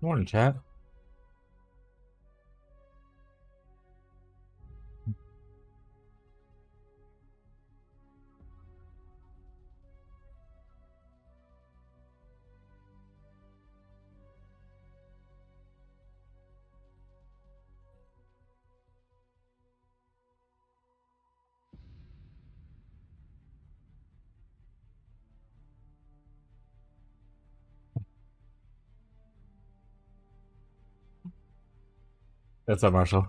Morning, chat. What's up, Marshall?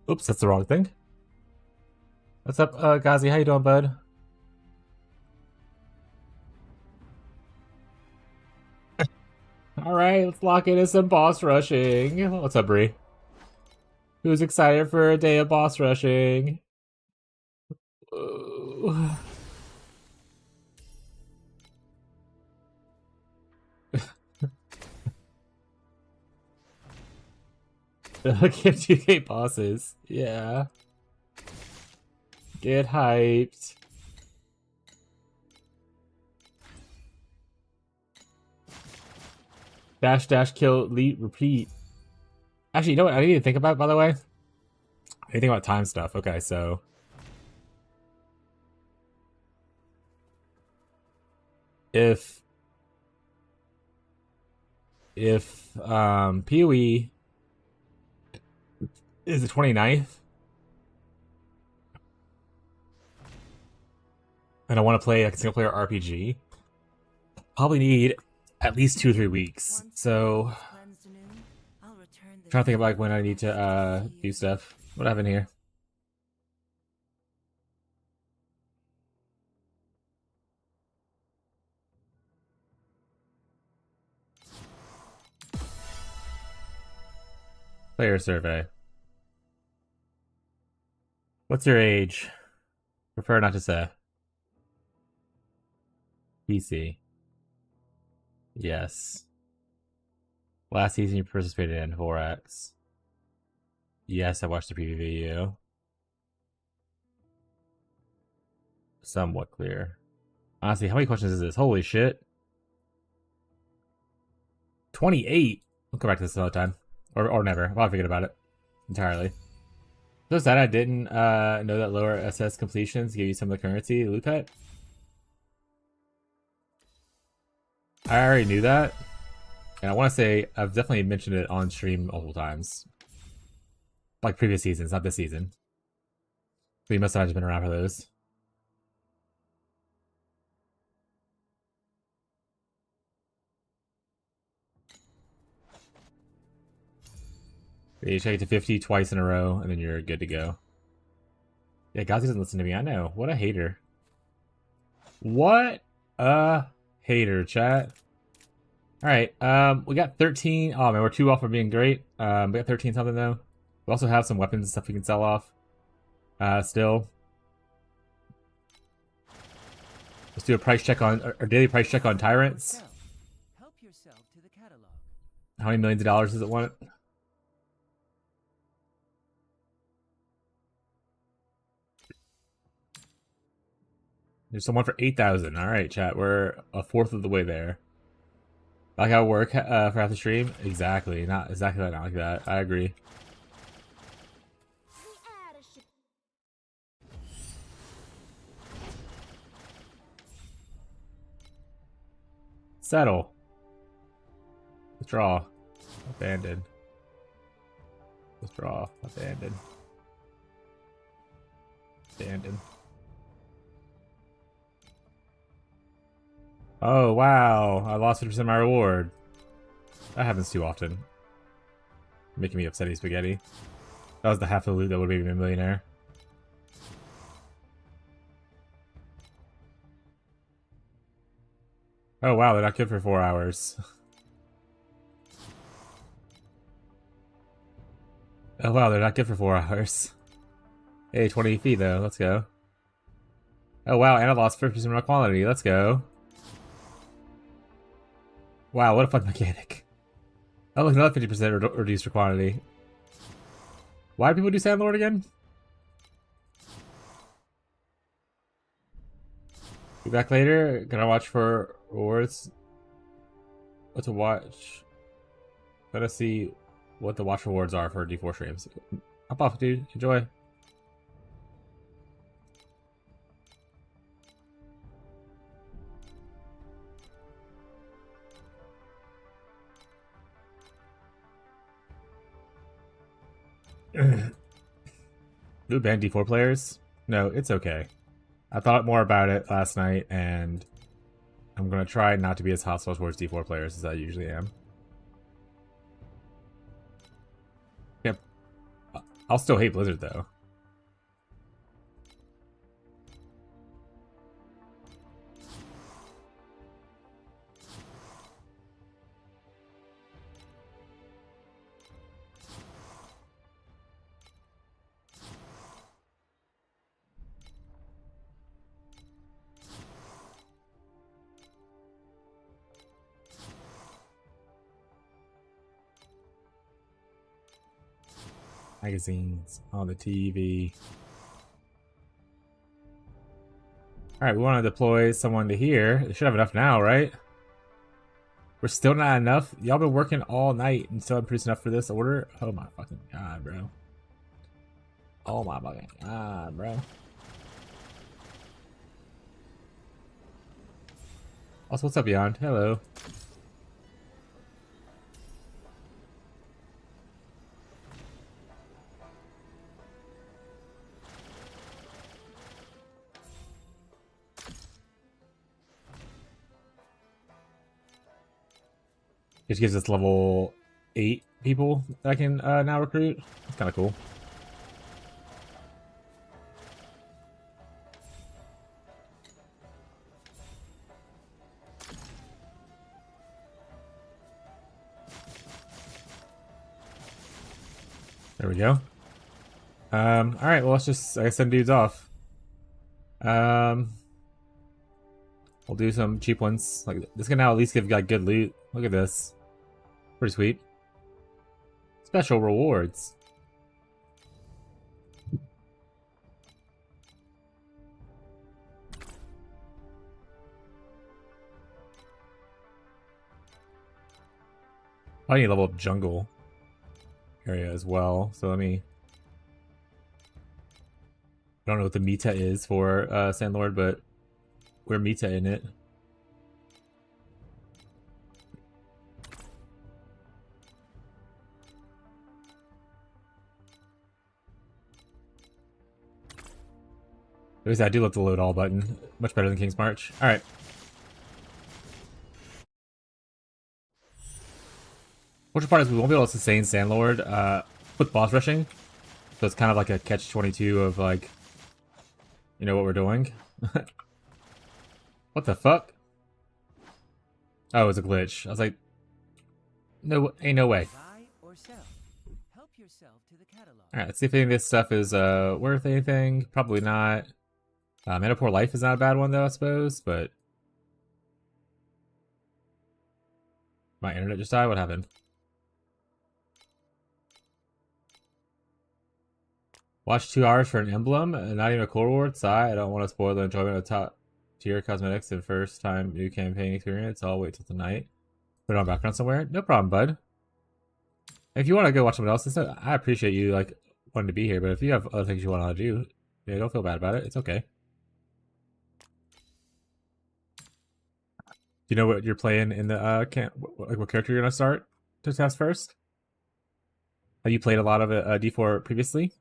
Oops, that's the wrong thing. What's up, Gazi? How you doing, bud? All right, let's lock into some boss rushing. What's up, Bree? Who's excited for a day of boss rushing? Ooh. Get 2K bosses. Yeah. Get hyped. Dash, dash, kill, elite, repeat. Actually, you know what I need to think about, by the way? I need to think about time stuff. Okay, so... If PoE is the 29th, and I want to play like a single player RPG, probably need at least 2 or 3 weeks. So trying to think about like when I need to do stuff. What happened here? Player survey. What's your age? Prefer not to say. PC. Yes. Last season you participated in 4X. Yes, I watched the preview video. Somewhat clear. Honestly, how many questions is this? Holy shit. 28? We'll come back to this another time. Or never. I'll forget about it. Entirely. So sad I didn't know that lower SS completions give you some of the currency loot cut. I already knew that. And I want to say I've definitely mentioned it on stream multiple times. Like previous seasons, not this season. But you must have just been around for those. You check it to 50 twice in a row, and then you're good to go. Yeah, Gazi doesn't listen to me. I know. What a hater. What a hater, chat. Alright, we got 13. Oh man, we're 2 off from being great. We got 13 something though. We also have some weapons and stuff we can sell off. Still. Let's do a price check on, our daily price check on Tyrants. Help yourself to the catalog. How many millions of dollars does it want? There's someone for 8,000. Alright, chat, we're a fourth of the way there. Like how it work for half the stream? Exactly. Not exactly not like that. I agree. Settle. Withdraw. Abandon. Withdraw. Abandon. Abandon. Oh, wow. I lost 50% of my reward. That happens too often. Making me upsetty spaghetti. That was the half of the loot that would have made me a millionaire. Oh, wow. They're not good for 4 hours. Oh, wow. They're not good for 4 hours. Hey, 20 feet, though. Let's go. Oh, wow. And I lost 50% of my quality. Let's go. Wow, what a fun mechanic. Oh, look, another 50% reduced for quantity. Why do people do Sandlord again? Be back later. Gonna watch for rewards. What to watch? Gotta see what the watch rewards are for D4 streams. Hop off, dude. Enjoy. New ban D4 players? No, it's okay. I thought more about it last night, and I'm gonna try not to be as hostile towards D4 players as I usually am. Yep. I'll still hate Blizzard though. Magazines on the TV. Alright, we want to deploy someone to here. They should have enough now, right? We're still not enough? Y'all been working all night and still haven't produced enough for this order? Oh my fucking god, bro. Oh my fucking god, bro. Also, what's up, Beyond? Hello. Which gives us level 8 people that I can now recruit. That's kind of cool. There we go. Alright, well, let's just, I guess, send dudes off. We'll do some cheap ones. Like, this can now at least give like good loot. Look at this. Pretty sweet. Special rewards. I need to level up jungle area as well. So let me. I don't know what the meta is for Sandlord, but we're meta in it. At least I do love the load all button. Much better than King's March. Alright. Which part is we won't be able to sustain Sandlord with boss rushing. So it's kind of like a catch-22 of like, you know what we're doing. What the fuck? Oh, it was a glitch. I was like, no, ain't no way. Buy or sell. Help yourself to the catalog. Alright, let's see if any of this stuff is worth anything. Probably not. Manapore Life is not a bad one though, I suppose, but my internet just died? What happened? Watch 2 hours for an emblem and not even a core reward? Sigh, I don't want to spoil the enjoyment of top tier cosmetics and first time new campaign experience. I'll wait till tonight. Put it on background somewhere. No problem, bud. If you want to go watch someone else, I appreciate you like wanting to be here, but if you have other things you want to do, yeah, don't feel bad about it. It's okay. Do you know what you're playing in the camp? Like what character you're gonna start to test first? Have you played a lot of D4 previously?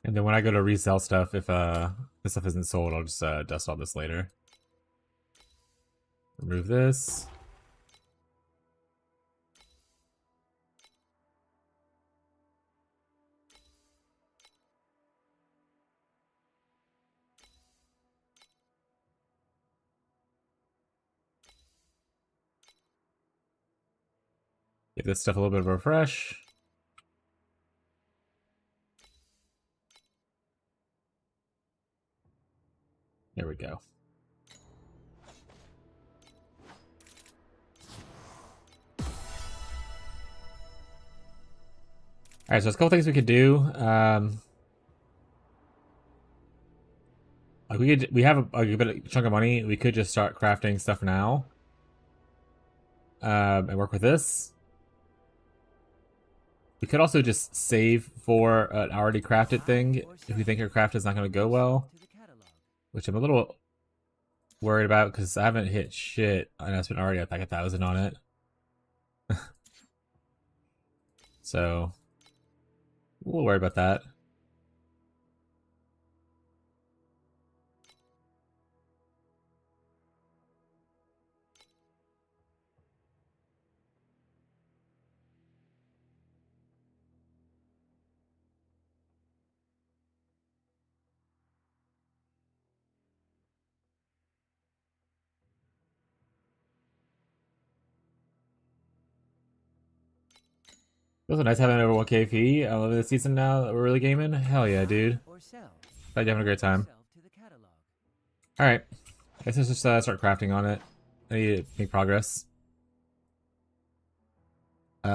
And then when I go to resell stuff, if this stuff isn't sold, I'll just dust all this later. Remove this. Give this stuff a little bit of a refresh. There we go. Alright, so there's a couple things we could do. Like we have a bit of chunk of money. We could just start crafting stuff now. And work with this. We could also just save for an already crafted thing if we think our craft is not going to go well. Which I'm a little worried about because I haven't hit shit. And I spent already like 1,000 on it. So, a little worried about that. It was nice having over 1k fee. I love this season now that we're really gaming. Hell yeah, dude. Glad you're having a great time. Alright. I guess let's just start crafting on it. I need to make progress. We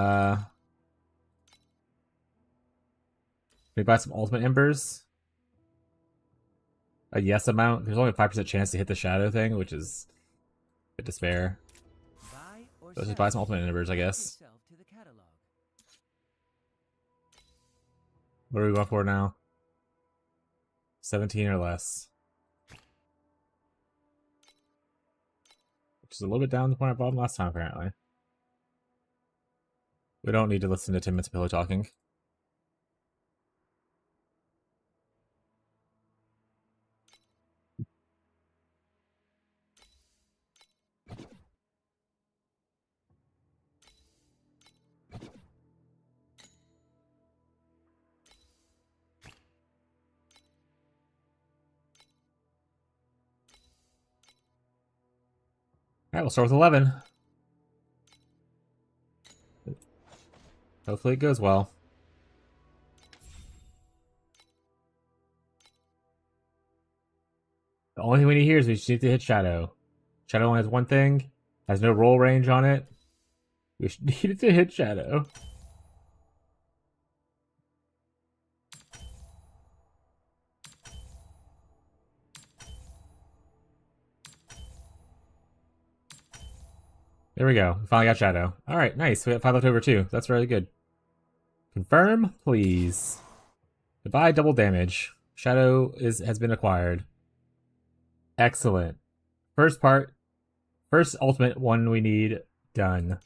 buy some ultimate embers. A yes amount. There's only a 5% chance to hit the shadow thing, which is a bit despair. Let's just buy some ultimate embers, I guess. What are we going for now? 17 or less. Which is a little bit down the point I bought them last time, apparently. We don't need to listen to 10 minutes of pillow talking. Alright, we'll start with 11. Hopefully it goes well. The only thing we need here is we just need to hit Shadow. Shadow only has one thing, has no roll range on it. We should need it to hit Shadow. There we go. We finally got Shadow. Alright, nice. We got 5 left over too. That's really good. Confirm, please. Goodbye, double damage. Shadow has been acquired. Excellent. First part. First ultimate one we need done.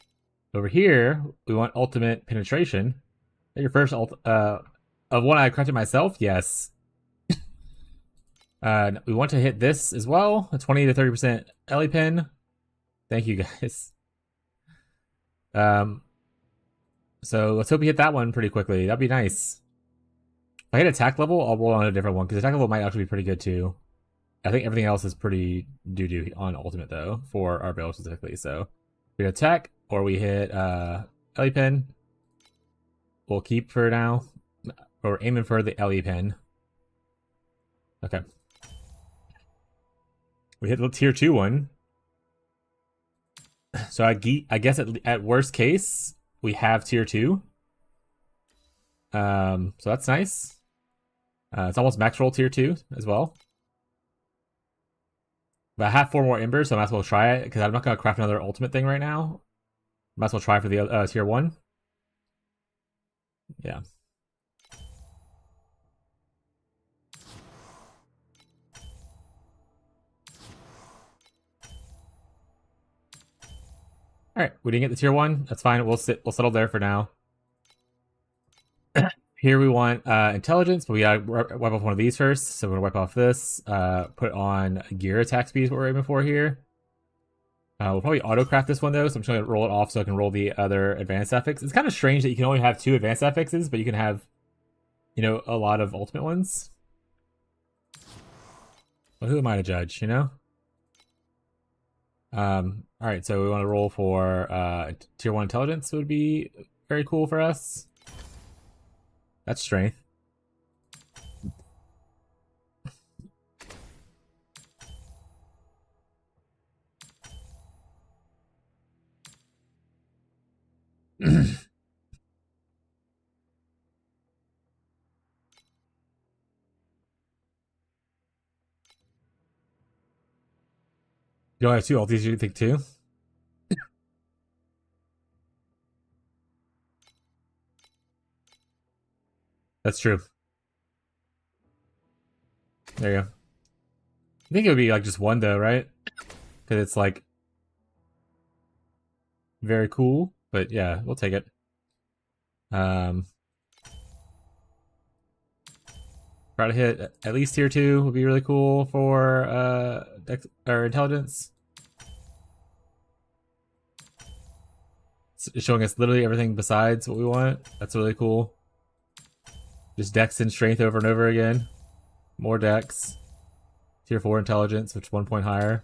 Over here, we want ultimate penetration. Your first of one I crafted myself? Yes. We want to hit this as well. A 20 to 30% Ellie pin. Thank you guys. So let's hope we hit that one pretty quickly. That'd be nice. If I hit attack level, I'll roll on a different one, because attack level might actually be pretty good too. I think everything else is pretty doo-doo on ultimate though, for our build specifically. So we hit attack, or we hit Ellie pin. We'll keep for now. Or we're aiming for the Ellie pin. Okay. We hit the tier 2 one. So I guess at worst case, we have tier 2. So that's nice. It's almost max roll tier 2 as well. But I have 4 more embers, so I might as well try it, because I'm not going to craft another ultimate thing right now. Might as well try for the tier 1. Yeah. Alright, we didn't get the tier 1. That's fine. We'll settle there for now. Here we want intelligence, but we gotta wipe off one of these first. So we're gonna wipe off this. Put on gear attack speed is what we're aiming for here. We'll probably auto-craft this one though, so I'm just gonna roll it off so I can roll the other advanced affix. It's kind of strange that you can only have 2 advanced affixes, but you can have, you know, a lot of ultimate ones. Well, who am I to judge, you know? Alright, so we want to roll for tier 1 intelligence would be very cool for us. That's strength. You only have 2 ultis, you think too? That's true. There you go. I think it would be like just 1 though, right? Because it's like very cool. But yeah, we'll take it. Try to hit at least tier 2 would be really cool for or intelligence. It's showing us literally everything besides what we want. That's really cool. Just dex and strength over and over again. More dex. Tier 4 intelligence, which 1 point higher.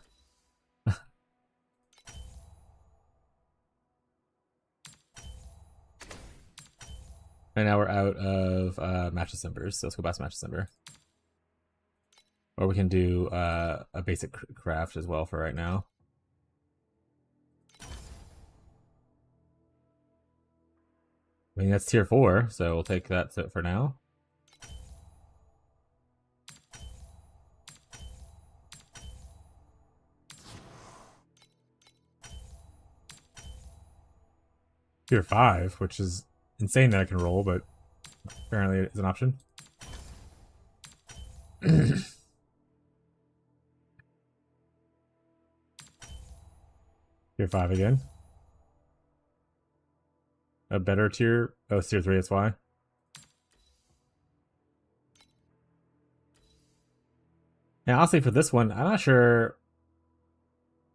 And now we're out of Match Decembers, so let's go past Match December. Or we can do a basic craft as well for right now. I mean, that's tier 4, so we'll take that for now. Tier 5, which is insane that I can roll, but apparently it is an option. Tier 5 again. A better tier? Oh, it's tier 3, that's why. Now, honestly, for this one, I'm not sure.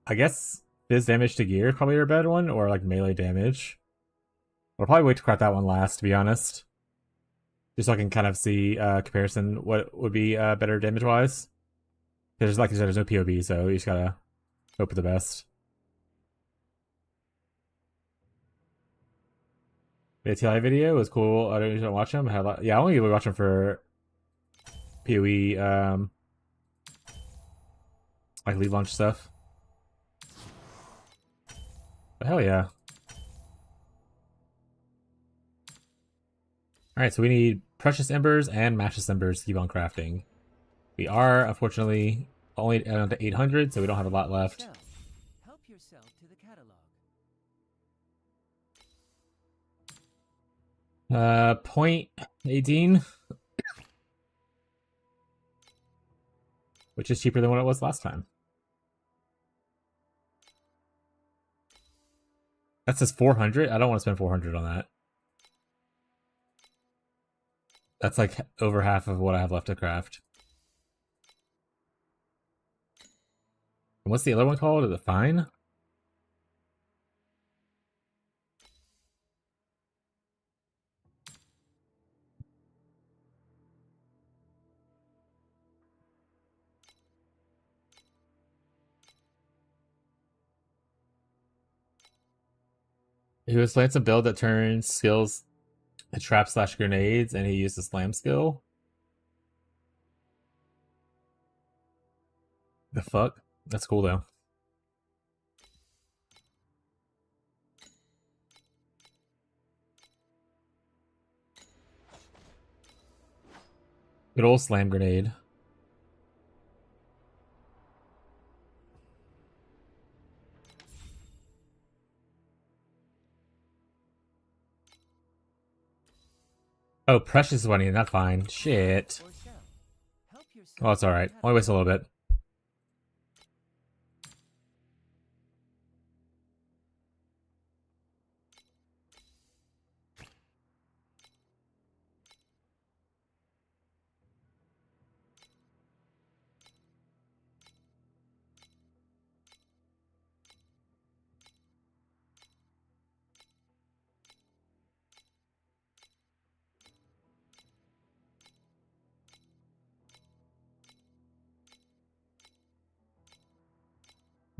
I guess fizz damage to gear is probably a better one, or like melee damage. I'll probably wait to craft that one last, to be honest. Just so I can kind of see comparison what would be better damage-wise. Because like I said, there's no POB, so you just gotta hope for the best. The TI video was cool. I don't watch them. Yeah, I only really watch them for PoE, like lead launch stuff. But hell yeah. Alright, so we need Precious Embers and Matchless Embers to keep on crafting. We are, unfortunately, only down to 800, so we don't have a lot left. Help yourself to the catalog. Point 18. Which is cheaper than what it was last time. That says 400? I don't want to spend 400 on that. That's like over half of what I have left to craft. And what's the other one called? Is it Fine? He was playing some build that turns skills to trap/grenades, and he used the slam skill. The fuck? That's cool though. Good old slam grenade. Oh, Precious is winning, not fine. Shit. Oh, it's alright. Only waste a little bit.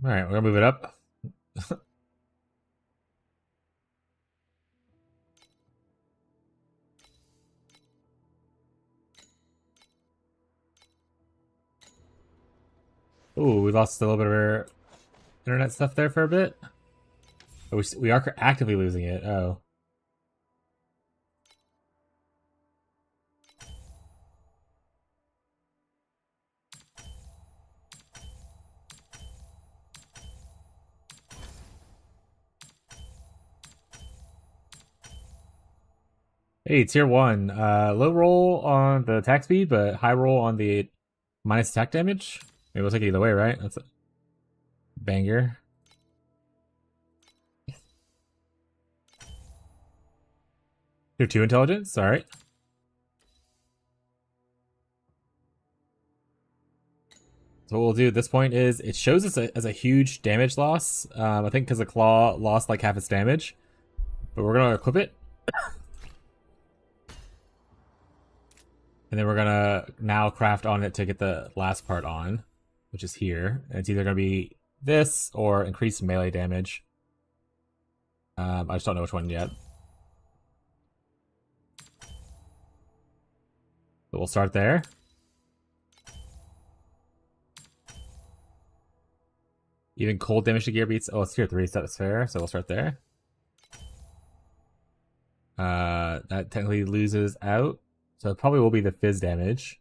Alright, we're gonna move it up. Ooh, we lost a little bit of our internet stuff there for a bit. Oh, we are actively losing it. Oh. Hey, tier 1. Low roll on the attack speed, but high roll on the minus attack damage. Maybe we'll take it either way, right? That's a banger. Tier 2 intelligence, alright. So what we'll do at this point is, it shows us as a huge damage loss. I think because the claw lost like half its damage. But we're going to equip it. And then we're going to now craft on it to get the last part on, which is here. And it's either going to be this or increased melee damage. I just don't know which one yet. But we'll start there. Even cold damage to gear beats. Oh, it's tier 3, so that's fair. So we'll start there. That technically loses out. So it probably will be the fizz damage.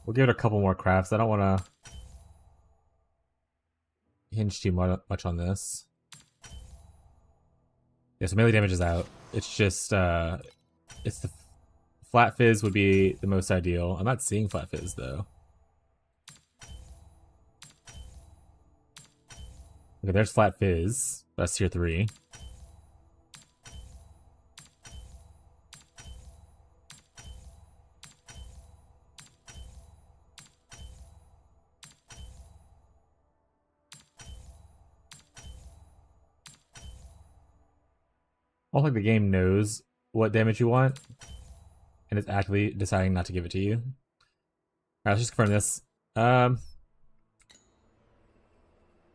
We'll give it a couple more crafts. I don't want to hinge too much on this. Yeah, so melee damage is out. It's just, it's the flat fizz would be the most ideal. I'm not seeing flat fizz though. Okay, there's flat fizz. That's tier 3. I don't think the game knows what damage you want, and it's actively deciding not to give it to you. Alright, let's just confirm this.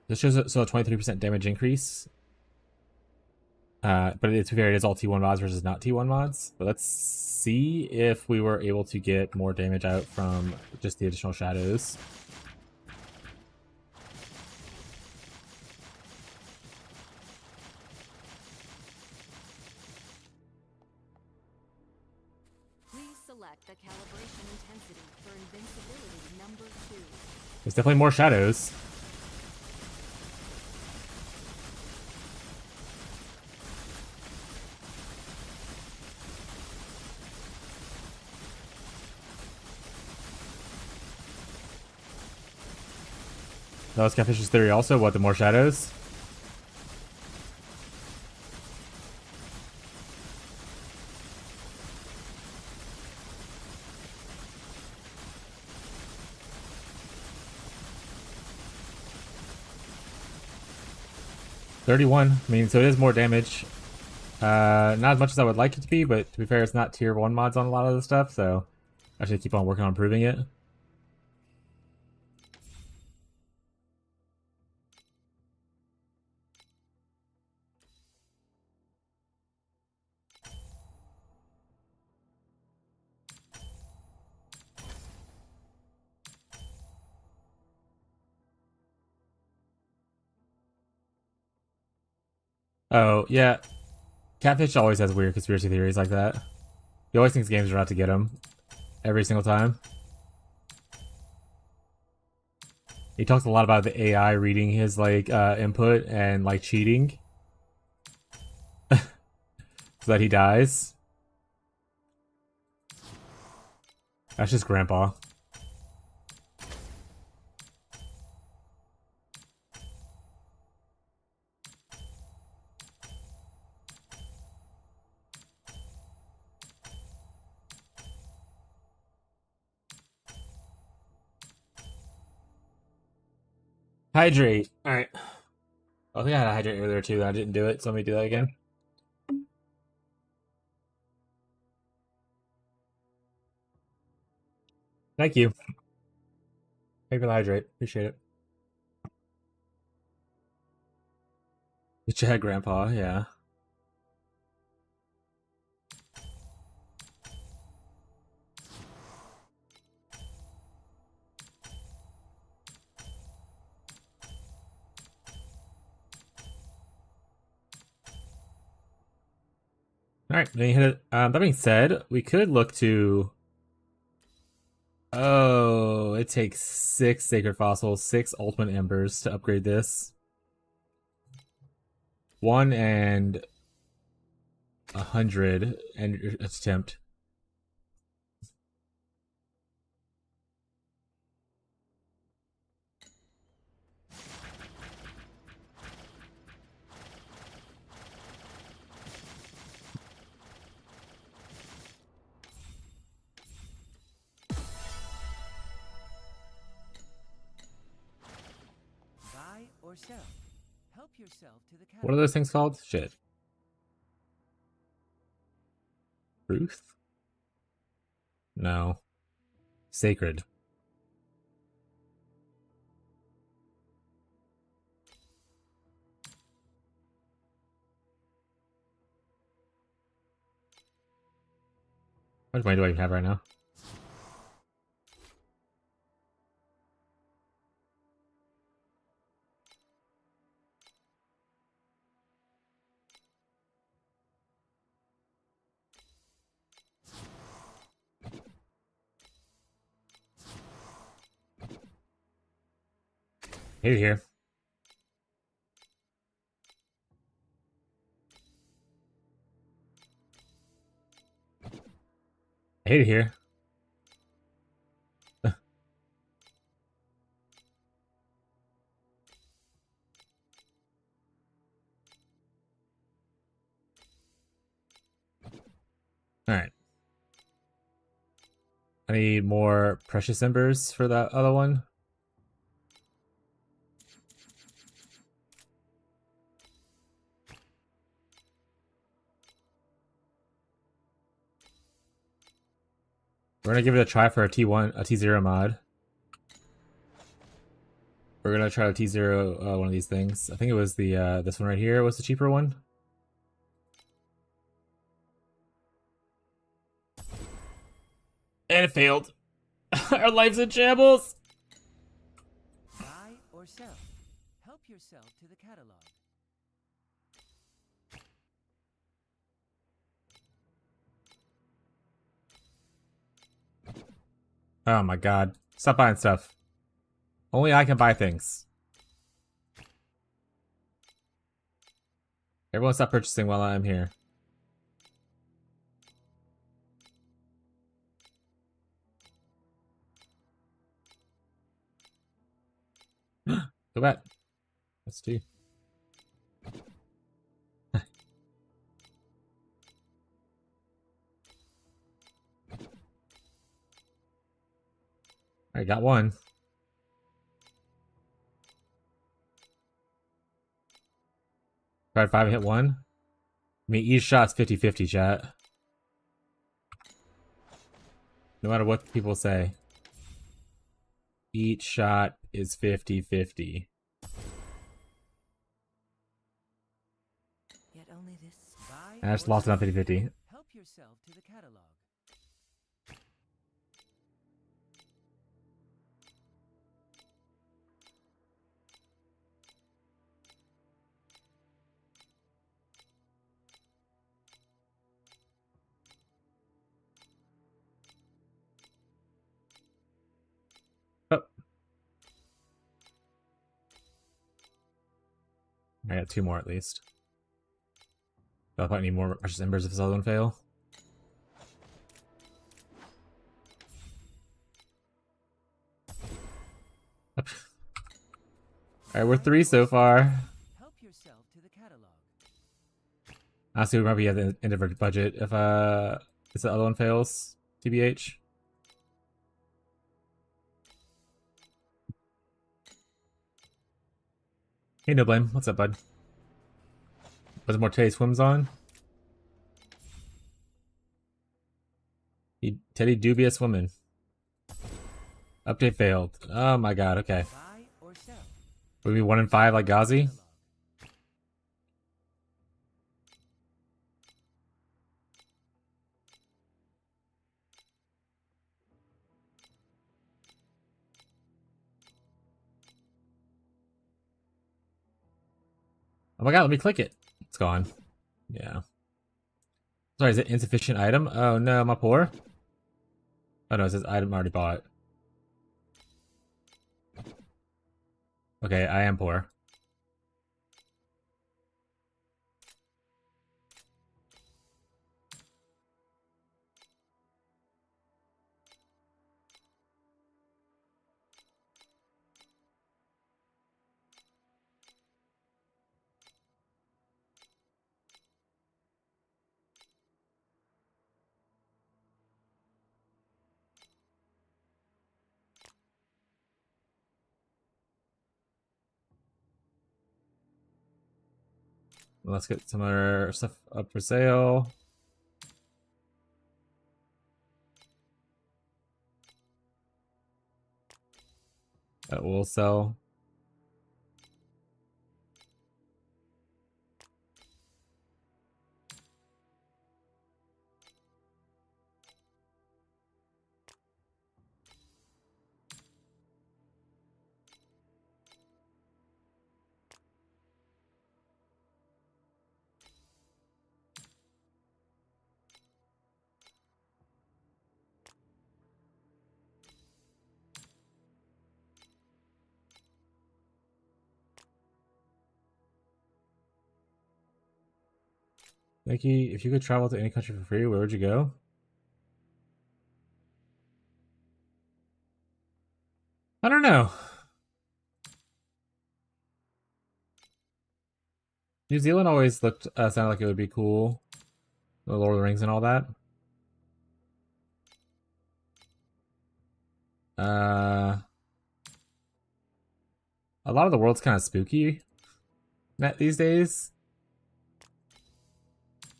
This shows a 23% damage increase. But it's fair, it is all T1 mods versus not T1 mods. But let's see if we were able to get more damage out from just the additional shadows. Please select the calibration intensity for invincibility number 2. There's definitely more shadows. That was Catfish's theory also, what, the more shadows? $31. I mean, so it is more damage. Not as much as I would like it to be, but to be fair, it's not tier 1 mods on a lot of the stuff, so I should keep on working on improving it. Oh, yeah. Catfish always has weird conspiracy theories like that. He always thinks games are out to get him. Every single time. He talks a lot about the AI reading his, like, input and, like, cheating. So that he dies. That's just Grandpa. Hydrate. Alright. I think I had a hydrate earlier too, and I didn't do it, so let me do that again. Thank you. Thank you for the hydrate. Appreciate it. Get your head, Grandpa. Yeah. All right, then you hit it. That being said, we could look to. Oh, it takes 6 sacred fossils, 6 ultimate embers to upgrade this. 1 and 100 and attempt. Buy or sell. Help yourself to the catalog. What are those things called? Shit. Truth? No. Sacred. How much money do I even have right now? Hate it here. I hate it here. Alright. I need more precious embers for that other one. We're gonna give it a try for a T1, a T0 mod. We're gonna try a T0 one of these things. I think it was the this one right here was the cheaper one. And it failed. Our life's in shambles. Buy or sell. Help yourself to the catalog. Oh my god. Stop buying stuff. Only I can buy things. Everyone stop purchasing while I'm here. Go back. That's 2. Alright, got 1. Tried 5 and hit 1. I mean, each shot's 50-50, chat. No matter what people say. Each shot is 50-50. Yet only this. Buy I just or lost it on sell. 50-50. Help yourself to the catalog. Oh. I got 2 more at least. I'll probably need more precious embers if this other one fail. Alright, we're 3 so far. Help yourself to the catalog. Honestly, we might be at the end of our budget if this other one fails. TBH. Hey, no blame. What's up, bud? Was more Teddy swims on? Teddy dubious woman. Update failed. Oh my god. Okay. Buy or sell. Would we 1 in 5 like Ghazi? Oh my god, let me click it. It's gone. Yeah. Sorry, is it insufficient item? Oh no, am I poor? Oh no, it says item already bought. Okay, I am poor. Let's get some other stuff up for sale. That will sell. Nikki, if you could travel to any country for free, where would you go? I don't know. New Zealand always looked sounded like it would be cool. The Lord of the Rings and all that. A lot of the world's kind of spooky these days.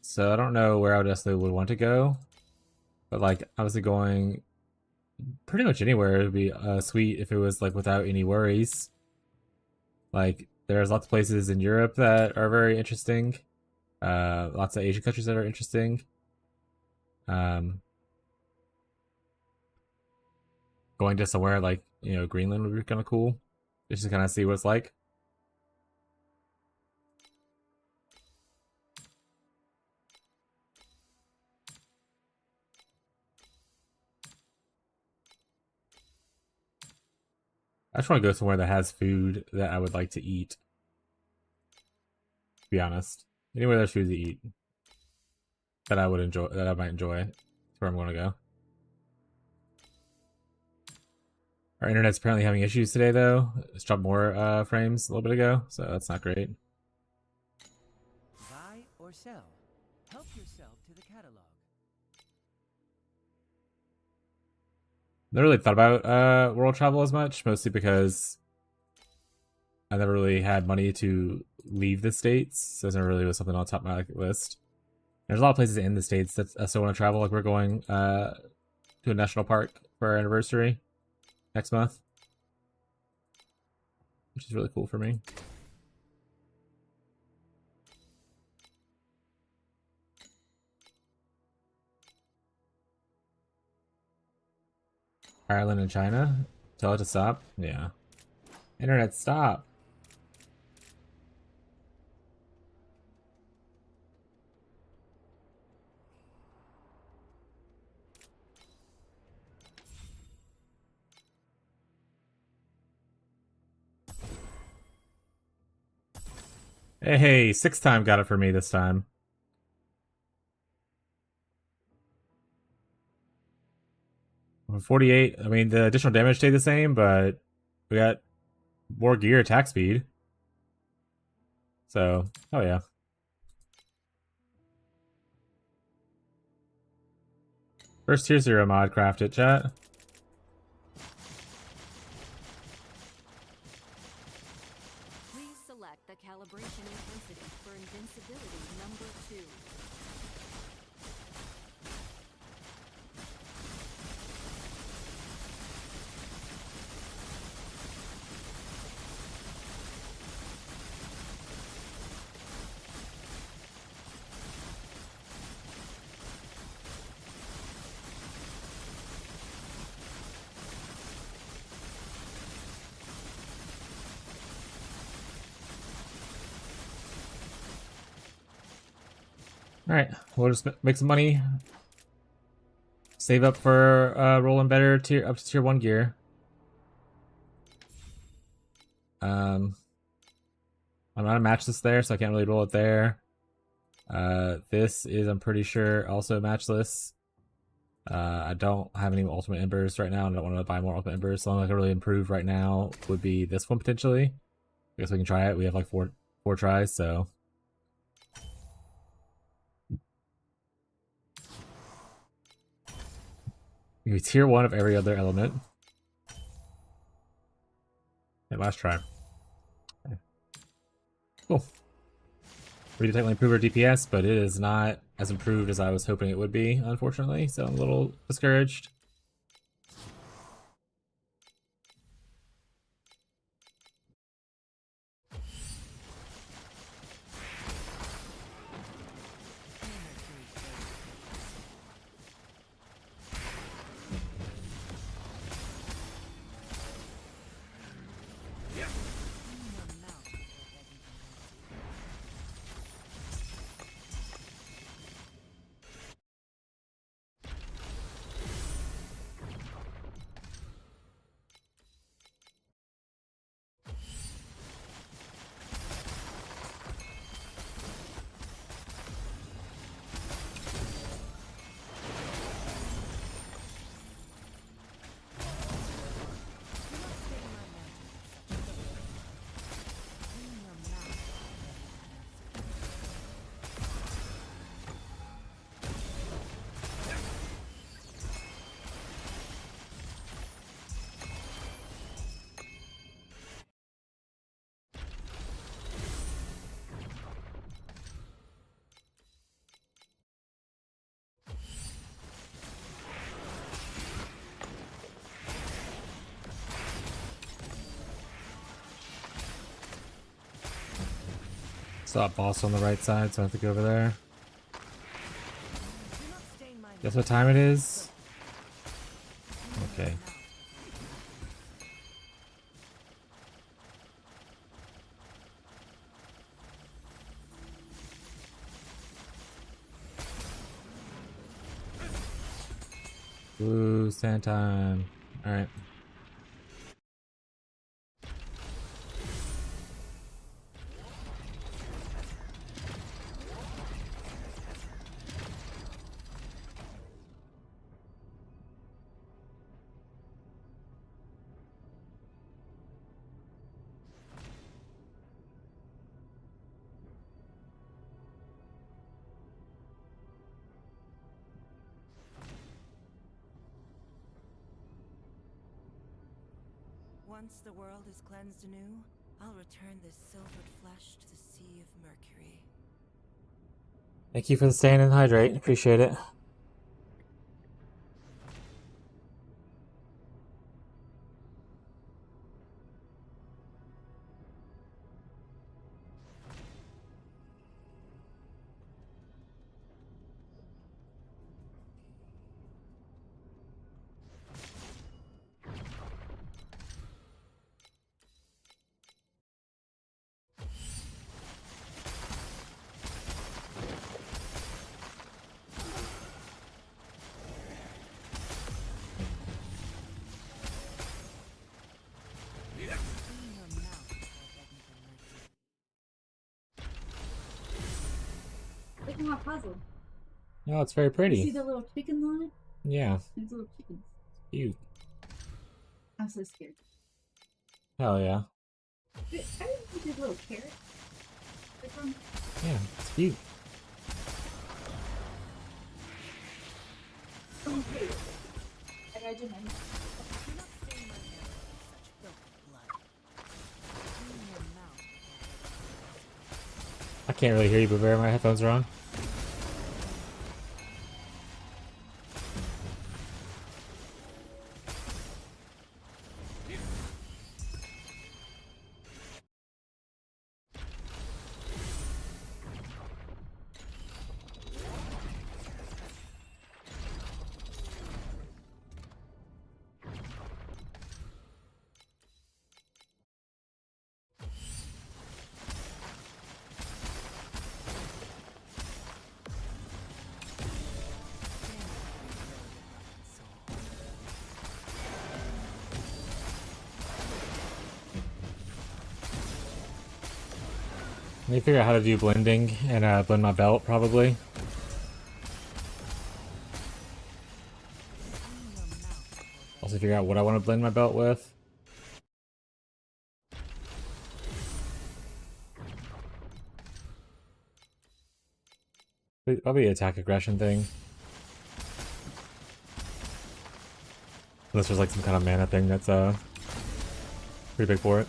So I don't know where I would want to go. But like obviously going pretty much anywhere would be sweet if it was like without any worries. Like there's lots of places in Europe that are very interesting. Lots of Asian countries that are interesting. Going to somewhere like, Greenland would be kind of cool. Just to kind of see what it's like. I just want to go somewhere that has food that I would like to eat. To be honest. Anywhere there's food to eat. That I would enjoy, that I might enjoy. That's where I'm going to go. Our internet's apparently having issues today, though. It's dropped more frames a little bit ago, so that's not great. Buy or sell. Help yourself to the catalog. Never really thought about world travel as much, mostly because I never really had money to leave the States, so it never really was something on top of my list. There's a lot of places in the States that I still want to travel. Like we're going to a national park for our anniversary next month, which is really cool for me. Ireland and China? Tell it to stop? Yeah. Internet, stop. Hey, 6th time got it for me this time. Well, 48, I mean, the additional damage stayed the same, but we got more gear attack speed. So, oh yeah. First tier 0 mod, craft it, chat. Please select Alright, we'll just make some money. Save up for rolling better tier up to tier 1 gear. I'm not a matchless there, so I can't really roll it there. This is, I'm pretty sure, also matchless. I don't have any ultimate embers right now, and I don't want to buy more ultimate embers. So the only I can really improve right now would be this one potentially. I guess we can try it. We have like four tries, so. Maybe tier 1 of every other element. Okay, last try. Okay. Cool. We did technically improve our DPS, but it is not as improved as I was hoping it would be, unfortunately, so I'm a little discouraged. Saw a boss on the right side, so I have to go over there. Guess what time it is? Okay. Ooh, sand time. Alright. Once the world is cleansed anew, I'll return this silvered flesh to the Sea of Mercury. Thank you for the staying and hydrate. Appreciate it. Look at my puzzle. No, it's very pretty. You see the little chickens on it? Yeah. These little chickens. Cute. I'm so scared. Hell yeah. Wait, I didn't see these little carrots. They're from... Yeah, it's cute. Oh, hey. I gotta do my hair. Do not stain my hair with such filthy blood. Clean your mouth. I can't really hear you, but my headphones are on. me figure out how to do blending and blend my belt, probably. Also figure out what I want to blend my belt with. Probably attack aggression thing. Unless there's like some kind of mana thing that's pretty big for it.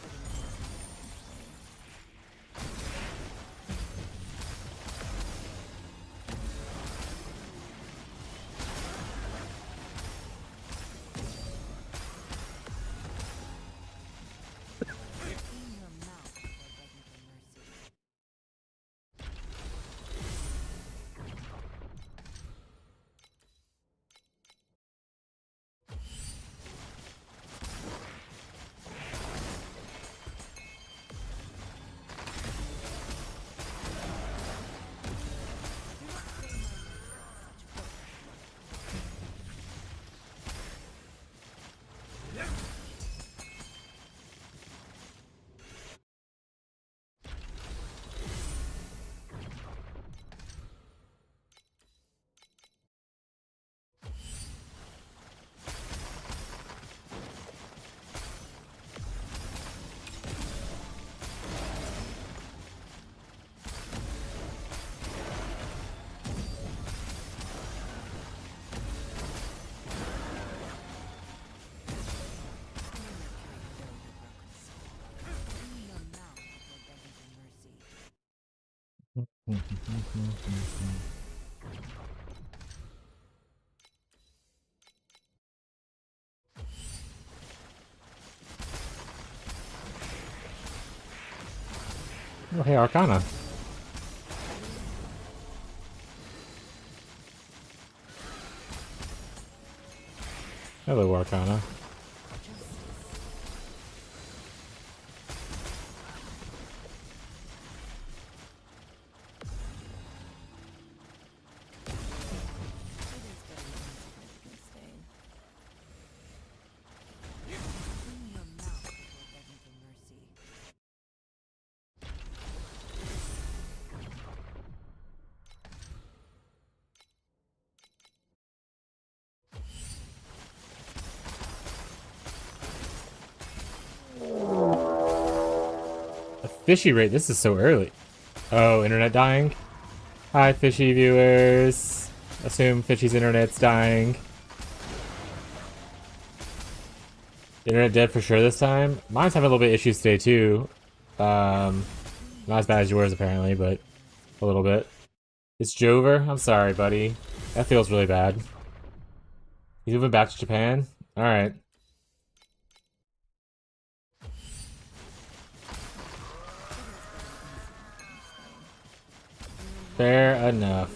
Oh, hey, Arcana. Hello, Arcana. Fishy rate, this is so early. Oh, internet dying? Hi, fishy viewers. Assume fishy's internet's dying. Internet dead for sure this time. Mine's having a little bit of issues today too. Not as bad as yours apparently, but a little bit. It's Jover? I'm sorry, buddy. That feels really bad. He's moving back to Japan? Alright. Fair enough.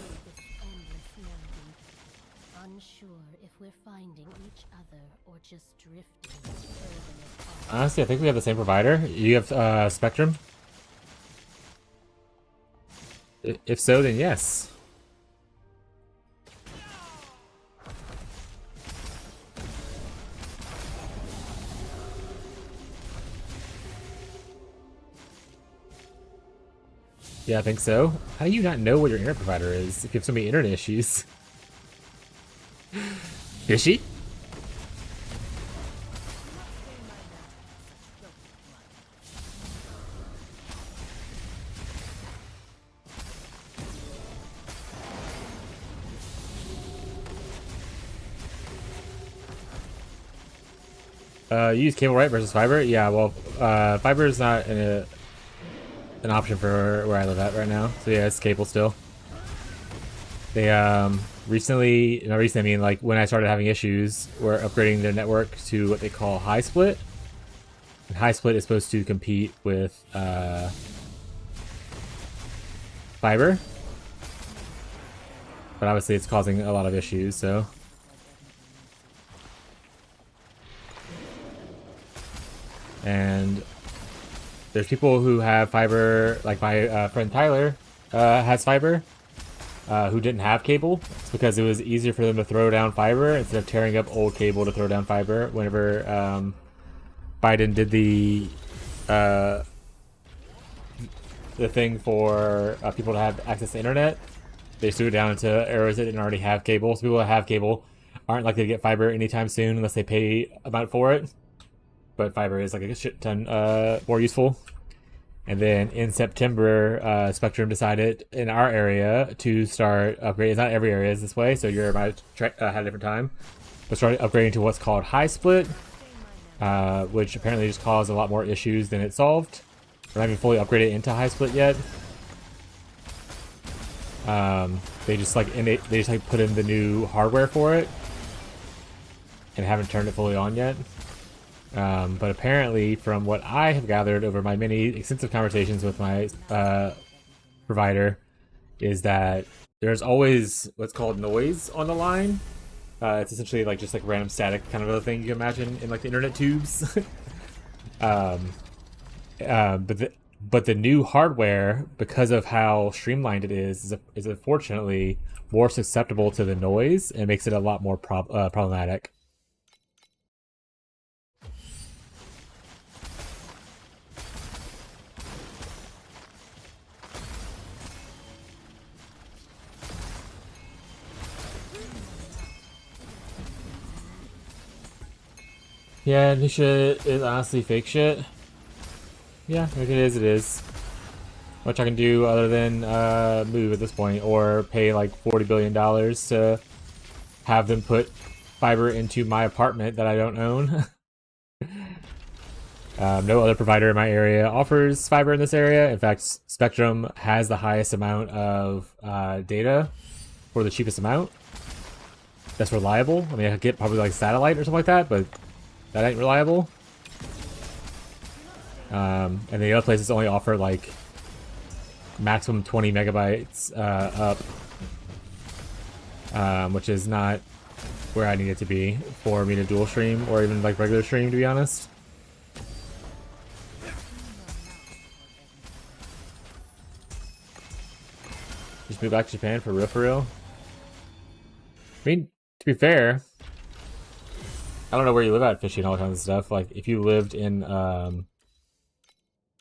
Unsure if we're finding each other or just drifting further apart. Honestly, I think we have the same provider. You have Spectrum? If so, then yes. Yeah, I think so. How do you not know what your internet provider is if you have so many internet issues? Fishy? You use cable right versus fiber? Yeah, well, fiber is not an option for where I live at right now. So yeah, it's cable still. They recently, I mean like when I started having issues, we're upgrading their network to what they call high split. And high split is supposed to compete with fiber. But obviously it's causing a lot of issues, so. And there's people who have fiber, like my friend Tyler has fiber, who didn't have cable. It's because it was easier for them to throw down fiber instead of tearing up old cable to throw down fiber whenever Biden did the the thing for people to have access to internet. They threw it down into areas that didn't already have cable. So people that have cable aren't likely to get fiber anytime soon unless they pay amount for it. But fiber is like a shit ton more useful. And then in September, Spectrum decided in our area to start upgrading. It's not every area is this way, so your might had a different time. But started upgrading to what's called high split, which apparently just caused a lot more issues than it solved. We're not even fully upgraded into high split yet. They just like put in the new hardware for it and haven't turned it fully on yet. But apparently, from what I have gathered over my many extensive conversations with my provider, is that there's always what's called noise on the line. It's essentially like just like random static kind of a thing you can imagine in like the internet tubes. But the new hardware, because of how streamlined it is unfortunately more susceptible to the noise and makes it a lot more problematic. Yeah, new shit is honestly fake shit. Yeah, if it is, it is. Which I can do other than move at this point, or pay like $40 billion to have them put fiber into my apartment that I don't own. No other provider in my area offers fiber in this area. In fact, Spectrum has the highest amount of data for the cheapest amount. That's reliable. I mean, I could get probably like satellite or something like that, but that ain't reliable. And the other places only offer like maximum 20 megabytes up, which is not where I need it to be for me to dual stream or even like regular stream, to be honest. Just move back to Japan for real, for real. I mean, to be fair, I don't know where you live at, fishing, all kinds of stuff. Like, if you lived in a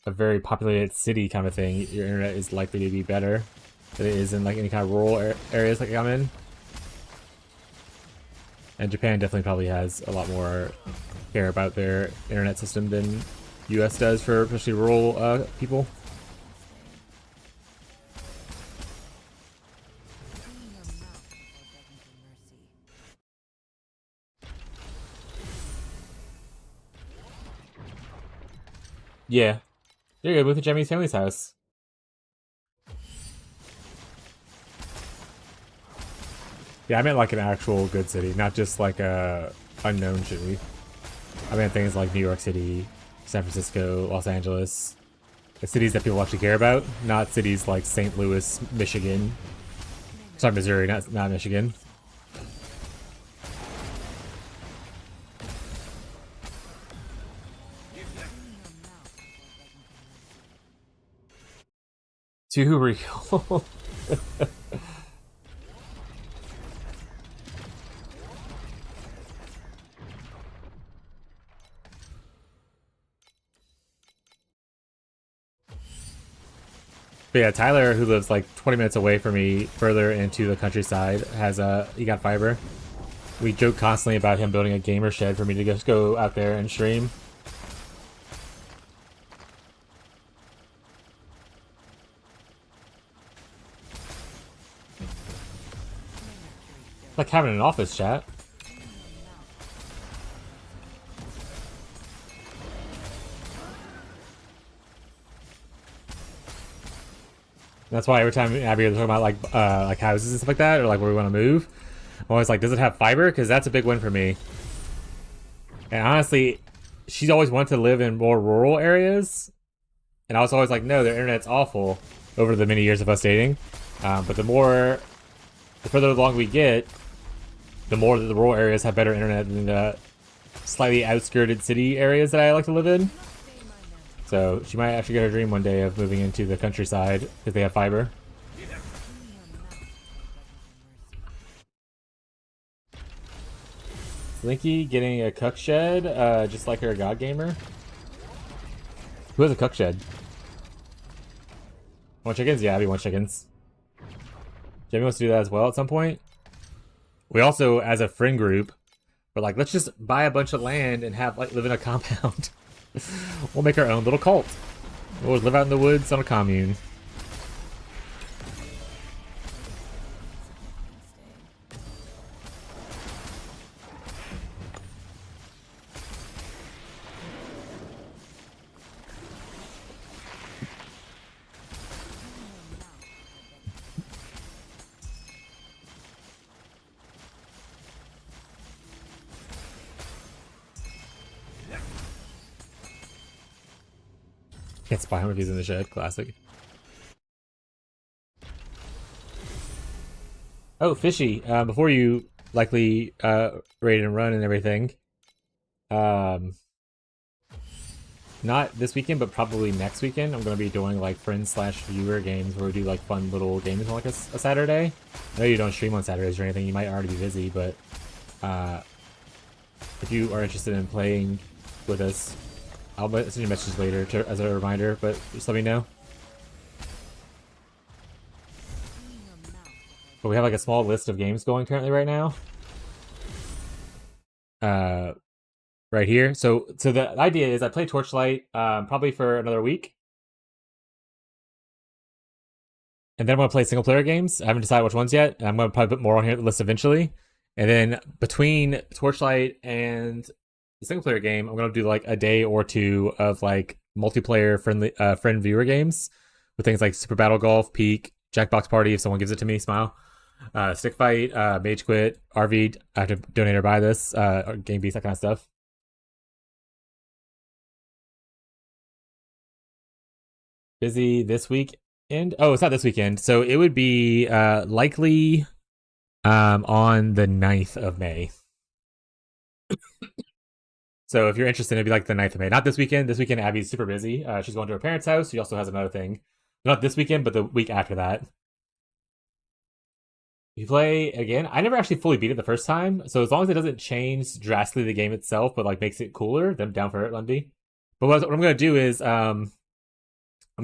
very populated city kind of thing, your internet is likely to be better than it is in like any kind of rural areas like I'm in. And Japan definitely probably has a lot more care about their internet system than US does for especially rural people. Yeah. There you go, move to Jamie's family's house. Yeah, I meant like an actual good city, not just like a unknown city. I meant things like New York City, San Francisco, Los Angeles. The cities that people actually care about, not cities like St. Louis, Michigan. Sorry, Missouri, not Michigan. Too real. But yeah, Tyler, who lives like 20 minutes away from me, further into the countryside, he got fiber. We joke constantly about him building a gamer shed for me to just go out there and stream. Like having an office chat. That's why every time Abby was talking about like houses and stuff like that, or like where we want to move, I'm always like, does it have fiber? Because that's a big win for me. And honestly, she's always wanted to live in more rural areas, and I was always like, no, their internet's awful over the many years of us dating. But the further along we get, the more that the rural areas have better internet than the slightly outskirted city areas that I like to live in. So she might actually get her dream one day of moving into the countryside if they have fiber. Linky getting a cuck shed, just like her god gamer. Who has a cuck shed? Want chickens? Yeah, Abby wants chickens. Jamie wants to do that as well at some point. We also, as a friend group, we're like, let's just buy a bunch of land and have like live in a compound. We'll make our own little cult. We'll live out in the woods on a commune. Can't spy him if he's in the shed. Classic. Oh, Fishy. Before you likely raid and run and everything. Not this weekend, but probably next weekend. I'm gonna be doing like friend/viewer games where we do like fun little games on like a Saturday. I know you don't stream on Saturdays or anything. You might already be busy, but if you are interested in playing with us, I'll send you a message later as a reminder, but just let me know. But we have like a small list of games going currently right now. Right here. So the idea is I play Torchlight probably for another week. And then I'm going to play single player games. I haven't decided which ones yet. I'm going to probably put more on here the list eventually. And then between Torchlight and the single player game, I'm going to do like a day or two of like multiplayer friendly friend viewer games with things like Super Battle Golf, Peak, Jackbox Party if someone gives it to me, smile. Stick Fight, Mage Quit, RV, I have to donate or buy this, Game Beast, that kind of stuff. Busy this weekend? Oh, it's not this weekend. So it would be likely on the 9th of May. So if you're interested, it'd be like the 9th of May. Not this weekend. This weekend, Abby's super busy. She's going to her parents' house. She also has another thing. Not this weekend, but the week after that. You play again? I never actually fully beat it the first time. So as long as it doesn't change drastically the game itself, but like makes it cooler, then I'm down for it, Lundy. But what I'm going to do is I'm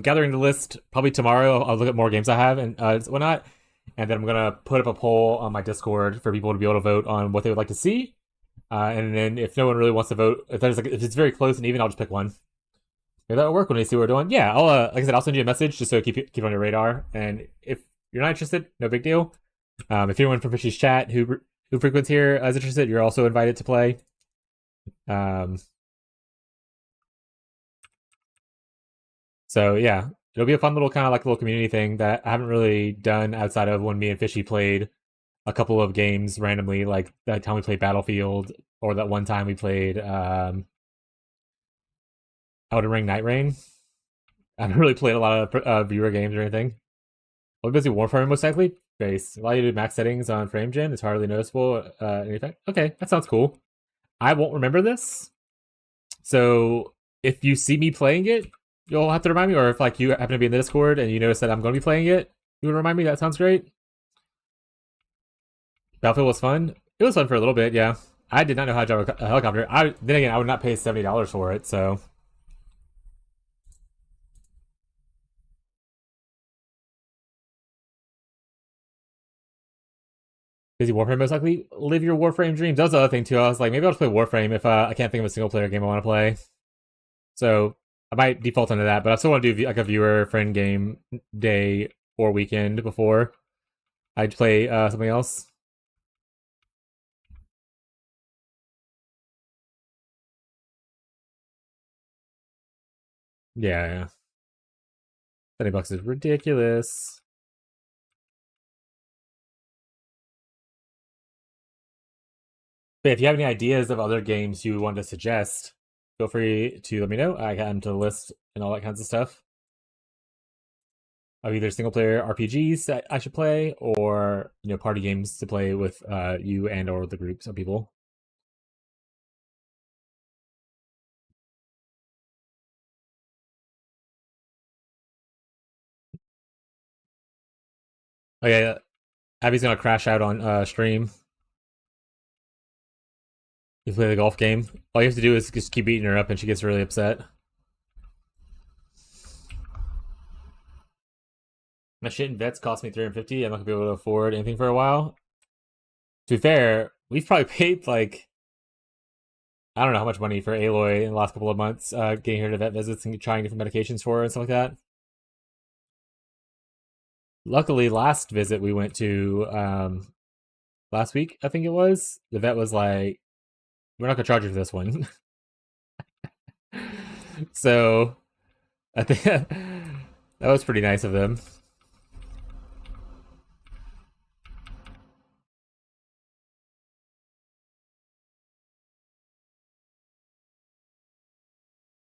gathering the list probably tomorrow. I'll look at more games I have and whatnot. And then I'm going to put up a poll on my Discord for people to be able to vote on what they would like to see. And then if no one really wants to vote, if it's very close and even, I'll just pick one. Maybe that'll work when they see what we're doing. Yeah, I'll like I said, I'll send you a message just so keep it on your radar. And if you're not interested, no big deal. If anyone from Fishy's chat who frequents here is interested, you're also invited to play. So yeah, it'll be a fun little kind of like little community thing that I haven't really done outside of when me and Fishy played a couple of games randomly, like that time we played Battlefield, or that one time we played Elden Ring Night Rain. I haven't really played a lot of viewer games or anything. I'll be busy Warframe most likely. Base. Allow you to do max settings on frame gen. It's hardly noticeable. Anything. Okay, that sounds cool. I won't remember this. So if you see me playing it, you'll have to remind me, or if like you happen to be in the Discord and you notice that I'm going to be playing it, you would remind me. That sounds great. Battlefield was fun. It was fun for a little bit, yeah. I did not know how to drive a helicopter. Then again, I would not pay $70 for it, so. Busy Warframe most likely. Live your Warframe dreams. That was the other thing too. I was like, maybe I'll just play Warframe if I can't think of a single player game I want to play. So I might default into that, but I still want to do like a viewer friend game day or weekend before I play something else. Yeah. $70 is ridiculous. But if you have any ideas of other games you want to suggest, feel free to let me know. I got them to the list and all that kinds of stuff. Of either single player RPGs that I should play, or party games to play with you and or the groups of people. Oh yeah, Abby's gonna crash out on stream. You play the golf game. All you have to do is just keep beating her up, and she gets really upset. My shit and vets cost me $350. I'm not gonna be able to afford anything for a while. To be fair, we've probably paid like I don't know how much money for Aloy in the last couple of months, getting her to vet visits and trying different medications for her and stuff like that. Luckily, last visit we went to last week, I think it was, the vet was like, "We're not gonna charge you for this one." So I think that was pretty nice of them.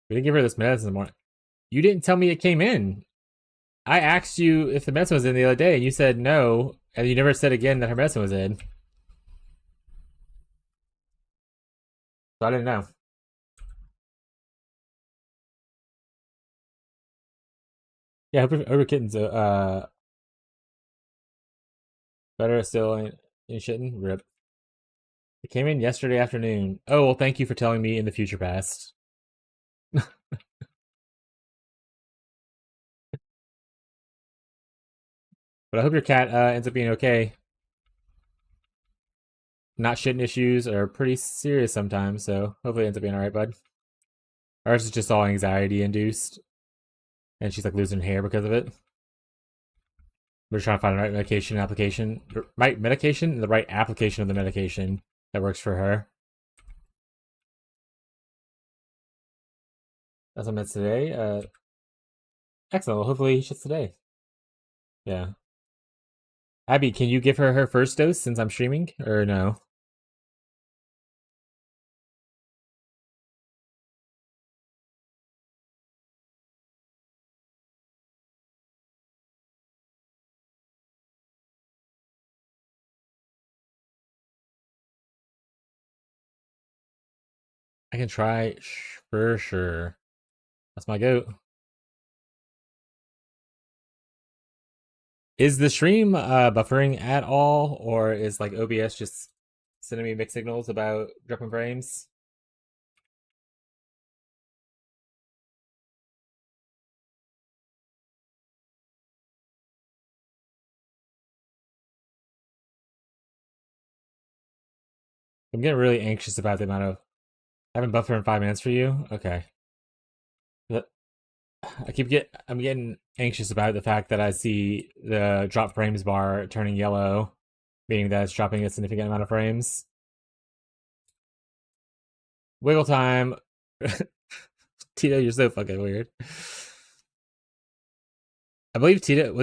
We didn't give her this medicine in the morning. You didn't tell me it came in. I asked you if the medicine was in the other day, and you said no, and you never said again that her medicine was in. So I didn't know. Yeah, hope your kitten's better still ain't shitting. Rip. It came in yesterday afternoon. Oh, well, thank you for telling me in the future past. But I hope your cat ends up being okay. Not shitting issues are pretty serious sometimes, so hopefully it ends up being alright, bud. Ours is just all anxiety induced, and she's like losing hair because of it. We're trying to find the right medication application, right medication, and the right application of the medication that works for her. That's what I meant today. Excellent. Well, hopefully shit's today. Yeah. Abby, can you give her her first dose since I'm streaming, or no? I can try for sure. That's my goat. Is the stream buffering at all, or is like OBS just sending me mixed signals about dropping frames? I'm getting really anxious about the amount of. I haven't buffered in 5 minutes for you. Okay. I'm getting anxious about the fact that I see the drop frames bar turning yellow, meaning that it's dropping a significant amount of frames. Wiggle time. Tito, you're so fucking weird. I believe Tito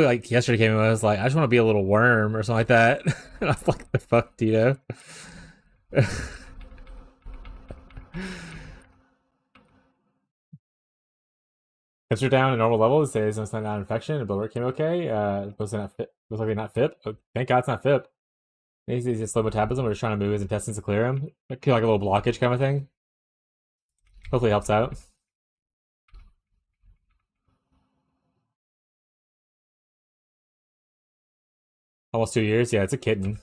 like yesterday came and was like, I just want to be a little worm or something like that. And I was like, the fuck, Tito? If you're down to normal level, it says it's not an infection, but it came okay. Supposed to not fit. Looks like not FIP. Oh, thank God it's not FIP. He's just slow metabolism. We're just trying to move his intestines to clear him. Like a little blockage kind of thing. Hopefully it helps out. Almost 2 years. Yeah, it's a kitten.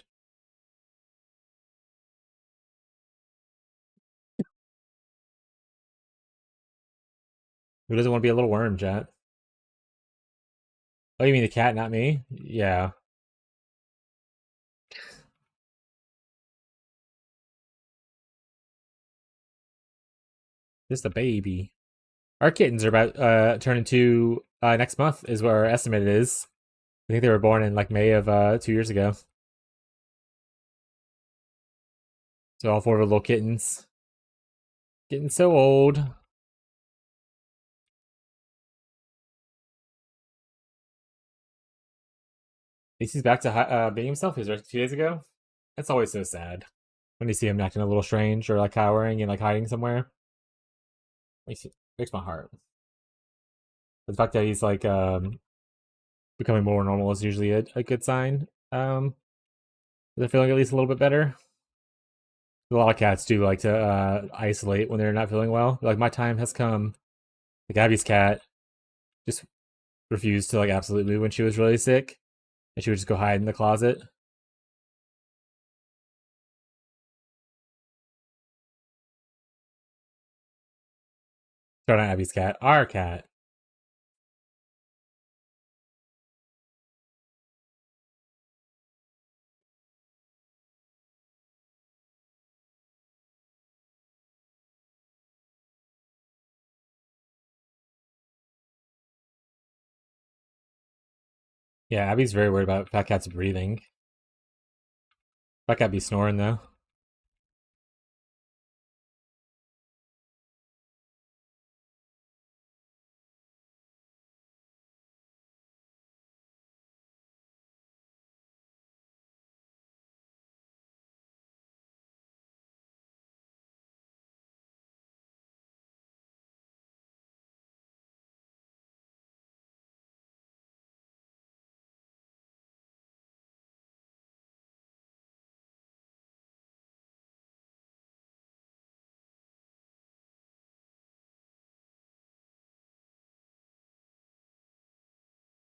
Who doesn't want to be a little worm, chat? Oh, you mean the cat, not me? Yeah. Just a baby. Our kittens are about turning two next month is what our estimate is. I think they were born in like May of 2 years ago. So all four of the little kittens. Getting so old. He's back to being himself. He was like 2 days ago. That's always so sad when you see him acting a little strange or like cowering and like hiding somewhere. Makes my heart. The fact that he's like becoming more normal is usually a good sign. They're feeling at least a little bit better. A lot of cats do like to isolate when they're not feeling well. Like my time has come. Like Abby's cat just refused to like absolutely when she was really sick, and she would just go hide in the closet. Sorry, not Abby's cat. Our cat. Yeah, Abby's very worried about Fat Cat's breathing. Fat Cat be snoring though.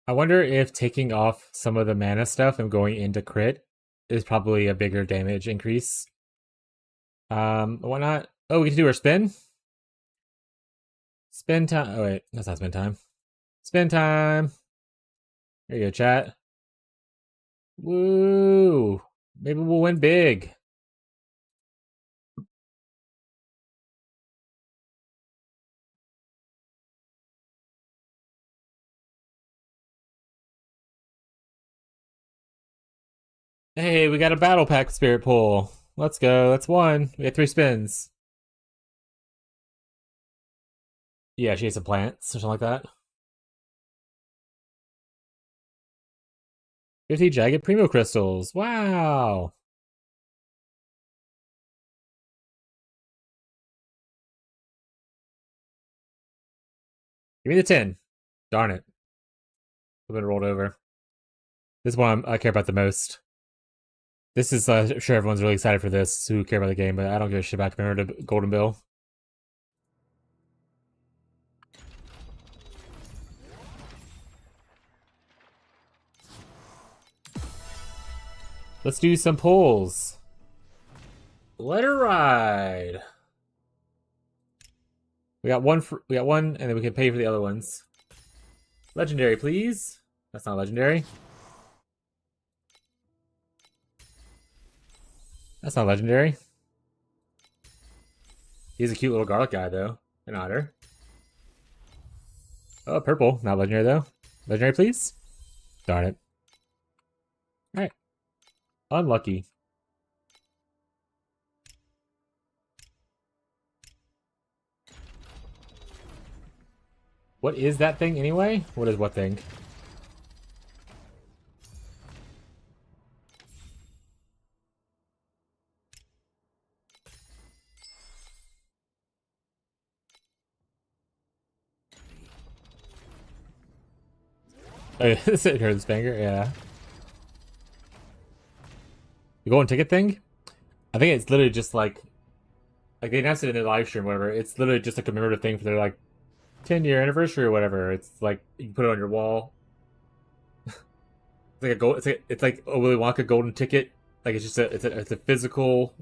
I wonder if taking off some of the mana stuff and going into crit is probably a bigger damage increase. Why not? Oh, we can do our spin? Spin time. Oh, wait. That's not spin time. Spin time. There you go, chat. Woo! Maybe we'll win big. Hey, we got a battle pack spirit pull. Let's go. That's one. We had 3 spins. Yeah, she ate some plants or something like that. 50 jagged primo crystals. Wow. Give me the 10. Darn it. I've been rolled over. This is one I care about the most. This is, I'm sure everyone's really excited for this who care about the game, but I don't give a shit about compared to Golden Bill. Let's do some pulls. Let her ride. We got one, and then we can pay for the other ones. Legendary, please. That's not legendary. That's not legendary. He's a cute little garlic guy, though. An otter. Oh, purple. Not legendary, though. Legendary, please. Darn it. Alright. Unlucky. What is that thing, anyway? What is what thing? Oh, yeah, this is the banger, yeah. The golden ticket thing? I think it's literally just like they announced it in their live stream or whatever. It's literally just a commemorative thing for their like 10-year anniversary or whatever. It's like you can put it on your wall. It's like a gold. It's like a Willy Wonka golden ticket. Like it's just it's a physical,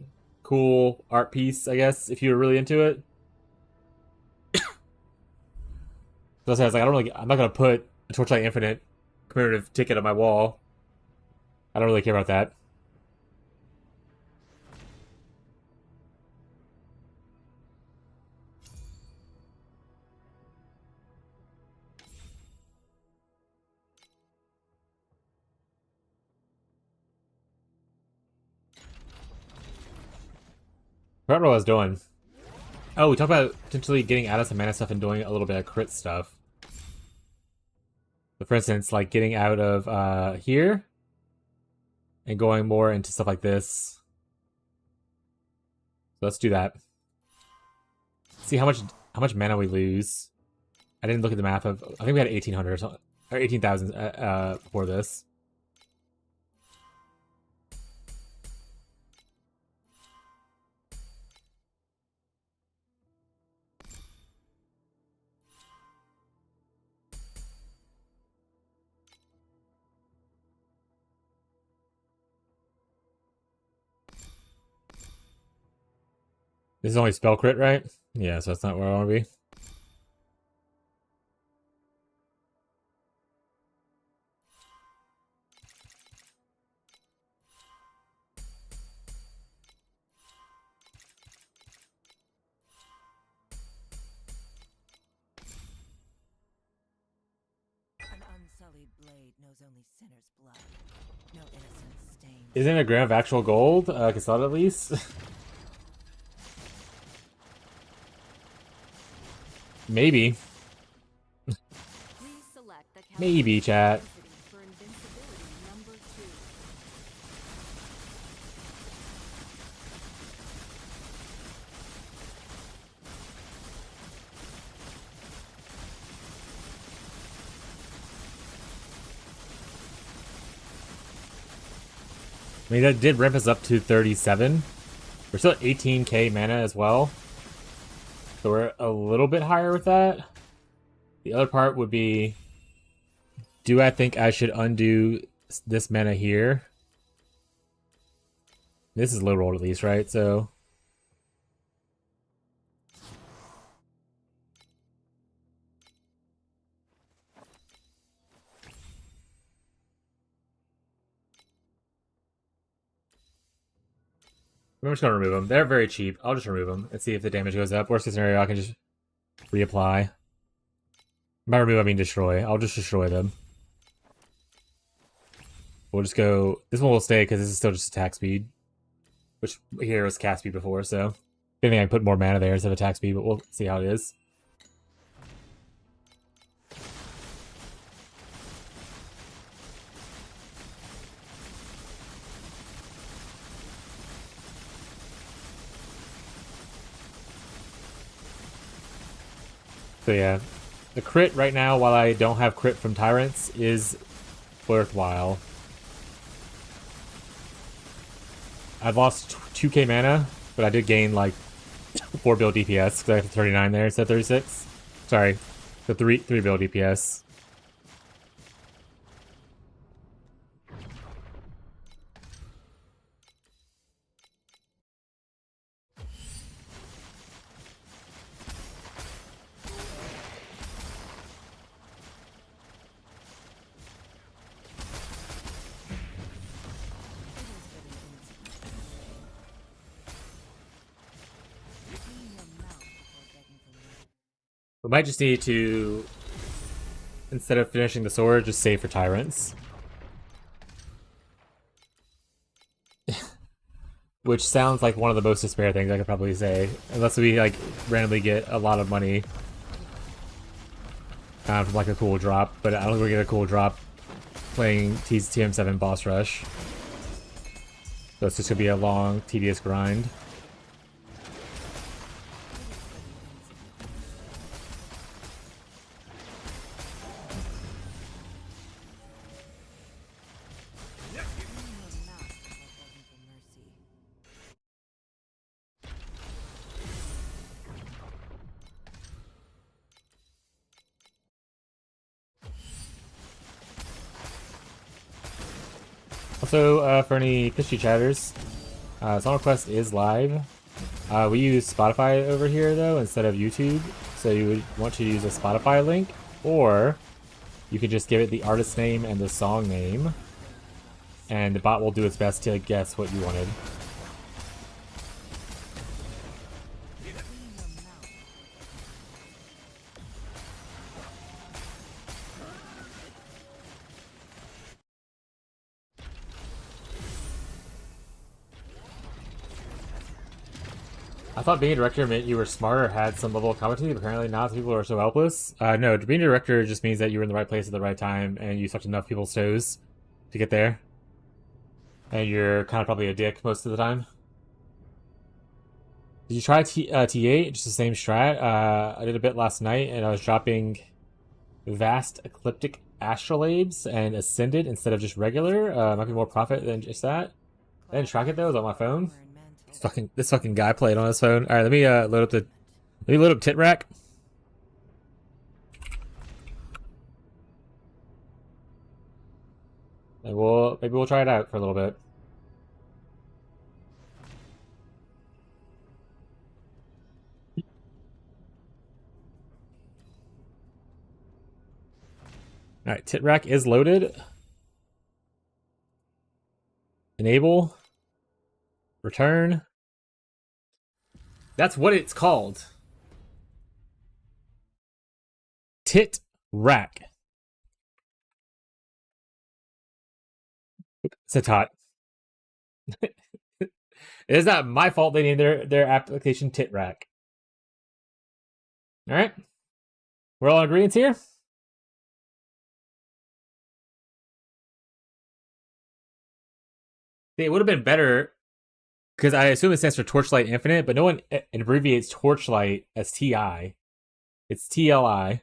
cool art piece. I guess if you were really into it. So I was like, I'm not gonna put a Torchlight Infinite commemorative ticket on my wall. I don't really care about that. Forgot what I was doing. Oh, we talked about potentially getting out of some mana stuff and doing a little bit of crit stuff. So for instance, like getting out of here and going more into stuff like this. So let's do that. See how much mana we lose. I didn't look at the math of. I think we had 1,800 or something, or 18,000 for this. This is only spell crit, right? Yeah, so that's not where I want to be. An sullied blade knows only sinner's blood. No innocent stain. Isn't it a gram of actual gold? Cassette at least? Maybe. Please select the Maybe, calibration chat. intensity for invincibility number 2. I mean, that did ramp us up to 37. We're still at 18k mana as well. So we're a little bit higher with that. The other part would be, do I think I should undo this mana here? This is low roll at least, right? So I'm just gonna remove them. They're very cheap. I'll just remove them and see if the damage goes up. Worst case scenario, I can just reapply. By remove, I mean destroy. I'll just destroy them. We'll just go... This one will stay because this is still just attack speed. Which here was cast speed before, so... If anything, I can put more mana there instead of attack speed, but we'll see how it is. So yeah, the crit right now, while I don't have crit from Tyrants, is worthwhile. I've lost 2k mana, but I did gain like 4 bill DPS because I have 39 there instead of 36. Sorry, the 3 bill DPS. We might just need to, instead of finishing the sword, just save for Tyrants. Which sounds like one of the most despair things I could probably say. Unless we, like, randomly get a lot of money from, like, a cool drop. But I don't think we're gonna get a cool drop playing TM7 Boss Rush. So it's just gonna be a long, tedious grind. Also, for any fishy chatters, Song Quest is live. We use Spotify over here, though, instead of YouTube. So you would want to use a Spotify link, or you could just give it the artist name and the song name, and the bot will do its best to guess what you wanted. I thought being a director meant you were smarter, had some level of competency, but apparently not. People are so helpless. No, being a director just means that you were in the right place at the right time, and you sucked enough people's toes to get there. And you're kind of probably a dick most of the time. Did you try T8? Just the same strat? I did a bit last night, and I was dropping Vast Ecliptic Astrolabes and Ascended instead of just regular. Might be more profit than just that. I didn't track it though, it was on my phone. This fucking guy played on his phone. Alright, let me load up Tit Rack. And maybe we'll try it out for a little bit. Alright, Tit Rack is loaded. Enable. Return. That's what it's called. Tit Rack. It's a tot. It is not my fault they named their application Tit Rack. All right, we're all in agreement here. It would have been better because I assume it stands for Torchlight Infinite, but no one abbreviates Torchlight as TI. It's TLI.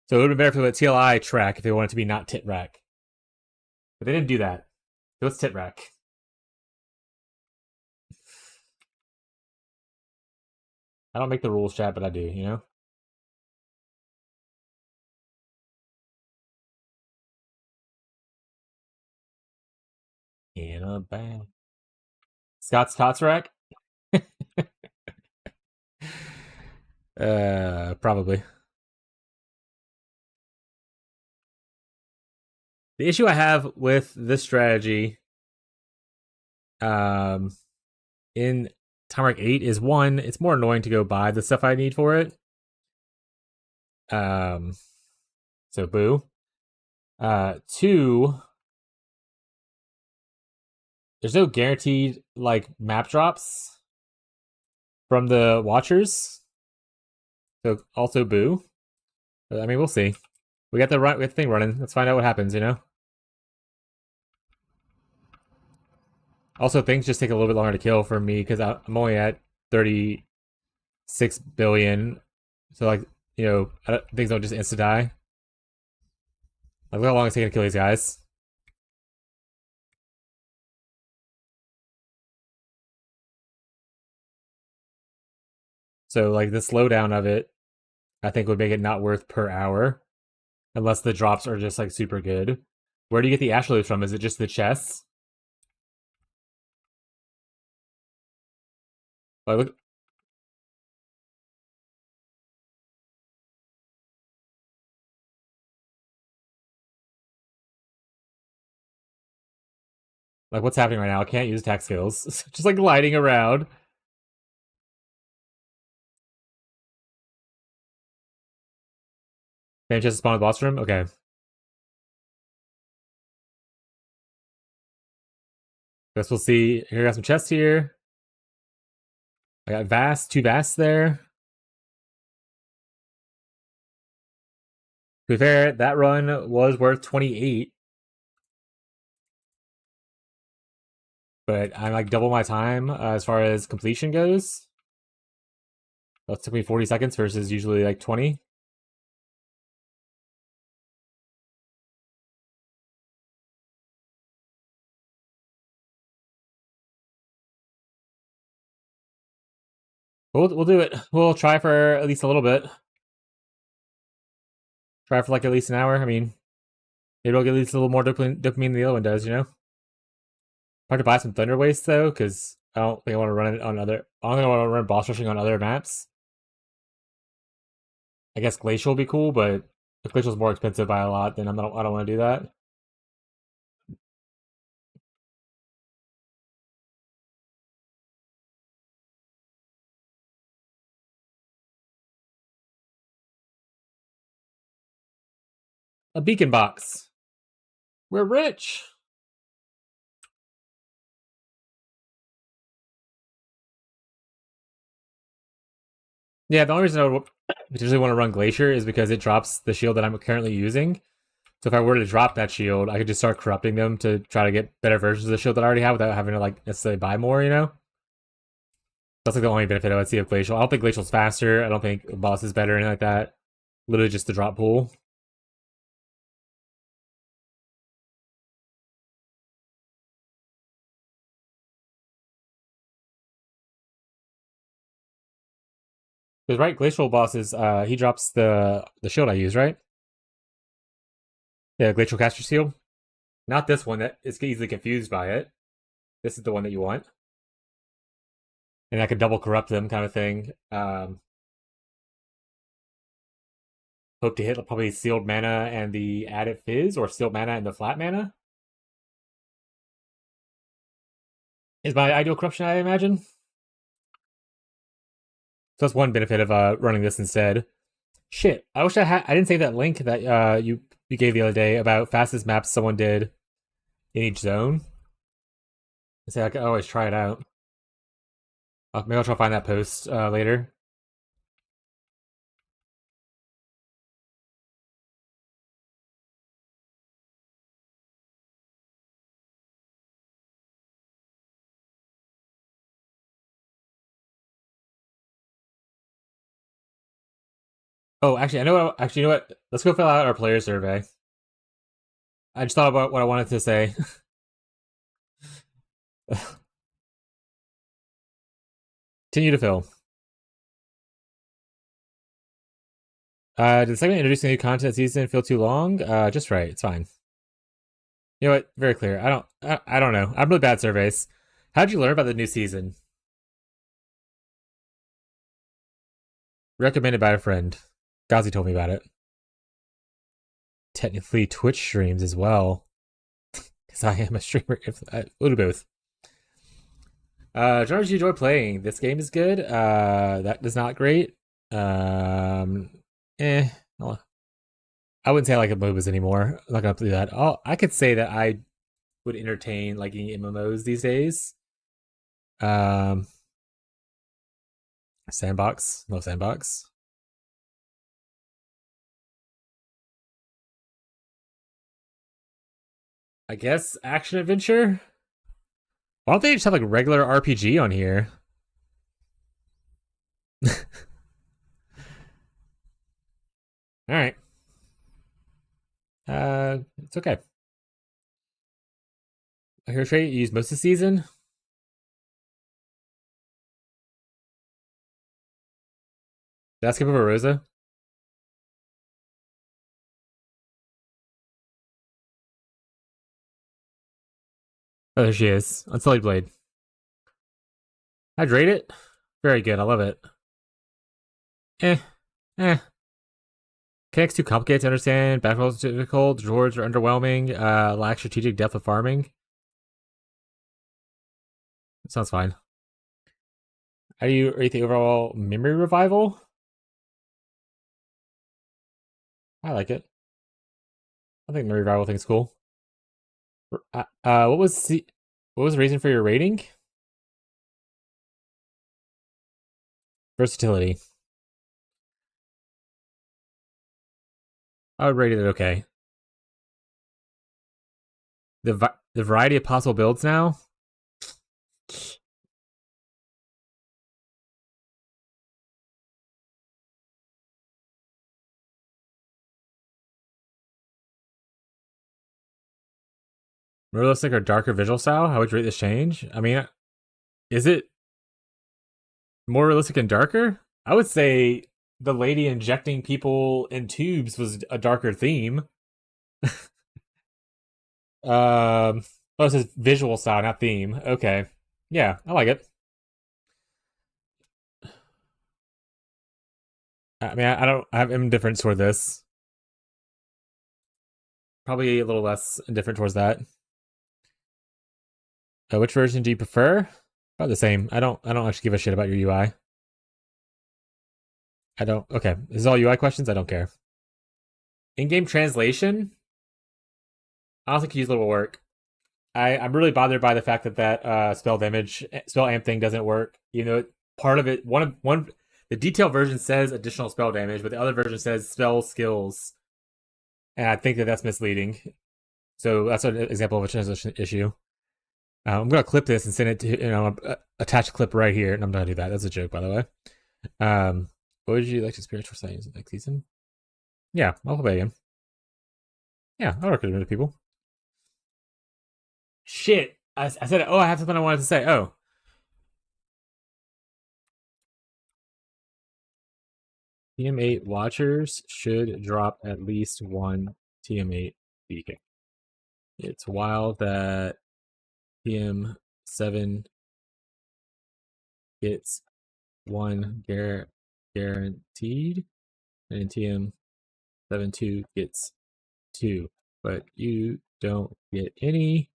So it would have been better for the TLI track if they wanted to be not Tit Rack. But they didn't do that. So it's Tit Rack. I don't make the rules, chat, but I do, you know? In a bag. Scott's Tots Rack? Probably. The issue I have with this strategy in Time Rank 8 is one, it's more annoying to go buy the stuff I need for it. So boo. Two, there's no guaranteed like map drops from the watchers. So also boo. But, I mean, we'll see. We got the thing running. Let's find out what happens, you know? Also, things just take a little bit longer to kill for me because I'm only at 36 billion. So, like, you know, things don't just insta-die. Like, look how long it's taking to kill these guys. So, like, the slowdown of it, I think would make it not worth per hour. Unless the drops are just, like, super good. Where do you get the Ashloads from? Is it just the chests? Like, look. Like, what's happening right now? I can't use attack skills. Just, like, gliding around. Can I just spawn in the boss room? Okay. Guess we'll see. Here, I got some chests here. I got Vast, 2 Vasts there. To be fair, that run was worth 28. But I'm like double my time as far as completion goes. That took me 40 seconds versus usually like 20. We'll do it. We'll try for at least a little bit. Try for like at least an hour. I mean, maybe I'll get at least a little more dopamine than the other one does, you know? Hard to buy some Thunder Waste though, because I don't think I want to run it on other. I don't think I want to run boss rushing on other maps. I guess Glacial will be cool, but if Glacial's more expensive by a lot, then I don't want to do that. A beacon box. We're rich. Yeah, the only reason I would potentially want to run Glacier is because it drops the shield that I'm currently using. So if I were to drop that shield, I could just start corrupting them to try to get better versions of the shield that I already have without having to like necessarily buy more, you know? That's like the only benefit I would see of Glacial. I don't think Glacial's faster. I don't think Boss is better or anything like that. Literally just the drop pool. Because right, Glacial Boss is he drops the shield I use, right? Yeah, Glacial Caster Shield. Not this one that is easily confused by it. This is the one that you want. And I could double corrupt them kind of thing. Hope to hit probably Sealed Mana and the Added Fizz, or Sealed Mana and the Flat Mana. Is my ideal corruption, I imagine. So that's one benefit of running this instead. Shit, I wish I didn't save that link that you gave the other day about fastest maps someone did in each zone. I say I could always try it out. Maybe I'll try to find that post later. Oh, actually, I know what. Actually, you know what? Let's go fill out our player survey. I just thought about what I wanted to say. Continue to fill. Did the segment introducing new content season feel too long? Just right. It's fine. You know what? Very clear. I don't know. I'm really bad at surveys. How'd you learn about the new season? Recommended by a friend. Gazi told me about it. Technically, Twitch streams as well. Because I am a streamer. A little both. Genres you enjoy playing. This game is good. That is not great. I wouldn't say I like MOBAs anymore. I'm not gonna do that. I could say that I would entertain liking MMOs these days. Sandbox. Love Sandbox. I guess action adventure. Why don't they just have like regular RPG on here? All right. It's okay. Hero trait you used most of the season. Did I skip over Rosa? Oh, there she is. Unsullied Blade. I'd rate it. Very good. I love it. Mechanics too complicated to understand. Battlefields difficult. Droids are underwhelming. Lack strategic depth of farming. That sounds fine. How do you rate the overall memory revival? I like it. I think memory revival thing's cool. What was the reason for your rating? Versatility. I would rate it okay. The variety of possible builds now. More realistic or darker visual style? How would you rate this change? I mean, is it more realistic and darker? I would say the lady injecting people in tubes was a darker theme. Oh, it says visual style, not theme. Okay. Yeah, I like it. I mean, I have indifference toward this. Probably a little less indifferent towards that. Which version do you prefer? About the same. I don't actually give a shit about your UI. I don't. Okay, this is all UI questions. I don't care. In-game translation. I don't think use little work. I'm really bothered by the fact that spell amp thing doesn't work. You know, part of it, the detailed version says additional spell damage, but the other version says spell skills, and I think that's misleading. So that's an example of a translation issue. I'm gonna clip this and send it to attach a clip right here, and I'm not gonna do that. That's a joke, by the way. What would you like to experience for science next season? Yeah, I'll play again. Yeah, I'll recommend it to people. Shit, I said, I have something I wanted to say. Oh. TM8 watchers should drop at least one TM8 beacon. It's wild that TM7 gets one guaranteed, and TM72 gets two, but you don't get any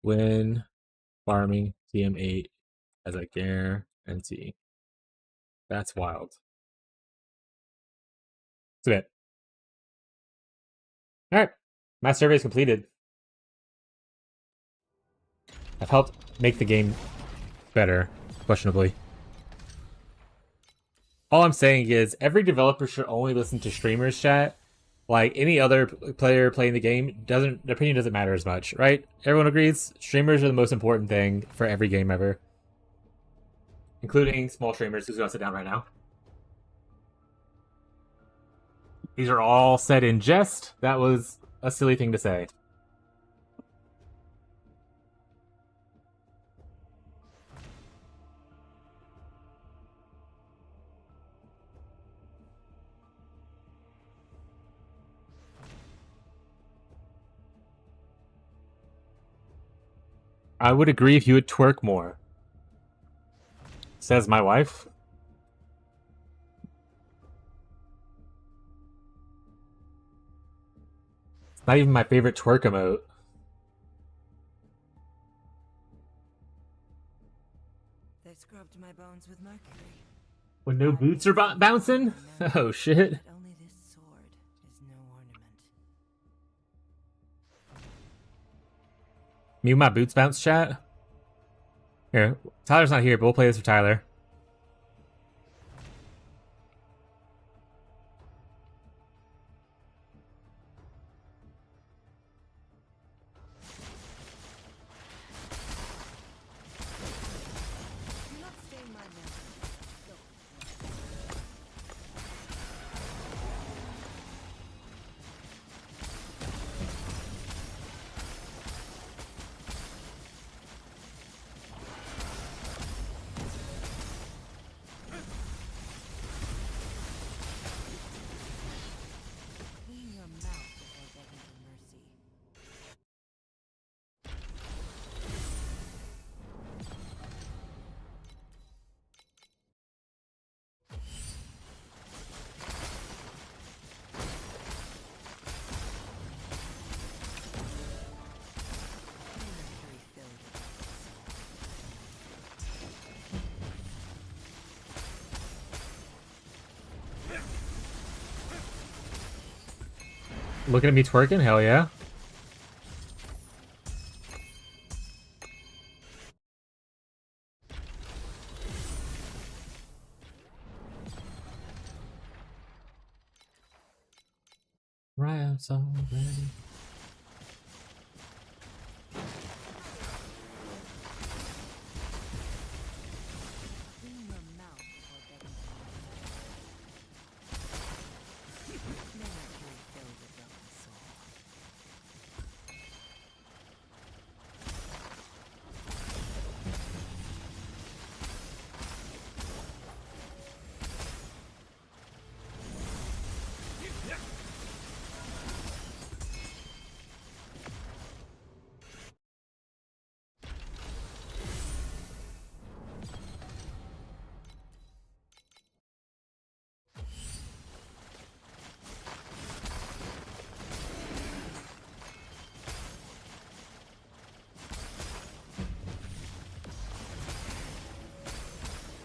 when farming TM8 as a guarantee. That's wild. It's a bit. All right, my survey is completed. I've helped make the game better, questionably. All I'm saying is every developer should only listen to streamers chat. Like any other player playing the game, their opinion doesn't matter as much, right? Everyone agrees? Streamers are the most important thing for every game ever. Including small streamers. Who's gonna sit down right now? These are all said in jest. That was a silly thing to say. I would agree if you would twerk more. Says my wife. It's not even my favorite twerk emote. They scrubbed my bones with mercury. When no boots are bouncing? Oh shit. But only this sword is no ornament. Me and my boots bounce chat? Here, Tyler's not here, but we'll play this for Tyler. Do not stain my memory. Clean your mouth before begging for mercy. Mercury filled Looking at me twerking? Hell yeah. Riots already. Clean your mouth before begging for mercy. May Mercury fill your broken soul.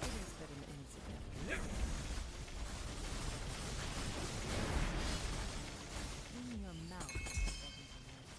It is but an incident. Clean your mouth before begging for mercy. May Mercury fill your broken soul. Clean your mouth before begging for mercy.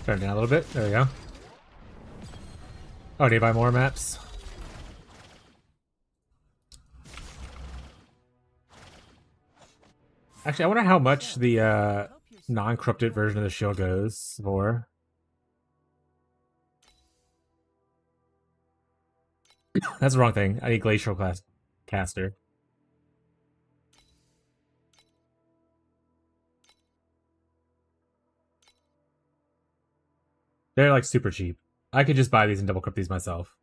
Turn it down a little bit. There we go. Oh, need to buy more maps? Actually, I wonder how much the non-corrupted version of the shield goes for. That's the wrong thing. I need Glacial class Caster. They're like super cheap. I could just buy these and double equip these myself.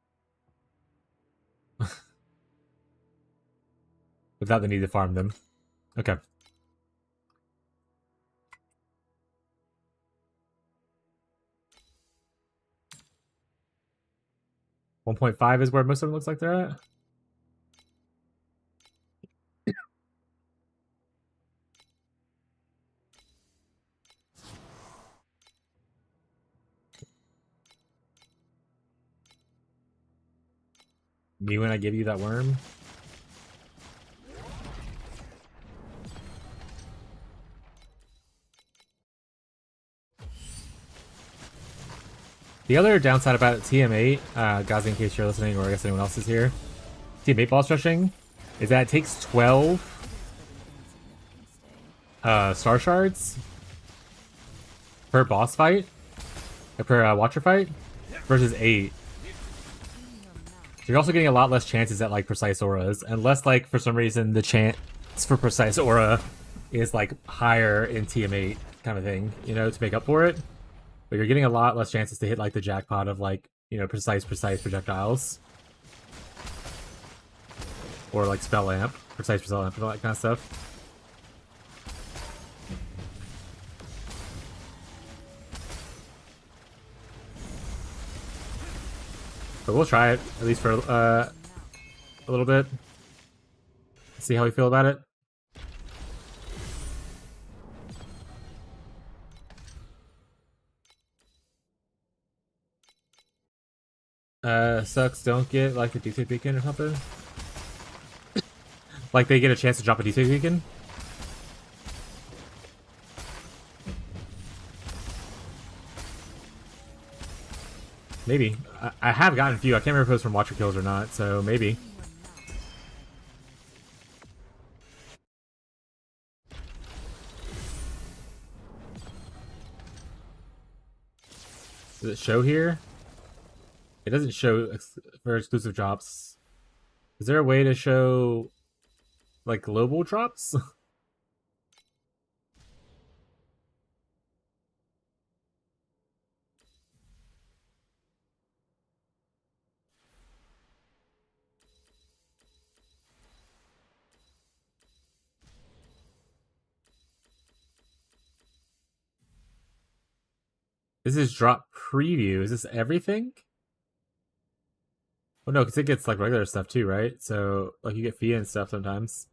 Without the need to farm them. Okay. $1.5 is where most of them looks like they're at. Me when I give you that worm. The other downside about TM8, guys, in case you're listening, or I guess anyone else is here, TM8 boss rushing, is that it takes 12 star shards per boss fight, per watcher fight, versus 8. So you're also getting a lot less chances at like precise auras, unless like for some reason the chance for precise aura is like higher in TM8 kind of thing, you know, to make up for it. But you're getting a lot less chances to hit like the jackpot of like, you know, precise projectiles. Or like spell lamp, precise spell lamp and all that kind of stuff. But we'll try it, at least for a little bit. See how we feel about it. Sucks don't get like a D3 beacon or something. Like they get a chance to drop a D3 beacon. Maybe. I have gotten a few. I can't remember if it was from watcher kills or not, so maybe. Does it show here? It doesn't show for exclusive drops. Is there a way to show like global drops? This is drop preview. Is this everything? Oh no, because it gets like regular stuff too, right? So like you get fee and stuff sometimes.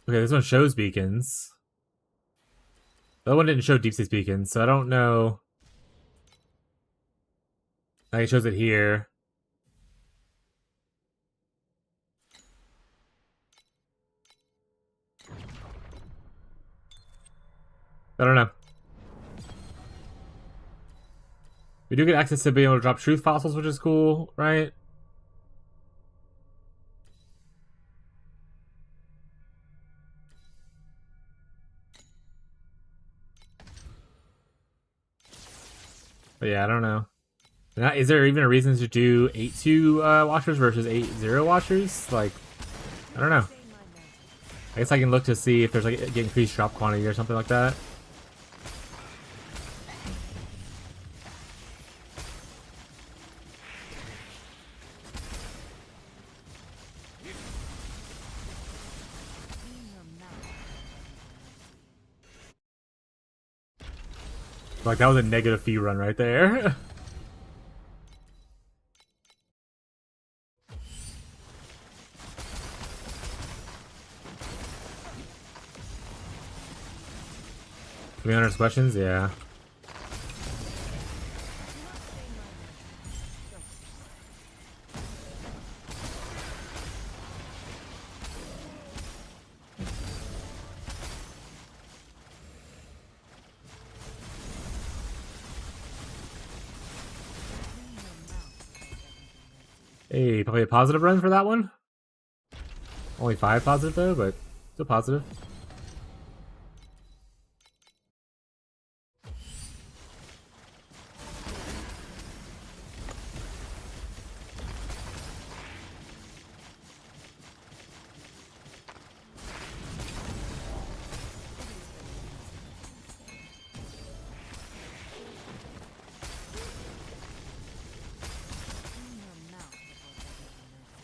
Okay, this one shows beacons. The other one didn't show deep space beacons, so I don't know. Like it shows it here. I don't know. We do get access to being able to drop truth fossils, which is cool, right? But yeah, I don't know. Is there even a reason to do 8-2 watchers versus 8-0 watchers? Like, I don't know. I guess I can look to see if there's like get increased drop quantity or something like that. Like that was a negative fee run right there. $300 questions, yeah. Hey, probably a positive run for that one. Only 5 positive though, but still positive. Clean your mouth before begging for mercy.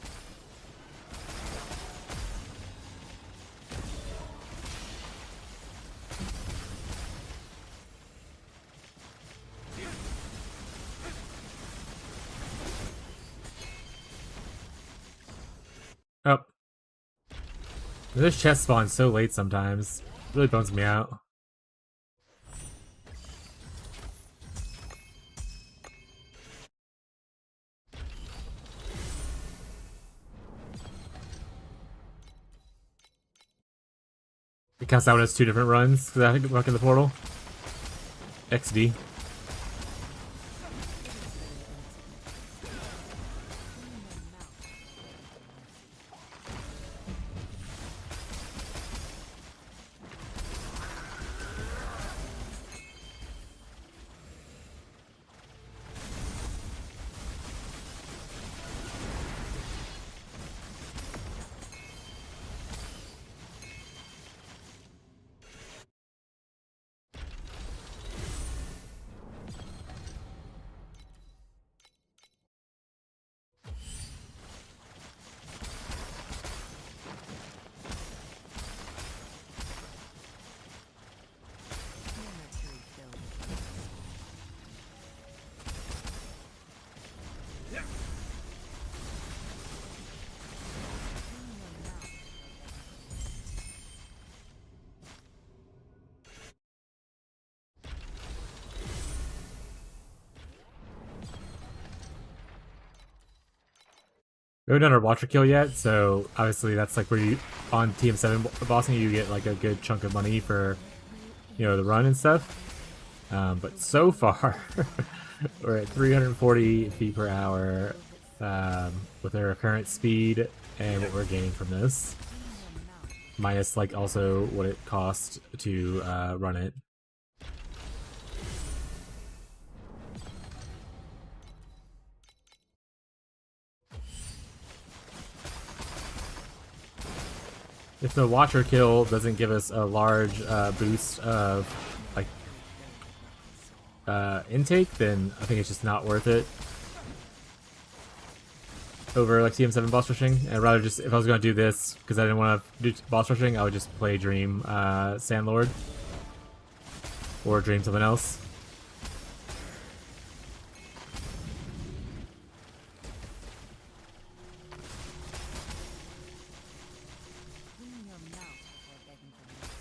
Oh. This chest spawns so late sometimes. Really bums me out. It counts out as 2 different runs because I walk in the portal. XD. Mercury filled with mercy. Clean your mouth before begging for mercy. We haven't done our Watcher kill yet, so obviously that's like where you, on TM7 bossing, you get like a good chunk of money for, you know, the run and stuff. But so far, we're at 340 feet per hour with our current speed and what we're gaining from this. Minus like also what it costs to run it. If the Watcher kill doesn't give us a large boost of like intake, then I think it's just not worth it over like TM7 boss rushing. And rather just, if I was going to do this because I didn't want to do boss rushing, I would just play Dream Sandlord or Dream something else. Clean your mouth before begging for mercy.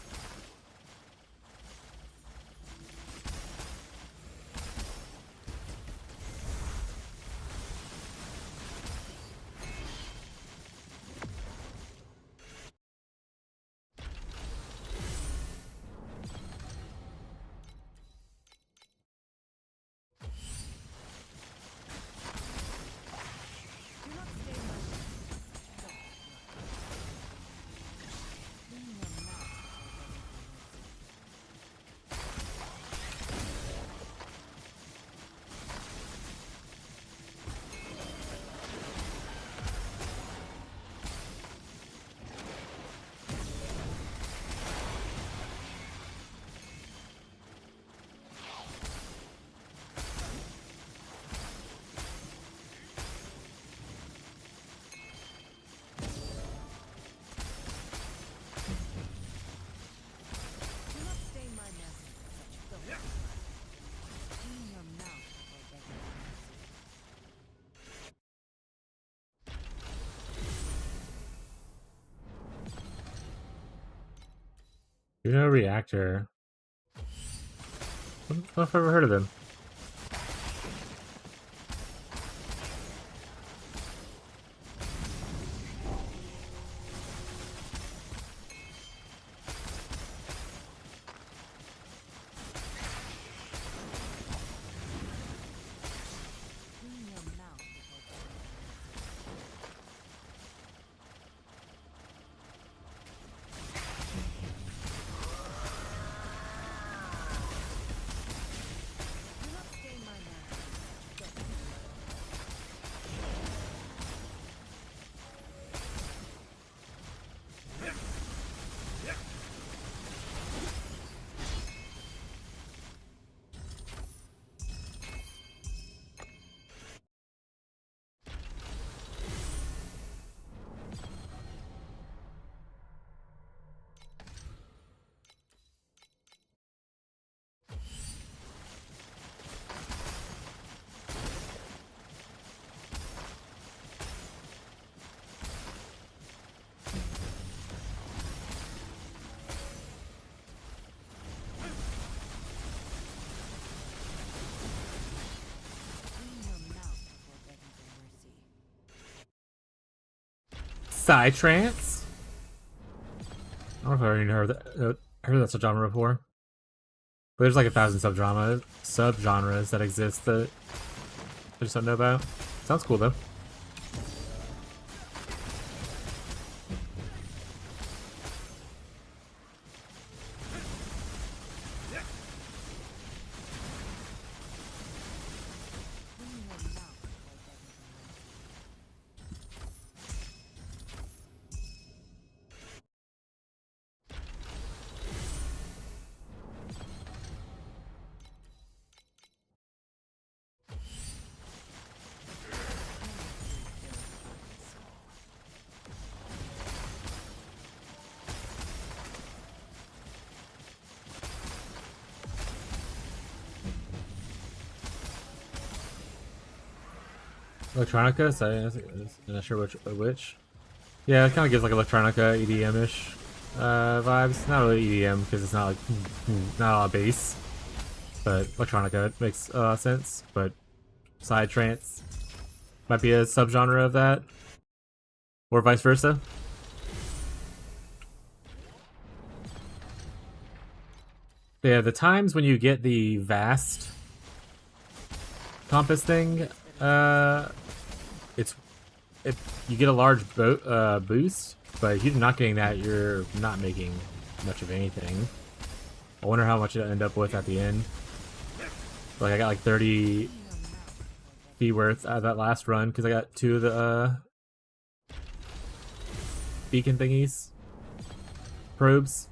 Do not stay my Don't. Clean your mouth before begging for mercy. Do not stain my mantle with such filth. Clean your mouth before begging for mercy. You know, Reactor. I don't know if I've ever heard of him. Clean your mouth before begging for mercy. Psytrance. I don't know if I already heard that subgenre before. But there's like 1,000 subgenres that exist that I just don't know about. Sounds cool though. Electronica? So I'm not sure which. Yeah, it kind of gives like electronica, EDM-ish vibes. Not really EDM because it's not like not a lot of bass, but electronica makes sense. But psytrance might be a subgenre of that, or vice versa. Yeah, the times when you get the vast compass thing, you get a large boost, but if you're not getting that, you're not making much of anything. I wonder how much it'll end up with at the end. Like I got like 30 fee worth out of that last run because I got 2 of the beacon thingies, probes.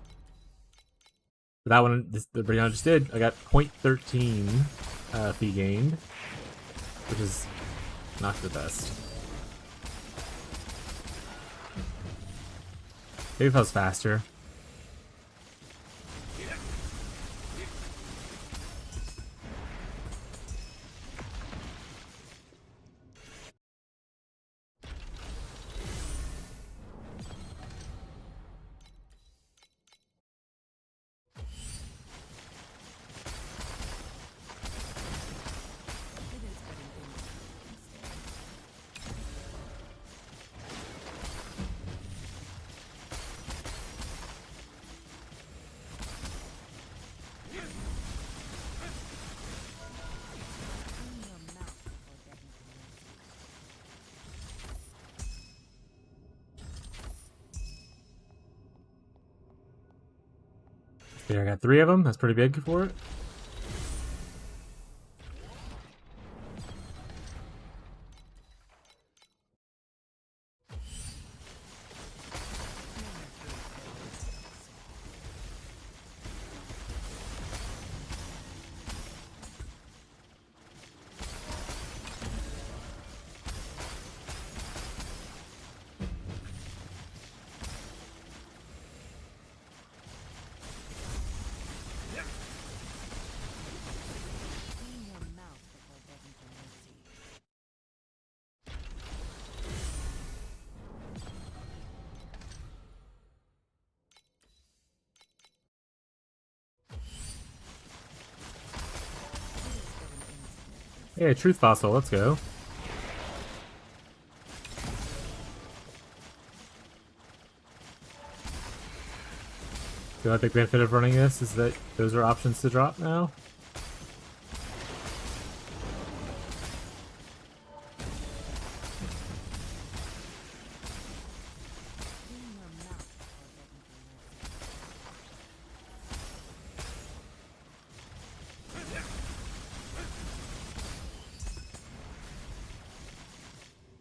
But that one, the Brianna just did. I got 0.13 fee gained, which is not the best. Maybe if I was faster. There, I got 3 of them. That's pretty big for it. Yeah, Truth Fossil, let's go. The other big benefit of running this is that those are options to drop now.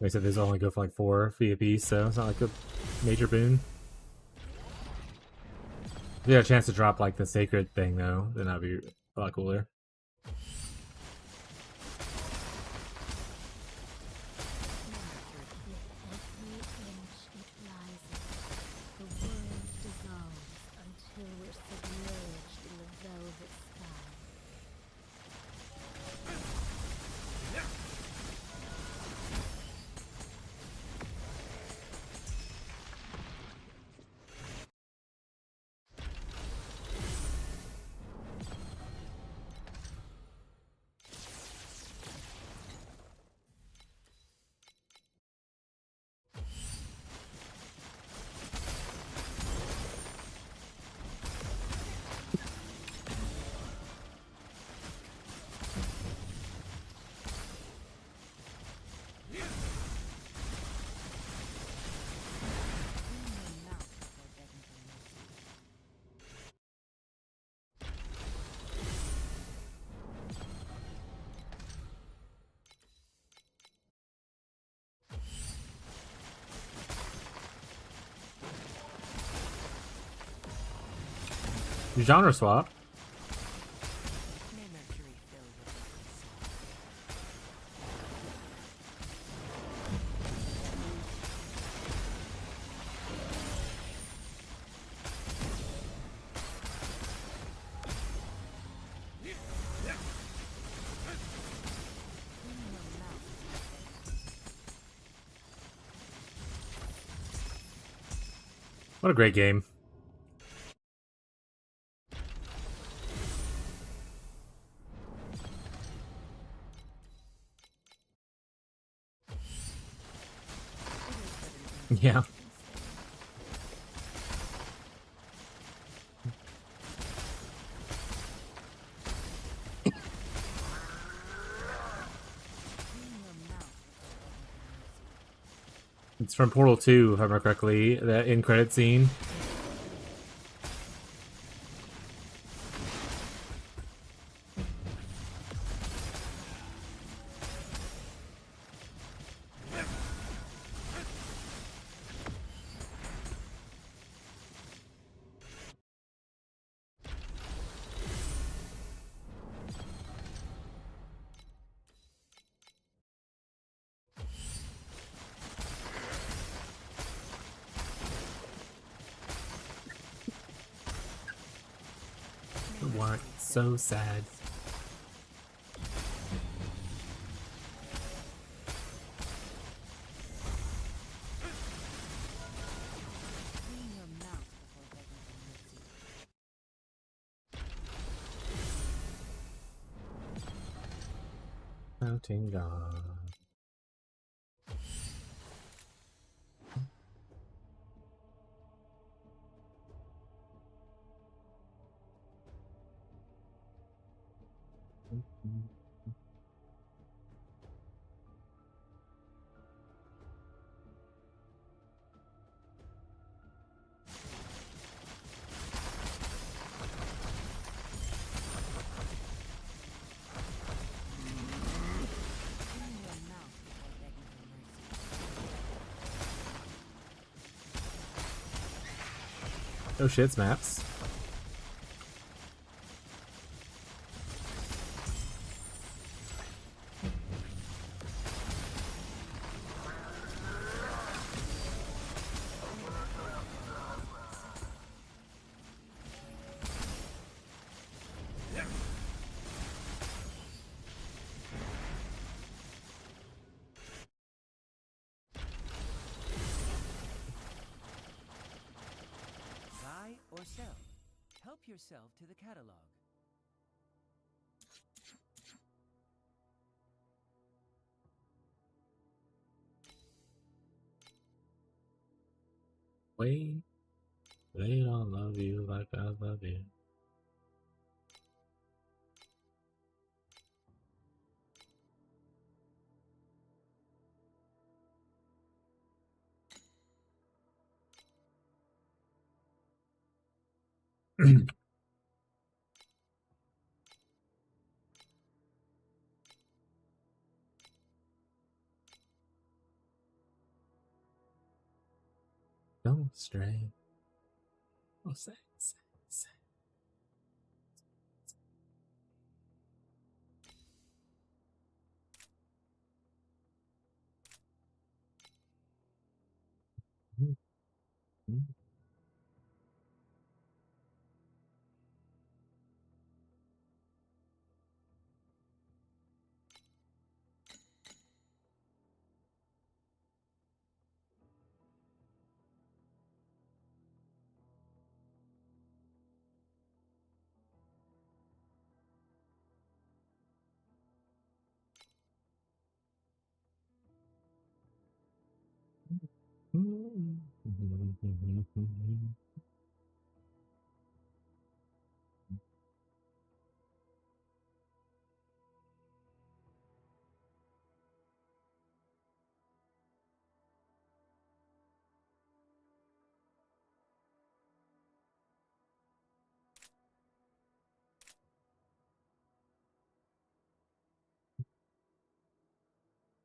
Like I said, these only go for like 4 fee a piece, so it's not like a major boon. If you had a chance to drop like the sacred thing though, then that'd be a lot cooler. Genre swap. May Mercury fill your broken soul. Clean your mouth. What a great game. Yeah. Clean your mouth. It's from Portal 2, if I remember correctly, that end credit scene. What? So sad. Clean your mouth before begging for mercy. Mountain God. Clean your mouth before begging for mercy. Oh shit, maps. Buy or sell. Help yourself to the catalog. Wait. They don't love you like I love you. Don't stray. Oh, say.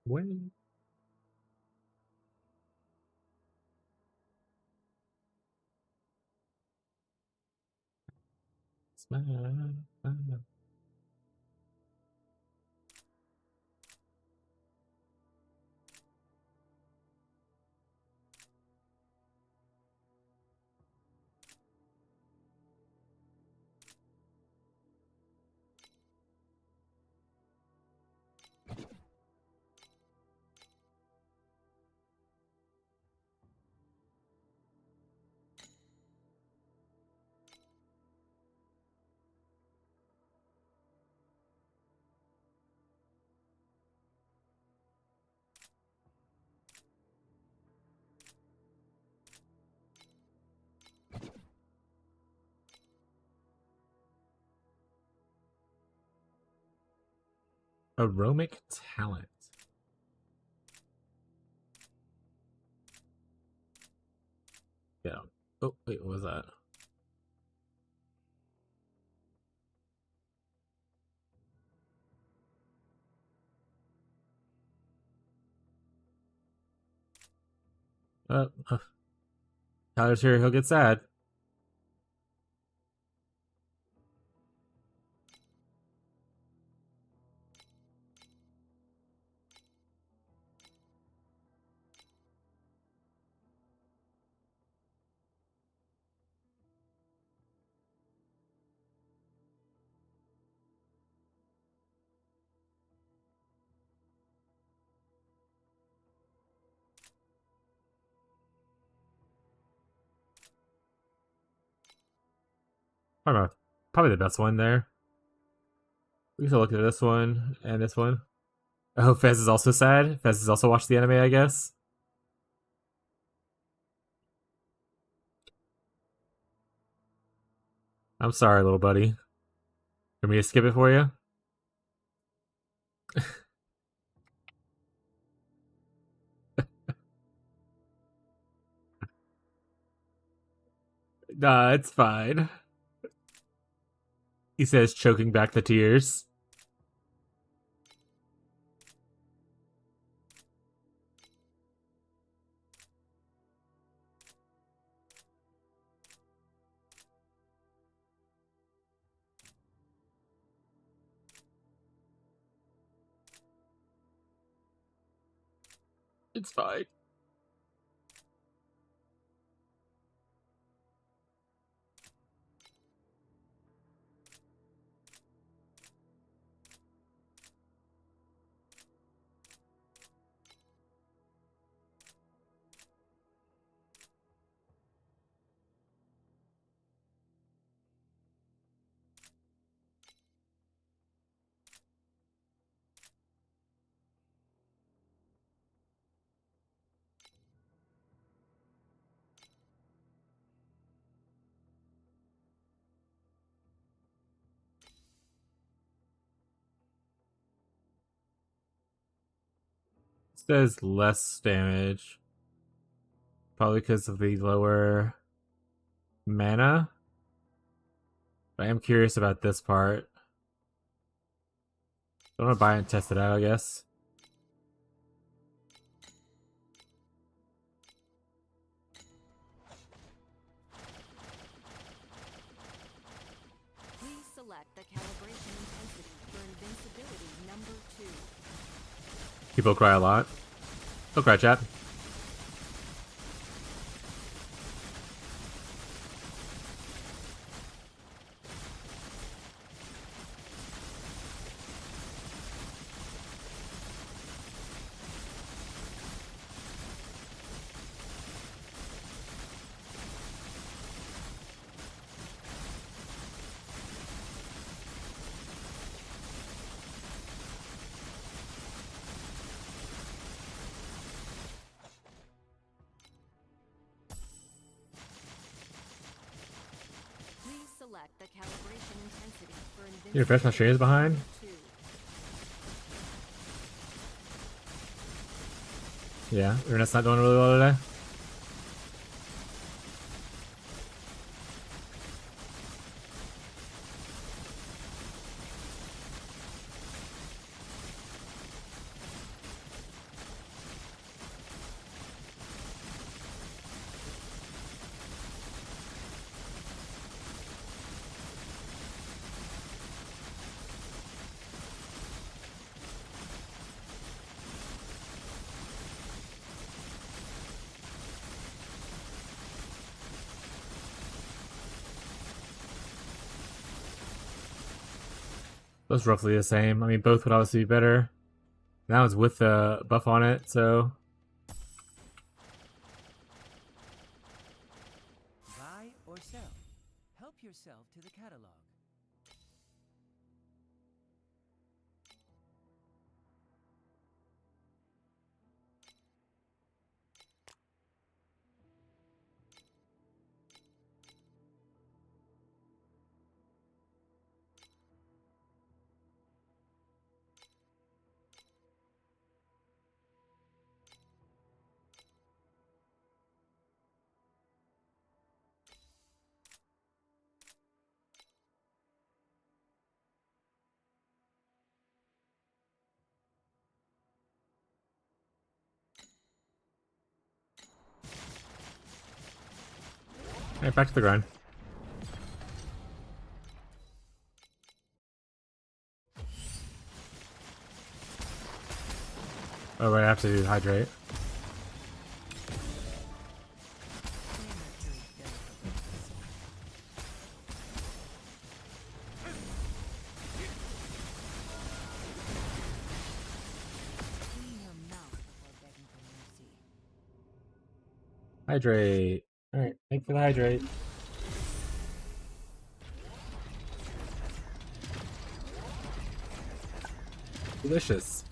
When? Aromic talent. Yeah. Oh, wait, what was that? Tyler's here, he'll get sad. I don't know. Probably the best one there. We can look at this one and this one. Oh, Fez is also sad. Fez has also watched the anime, I guess. I'm sorry, little buddy. Want me to skip it for you? Nah, it's fine. He says, choking back the tears. It's fine. Says less damage. Probably because of the lower mana. But I am curious about this part. I want to buy it and test it out, I guess. Please select the calibration intensity for invincibility number 2. People cry a lot. Don't cry, chat. Please select the calibration intensity for invincibility. You refresh my streams behind? number 2. Yeah, internet's not doing really well today. Those roughly the same. I mean, both would obviously be better. That one's with the buff on it, so Buy or sell. Help yourself to the catalog. alright, back to the grind. Oh, right, I have to hydrate. Clean your mouth before begging for mercy. Hydrate. Alright, thank you for the hydrate. Delicious.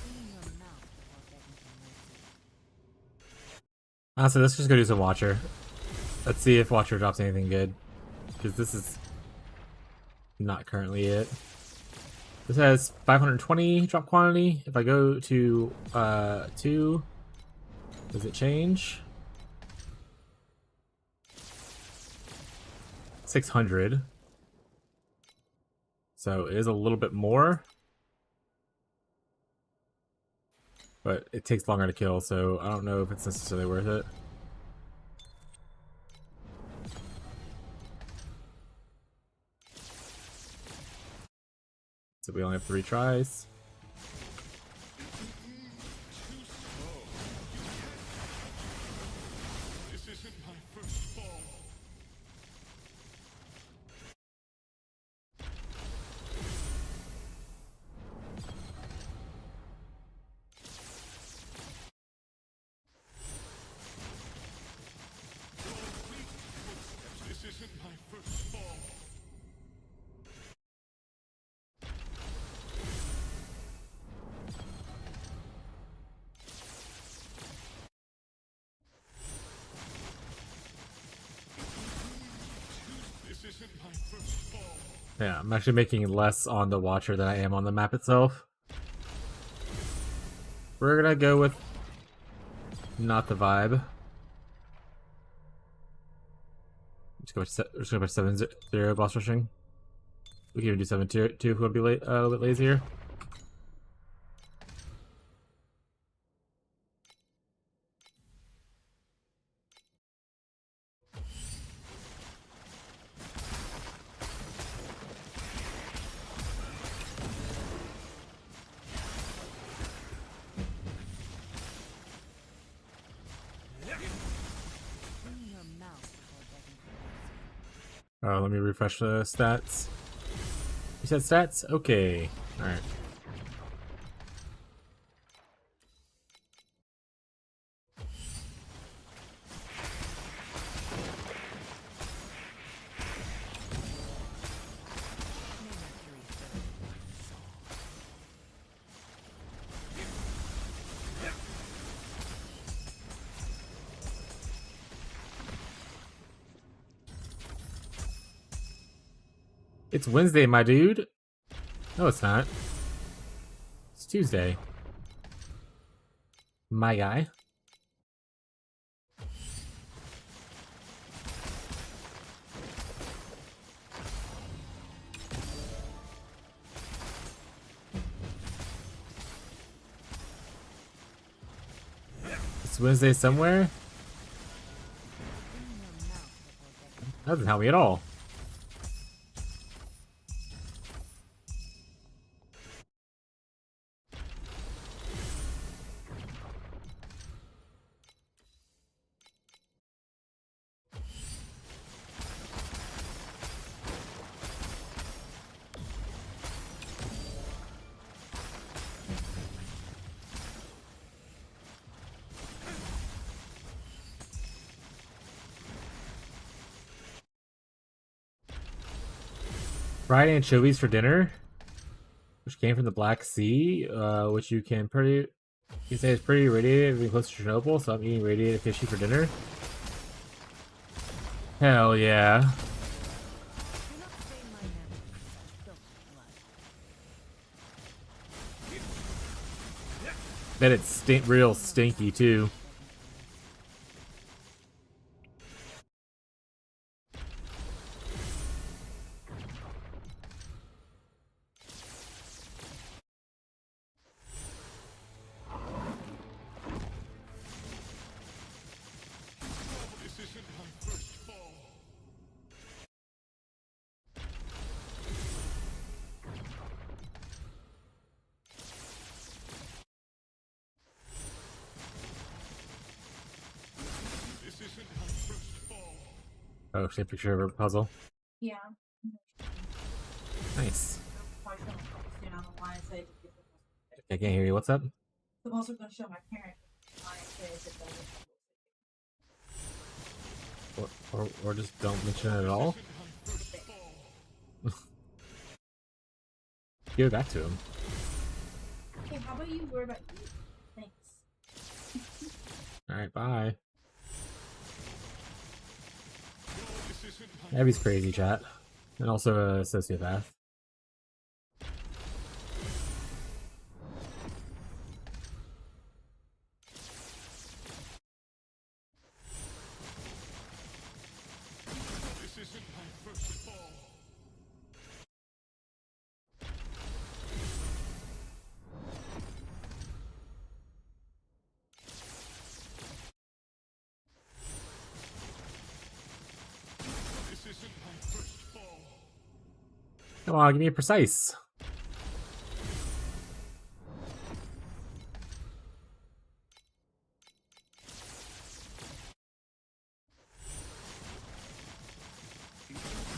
Clean your mouth before begging for mercy. Honestly, let's just go do some Watcher. Let's see if Watcher drops anything good. Because this is not currently it. This has 520 drop quantity. If I go to 2, does it change? 600. So it is a little bit more. But it takes longer to kill, so I don't know if it's necessarily worth it. So we only have 3 tries. This isn't my first fall. This isn't my first fall. This isn't my first fall. Yeah, I'm actually making less on the Watcher than I am on the map itself. We're gonna go with not the vibe. Let's go by 7-0 boss rushing. We can even do 7-2 if we want to be a little bit lazier. Clean your mouth before begging for mercy. Let me refresh the stats. You said stats? Okay. Alright. It's Wednesday, my dude. No, it's not. It's Tuesday. My guy. It's Wednesday somewhere? That doesn't help me at all. Fried anchovies for dinner, which came from the Black Sea, which you say is pretty radiated, being close to Chernobyl, so I'm eating radiated fishy for dinner. Hell yeah. Do not stain my memory with such filthy blood. Bet it's real stinky too. This isn't my first fall. This isn't my first fall. Oh, she had a picture of her puzzle. Yeah. Nice. Probably show my parents soon. I don't know why I said I can't hear you. What's up? I'm also going to show my parents why I said that Or just don't mention it at all. Give it back to him. Okay, how about you worry about you? Thanks. Alright, bye. This isn't my Abby's crazy, chat. And also a sociopath. This isn't my first fall. This isn't my first fall. Come on, give me a precise.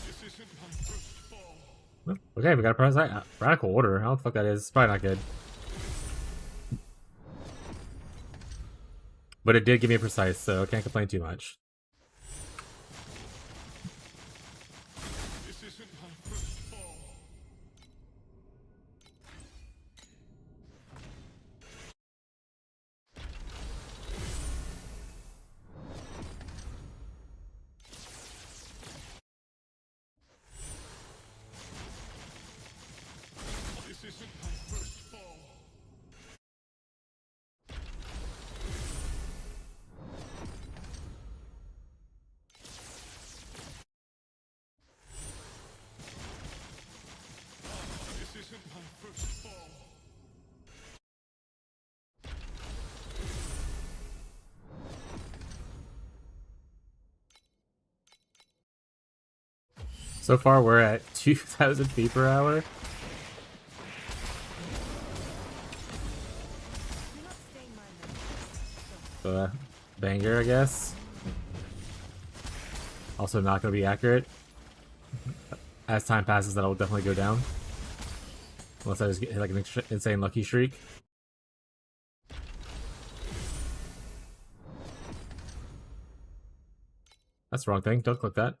This isn't my first fall. Well, okay, we got a precise. Radical order. How the fuck that is? It's probably not good. But it did give me a precise, so I can't complain too much. This isn't my first fall. This isn't my first fall. This isn't my first fall. So far, we're at 2,000 feet per hour. Do not stain my memory with such filthy Banger, I guess. Also not going to be accurate. As time passes, that'll definitely go down. Unless I just get like an insane lucky streak. That's the wrong thing. Don't click that.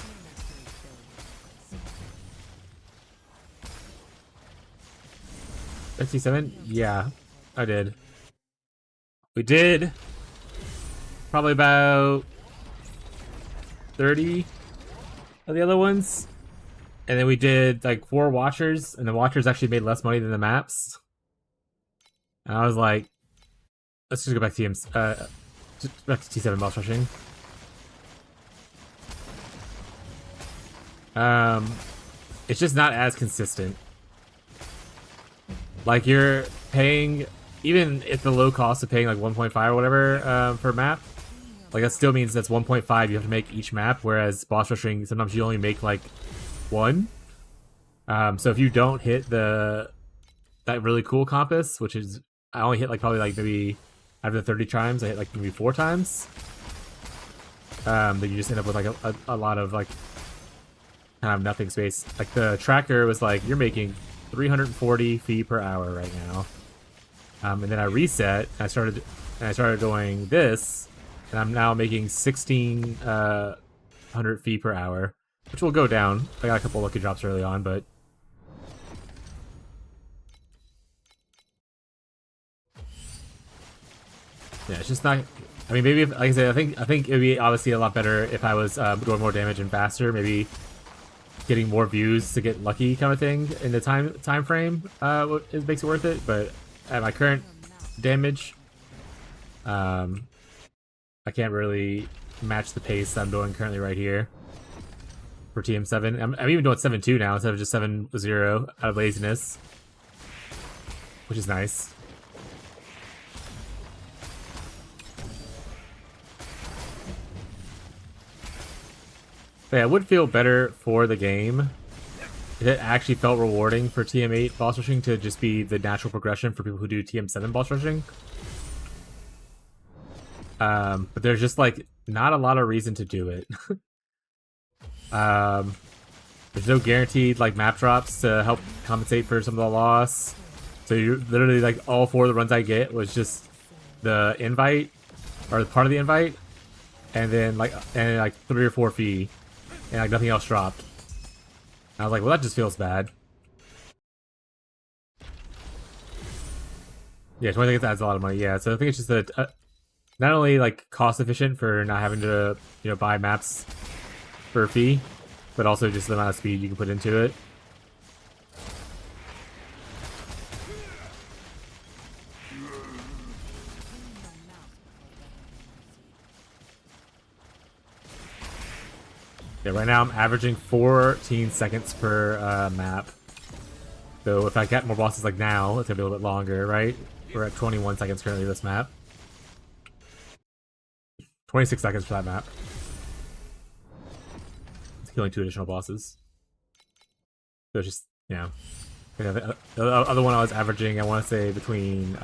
unnecessary failure. 57? Yeah, I did. We did probably about 30 of the other ones. And then we did like 4 watchers, and the watchers actually made less money than the maps. And I was like, let's just go back to back to T7 boss rushing. it's just not as consistent. Like you're paying, even at the low cost of paying like 1.5 or whatever per map, like that still means that's 1.5 you have to make each map, whereas boss rushing sometimes you only make like one. So if you don't hit that really cool compass, which is I only hit like probably like maybe out of the 30 times I hit like maybe 4 times. Then you just end up with like a lot of like kind of nothing space. Like the tracker was like you're making 340 fee per hour right now. And then I reset and I started doing this, and I'm now making 1600 fee per hour, which will go down. I got a couple lucky drops early on, but yeah, it's just not. I mean, maybe if, like I said, I think it'd be obviously a lot better if I was doing more damage and faster. Maybe getting more views to get lucky kind of thing in the time frame it makes it worth it. But at my current damage, I can't really match the pace I'm doing currently right here for TM7. I'm even doing 7.2 now instead of just 7.0 out of laziness, which is nice. But yeah, it would feel better for the game if it actually felt rewarding for TM8 boss rushing to just be the natural progression for people who do TM7 boss rushing. But there's just like not a lot of reason to do it. There's no guaranteed like map drops to help compensate for some of the loss. So you're literally like all 4 of the runs I get was just the invite or part of the invite, and then like 3 or 4 fee, and like nothing else dropped. And I was like, well, that just feels bad. Yeah, 20 seconds adds a lot of money. Yeah, so I think it's just that not only like cost efficient for not having to buy maps for a fee, but also just the amount of speed you can put into it. Yeah, right now I'm averaging 14 seconds per map. So if I get more bosses like now, it's gonna be a little bit longer, right? We're at 21 seconds currently this map. 26 seconds for that map. It's killing 2 additional bosses. So it's just, yeah. The other one I was averaging, I want to say between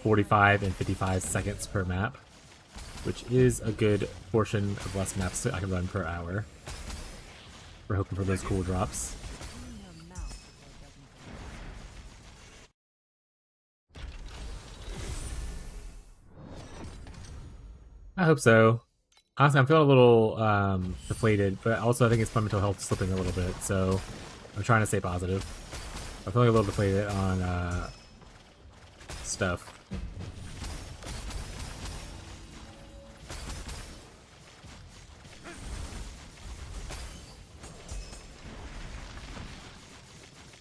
45 and 55 seconds per map, which is a good portion of less maps that I can run per hour. We're hoping for those cool drops. I hope so. Honestly, I'm feeling a little deflated, but also I think it's my mental health slipping a little bit, so I'm trying to stay positive. I'm feeling a little deflated on stuff.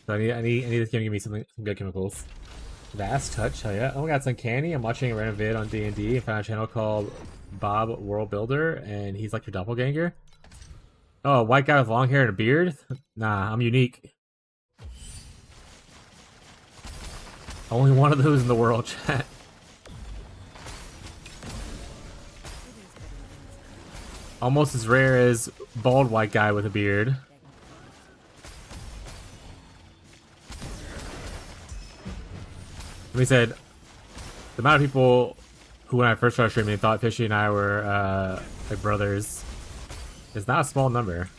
So I need this game to give me some good chemicals. Vast Touch, hell yeah. Oh my god, it's uncanny. I'm watching a random vid on D&D and found a channel called Bob World Builder, and he's like your doppelganger. Oh, a white guy with long hair and a beard? Nah, I'm unique. Only one of those in the world, chat. Almost as rare as bald white guy with a beard. Like I said, the amount of people who, when I first started streaming, thought Fishy and I were like brothers is not a small number.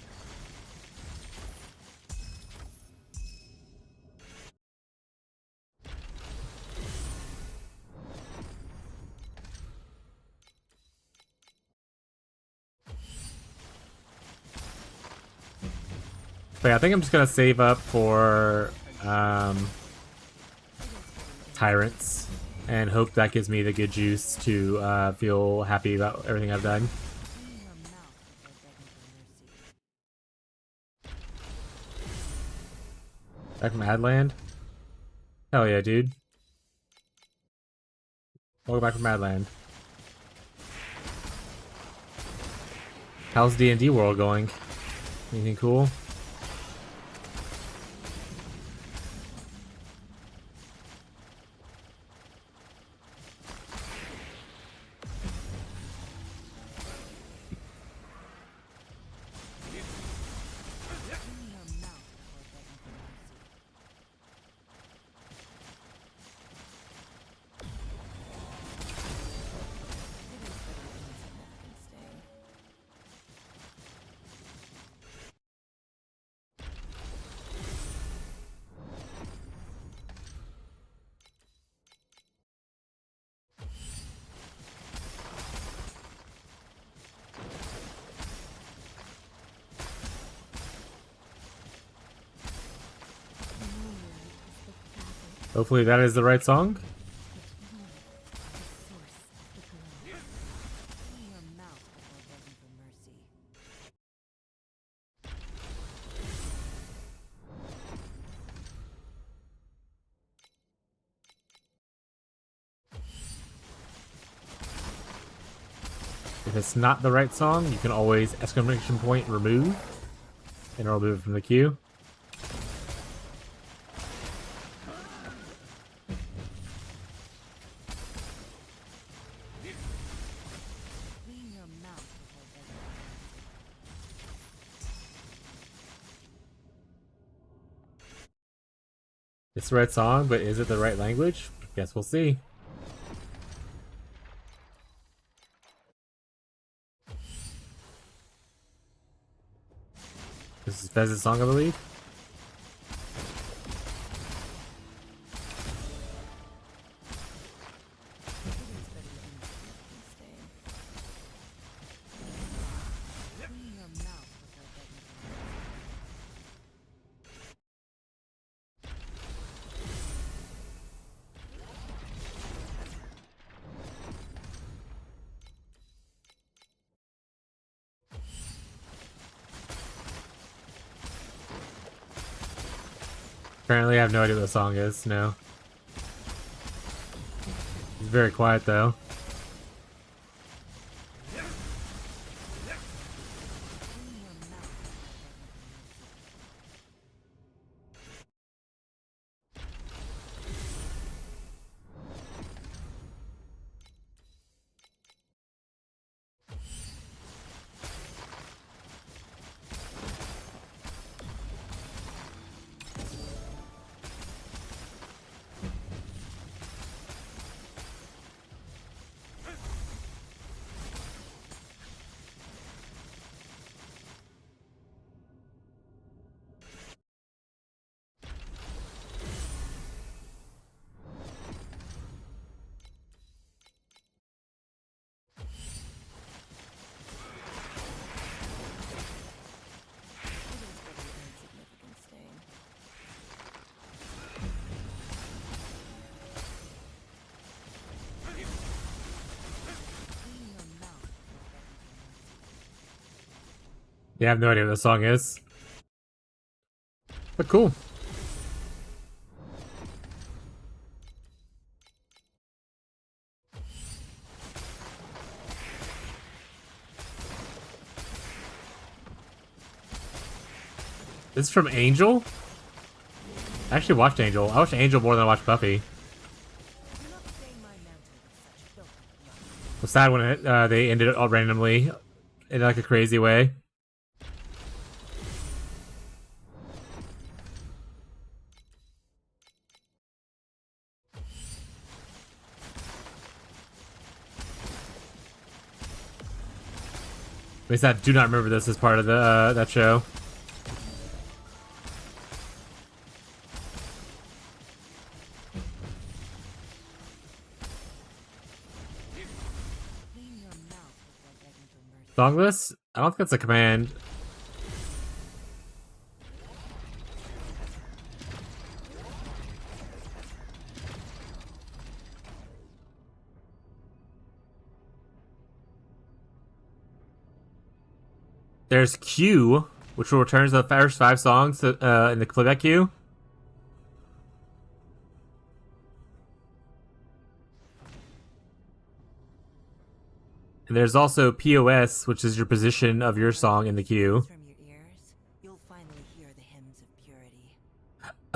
But yeah, I think I'm just gonna save up for Tyrants and hope that gives me the good juice to feel happy about everything I've done. Back from Adland? Hell yeah, dude. Welcome back from Adland. How's D&D World going? Anything cool? Clean your mouth before begging for mercy. It is but an insignificant stain. Moonlight is the fabric, Hopefully that is the right song. but you are the source of the glow. Clean your mouth before begging for mercy. If it's not the right song, you can always exclamation point remove, and it'll remove it from the queue. Clean your mouth before begging for mercy. It's the right song, but is it the right language? Guess we'll see. This is Fez's song, I believe. It is but an insignificant stain. Clean your mouth before begging for mercy. Apparently I have no idea what the song is, no. It's very quiet though. Clean your mouth before begging for mercy. It is but an insignificant stain. Clean your mouth before begging for mercy. Yeah, I have no idea what the song is. But cool. This is from Angel? I actually watched Angel. I watched Angel more than I watched Buffy. Do not stain my mantle with such filthy blood. It was sad when they ended it all randomly in like a crazy way. At least I do not remember this as part of the that show. Clean your mouth before begging for mercy. Songless? I don't think that's a command. There's Q, which will return the first 5 songs in the playback queue. And there's also POS, which is your position of your song in the queue. From your ears.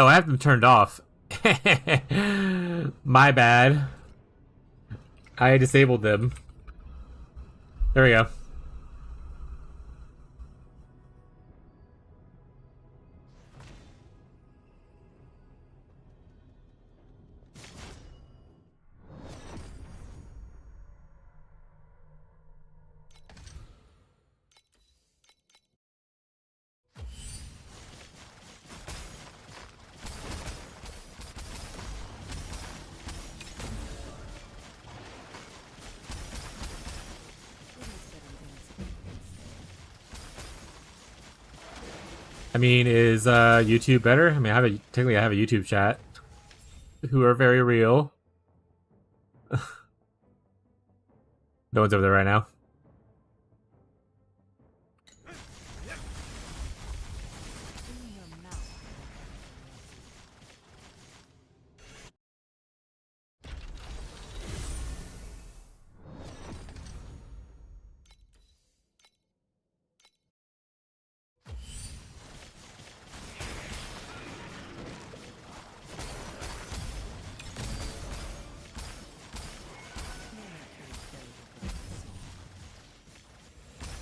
Oh, I have them turned off. My bad. I disabled them. There we go. I mean, is YouTube better? I mean, technically I have a YouTube chat, who are very real. No one's over there right now. In your mouth.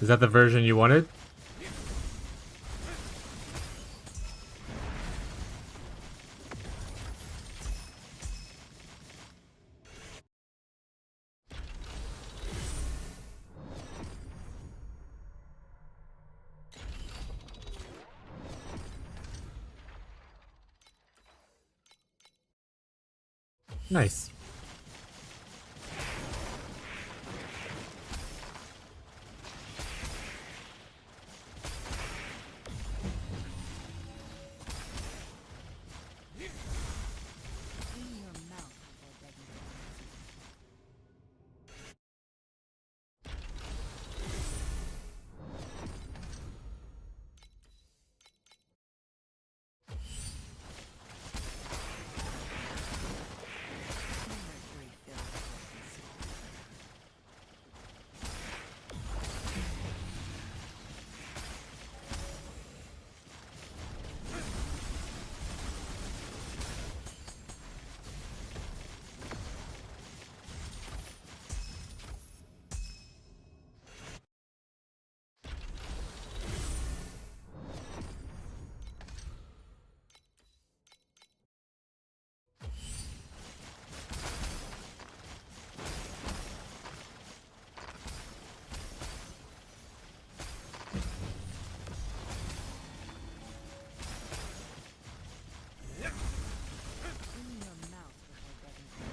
Is that the version you wanted? Nice. In your mouth before begging for mercy. In your mouth before begging for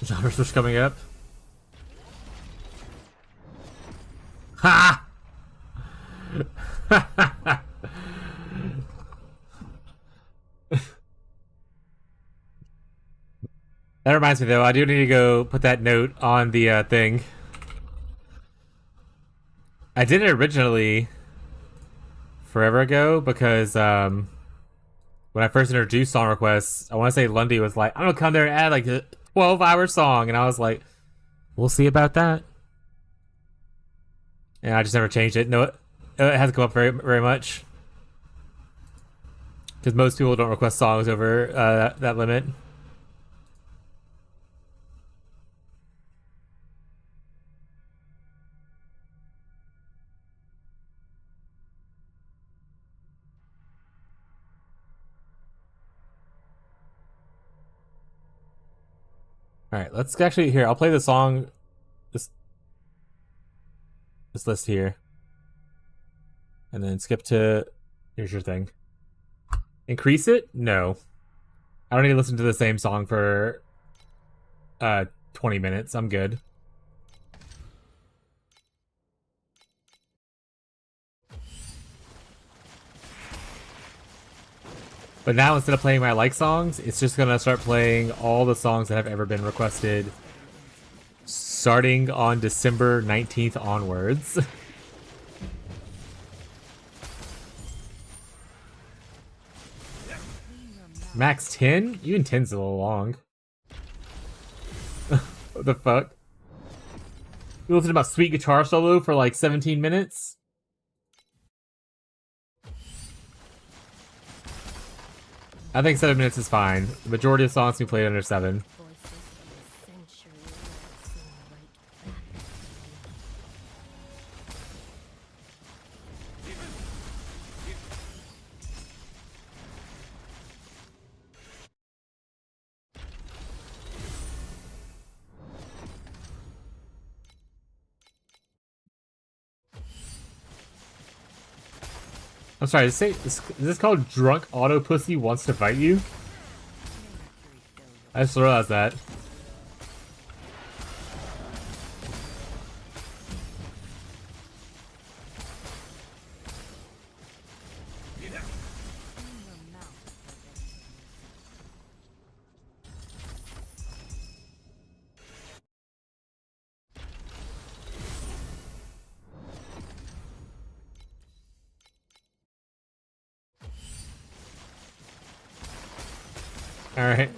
Genre switch coming up. Ha! That reminds me, though, I do need to go put that note on the thing. I did it originally forever ago because when I first introduced song requests, I want to say Lundy was like, I'm gonna come there and add like a 12-hour song, and I was like, we'll see about that. And I just never changed it. No, it hasn't come up very, very much because most people don't request songs over that limit. All right, let's actually here. I'll play the song. This list here, and then skip to. Here's your thing. Increase it? No, I don't need to listen to the same song for 20 minutes. I'm good. But now instead of playing my like songs, it's just gonna start playing all the songs that have ever been requested starting on December 19th onwards. Max 10? Even 10's a little long. What the fuck? You listen about sweet guitar solo for like 17 minutes? I think 7 minutes is fine. The majority of songs we played under 7. Voices from a century that seem right back at you. I'm sorry, is this called Drunk Auto Pussy Wants to Fight You? I just realized that. Alright. Do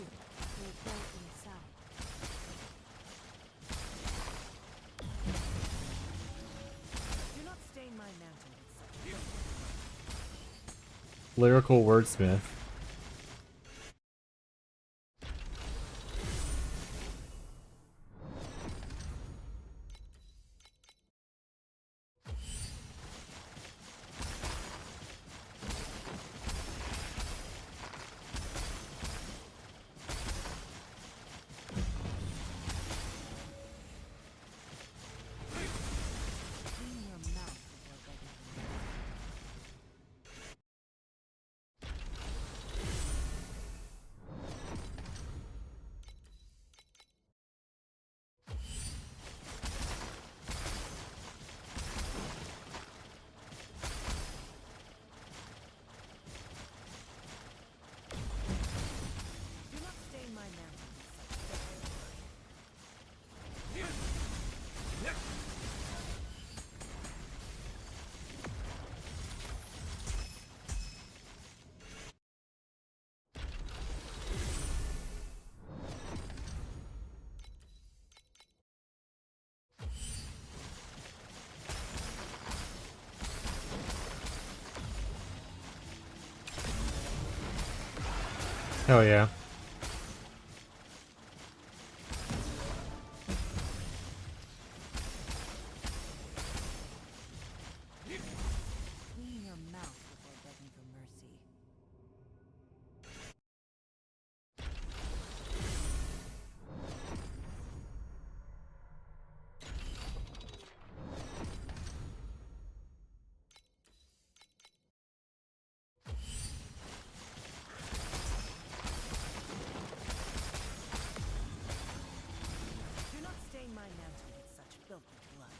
not stain my mantle with such Lyrical wordsmith. clean your mouth before begging for mercy. Do not stain my mantle with such Hell yeah. clean your mouth before begging for mercy. Do not stain my mantle with such filthy blood.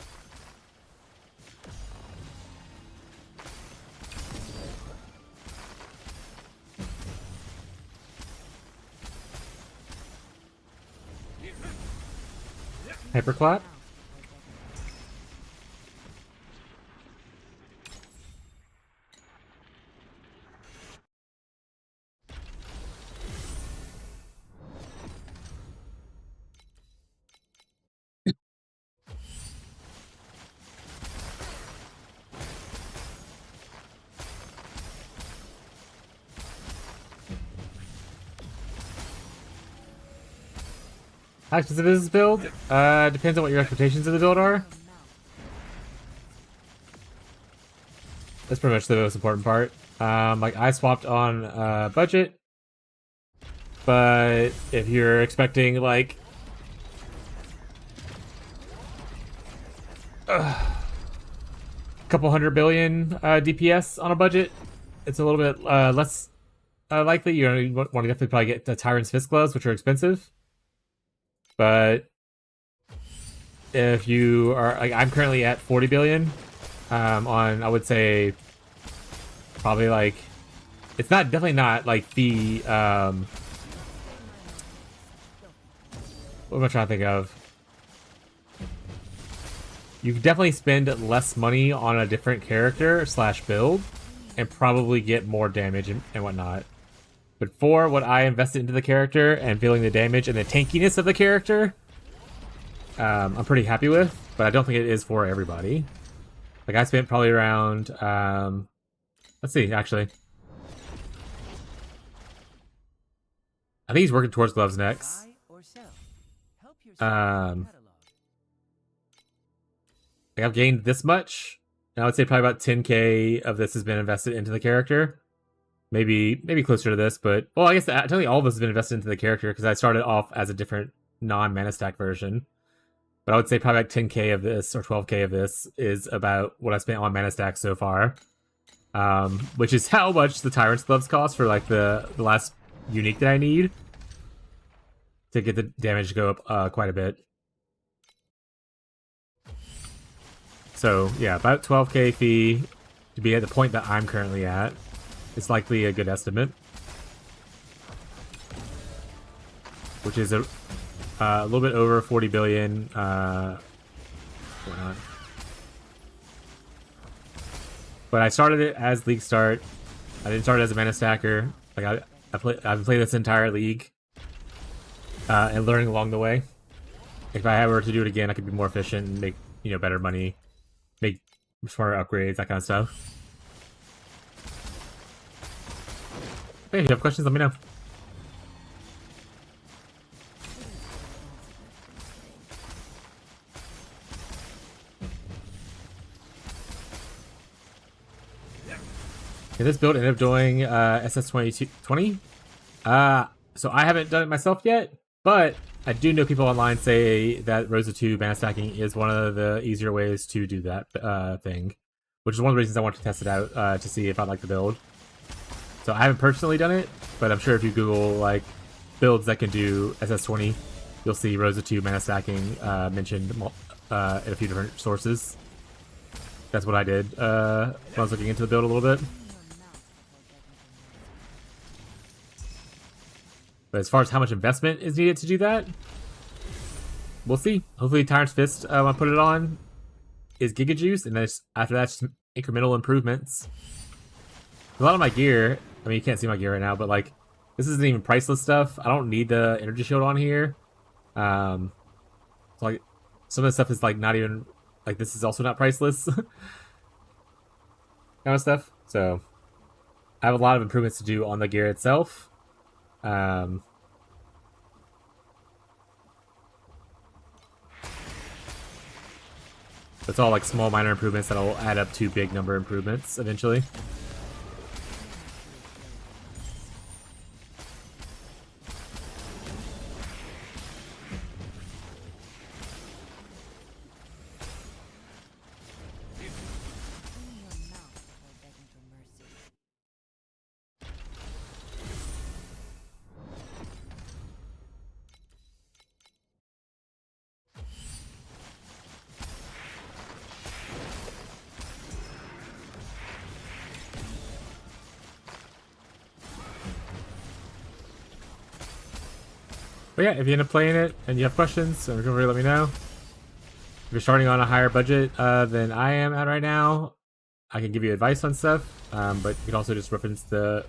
Hyperclap? How expensive is this build? Depends on what your expectations of the build are. That's pretty much the most important part. Like I swapped on budget, but if you're expecting like a couple hundred billion DPS on a budget, it's a little bit less likely. You want to definitely probably get the Tyrant's Fist gloves, which are expensive. But if you are like, I'm currently at 40 billion on, I would say, probably like, it's not definitely not like the what am I trying to think of? You definitely spend less money on a different character / build and probably get more damage and whatnot. But for what I invested into the character and feeling the damage and the tankiness of the character, I'm pretty happy with, but I don't think it is for everybody. Like I spent probably around, let's see, actually. I think he's working towards gloves next. Buy or sell. Help yourself to the catalog. Like I've gained this much. And I would say probably about 10k of this has been invested into the character. Maybe closer to this, but well, I guess technically all of this has been invested into the character because I started off as a different non-manastack version. But I would say probably like 10k of this or 12k of this is about what I spent on manastack so far. Which is how much the Tyrant's Gloves cost for like the last unique that I need to get the damage to go up quite a bit. So yeah, about 12k fee to be at the point that I'm currently at. It's likely a good estimate, which is a little bit over 40 billion. Whatnot. But I started it as league start. I didn't start it as a mana stacker. Like I've played this entire league and learning along the way. If I were to do it again, I could be more efficient and make better money, make smarter upgrades, that kind of stuff. Hey, if you have questions, let me know. Okay, this build ended up doing SS2220. So I haven't done it myself yet, but I do know people online say that Rosa2 mana stacking is one of the easier ways to do that thing, which is one of the reasons I want to test it out to see if I like the build. So I haven't personally done it, but I'm sure if you Google like builds that can do SS20, you'll see Rosa2 mana stacking mentioned in a few different sources. That's what I did when I was looking into the build a little bit. But as far as how much investment is needed to do that, we'll see. Hopefully Tyrant's Fist, when I put it on, is Giga Juice, and then after that, just incremental improvements. A lot of my gear, I mean, you can't see my gear right now, but like, this isn't even priceless stuff. I don't need the energy shield on here. So like, some of the stuff is like not even, like this is also not priceless. Kind of stuff. So, I have a lot of improvements to do on the gear itself. It's all like small minor improvements that'll add up to big number improvements eventually. But yeah, if you end up playing it and you have questions, feel free to let me know. If you're starting on a higher budget than I am at right now, I can give you advice on stuff, but you can also just reference the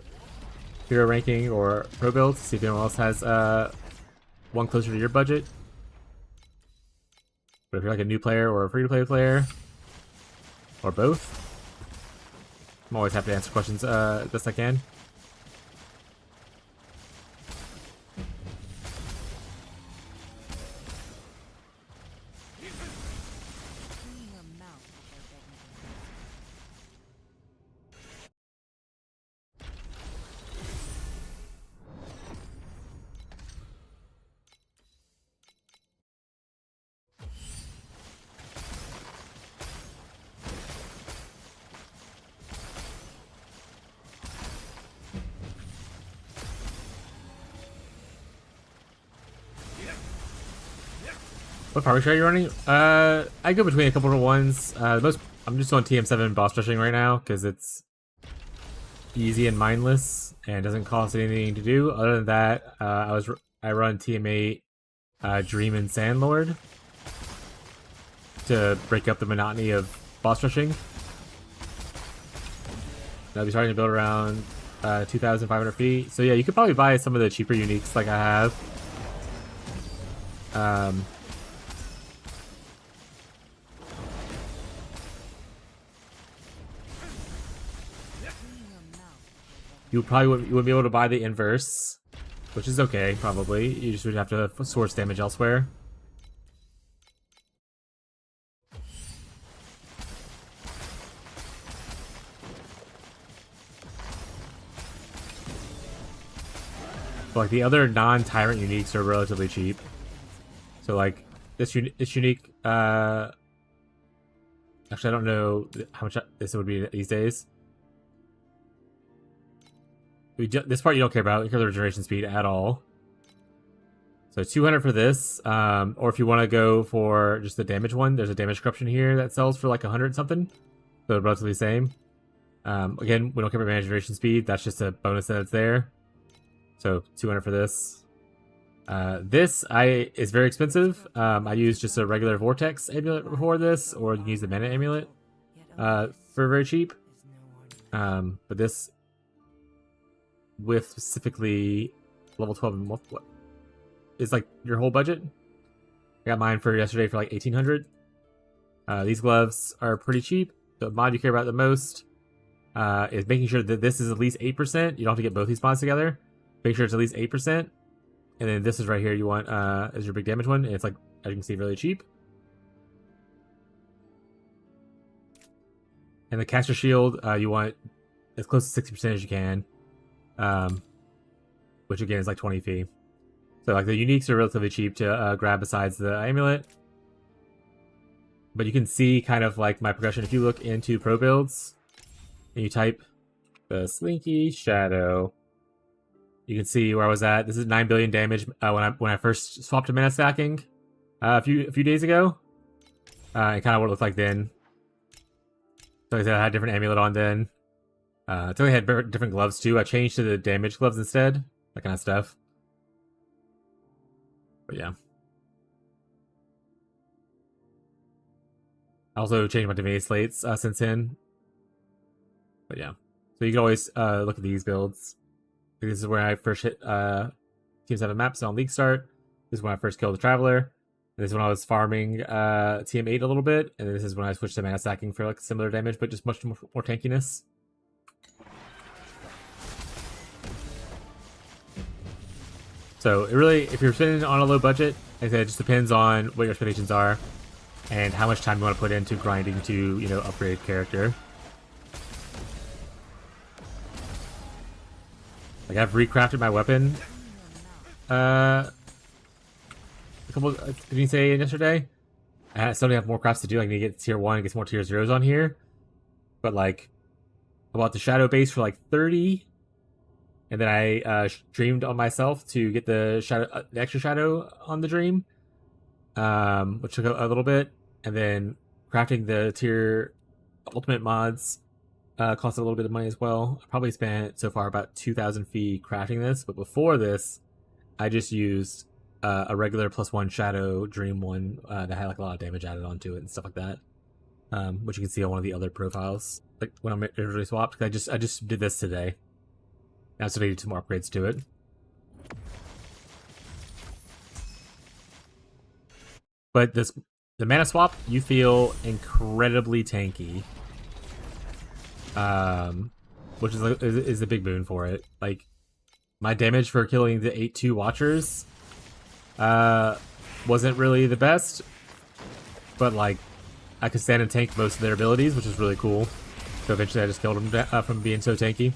hero ranking or pro build to see if anyone else has one closer to your budget. But if you're like a new player or a free-to-play player, or both, I'm always happy to answer questions best I can. What power are you running? I go between a couple of ones. I'm just on TM7 boss rushing right now because it's easy and mindless and doesn't cost anything to do. Other than that, I run TM8 Dream and Sandlord to break up the monotony of boss rushing. I'll be starting to build around 2,500 feet. So yeah, you could probably buy some of the cheaper uniques like I have. You wouldn't be able to buy the inverse which is okay, probably. You just would have to source damage elsewhere. But like the other non-tyrant uniques are relatively cheap. So like this unique, actually I don't know how much this would be these days. This part you don't care about. You care about the regeneration speed at all. So 200 for this, or if you want to go for just the damage one, there's a damage corruption here that sells for like 100 something. So relatively the same. Again, we don't care about regeneration speed. That's just a bonus that it's there. So 200 for this. This is very expensive. I use just a regular vortex amulet before this, or you can use the mana amulet for very cheap. But this, with specifically level 12 and what is like your whole budget. I got mine for yesterday for like 1800. These gloves are pretty cheap. The mod you care about the most is making sure that this is at least 8%. You don't have to get both these mods together. Make sure it's at least 8%. And then this is right here you want as your big damage one. And it's like, as you can see, really cheap. And the caster shield, you want as close to 60% as you can. Which again is like 20 fee. So like the uniques are relatively cheap to grab besides the amulet. But you can see kind of like my progression. If you look into pro builds and you type the Slinky Shadow, you can see where I was at. This is 9 billion damage when I first swapped to mana stacking a few days ago. And kind of what it looked like then. So like I said, I had a different amulet on then. I totally had different gloves too. I changed to the damage gloves instead. That kind of stuff. But yeah. I also changed my divinity slates since then. But yeah. So you can always look at these builds. This is where I first hit Team 7 maps on League Start. This is when I first killed the Traveler. This is when I was farming TM8 a little bit. And this is when I switched to mana stacking for like similar damage, but just much more tankiness. So it really, if you're spending on a low budget, like I said, it just depends on what your expectations are and how much time you want to put into grinding to, you know, upgrade character. Like I've recrafted my weapon a couple, did you say yesterday? I still have more crafts to do. I need to get tier 1 and get some more tier 0s on here. But like, I bought the shadow base for like 30. And then I streamed on myself to get the shadow, the extra shadow on the dream, which took a little bit. And then crafting the tier ultimate mods cost a little bit of money as well. I probably spent so far about 2,000 fee crafting this, but before this, I just used a regular +1 shadow dream one that had like a lot of damage added onto it and stuff like that, which you can see on one of the other profiles, like when I'm originally swapped. I just did this today. I also needed some more upgrades to it. But the mana swap, you feel incredibly tanky. Which is a big boon for it. Like, my damage for killing the 8-2 Watchers wasn't really the best. But, like, I could stand and tank most of their abilities, which is really cool. So eventually I just killed them from being so tanky.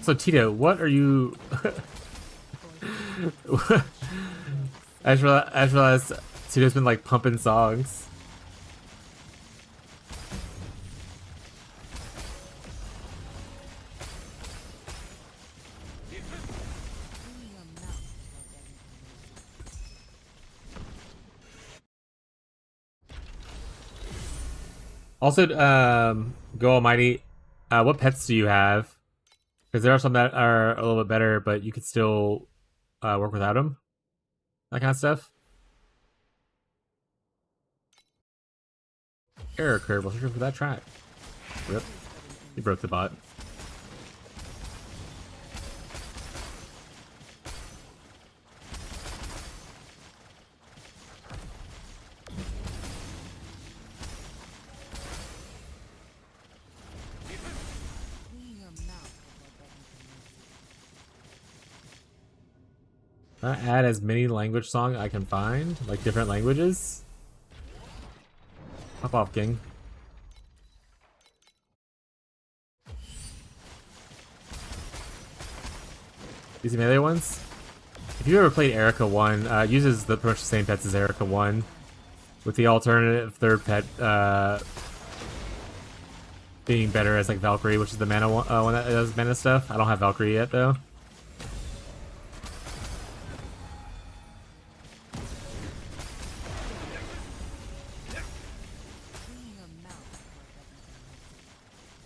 So Tito, what are you? I just realized Tito's been like pumping songs. Clean your mouth before begging for mercy. Also, Go Almighty, what pets do you have? Because there are some that are a little bit better, but you could still work without them. That kind of stuff. Error occurred while searching for that track. Rip. He broke the bot. Clean your mouth before begging for mercy. Add as many language songs I can find, like different languages. Pop off, King. These melee ones. If you ever played Erica 1, uses pretty much the same pets as Erica 1, with the alternative third pet being better as like Valkyrie, which is the mana one that does mana stuff. I don't have Valkyrie yet though. Clean your mouth before begging for mercy.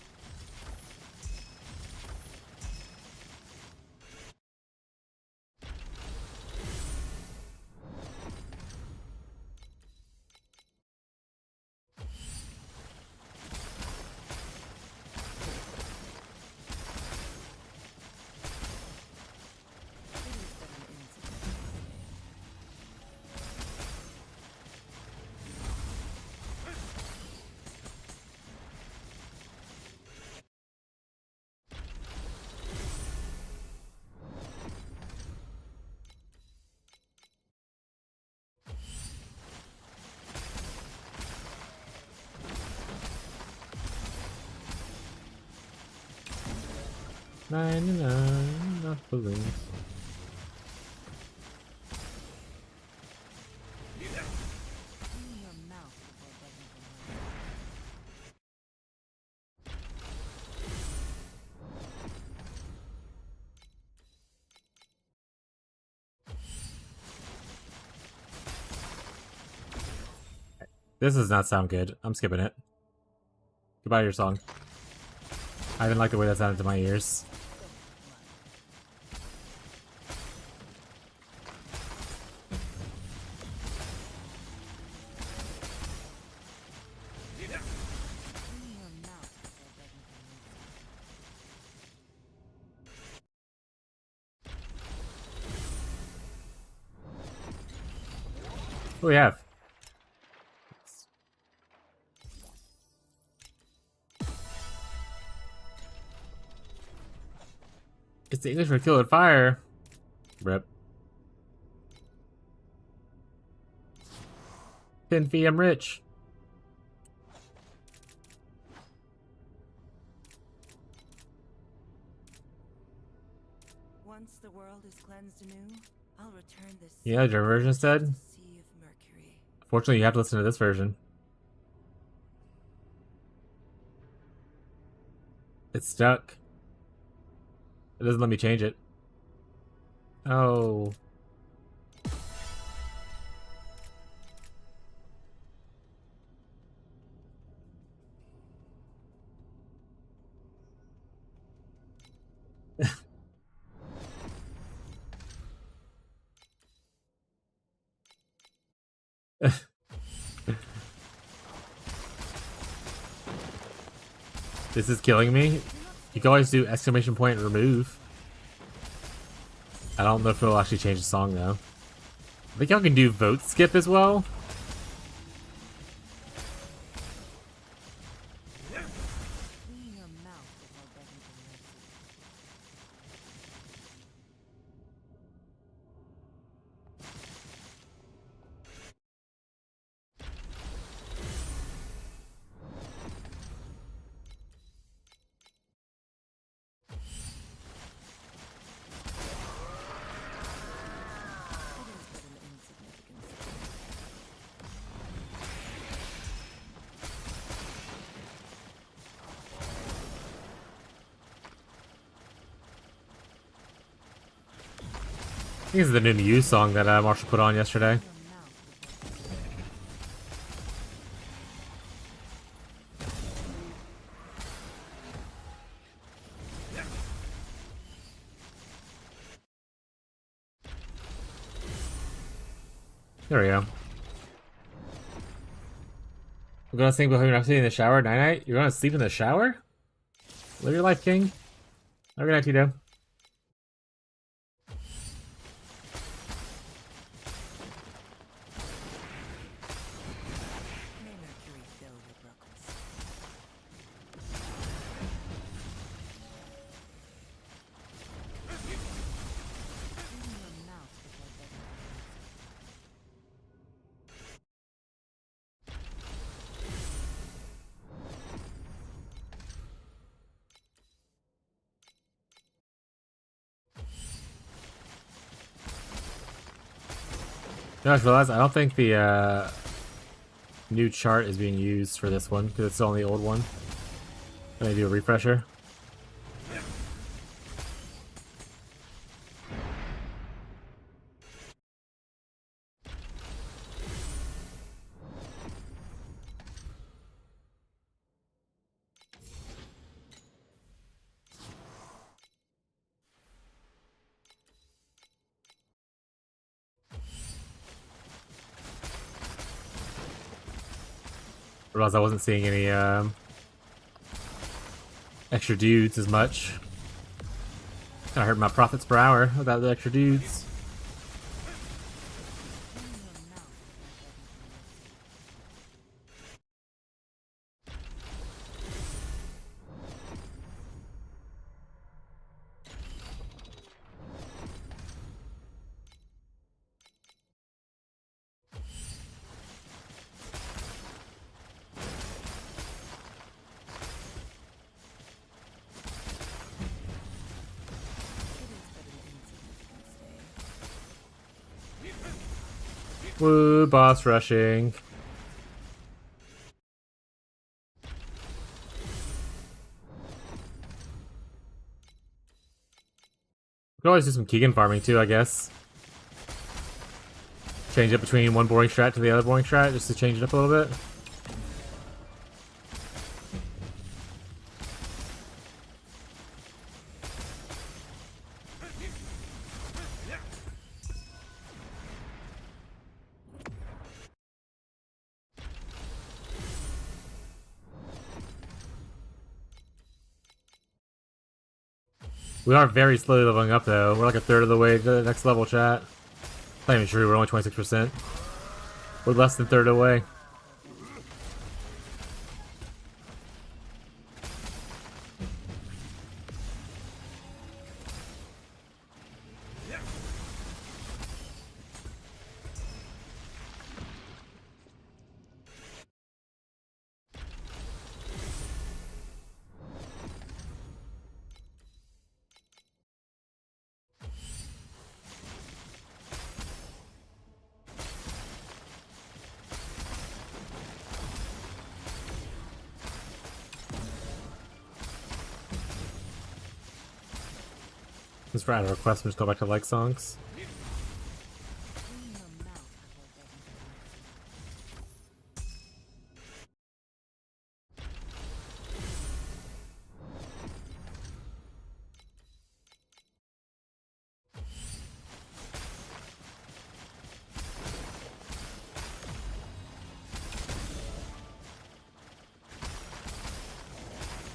It is but an incident. Not balloons. Clean your mouth before begging for mercy. This does not sound good. I'm skipping it. Goodbye your song. I didn't like the way that sounded to my ears. Clean your mouth before begging for mercy. What do we have? It's the English for kill with fire. Rip. 10 feet, I'm rich. Once the world is cleansed anew, I'll return this Yeah, your version instead. sea of mercury. Fortunately, you have to listen to this version. It's stuck. It doesn't let me change it. Oh. This is killing me. You can always do exclamation point remove. I don't know if it'll actually change the song though. I think y'all can do vote skip as well. Clean your mouth before begging for mercy. I think this is the new Muse song that Marshall put on yesterday. There we go. We're gonna sing Bohemian Rhapsody in the shower. Night night. You're gonna sleep in the shower? Live your life, King. Have a good night, Tito. May Mercury fill your broken Clean your mouth before begging I just realized I don't think the new chart is being used for this one because it's still on the old one. Let me do a refresher. Realized I wasn't seeing any extra dudes as much. I heard my profits per hour without the extra dudes. Woo, boss rushing. We can always do some Keegan farming too, I guess. Change it between one boring strat to the other boring strat just to change it up a little bit. We are very slowly leveling up though. We're like a third of the way to the next level, chat. Not even true, we're only 26%. We're less than a third of the way. Just for add a request, we'll just go back to like songs. clean your mouth before begging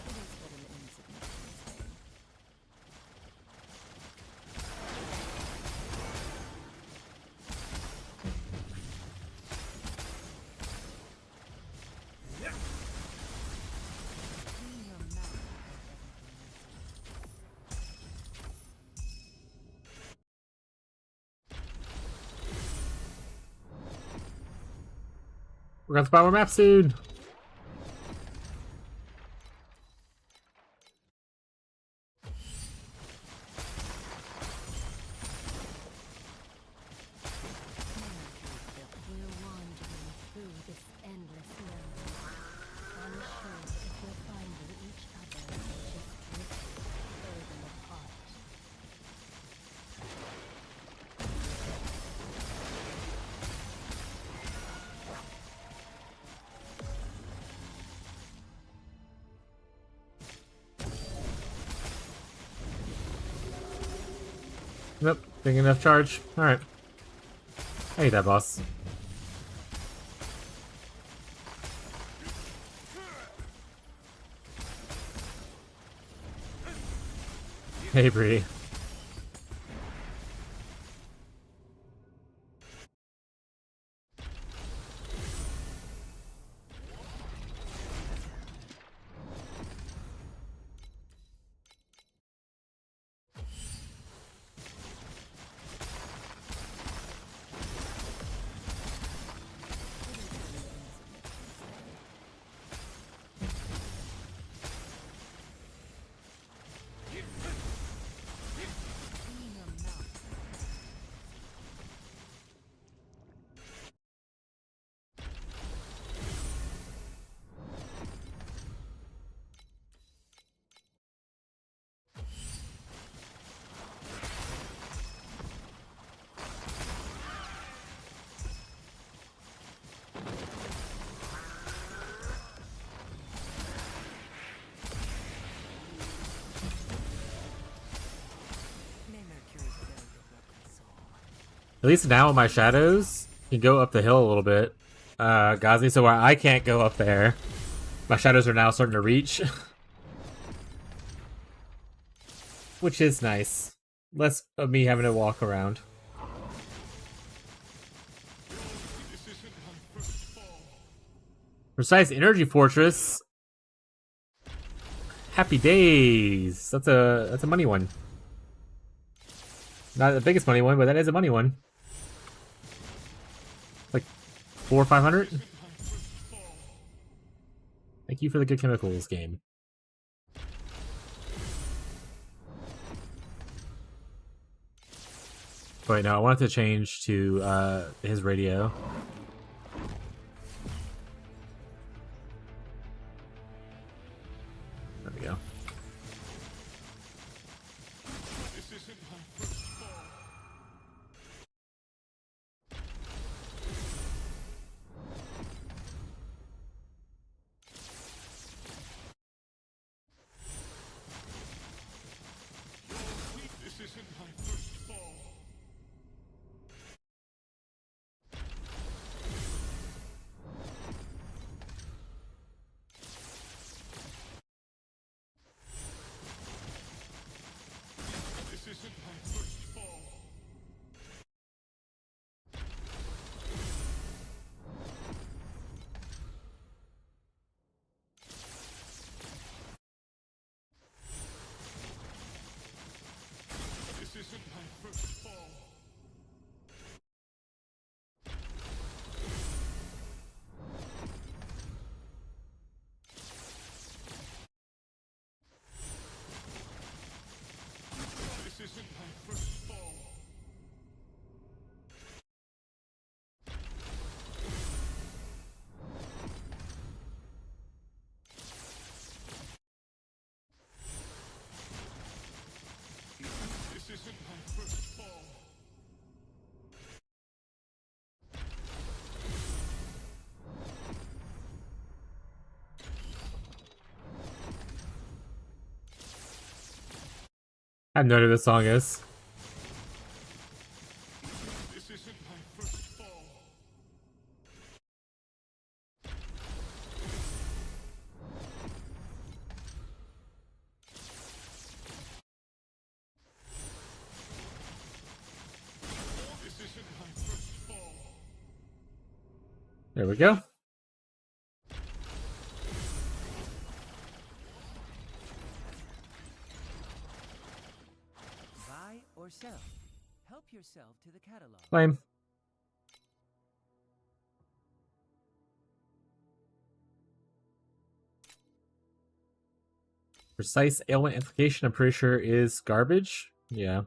It is but an insignificant thing. Clean your mouth before begging for mercy. We're gonna spawn more maps soon! We're wandering through this endless realm, unsure if we're finding each other or just drifting further apart. Nope, big enough charge. Alright. I hate that boss. Hey, Bree. May Mercury fill your broken soul. At least now my shadows can go up the hill a little bit. Gazi, so where I can't go up there, my shadows are now starting to reach. Which is nice. Less of me having to walk around. Precise Energy Fortress. Happy days. That's a money one. Not the biggest money one, but that is a money one. Like 400 or 500. Thank you for the good chemicals game. Wait, no, I wanted to change to his radio. There we go. This isn't my first fall. This isn't my first fall. This isn't my first fall. This isn't my first fall. This isn't my first fall. This isn't my first fall. I have no idea what this song is. This isn't my first fall. This isn't my first fall. There we go. Buy or sell. Help yourself to the catalog. Flame. Precise ailment implication, I'm pretty sure, is garbage. Yeah.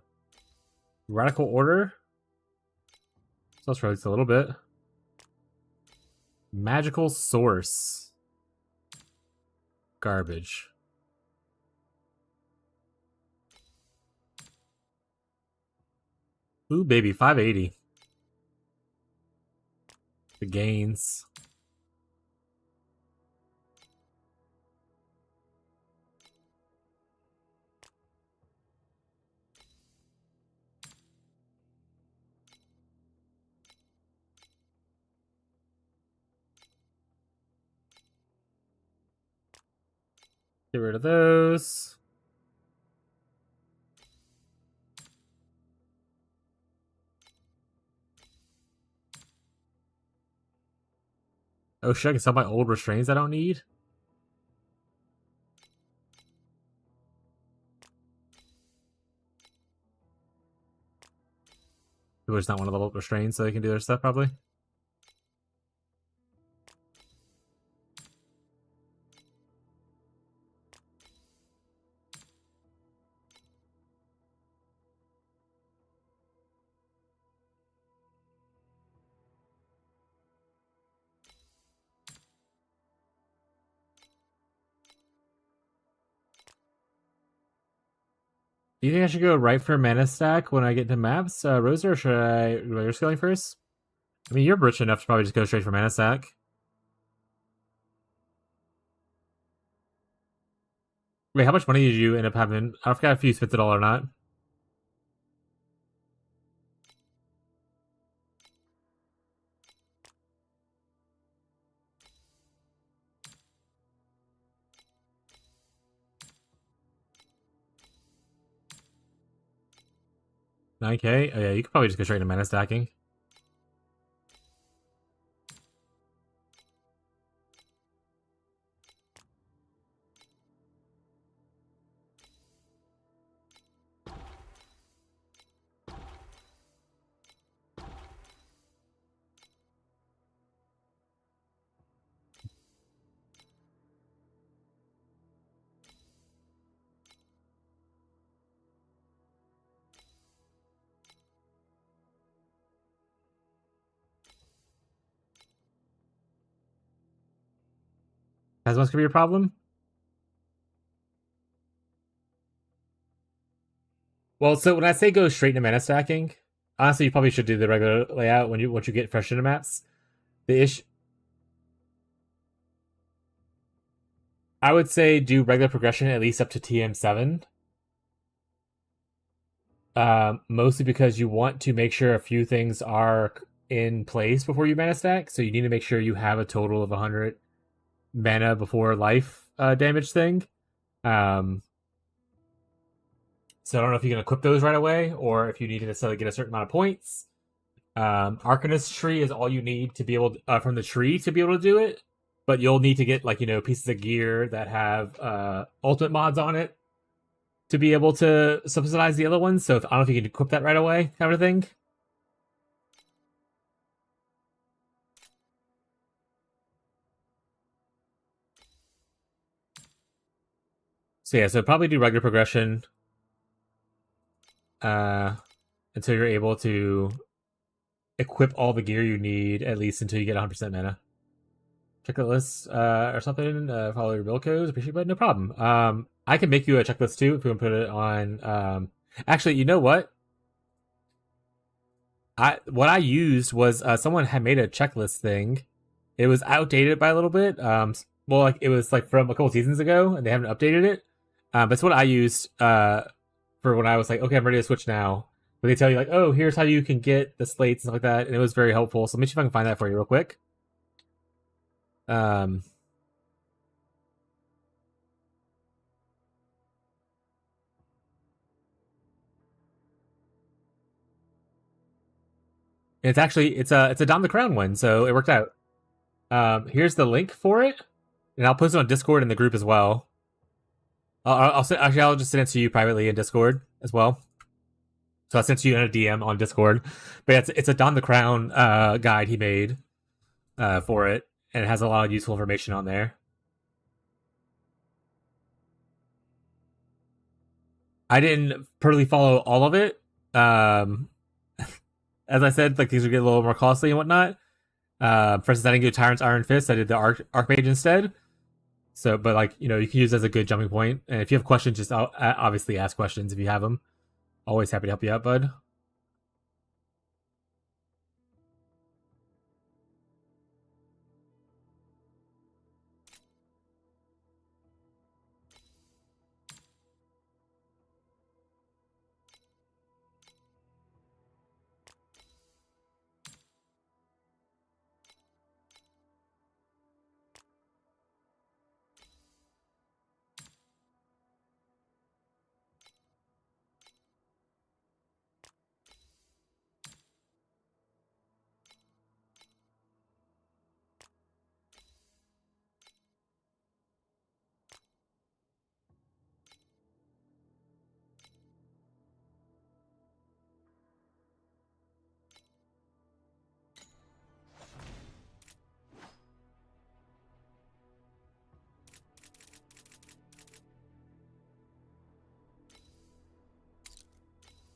Radical order. So let's release a little bit. Magical source. Garbage. Ooh, baby, 580. The gains. Get rid of those. Oh shit, I can sell my old restraints I don't need? People just not want to level up restraints so they can do their stuff, probably. Do you think I should go right for manastack when I get to maps, Rosa, or should I layer scaling first? I mean, you're rich enough to probably just go straight for manastack. Wait, how much money did you end up having? I forgot if you spent it all or not. $9K? Oh yeah, you could probably just go straight into mana stacking. As much could be a problem? Well, so when I say go straight into mana stacking, honestly, you probably should do the regular layout once you get fresh into maps. The issue, I would say, do regular progression at least up to TM7. Mostly because you want to make sure a few things are in place before you mana stack. So you need to make sure you have a total of 100 mana before life damage thing. So I don't know if you can equip those right away, or if you need to necessarily get a certain amount of points. Arcanist tree is all you need to be able to, from the tree to be able to do it, but you'll need to get pieces of gear that have ultimate mods on it to be able to subsidize the other ones. So I don't know if you can equip that right away, kind of thing. So yeah, so probably do regular progression until you're able to equip all the gear you need, at least until you get 100% mana. Checklist or something. Follow your build codes. Appreciate it, no problem. I can make you a checklist too if you want to put it on. Actually, you know what? What I used was someone had made a checklist thing. It was outdated by a little bit. Well, it was from a couple seasons ago, and they haven't updated it. But it's what I used for when I was like, okay, I'm ready to switch now. But they tell you oh, here's how you can get the slates and stuff like that, and it was very helpful. So let me see if I can find that for you real quick. It's a Dom the Crown one, so it worked out. Here's the link for it, and I'll post it on Discord in the group as well. I'll just send it to you privately in Discord as well. So I sent you in a DM on Discord. But yeah, it's a Don the Crown guide he made for it, and it has a lot of useful information on there. I didn't perfectly follow all of it. As I said, things would get a little more costly and whatnot. For instance, I didn't do Tyrant's Iron Fist. I did the Archmage instead. So, but you can use it as a good jumping point. And if you have questions, just obviously ask questions if you have them. Always happy to help you out, bud.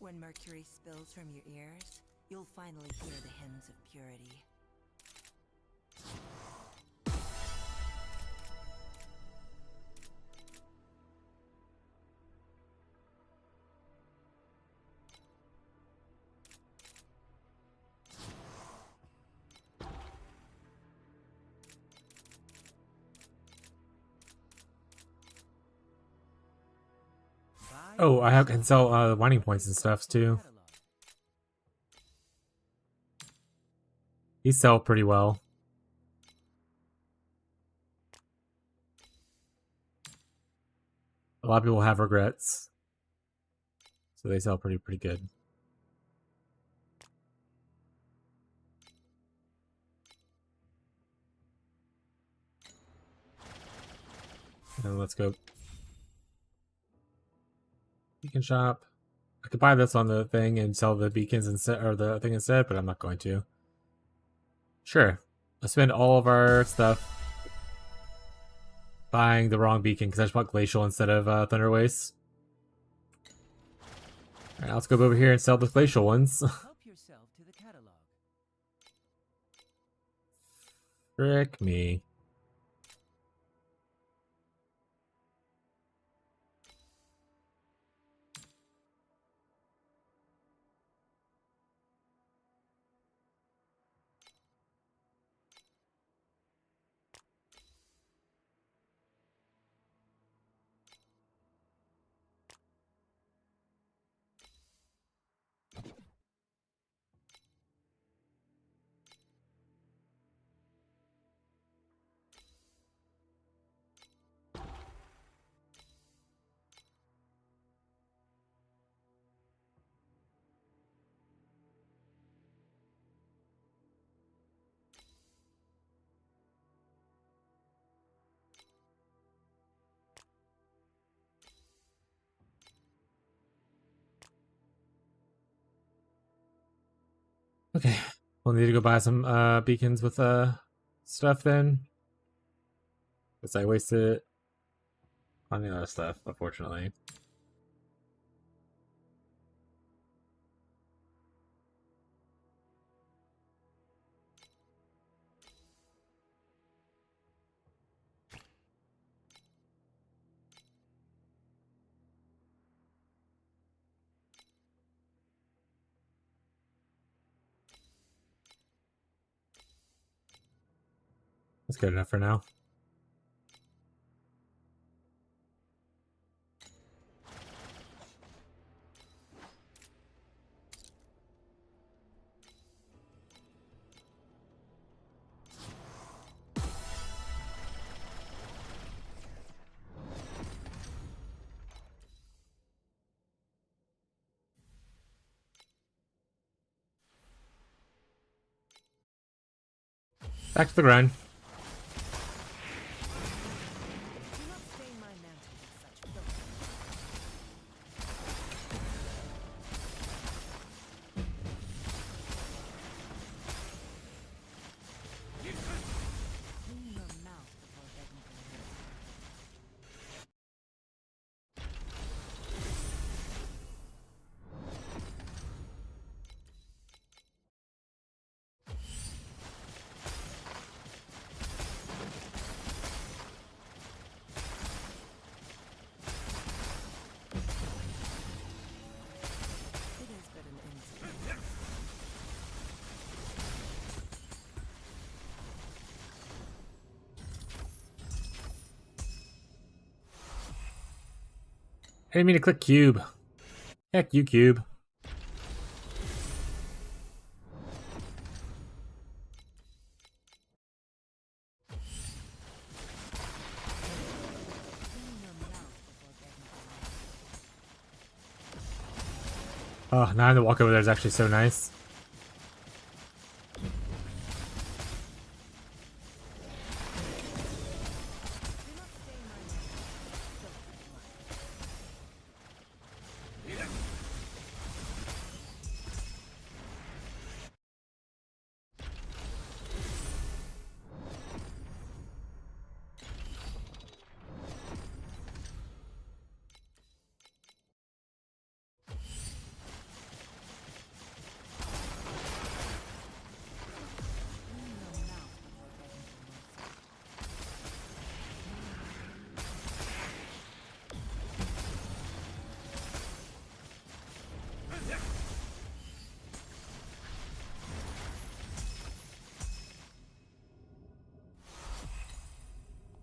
When mercury spills from your ears, you'll finally hear the hymns of purity. Buy Oh, or I can sell. sell mining points and stuff too. Catalog. These sell pretty well. A lot of people have regrets, so they sell pretty good. And let's go beacon shop. I could buy this on the thing and sell the beacons instead, or the thing instead, but I'm not going to. Sure, let's spend all of our stuff buying the wrong beacon because I just bought Glacial instead of Thunder Waste. Alright, let's go over here and sell the Glacial ones. Help yourself to the catalog. Frick me. Okay, we'll need to go buy some beacons with stuff then. Because I wasted it on the other stuff, unfortunately. That's good enough for now. Back to the grind. Do not stain my mantle with such filth. Clean your mouth before begging for mercy. It is but an insult. I didn't mean to click cube. Heck you, cube. Clean your mouth before begging for mercy. Oh, now the walk over there is actually so nice. Do not stain my mantle with filth and blood.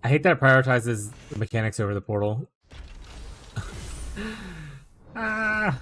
I hate that it prioritizes the mechanics over the portal. Ah!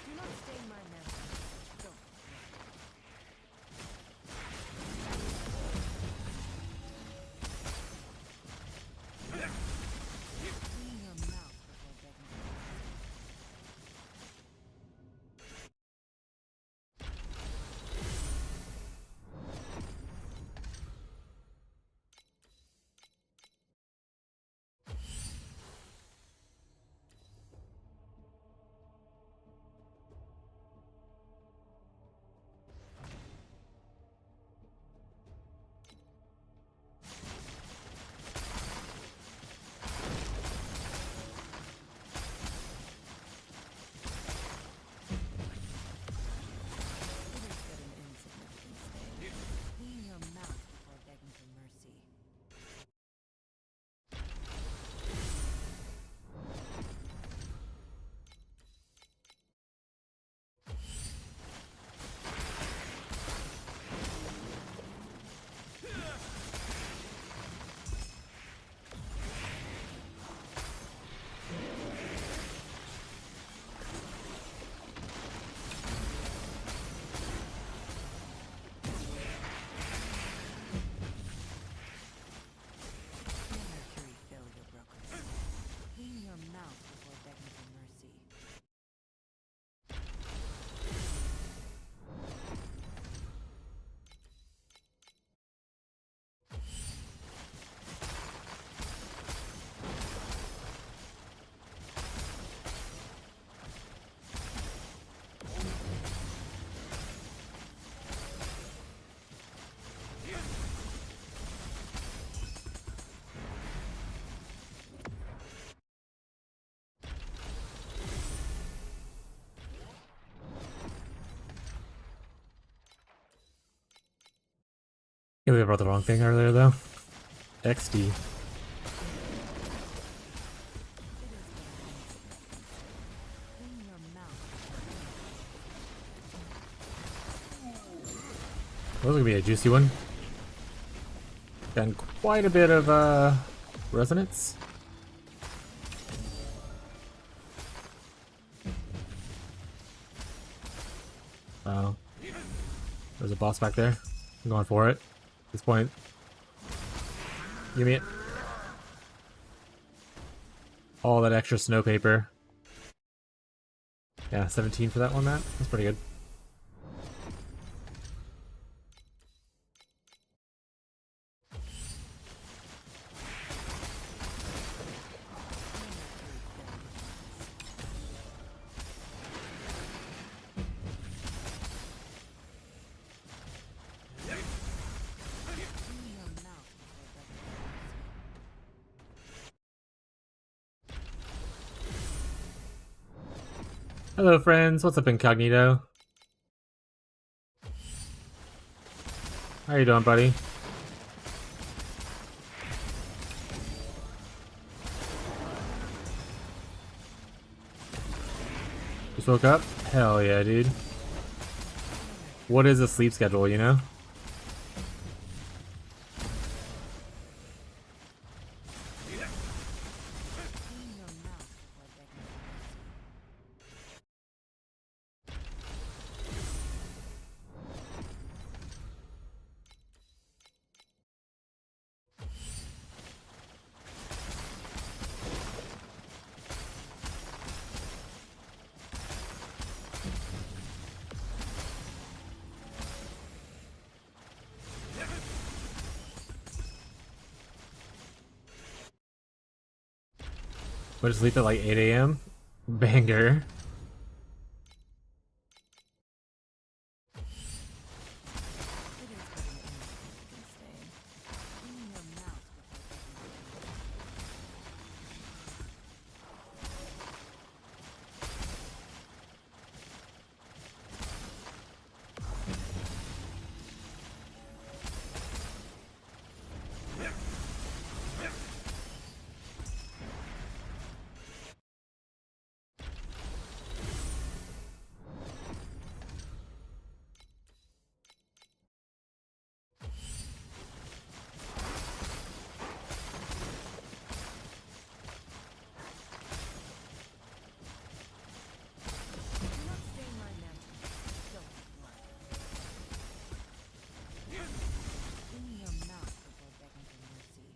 Do not stain my mantle with such filth. Clean your mouth before begging for mercy. It is but an insignificant stain. Clean your mouth before begging for mercy. May Mercury fill your broken soul. Clean your mouth before begging for mercy. Yeah, we brought the wrong thing earlier though. XD. Clean your mouth. That was gonna be a juicy one. Done quite a bit of resonance. Oh. There's a boss back there. I'm going for it. At this point. Give me it. All that extra snow paper. Yeah, 17 for that one, Matt. That's pretty good. Clean your mouth before begging for mercy. Hello, friends. What's up, Incognito? How you doing, buddy? Just woke up? Hell yeah, dude. What is a sleep schedule, you know? Clean your mouth before begging for mercy. We'll just leave at like 8 a.m. Banger. It is but an instant you can stay. Clean your mouth before begging for mercy. Do not stain my mantle with filthy blood. Clean your mouth before begging for mercy.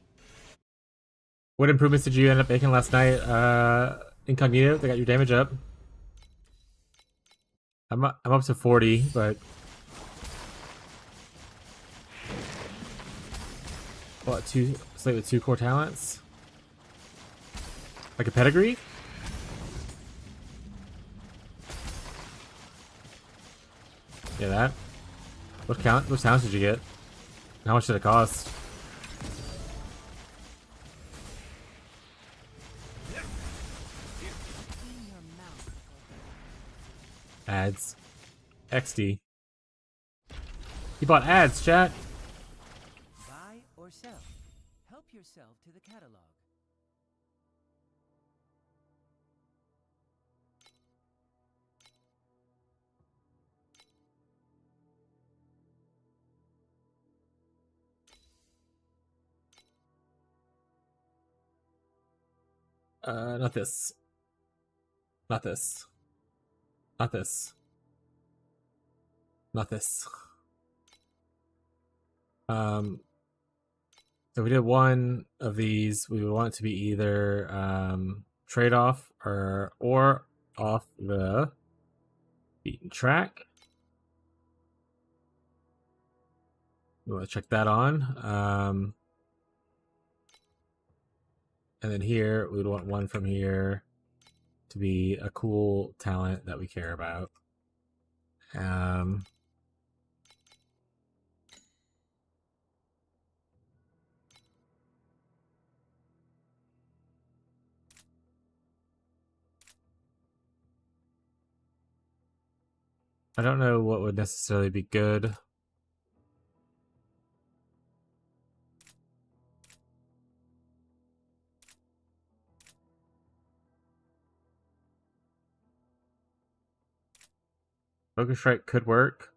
What improvements did you end up making last night? Incognito, they got your damage up. I'm up to 40, but what, slate with 2 core talents? Like a pedigree? Yeah, that. What talents did you get? How much did it cost? Clean your mouth before begging for mercy. Ads. XD. He bought ads, chat. Buy or sell. Help yourself to the catalog. Not this. Not this. Not this. Not this. If we did one of these, we would want it to be either trade off or off the beaten track. We want to check that on. And then here, we would want one from here to be a cool talent that we care about. I don't know what would necessarily be good. Focus Strike could work.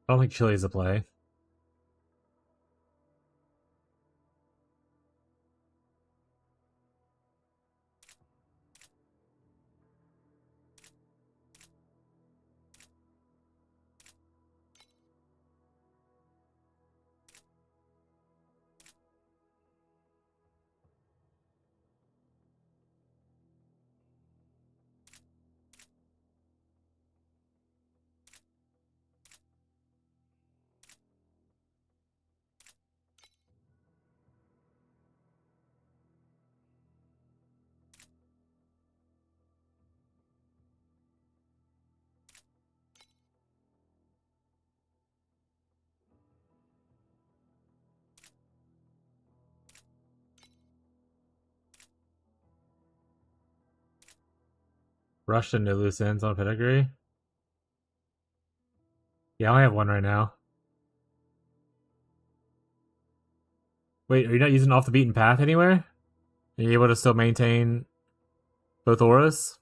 I don't think Chili is a play. Rushed into loose ends on pedigree. Yeah, I only have one right now. Wait, are you not using off the beaten path anywhere? Are you able to still maintain both auras?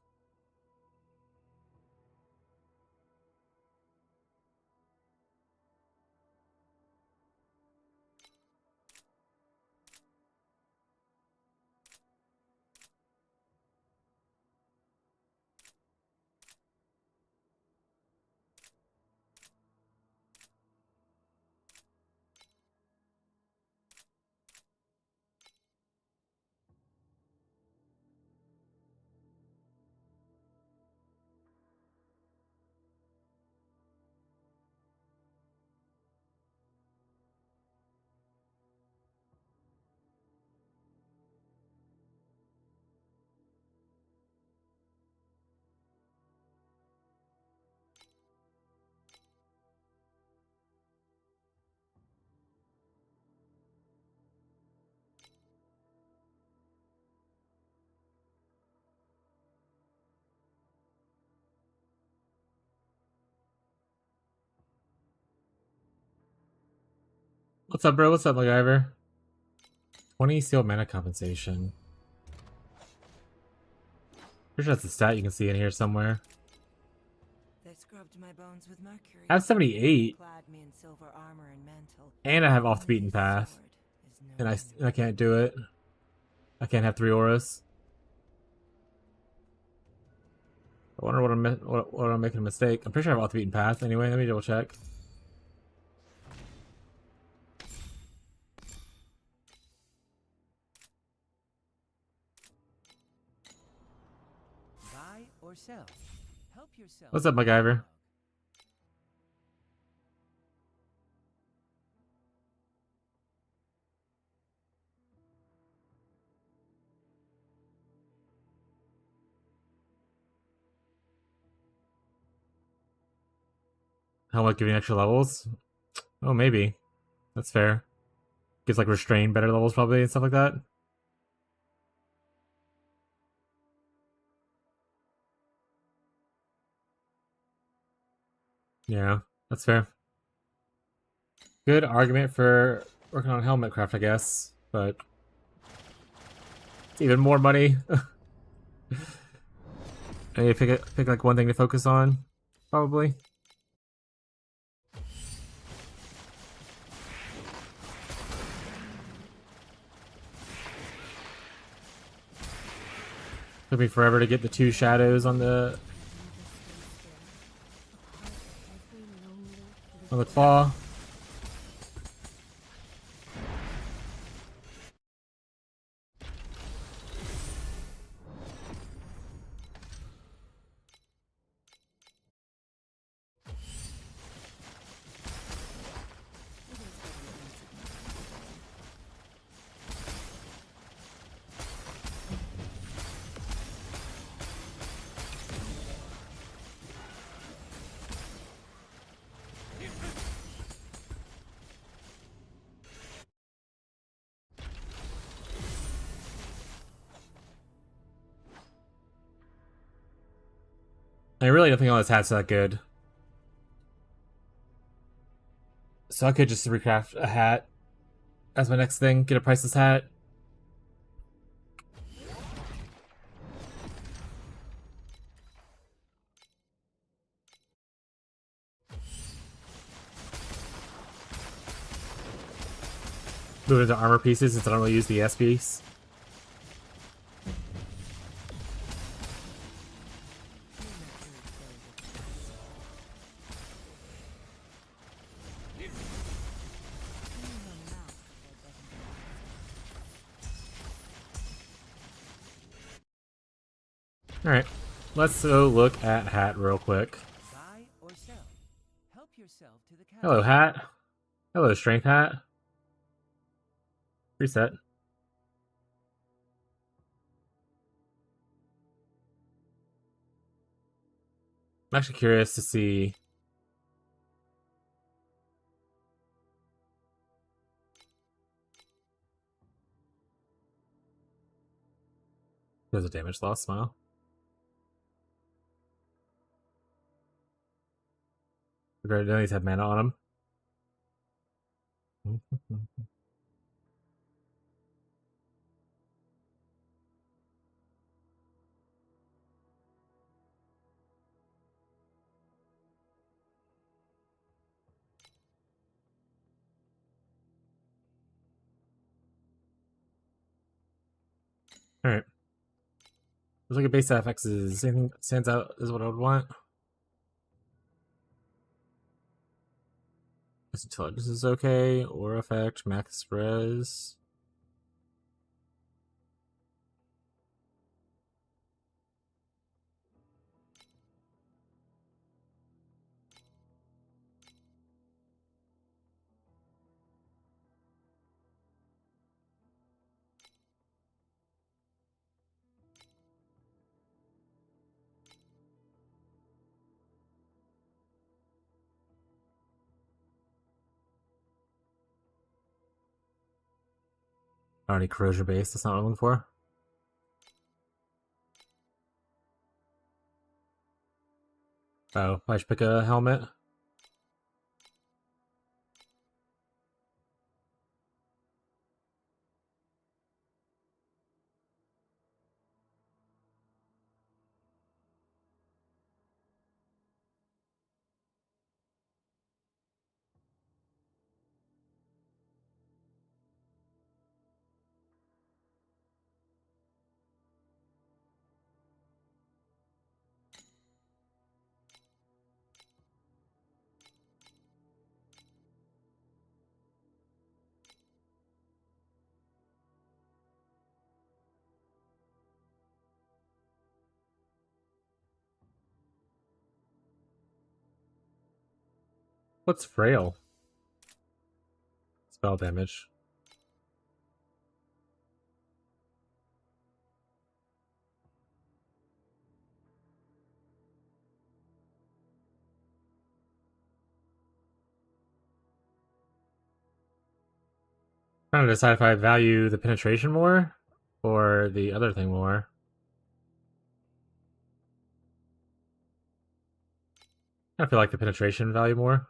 What's up, bro? What's up, MacGyver? 20 sealed mana compensation. Pretty sure that's a stat you can see in here somewhere. They scrubbed my bones with mercury. I have 78, Clad me in silver armor and mantle. and I have off the beaten This path, sword is no and I longer can't do it. I can't have 3 auras. I wonder what I'm making a mistake. I'm pretty sure I have off the beaten path. Anyway, let me double check. Buy or sell. Help yourself. What's up, MacGyver? Helmet giving extra levels? Oh, maybe. That's fair. Gives like restrained better levels probably and stuff like that. Yeah, that's fair. Good argument for working on helmet craft, I guess, but it's even more money. I need to pick like one thing to focus on, probably. Took me forever to get the 2 shadows on the claw. I really don't think all this hat's that good. So I could just recraft a hat as my next thing, get a priceless hat. Move into armor pieces since I don't really use the S piece. Alright, let's go look at hat real quick. Buy or sell. Help yourself to the Hello, hat. Hello, strength hat. Reset. I'm actually curious to see. There's a damage loss, smile. None of these have mana on them. Alright. Looks like a base FX is anything that stands out is what I would want. Intelligence is okay. Aura effect, max res. Already corrosion base, that's not what I'm looking for. Oh, I should pick a helmet. What's frail? Spell damage. Trying to decide if I value the penetration more or the other thing more. I feel like the penetration value more.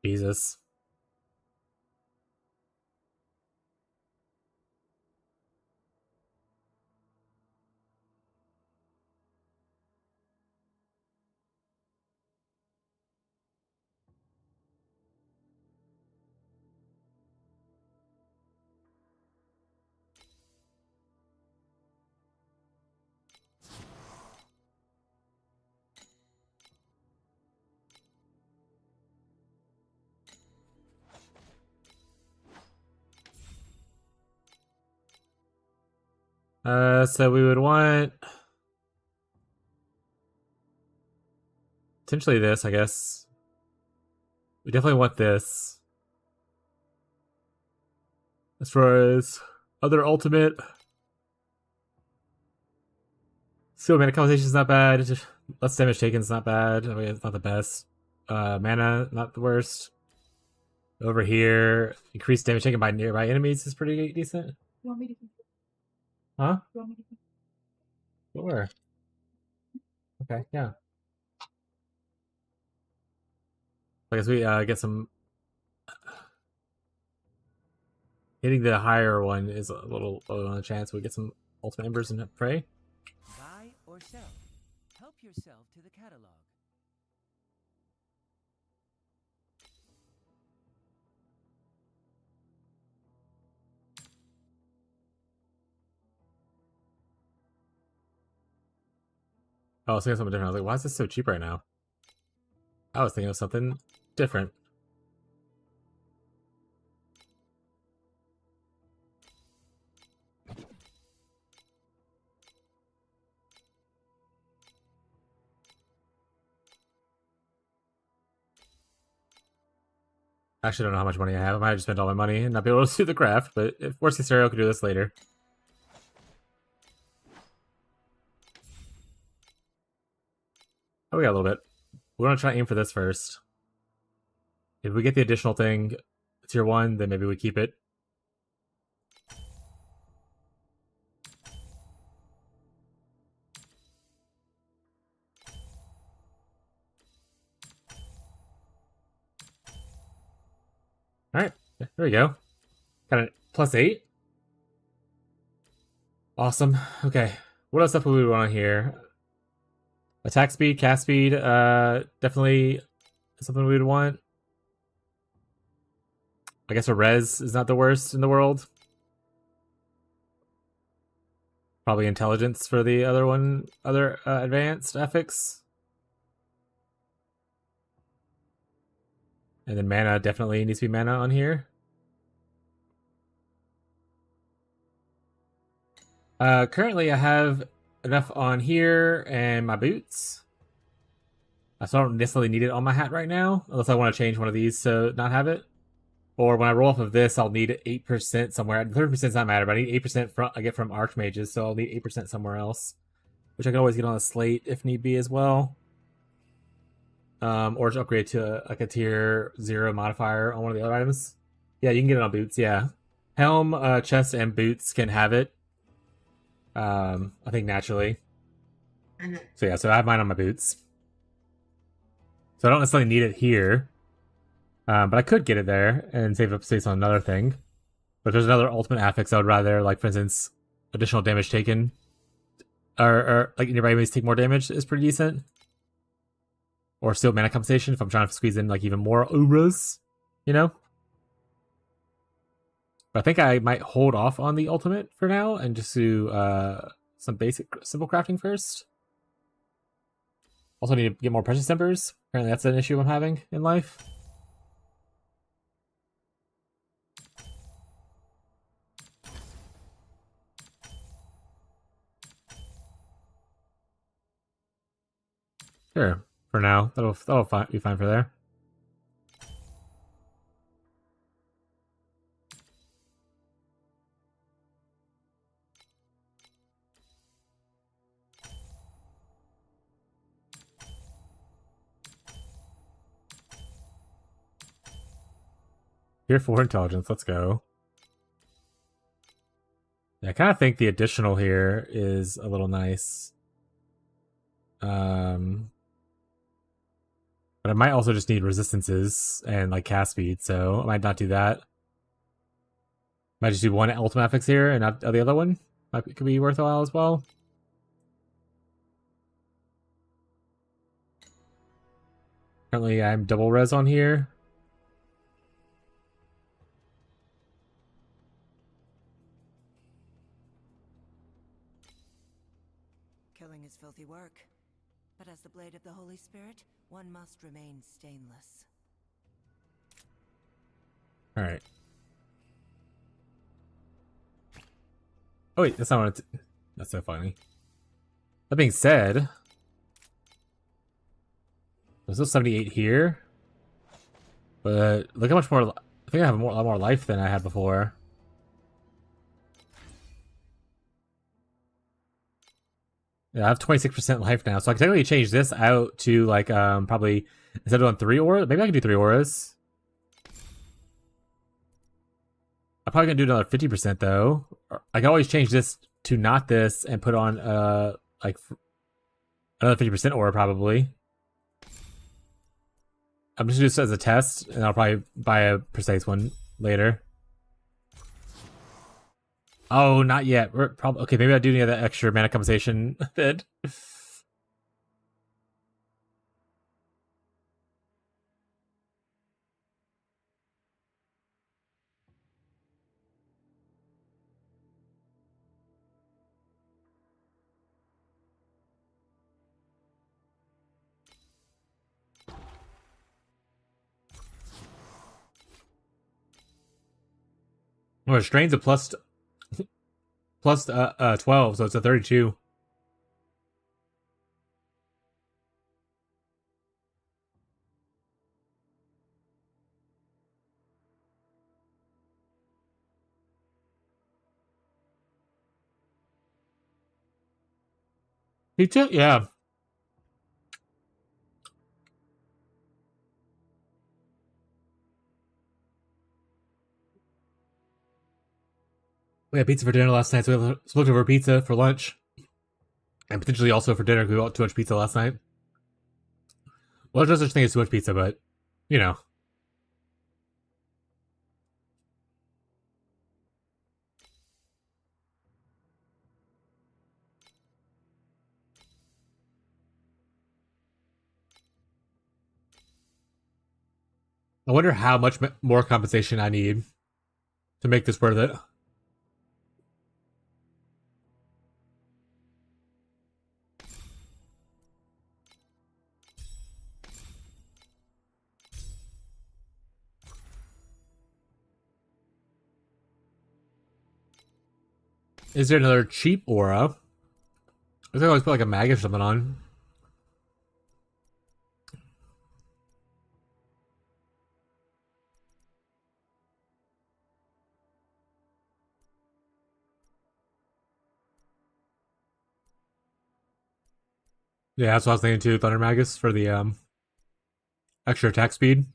Jesus. So we would want potentially this, I guess. We definitely want this. As far as other ultimate, still mana conversation is not bad. Just less damage taken is not bad. I mean, it's not the best. Mana, not the worst. Over here, increased damage taken by nearby enemies is pretty decent. You want me to? Huh? You want me to? Sure. Okay, yeah. I guess we get some. Hitting the higher one is a little low on the chance we get some ultimate embers and prey. Buy or sell. Help yourself to the catalog. Oh, I was thinking of something different. I was like, why is this so cheap right now? I was thinking of something different. I actually don't know how much money I have. I might have just spent all my money and not be able to do the craft, but if worst case scenario, I could do this later. Oh, we got a little bit. We're gonna try to aim for this first. If we get the additional thing, tier 1, then maybe we keep it. Alright, there we go. Got a +8. Awesome. Okay, what else stuff do we want here? Attack speed, cast speed, definitely something we would want. I guess a res is not the worst in the world. Probably intelligence for the other advanced ethics. And then mana definitely needs to be mana on here. Currently I have enough on here and my boots. So I don't necessarily need it on my hat right now, unless I want to change one of these to not have it. Or when I roll off of this, I'll need 8% somewhere. 30% does not matter, but I need 8% from I get from Archmages, so I'll need 8% somewhere else. Which I can always get on a slate if need be as well. Or just upgrade to like a tier 0 modifier on one of the other items. Yeah, you can get it on boots, yeah. Helm, chest, and boots can have it. I think naturally. So yeah, so I have mine on my boots. So I don't necessarily need it here. But I could get it there and save up space on another thing. But if there's another ultimate affix I would rather, like for instance, additional damage taken. Or like nearby enemies take more damage is pretty decent. Or still mana compensation if I'm trying to squeeze in like even more auras, you know? But I think I might hold off on the ultimate for now and just do some basic simple crafting first. Also need to get more precious timbers. Apparently that's an issue I'm having in life. Sure, for now. That'll be fine for there. Tier 4 intelligence, let's go. Yeah, I kind of think the additional here is a little nice. But I might also just need resistances and like cast speed, so I might not do that. Might just do one ultimate affix here and not the other one. Could be worthwhile as well. Currently I'm double res on here. Killing is filthy work. But as the blade of the Holy Spirit, one must remain stainless. Alright. Oh wait, that's not what that's so funny. That being said, there's still 78 here. But look how much more, I think I have a lot more life than I had before. Yeah, I have 26% life now, so I can technically change this out to like probably instead of doing 3 auras, maybe I can do 3 auras. I'm probably gonna do another 50% though. I can always change this to not this and put on like another 50% aura probably. I'm just gonna do this as a test, and I'll probably buy a precise one later. Oh, not yet. We're probably okay. Maybe I do need that extra mana compensation bid. Or strain's a plus 12, so it's a 32. Pizza? Yeah. We had pizza for dinner last night, so we have looked over pizza for lunch. And potentially also for dinner, because we ate too much pizza last night. Well, there's no such thing as too much pizza, but, you know. I wonder how much more compensation I need to make this worth it. Is there another cheap aura? I think I always put like a mag or something on. Yeah, that's what I was thinking too. Thunder Magus for the extra attack speed.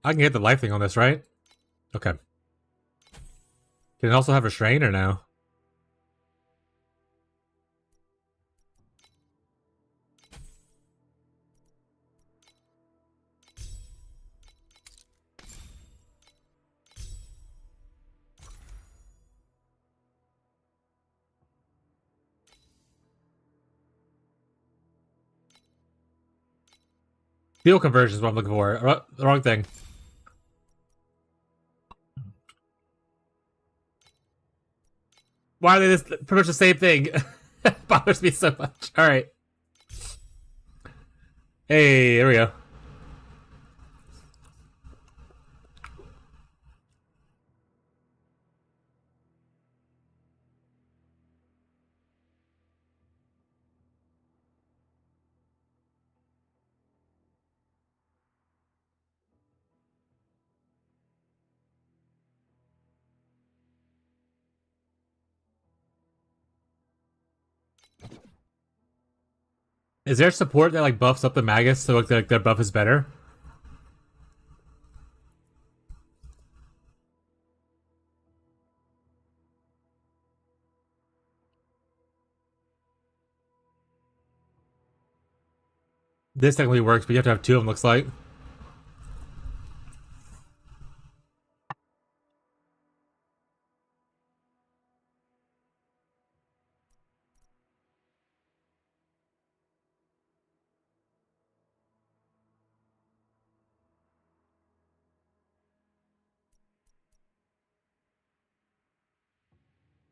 I can get the life thing on this, right? Okay. Can it also have a strain or no? Steel conversion is what I'm looking for. The wrong thing. Why are they this pretty much the same thing? It bothers me so much. Alright. Hey, there we go. Is there support that like buffs up the Magus so like their buff is better? This technically works, but you have to have two of them, looks like.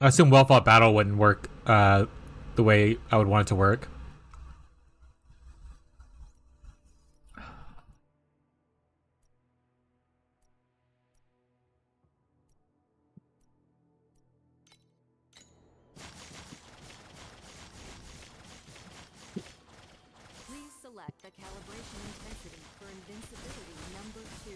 I assume well fought battle wouldn't work the way I would want it to work. Please select the calibration intensity for invincibility number 2.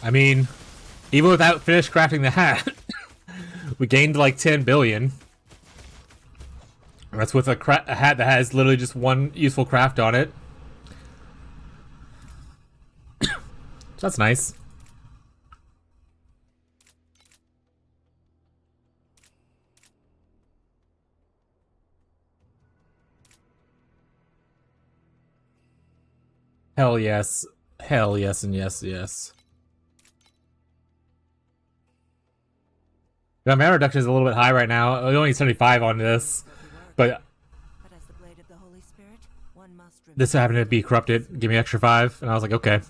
I mean, even without finished crafting the hat, we gained like 10 billion. That's with a hat that has literally just one useful craft on it. So that's nice. Hell yes. Hell yes and yes, yes. The mana reduction is a little bit high right now. We only need 75 on this. But But as the blade of the Holy Spirit, one must this happened to be corrupted. Give me extra 5. And I was like, okay.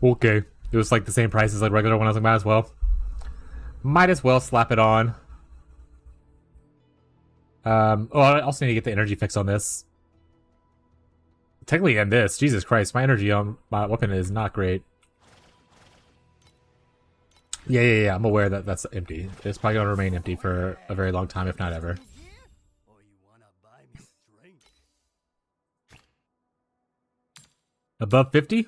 Okay. It was like the same price as like regular one. I was like, might as well. Might as well slap it on. Oh, I also need to get the energy fix on this. Technically end this. Jesus Christ, my energy on my weapon is not great. Yeah. I'm aware that that's empty. It's probably going to remain empty for a very long time, if not ever. Or you wanna buy me a drink? Above 50?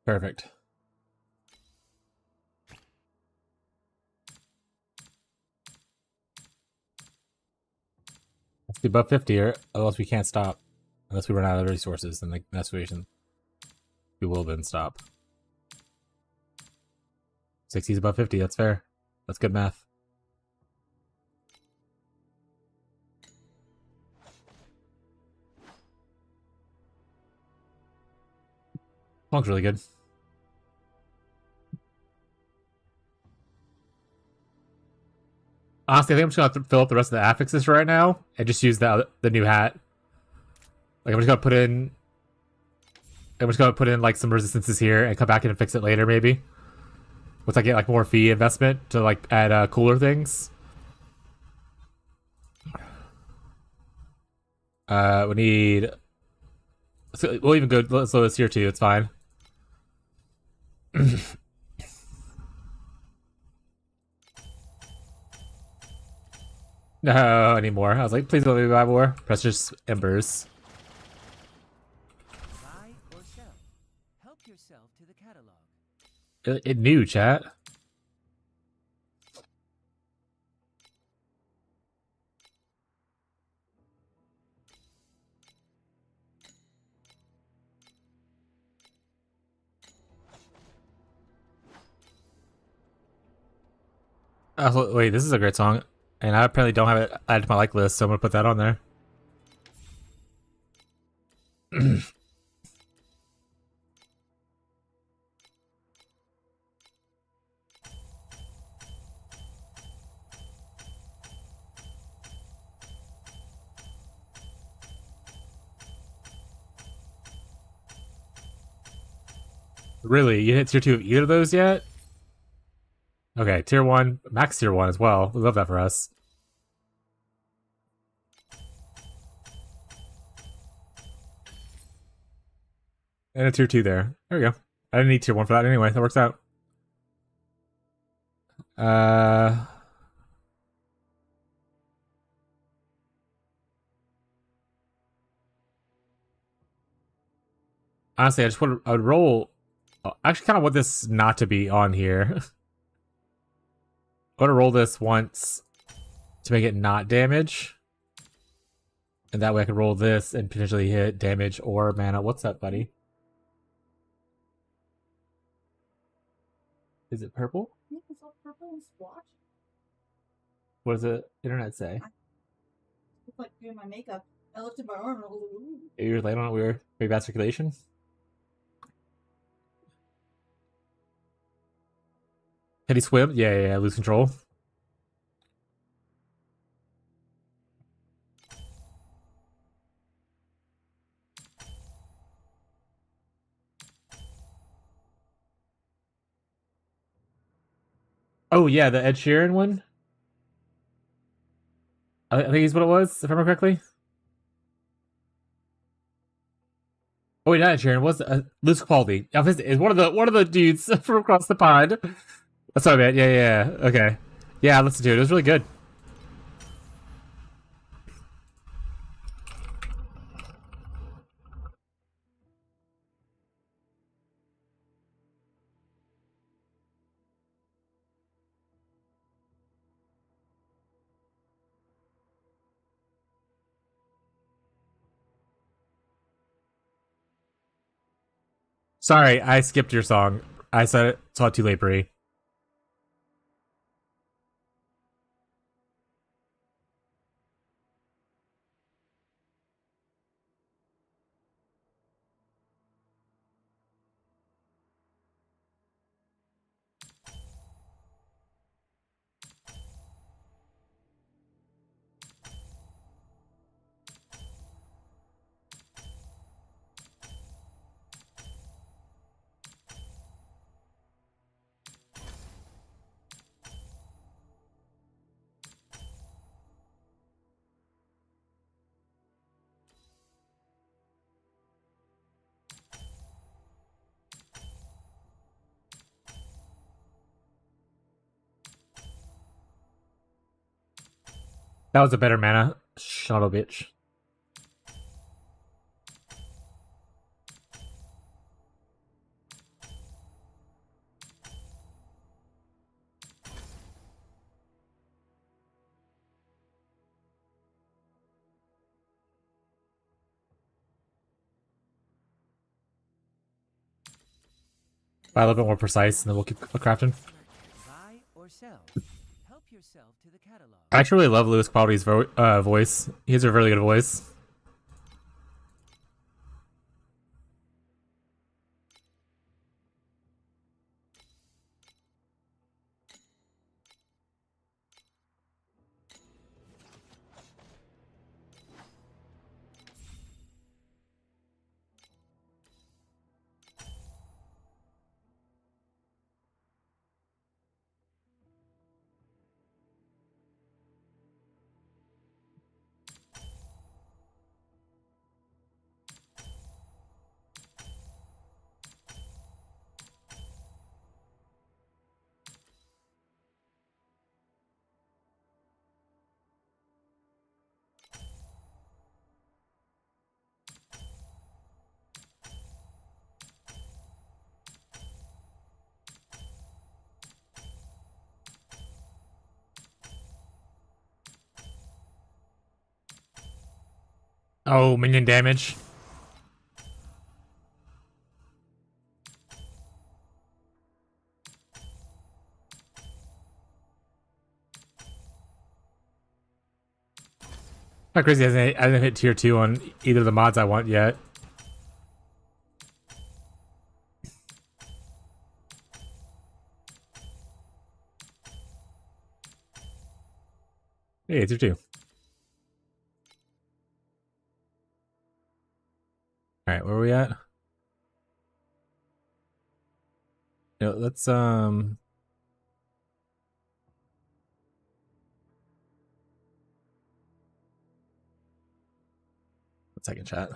Perfect. Let's be above 50 or else we can't stop. Unless we run out of resources, then like in that situation we will then stop. 60 is above 50, that's fair. That's good math. Punk's really good. Honestly, I think I'm just gonna fill up the rest of the affixes right now and just use the new hat. Like I'm just gonna put in like some resistances here and come back in and fix it later, maybe. Once I get like more fee investment to like add cooler things. We need. We'll even go. Let's load this here too. It's fine. No anymore. I was like, please don't let me buy more. Precious embers. Buy or sell. Help yourself to the catalog. It knew, chat. Wait, this is a great song. And I apparently don't have it added to my like list, so I'm gonna put that on there. Really? You hit tier 2 of either of those yet? Okay, tier 1, max tier 1 as well. We love that for us. And a tier 2 there. There we go. I didn't need tier 1 for that anyway. That works out. Honestly, I would roll. I actually kind of want this not to be on here. I want to roll this once to make it not damage. And that way I can roll this and potentially hit damage or mana. What's up, buddy? Is it purple? Yeah, it's all purple and squash. What does the internet say? It's like doing my makeup. I lifted my arm and I was like, ooh. You were late on it. We were maybe bad circulation. Can he swim? Yeah. Lose control. Oh yeah, the Ed Sheeran one. I think he's what it was, if I remember correctly. Oh wait, not Ed Sheeran. Was Luce Capaldi? Is one of the dudes from across the pond. That's what I meant. Yeah. Okay. Yeah, I listened to it. It was really good. Sorry, I skipped your song. I saw it too late, Brie. That was a better mana. Shadow bitch. Buy a little bit more precise, and then we'll keep crafting. Buy or sell. Help yourself to the catalog. I actually really love Lewis Capaldi's voice. He has a really good voice. Oh, minion damage. Not crazy. I haven't hit tier 2 on either of the mods I want yet. Hey, tier 2. Alright, where are we at? Yeah, let's one second, chat.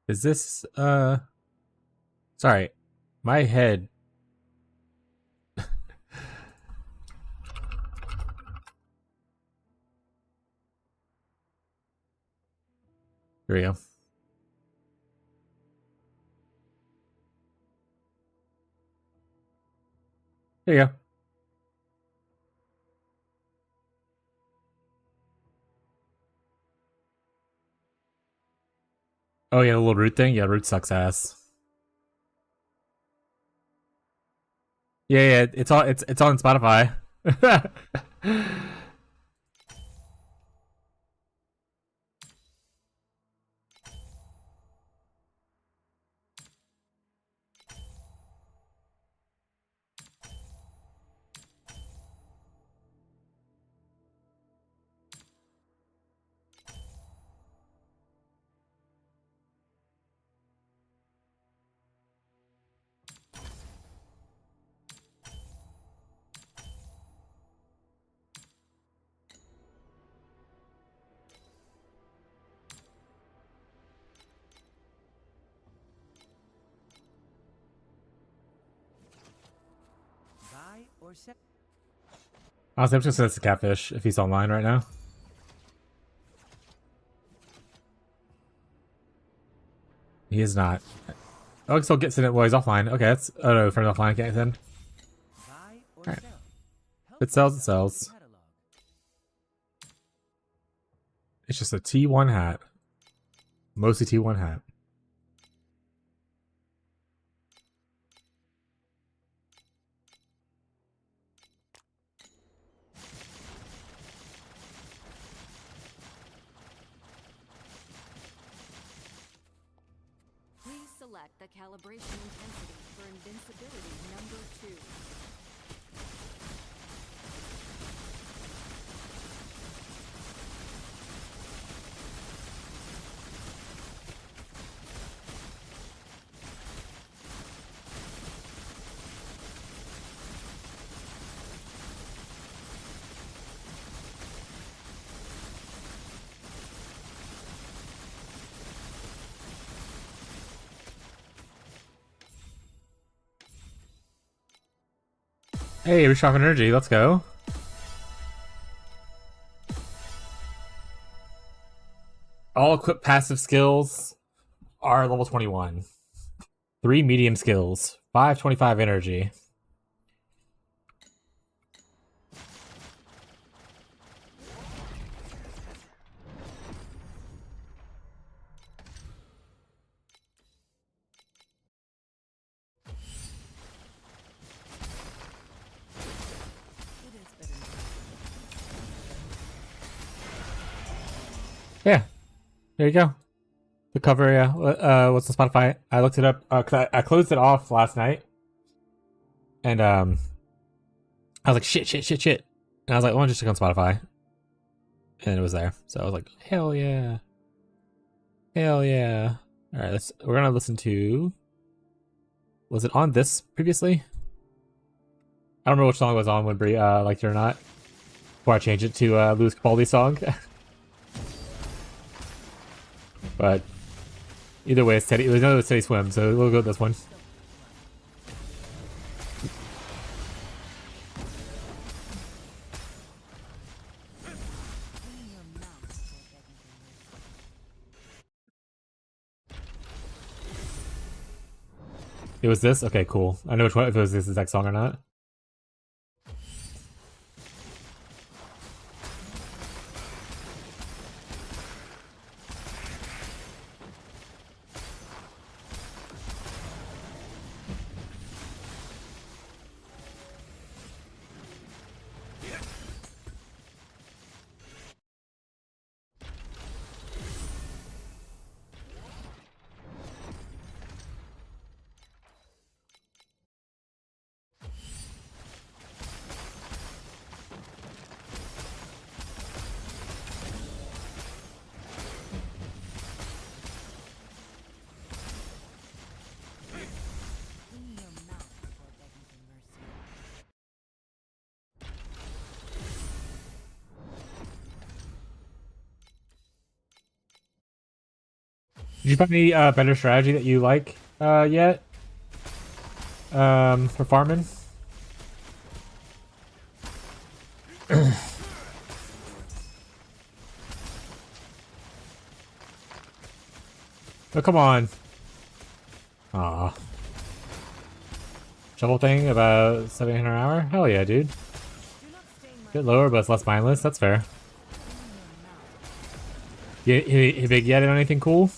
Is this sorry, my head. Here we go. There you go. Oh yeah, the little root thing. Yeah, root sucks ass. Yeah, it's on Spotify. Buy or sell. Honestly, I'm just gonna say it's a catfish if he's online right now. He is not. Oh, he still gets in it while he's offline. Okay, that's oh no, from offline can't send. Buy or Alright. sell. Help It sells, it yourself to the sells. catalog. It's just a T1 hat. Mostly T1 hat. Please select the calibration intensity for invincibility number 2. Hey, reshock energy, let's go. All equipped passive skills are level 21. 3 medium skills, 525 energy. Yeah, there you go. The cover, yeah. What's the Spotify? I looked it up. 'Cause I closed it off last night, and I was like, shit. And I was like, well, I'll just check on Spotify, and it was there. So I was like, hell yeah. All right, we're gonna listen to. Was it on this previously? I don't remember which song it was on when Brie liked it or not. Before I changed it to Louis Capaldi's song. But either way, it's Teddy. It was another Teddy Swim, so we'll go with this one. It was this? Okay, cool. I know which one, if it was this exact song or not. Did you find any better strategy that you like yet? For farming? Oh, come on. Aw. Shovel thing about 700 an hour? Hell yeah, dude. Bit lower, but it's less mindless. That's fair. You big yet on anything cool?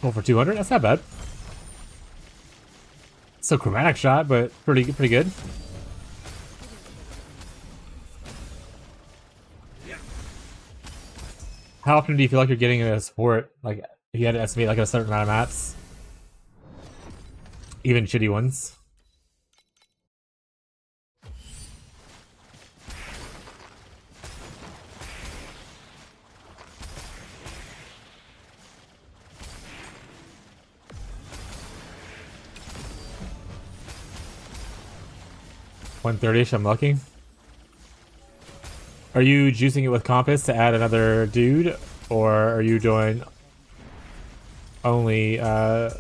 Well, for 200, that's not bad. So chromatic shot, but pretty good. How often do you feel like you're getting a support? Like, if you had to estimate like a certain amount of maps, even shitty ones. 130ish, I'm lucky. Are you juicing it with Compass to add another dude? Or are you doing only, like,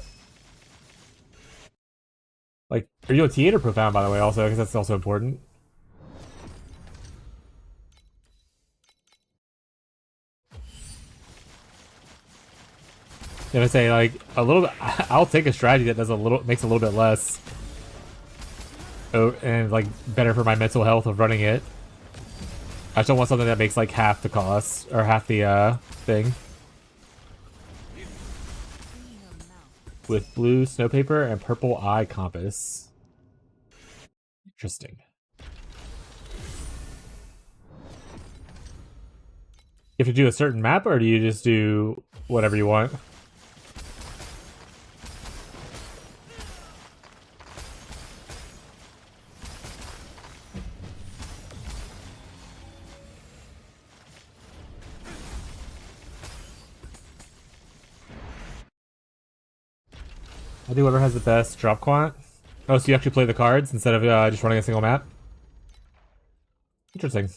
are you a T8 or Profound, by the way, also? Because that's also important. If I say, like, a little bit, I'll take a strategy that does makes a little bit less. Oh, and, like, better for my mental health of running it. I just don't want something that makes, like, half the cost, or half the, thing. With blue snow paper and purple eye compass. Interesting. You have to do a certain map, or do you just do whatever you want? I'll do whoever has the best drop quant. Oh, so you actually play the cards instead of just running a single map? Interesting.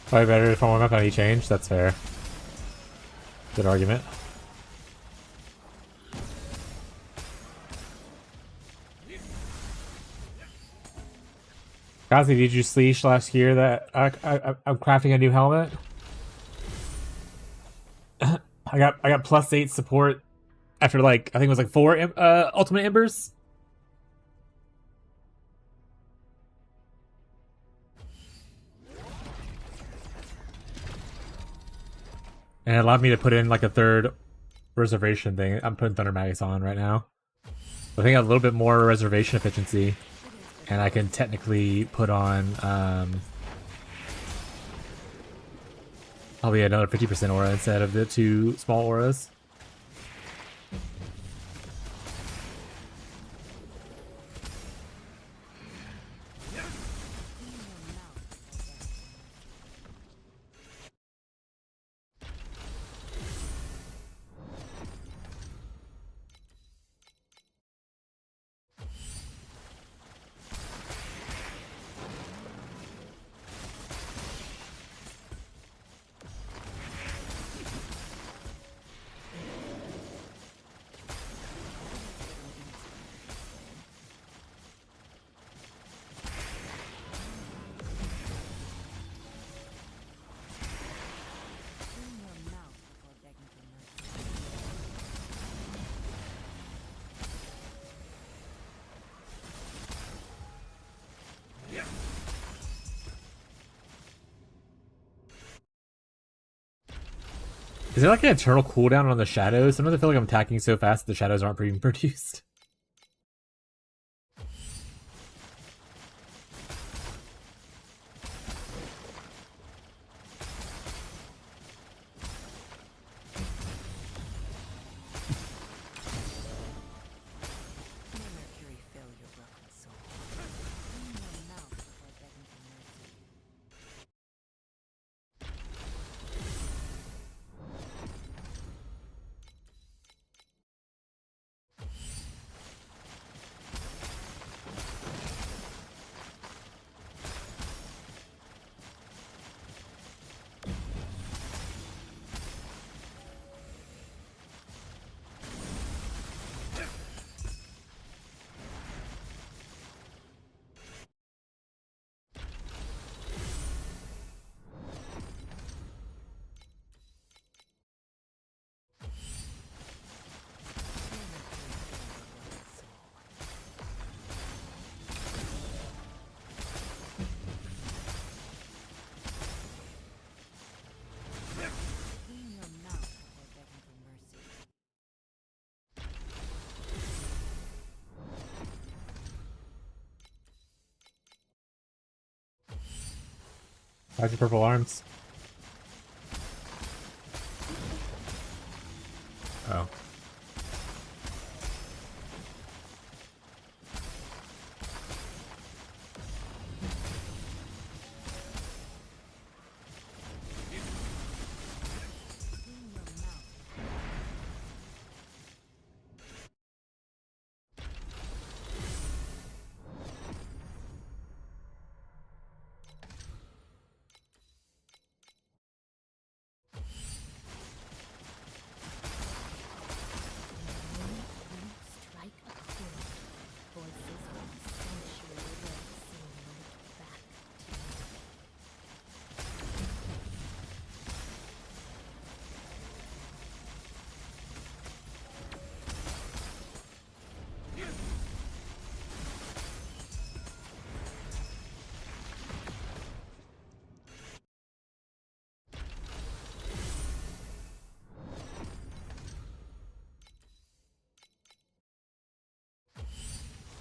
Probably better if I want map on each change. That's fair. Good argument. Kazi, did you sleesh last year that I'm crafting a new helmet? I got +8 support after like I think it was like 4 ultimate embers. And it allowed me to put in like a third reservation thing. I'm putting Thunder Magus on right now. I think I got a little bit more reservation efficiency. And I can technically put on probably another 50% aura instead of the 2 small auras. Is there like an eternal cooldown on the shadows? Sometimes I feel like I'm attacking so fast that the shadows aren't being produced. How's your purple arms? Oh.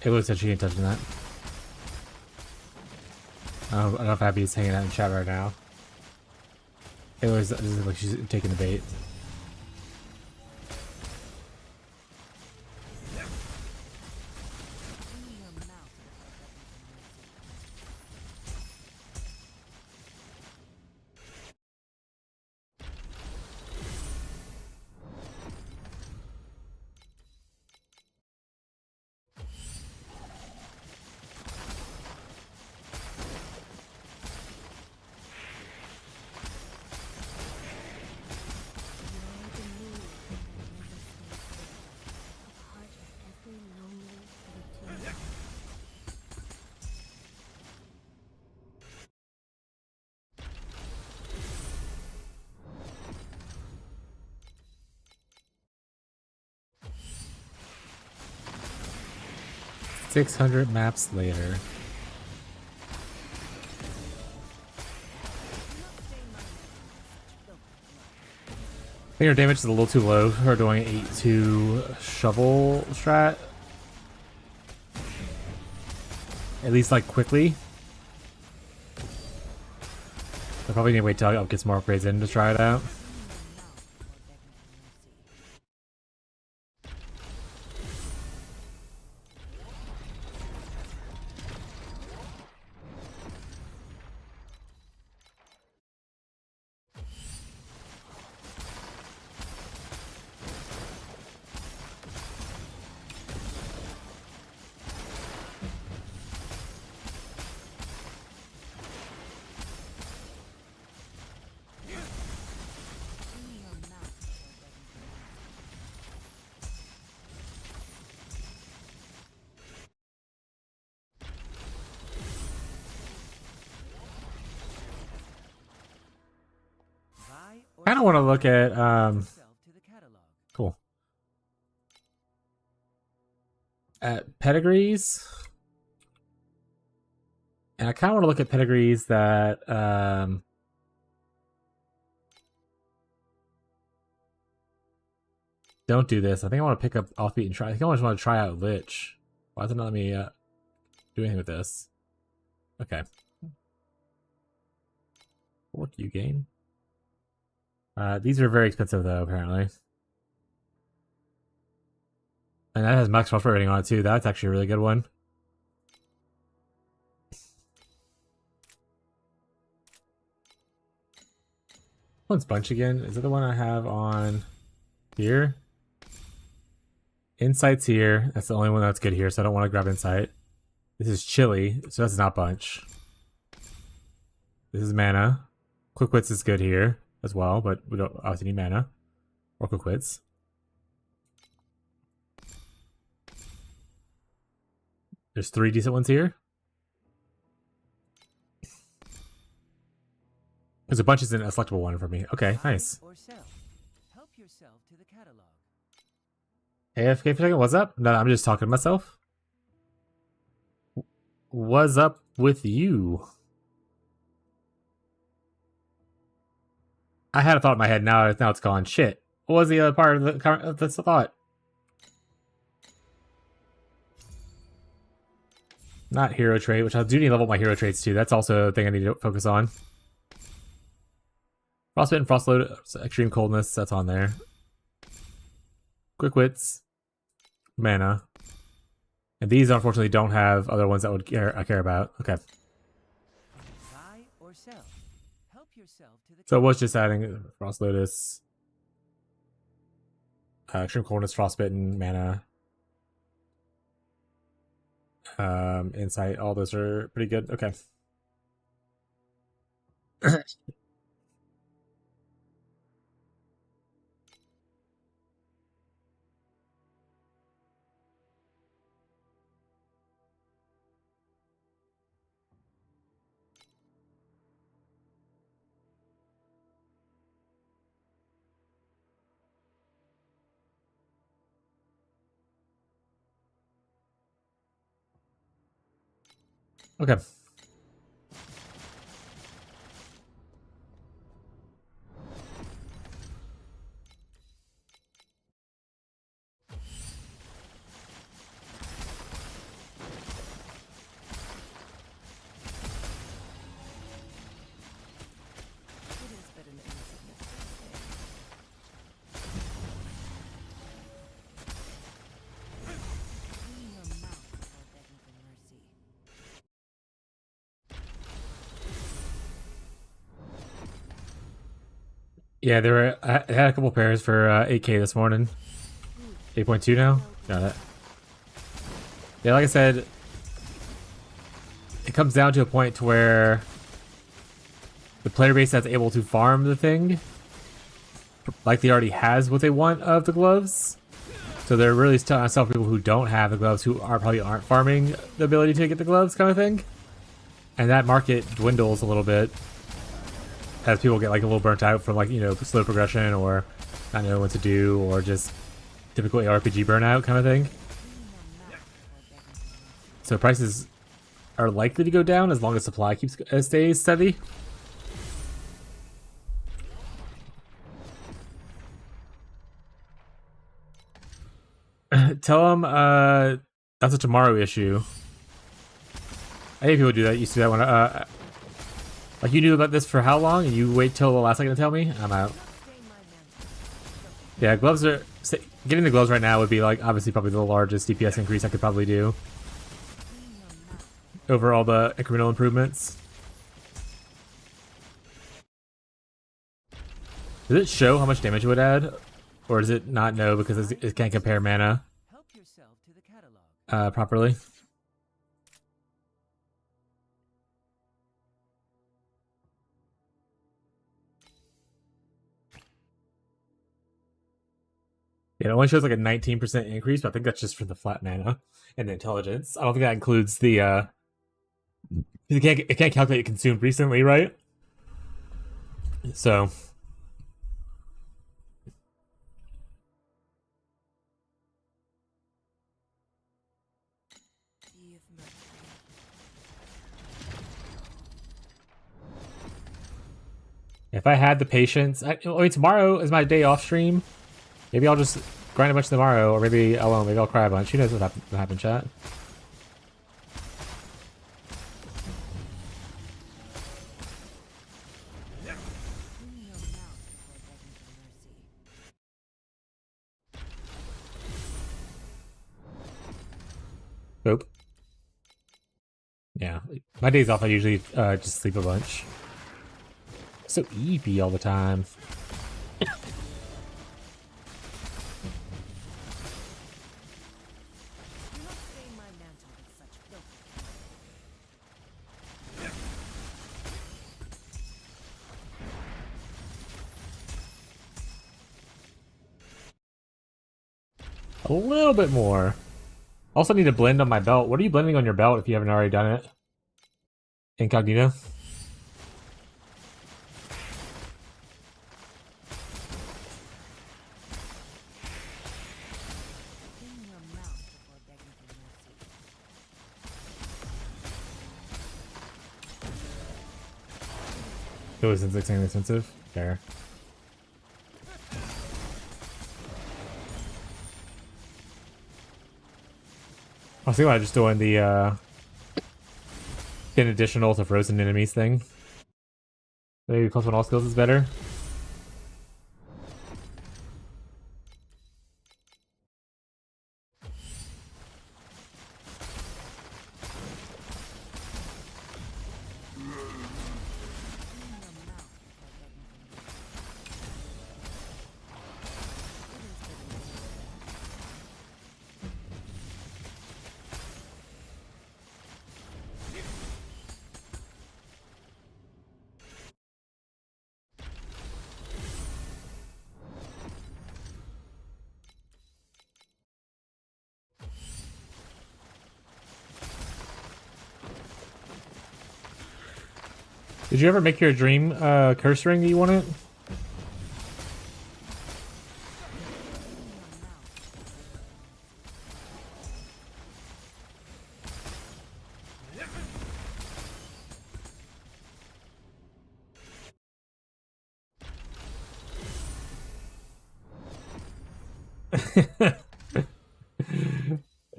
It looks like she ain't touching that. I don't know if Abby's hanging out in chat right now. It looks like she's taking the bait. Clean your mouth of 600 maps later. I think her damage is a little too low for her doing 8-2 shovel strat. At least like quickly. I probably need to wait till I get some more upgrades in to try it out. Kind of want to look at cool. At pedigrees. And I kind of want to look at pedigrees that don't do this. I think I want to pick up Offbeat and try. I think I just want to try out Lich. Why doesn't it let me do anything with this? Okay. What do you gain? These are very expensive though, apparently. And that has max crossbow rating on it too. That's actually a really good one. One's Bunch again. Is it the one I have on here? Insight's here. That's the only one that's good here, so I don't want to grab Insight. This is Chili, so that's not Bunch. This is Mana. Quick Wits is good here as well, but we don't obviously need Mana or Quick Wits. There's 3 decent ones here. There's a bunch isn't a selectable one for me. Okay, nice. Help yourself to the catalog. AFK for a second, what's up? No, I'm just talking to myself. What's up with you? I had a thought in my head, now it's gone. Shit. What was the other part of the thought? Not hero trait, which I do need to level up my hero traits too. That's also a thing I need to focus on. Frostbite and Frostload, Extreme Coldness, that's on there. Quick Wits, Mana. And these unfortunately don't have other ones that I care about. Okay. Buy or sell. Help yourself to the So it was just adding Frost Lotus, Extreme Coldness, Frostbitten, Mana, Insight. All those are pretty good. Okay. Okay. Yeah, there were. I had a couple pairs for 8K this morning. 8.2 now. Got it. Yeah, like I said, it comes down to a point to where the player base that's able to farm the thing likely already has what they want of the gloves. So they're really telling myself people who don't have the gloves, who probably aren't farming the ability to get the gloves, kind of thing. And that market dwindles a little bit as people get like a little burnt out from like, you know, slow progression or not knowing what to do, or just typical ARPG burnout kind of thing. So prices are likely to go down as long as supply stays steady. Tell them that's a tomorrow issue. I hate people do that. You see that one. Like you knew about this for how long, and you wait till the last second to tell me? I'm out. Yeah, gloves are. Getting the gloves right now would be like obviously probably the largest DPS increase I could probably do over all the incremental improvements. Does it show how much damage it would add? Or does it not know because it can't compare mana Help yourself to the catalog. properly? Yeah, it only shows like a 19% increase, but I think that's just for the flat mana and the intelligence. I don't think that includes the it can't calculate consumed recently, right? So if I had the patience, I mean, tomorrow is my day off stream. Maybe I'll just grind a bunch tomorrow, or maybe I won't. Maybe I'll cry a bunch. Who knows what happened, chat? Nope. Yeah, my days off I usually just sleep a bunch. So EP all the time. A little bit more. Also need to blend on my belt. What are you blending on your belt if you haven't already done it? Incognito? It was insanely expensive. Fair. I was thinking about just doing the an additional to frozen enemies thing. Maybe plus one all skills is better. Did you ever make your dream curse ring that you wanted?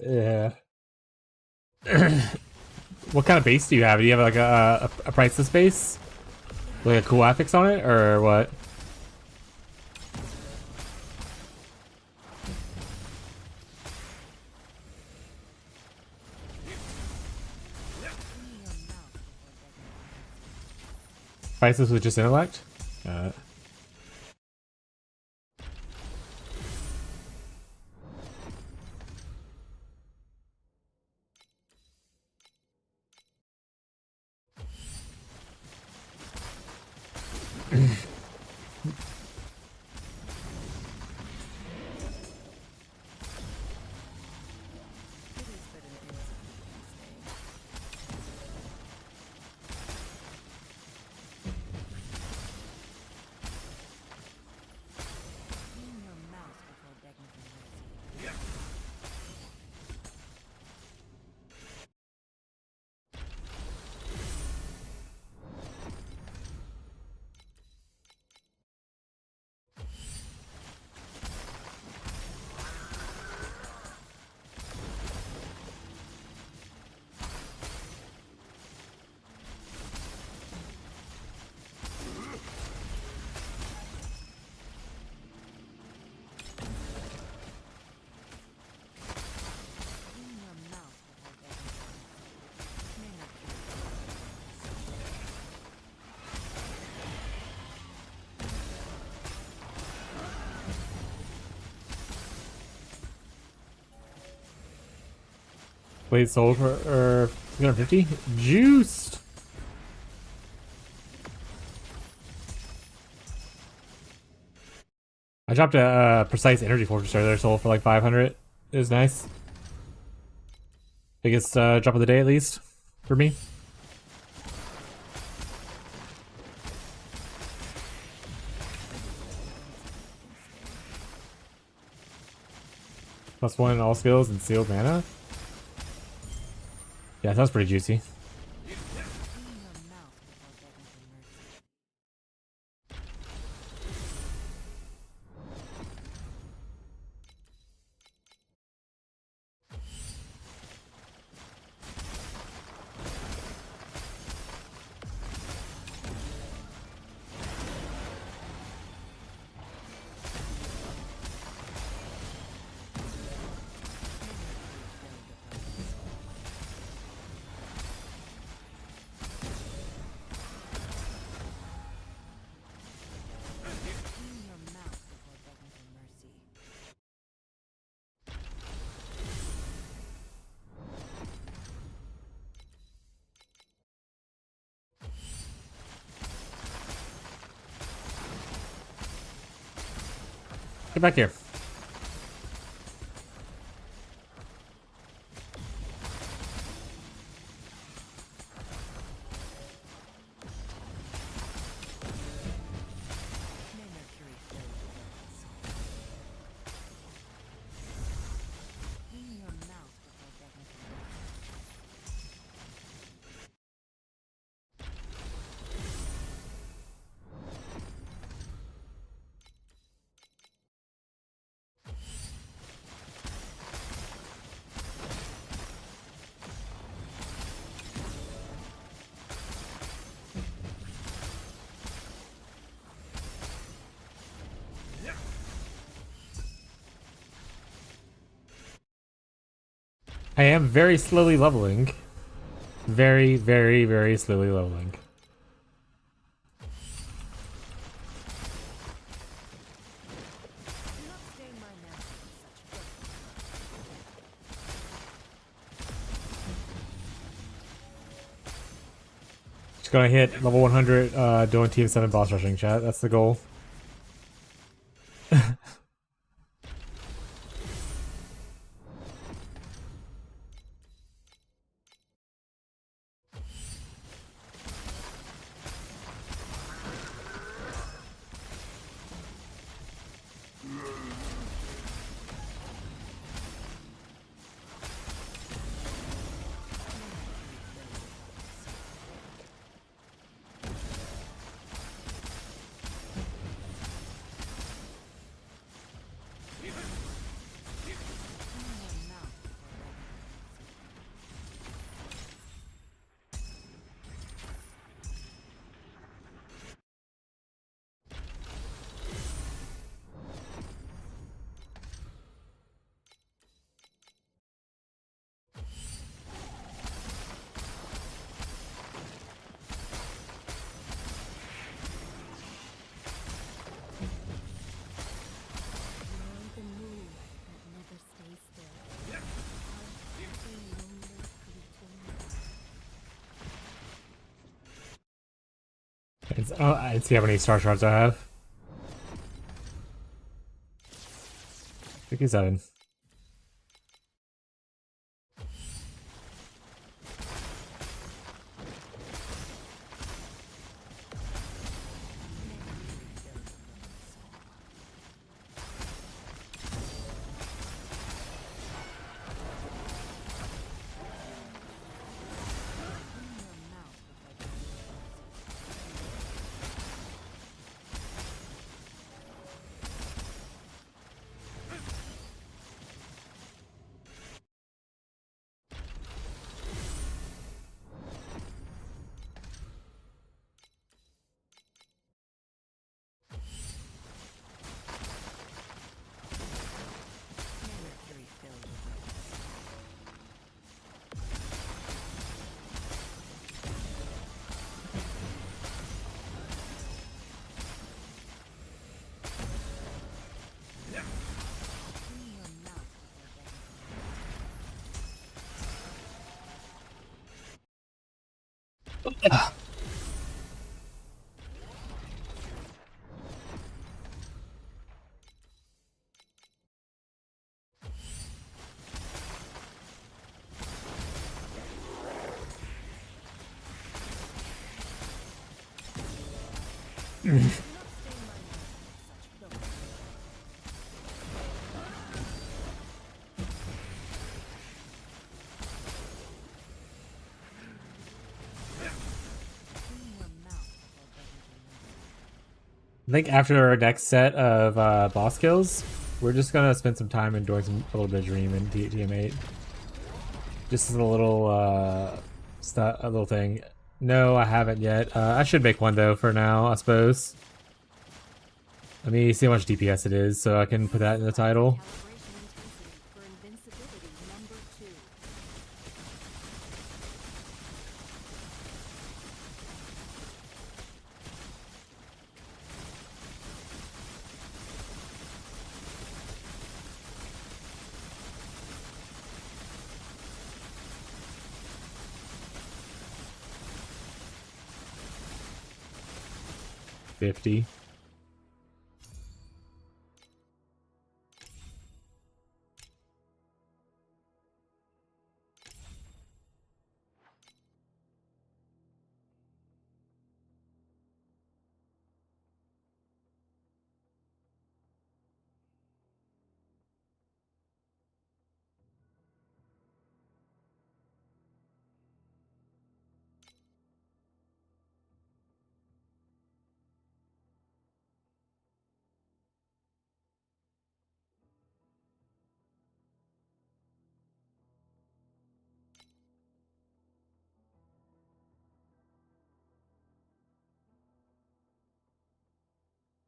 Yeah. What kind of base do you have? Do you have like a priceless base? Like a cool affix on it, or what? Priceless with just intellect? It is but an instant stay. Clean your mouth before begging for mercy. Clean your mouth before begging for mercy. May not kill you. Blade sold for 350. Juiced. I dropped a precise energy fortress earlier, sold for like 500. It was nice. Biggest drop of the day, at least for me. +1 in all skills and sealed mana. Yeah, that sounds pretty juicy. Clean your mouth before begging for mercy. Clean your mouth before begging for mercy. Get back here. May Mercury fill your bellies. Clean your mouth before begging for mercy. I am very slowly leveling. Very, very, very slowly leveling. Do not stain my mantle with such filth. Just gonna hit level 100 doing team 7 boss rushing, chat. That's the goal. Let's see how many star shards I have. 57. Mercury filled with roses. Clean your mouth before I think after our next set of boss kills, we're just gonna spend some time and doing a little bit of Dream and TM8. Just as a little a little thing. No, I haven't yet. I should make one though for now, I suppose. Let me see how much DPS it is, so I can put that in the title. Calibration intensity for invincibility number 2. $50.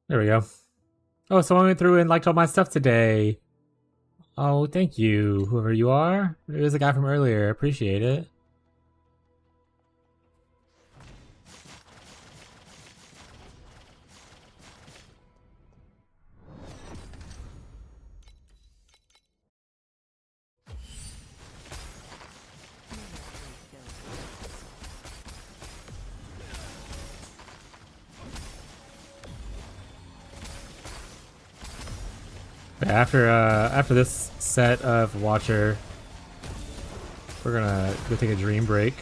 There we go. Oh, someone went through and liked all my stuff today. Oh, thank you, whoever you are. It was a guy from earlier. Appreciate it. After this set of Watcher, we're gonna go take a dream break.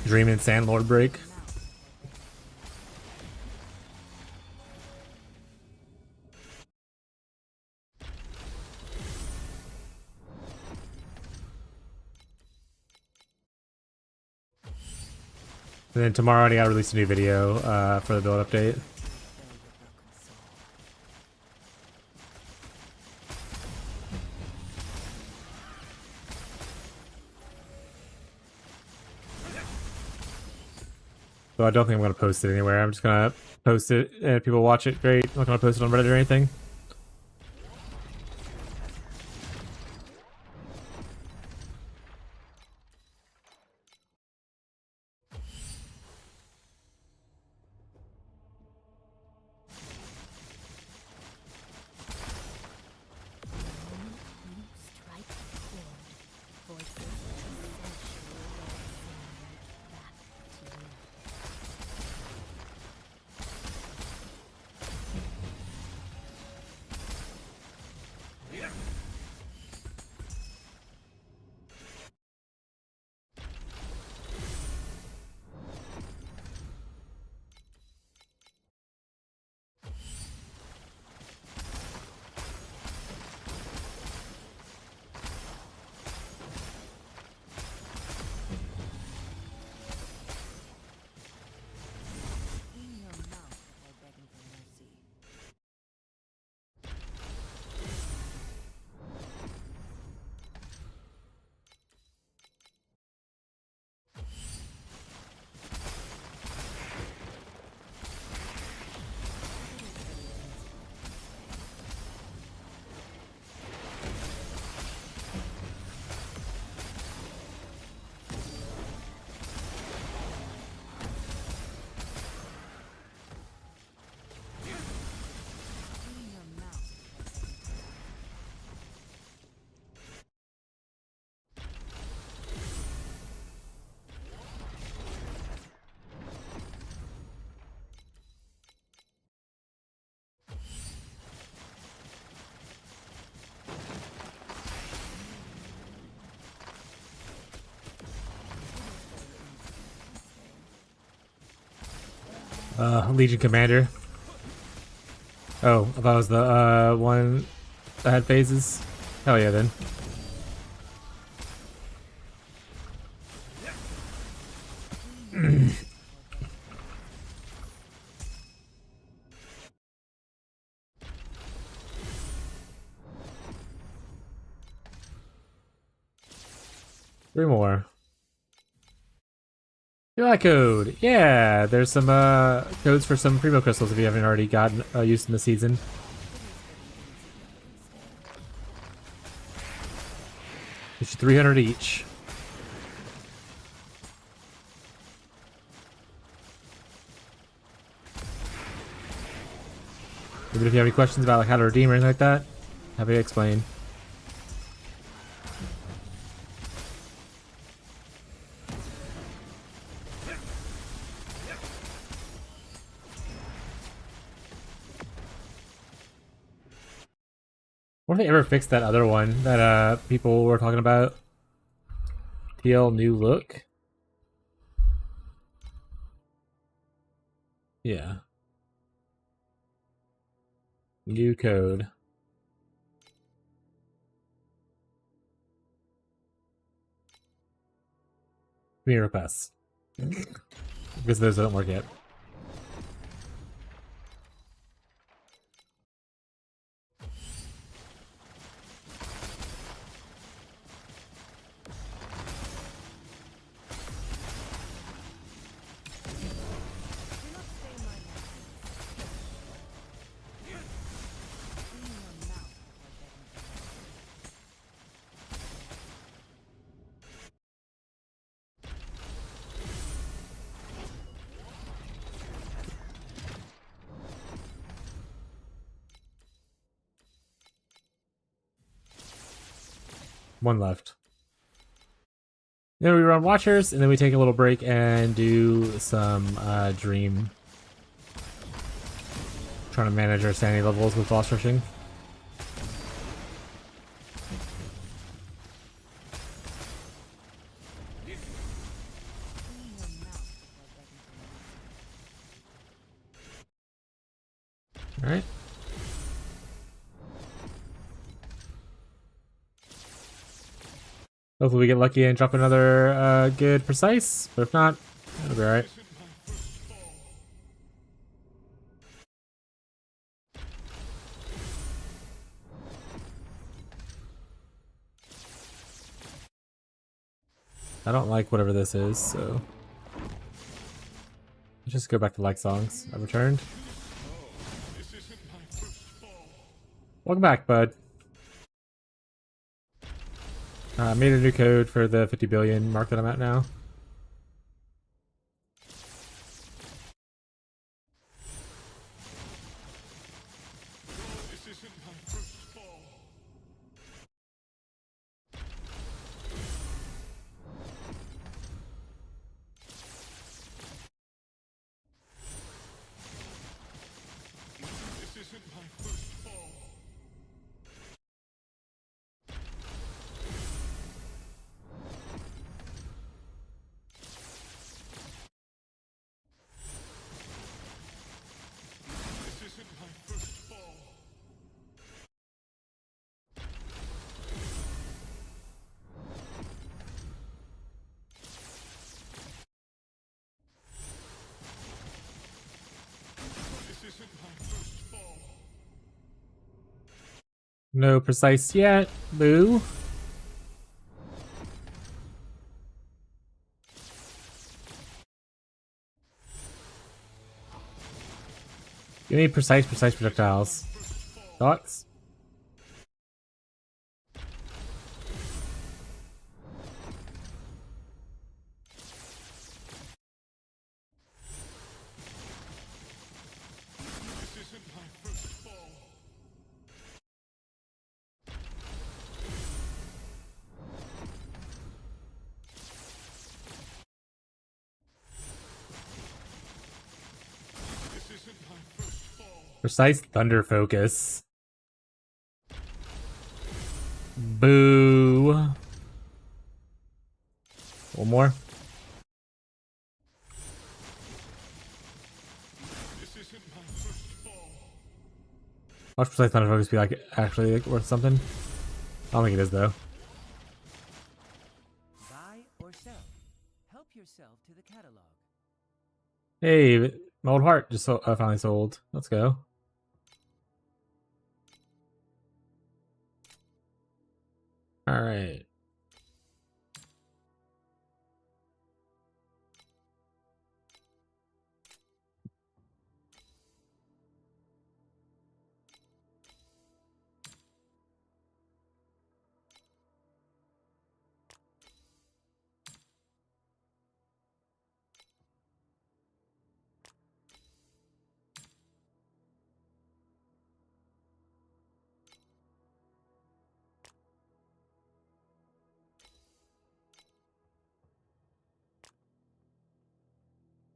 Dream and Sandlord break. And then tomorrow I gotta release a new video for the build update. So I don't think I'm gonna post it anywhere. I'm just gonna post it, and if people watch it, great. I'm not gonna post it on Reddit or anything. Strike chord. Voices of sensual Legion Commander. Oh, I thought it was the one that had phases. Hell yeah, then. Three more. Tlicode. Yeah, there's some codes for some primo crystals if you haven't already gotten used in the season. It's 300 each. Even if you have any questions about like how to redeem or anything like that, happy to explain. Wonder if they ever fixed that other one that people were talking about. TL new look. Yeah. New code. Community requests. Because those don't work yet. One left. Then we run Watchers, and then we take a little break and do some Dream. Trying to manage our sanity levels with boss rushing. Alright. Hopefully we get lucky and drop another good precise, but if not, it'll be alright. I don't like whatever this is, so let's just go back to like songs. I've returned. Welcome back, bud. I made a new code for the 50 billion mark that I'm at now. This isn't my first fall. This isn't my first fall. This isn't my first fall. This isn't my first fall. No precise yet, boo. You need precise projectiles. Thoughts? This isn't my first fall. This isn't my first fall. Precise thunder focus. Boo. One more. Watch Precise Thunder Focus be like actually like, worth something. I don't think it is though. Buy or sell. Help yourself to the catalog. Hey, my old heart just finally sold. Let's go. All right.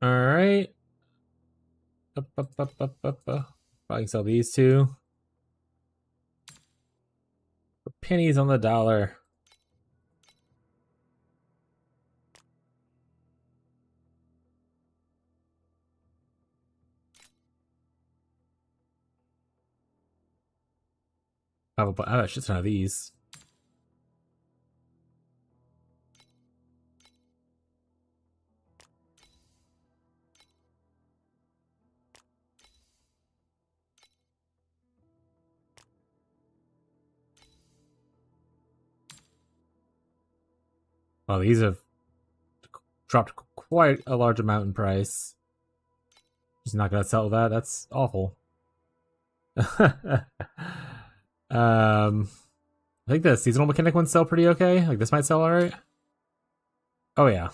All right. Probably sell these two. For pennies on the dollar. I have a shit ton of these. Well, these have dropped quite a large amount in price. Just not gonna sell that. That's awful. I think the seasonal mechanic ones sell pretty okay. Like this might sell alright. Oh yeah.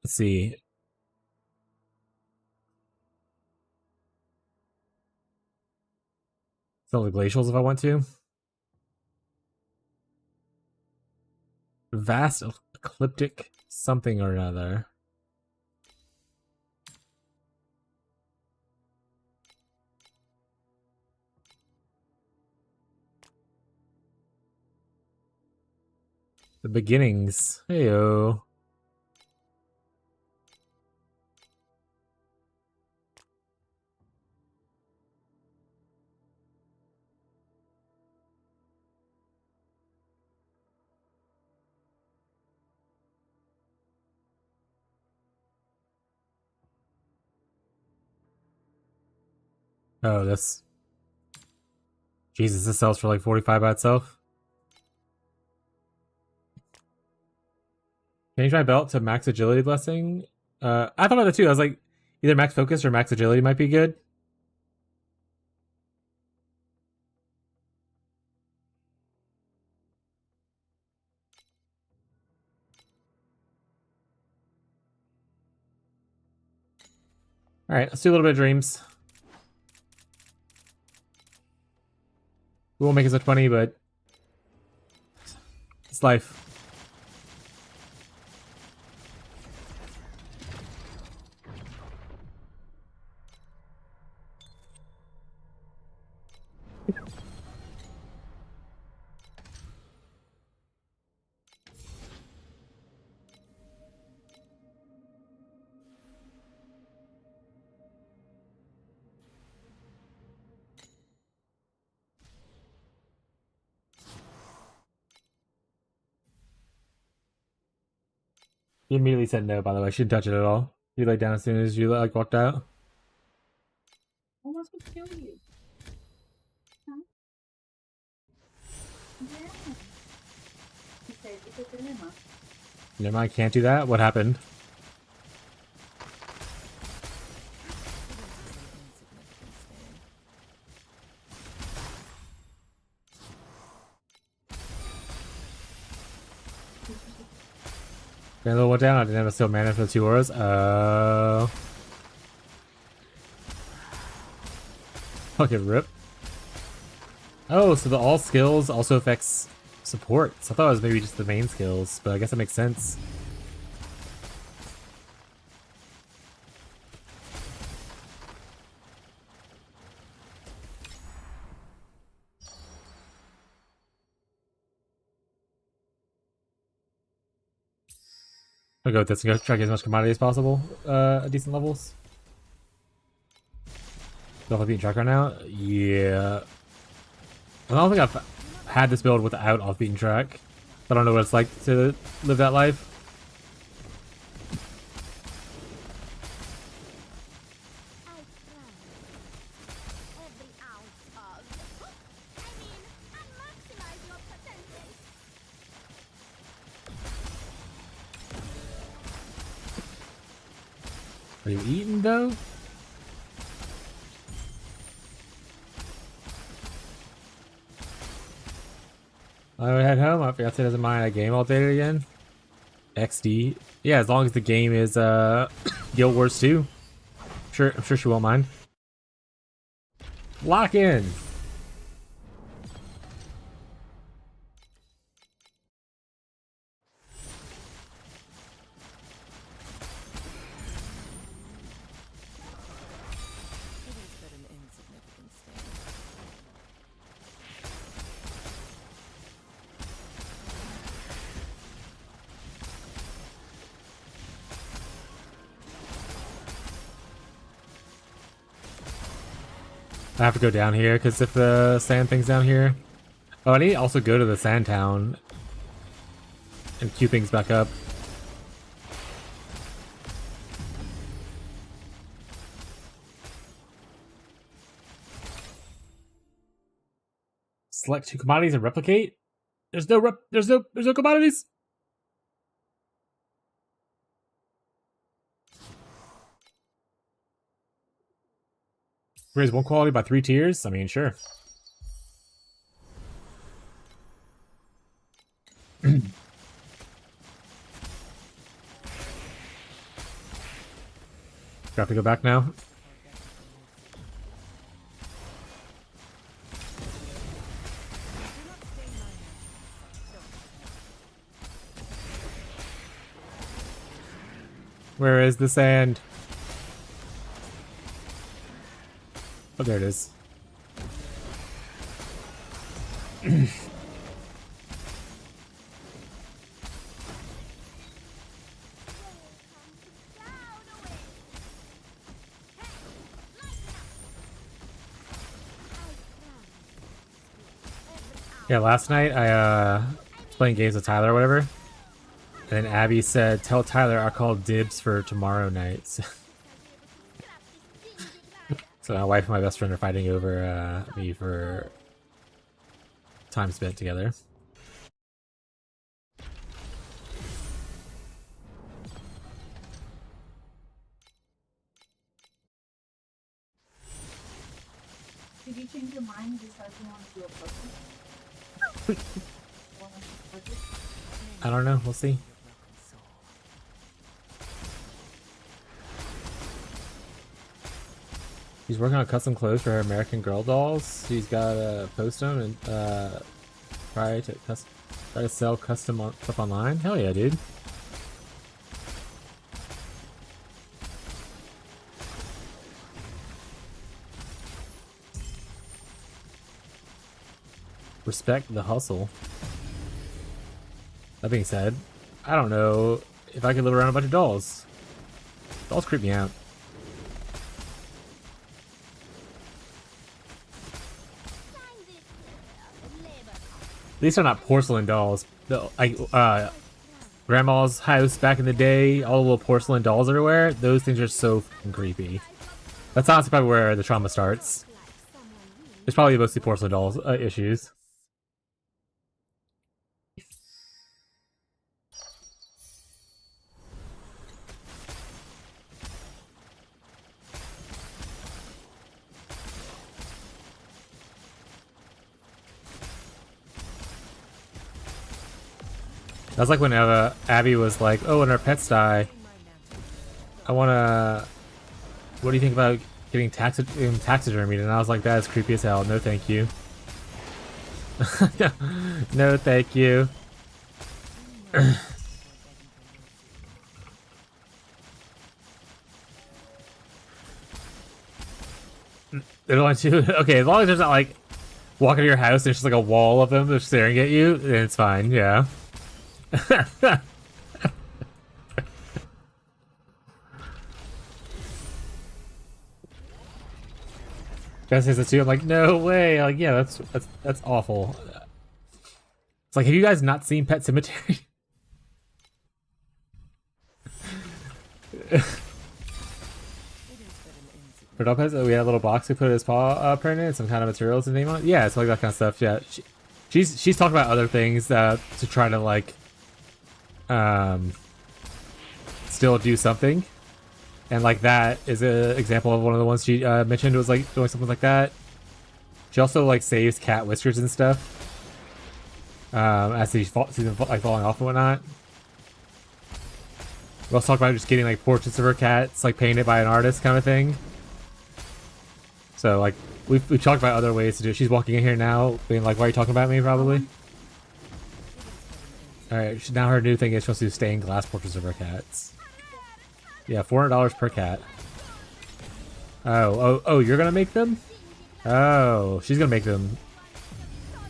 Let's see. Sell the glacials if I want to. Vast ecliptic something or another. The beginnings. Heyo. Oh, this. Jesus, this sells for like 45 by itself. Change my belt to max agility blessing. I thought about that too. I was like, either max focus or max agility might be good. All right, let's do a little bit of dreams. We won't make as much money, but it's life. You immediately said no, by the way. She didn't touch it at all. You laid down as soon as you like walked out. Who wants to kill you? Huh? Yeah. He said it's a dilemma. Never mind, can't do that. What happened? Vandal went down. I didn't have a still mana for the 2 auras. Fucking rip. Oh, so the all skills also affects supports. I thought it was maybe just the main skills, but I guess that makes sense. I'll go with this and go try to get as much commodity as possible at decent levels. Still off beaten track right now? Yeah. I don't think I've had this build without off beaten track. I don't know what it's like to live that life. Are you eating though? I would head home. I forgot to doesn't mind a game all day again. XD. Yeah, as long as the game is Guild Wars 2. I'm sure she won't mind. Lock in. It is but an insignificant stain. I have to go down here because if the sand thing's down here. Oh, I need to also go to the sand town and queue things back up. Select 2 commodities and replicate. There's no commodities. Raise 1 quality by 3 tiers? I mean, sure. Do I have to go back now? Where is the sand? Oh, there it is. Yeah, last night I was playing games with Tyler or whatever. And then Abby said, "Tell Tyler I called dibs for tomorrow night." So my wife and my best friend are fighting over me for time spent together. Did you change your mind and decide you want to do a puzzle? I don't know. We'll see. She's working on custom clothes for her American Girl dolls. She's got to post them and try to sell custom stuff online. Hell yeah, dude. Respect the hustle. That being said, I don't know if I could live around a bunch of dolls. Dolls creep me out. These are not porcelain dolls. Grandma's house back in the day, all the little porcelain dolls everywhere, those things are so fucking creepy. That's honestly probably where the trauma starts. It's probably mostly porcelain dolls issues. That's like when Abby was like, "Oh, when our pets die, I wanna. What do you think about getting taxidermied?" And I was like, "That is creepy as hell. No, thank you. No, thank you." They're only two. Okay, as long as there's not like walking to your house, there's just like a wall of them that's staring at you, then it's fine. Yeah. Jess says it too. I'm like, no way. Like, yeah, that's awful. It's like, have you guys not seen Pet Cemetery? For Lopez, we had a little box we put his paw print in, some kind of materials and name on it. Yeah, it's like that kind of stuff. Yeah, she's talking about other things to try to like still do something, and like that is an example of one of the ones she mentioned was like doing something like that. She also like saves cat whiskers and stuff as she's like falling off and whatnot. We also talked about just getting like portraits of her cats like painted by an artist kind of thing. So like we've talked about other ways to do it. She's walking in here now being like, why are you talking about me, probably? Alright, now her new thing is supposed to do stained glass portraits of her cats. Yeah, $400 per cat. Oh, you're gonna make them? Oh, she's gonna make them.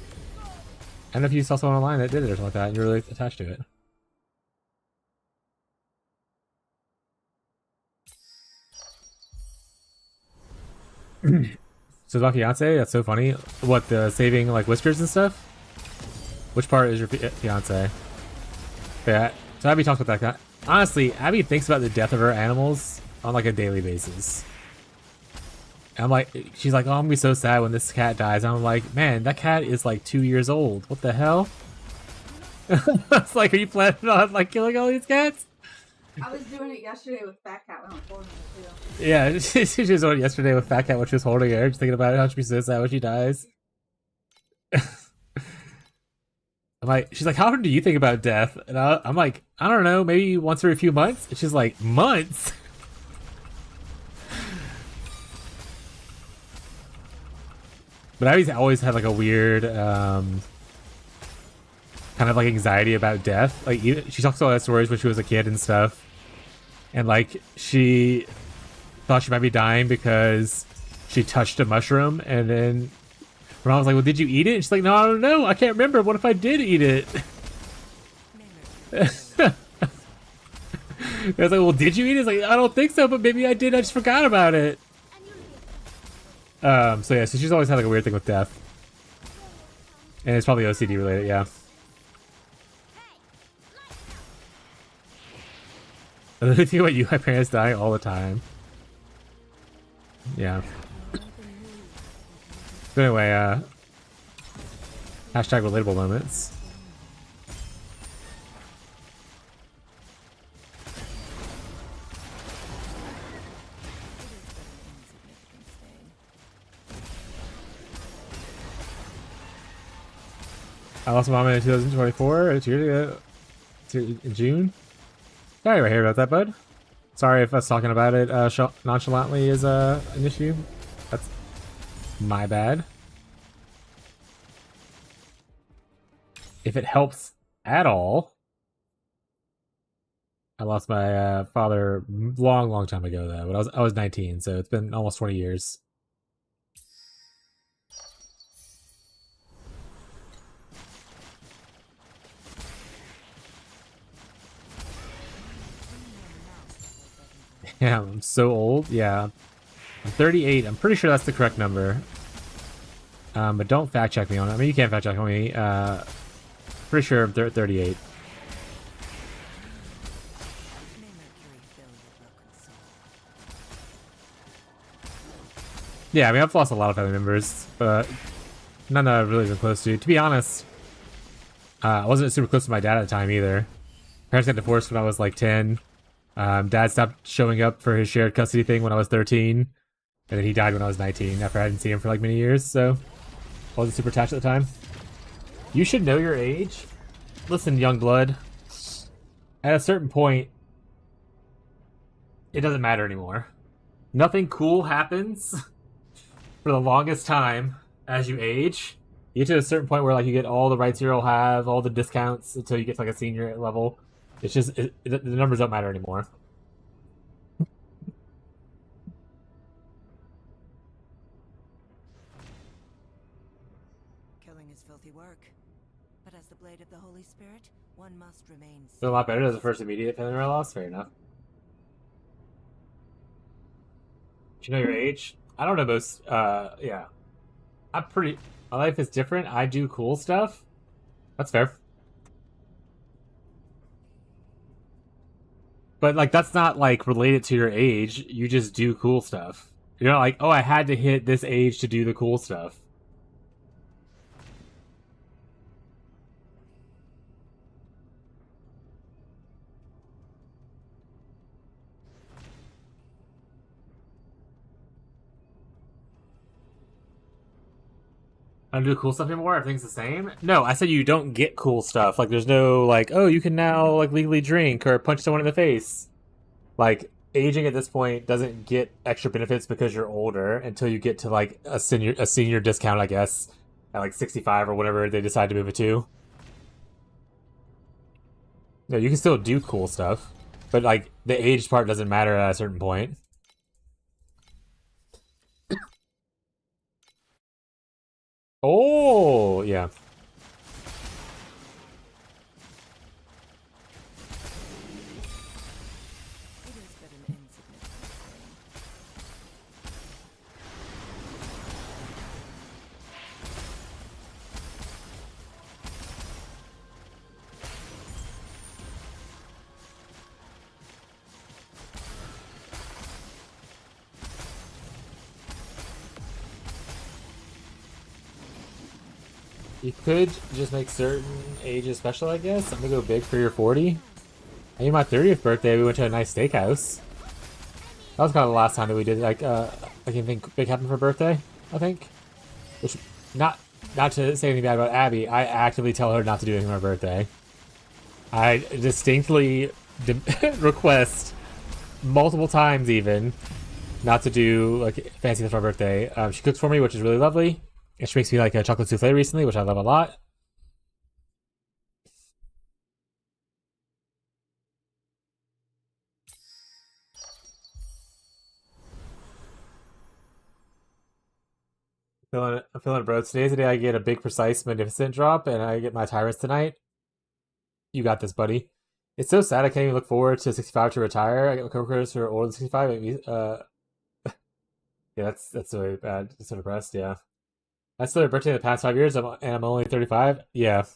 I don't know if you saw someone online that did it or something like that and you're really attached to it. So about fiance, that's so funny. What, the saving like whiskers and stuff? Which part is your fiance? Yeah, so Abby talks about that. Honestly, Abby thinks about the death of her animals on like a daily basis. And I'm like, she's like, oh, I'm gonna be so sad when this cat dies. And I'm like, man, that cat is like 2 years old. What the hell? It's like, are you planning on like killing all these cats? I was doing it yesterday with Fat Cat when I was holding her too. Yeah, she was doing it yesterday with Fat Cat when she was holding her. Just thinking about how she'd be so sad when she dies. I'm like, she's like, how often do you think about death? And I'm like, I don't know, maybe once every few months. And she's like, months? But Abby's always had like a weird kind of like anxiety about death. Like she talks about that stories when she was a kid and stuff. And like she thought she might be dying because she touched a mushroom, and then her mom was like, well, did you eat it? And she's like, no, I don't know. I can't remember. What if I did eat it? I was like, well, did you eat it? It's like, I don't think so, but maybe I did. I just forgot about it. So yeah, so she's always had like a weird thing with death. And it's probably OCD related, yeah. I literally think about you, my parents dying all the time. Yeah. But anyway, hashtag relatable moments. I lost my mom in 2024. It's years ago. In June. Sorry I hear about that, bud. Sorry if us talking about it nonchalantly is an issue. That's my bad. If it helps at all, I lost my father long time ago though. But I was 19, so it's been almost 20 years. Yeah, I'm so old. Yeah, I'm 38. I'm pretty sure that's the correct number. But don't fact check me on it. I mean, you can't fact check on me. Pretty sure I'm 38. Yeah, I mean, I've lost a lot of family members, but none that I've really been close to. To be honest, I wasn't super close to my dad at the time either. Parents got divorced when I was like 10. Dad stopped showing up for his shared custody thing when I was 13, and then he died when I was 19 after I hadn't seen him for like many years, so I wasn't super attached at the time. You should know your age. Listen, young blood, at a certain point, it doesn't matter anymore. Nothing cool happens for the longest time as you age. You get to a certain point where like you get all the rights you'll have, all the discounts until you get to like a senior level. It's just, the numbers don't matter anymore. Killing is filthy work. But as the blade of the Holy Spirit, one must remain It's a lot better as the first immediate family loss. Fair enough. Do you know your age? I don't know most. Yeah, I'm pretty. My life is different. I do cool stuff. That's fair. But like, that's not like related to your age. You just do cool stuff. You're not like, oh, I had to hit this age to do the cool stuff. I don't do cool stuff anymore. Everything's the same. No, I said you don't get cool stuff. Like, there's no like, oh, you can now like legally drink or punch someone in the face. Like, aging at this point doesn't get extra benefits because you're older until you get to like a senior discount, I guess, at like 65 or whatever they decide to move it to. No, you can still do cool stuff, but like the age part doesn't matter at a certain point. Oh, yeah. It is but an insignificant thing. You could just make certain ages special, I guess. I'm gonna go big for your 40. I mean, my 30th birthday, we went to a nice steakhouse. That was kind of the last time that we did like I can think big happened for birthday. I think, which not to say anything bad about Abby. I actively tell her not to do anything on her birthday. I distinctly request multiple times even not to do like fancy stuff for my birthday. She cooks for me, which is really lovely. And she makes me like a chocolate souffle recently, which I love a lot. I'm feeling it, bro. Today's the day I get a big, precise, magnificent drop, and I get my tyrants tonight. You got this, buddy. It's so sad I can't even look forward to 65 to retire. I get my coworkers who are older than 65. Yeah, that's really bad. I'm so depressed. Yeah, that's their birthday in the past 5 years, and I'm only 35. Yeah. Do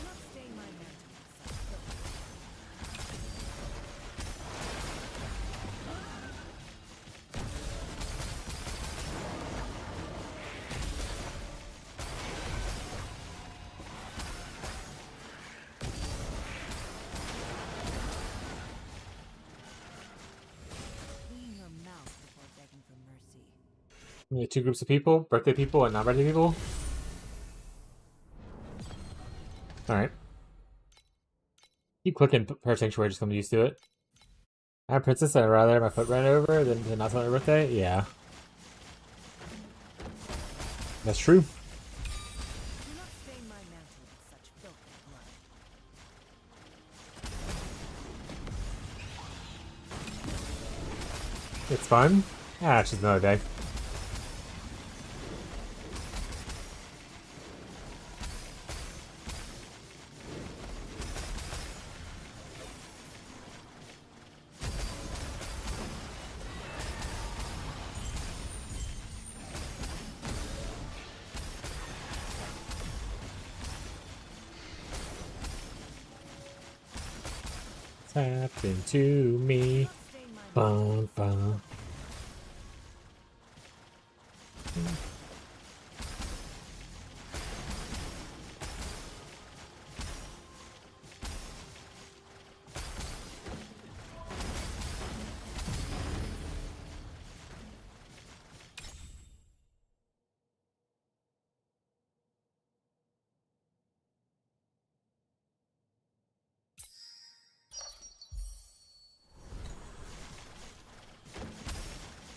not stain my mantle with such filth. Clean your mouth before begging for mercy. We have two groups of people: birthday people and non-birthday people. All right. Keep clicking per sanctuary, just come used to it. I'm a princess, I'd rather have my foot ran over than to not celebrate my birthday. Yeah. That's true. Do not stain my mantle with such filthy blood. It's fun. Ah, it's just another day. It's happened to me. Stain my mantle. Bum, bum.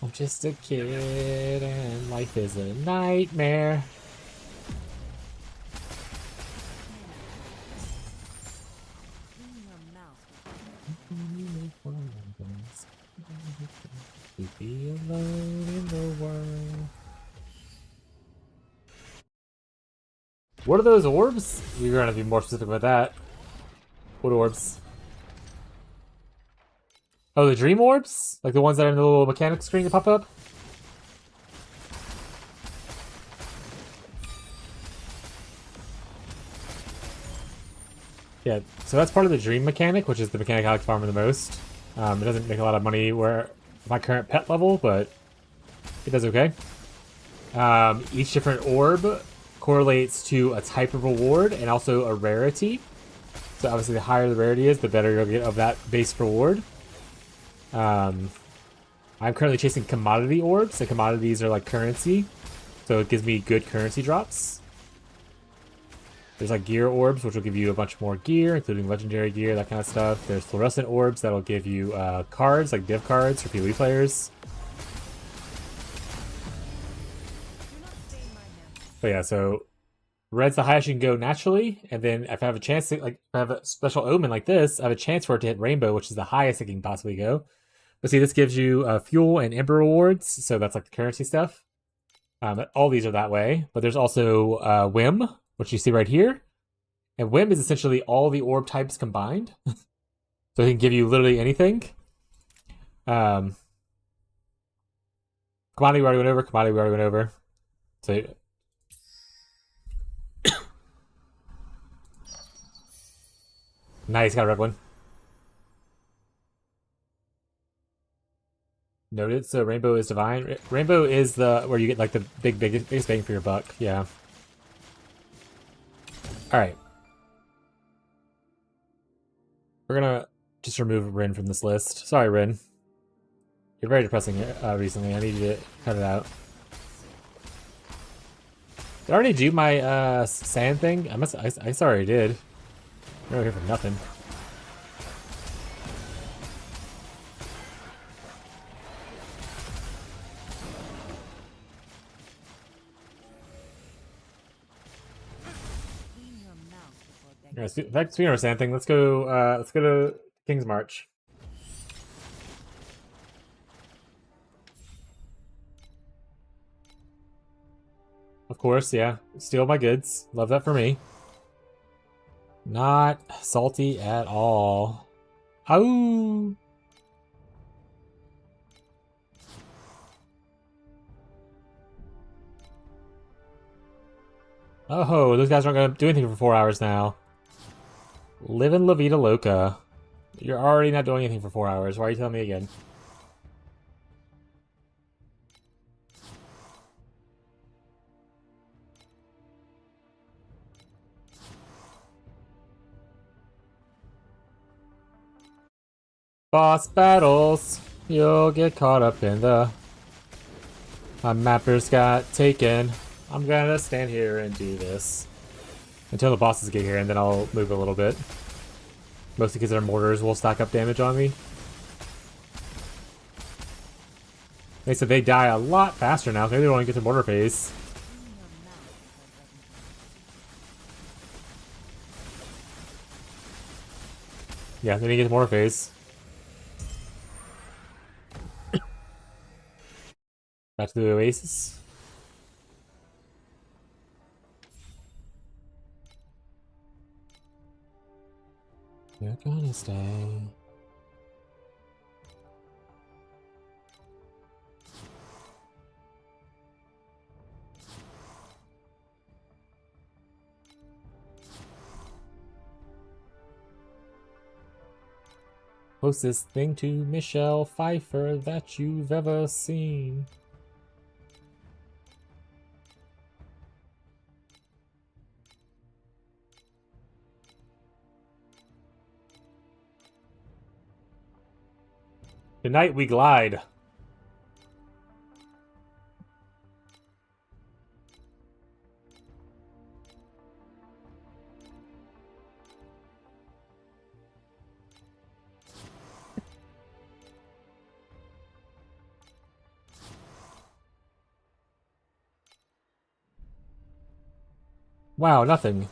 I'm just a kid and life is a nightmare. Clean your mouth before To be alone in the world. What are those orbs? You're gonna be more specific about that. What orbs? Oh, the dream orbs? Like the ones that are in the little mechanic screen that pop up? Yeah, so that's part of the dream mechanic, which is the mechanic I like farming the most. It doesn't make a lot of money where my current pet level, but it does okay. Each different orb correlates to a type of reward and also a rarity. So obviously the higher the rarity is, the better you'll get of that base reward. I'm currently chasing commodity orbs. The commodities are like currency, so it gives me good currency drops. There's like gear orbs, which will give you a bunch more gear, including legendary gear, that kind of stuff. There's fluorescent orbs that'll give you cards, like div cards for PvE players. But yeah, so red's the highest you can go naturally, and then if I have a chance to, like, if I have a special omen like this, I have a chance for it to hit rainbow, which is the highest it can possibly go. But see, this gives you fuel and ember rewards, so that's like the currency stuff. All these are that way, but there's also whim, which you see right here. And whim is essentially all the orb types combined. So it can give you literally anything. Commodity we already went over, commodity we already went over. So nice, got a red one. Noted. So rainbow is divine. Rainbow is the where you get like the biggest bang for your buck. Yeah. All right. We're gonna just remove Rin from this list. Sorry, Rin. You're very depressing recently. I need you to cut it out. Did I already do my sand thing? I sorry I did. I'm here for nothing. Yeah, speaking of sand thing, let's go to King's March. Of course, yeah. Steal my goods. Love that for me. Not salty at all. Oh. Oh, those guys aren't gonna do anything for 4 hours now. Living La Vida Loca. You're already not doing anything for 4 hours. Why are you telling me again? Boss battles. You'll get caught up in the... My mappers got taken. I'm gonna stand here and do this. Until the bosses get here, and then I'll move a little bit. Mostly because their mortars will stack up damage on me. They said they die a lot faster now. Maybe they don't even get to mortar phase. Yeah, they didn't get to mortar phase. Back to the Oasis. You're gonna stay. Closest thing to Michelle Pfeiffer that you've ever seen. Tonight we glide. Wow, nothing.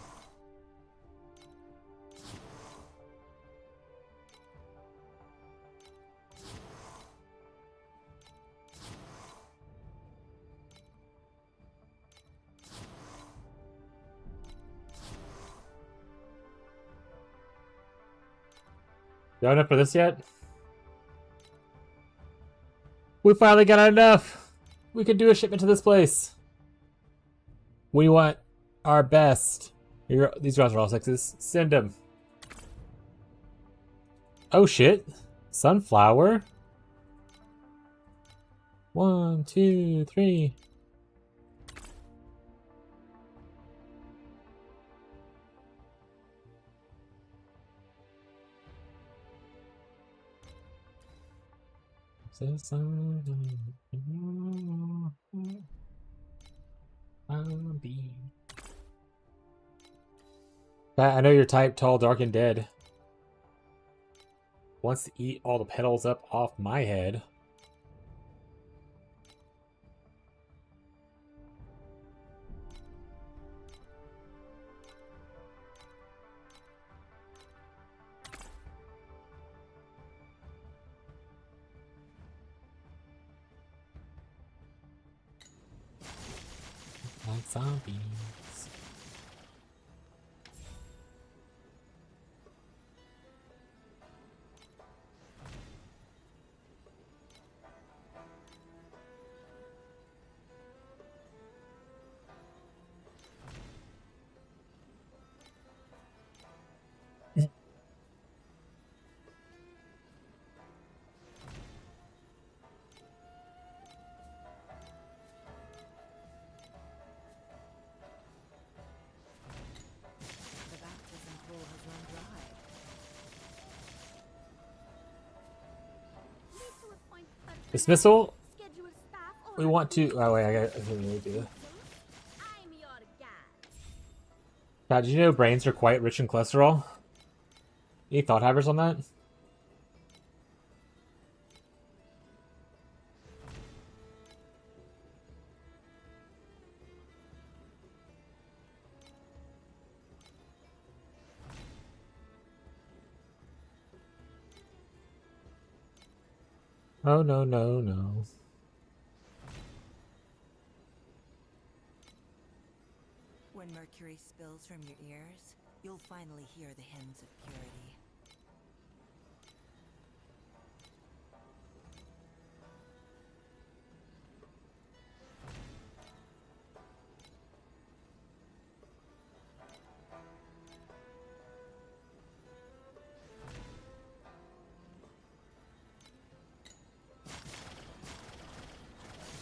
Done enough for this yet? We finally got enough. We could do a shipment to this place. We want our best. These guys are all sixes. Send them. Oh shit. Sunflower. 1, 2, 3. I know you're type tall, dark, and dead. Wants to eat all the petals up off my head. Like zombies. The baptism pool has run dry. Dismissal? Schedule staff We want to. Oh, wait, I gotta really do that. I'm your guide. God, did you know brains are quite rich in cholesterol? Any thought havers on that? Oh, no, no, no. When mercury spills from your ears, you'll finally hear the hymns of purity.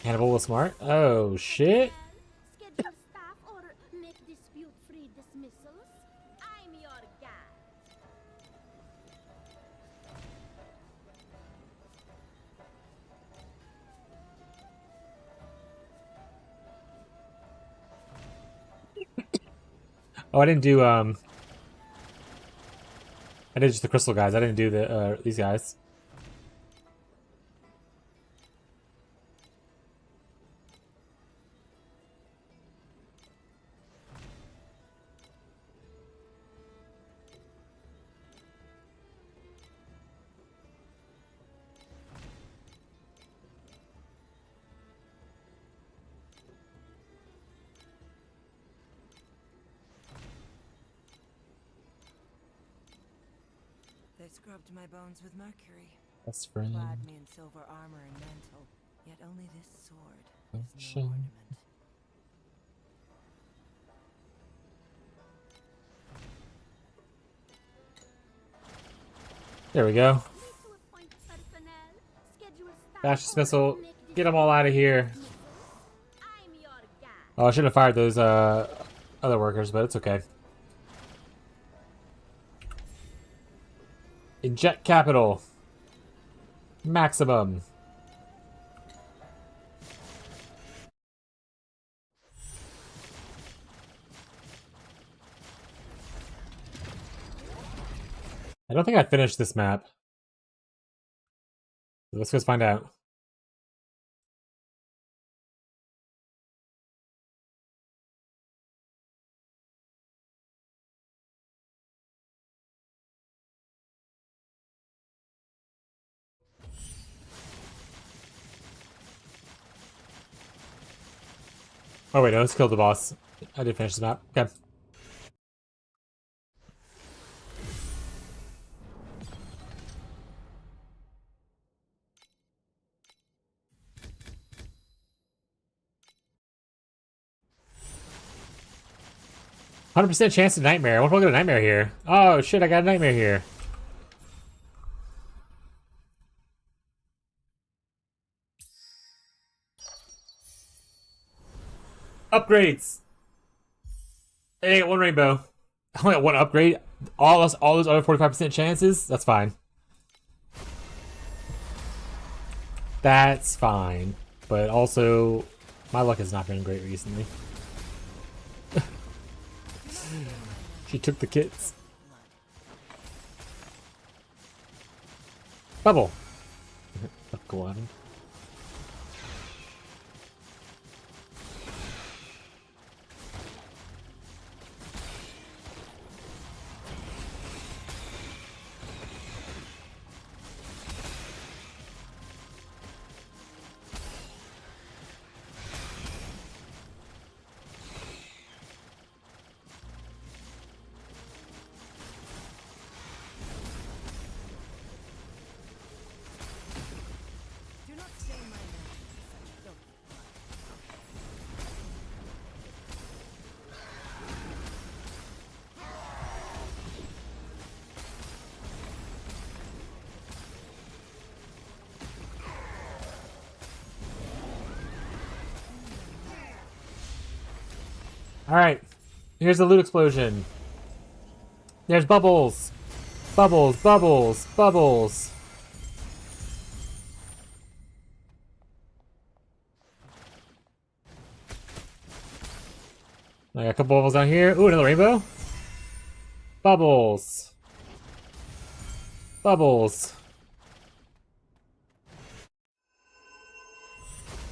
Hannibal was smart. Oh, shit. Schedule staff or make dispute-free dismissals. I'm your guide. Oh, I didn't do, I did just the crystal guys. I didn't do the, these guys. They scrubbed my bones with mercury, Best friend. clad me in silver armor and mantle, yet only this sword Oh, is no shame. ornament. There we go. Need to appoint personnel. Schedule staff Dash or dismissal. make Get them all out of here. dismissals. I'm your guide. Oh, I should have fired those, other workers, but it's okay. Inject capital. Maximum. I don't think I finished this map. Let's go find out. Oh wait, no, let's kill the boss. I did finish this map. Okay. 100% chance of nightmare. What if I get a nightmare here? Oh shit, I got a nightmare here. Upgrades. Hey, one rainbow. I only got one upgrade. All those other 45% chances. That's fine. That's fine. But also, my luck has not been great recently. She took the kits. Bubble. Go on. Do not stain my magic with such filthy blood. Alright. Here's the loot explosion. There's bubbles. Bubbles, bubbles, bubbles. I got a couple bubbles down here. Ooh, another rainbow. Bubbles. Bubbles.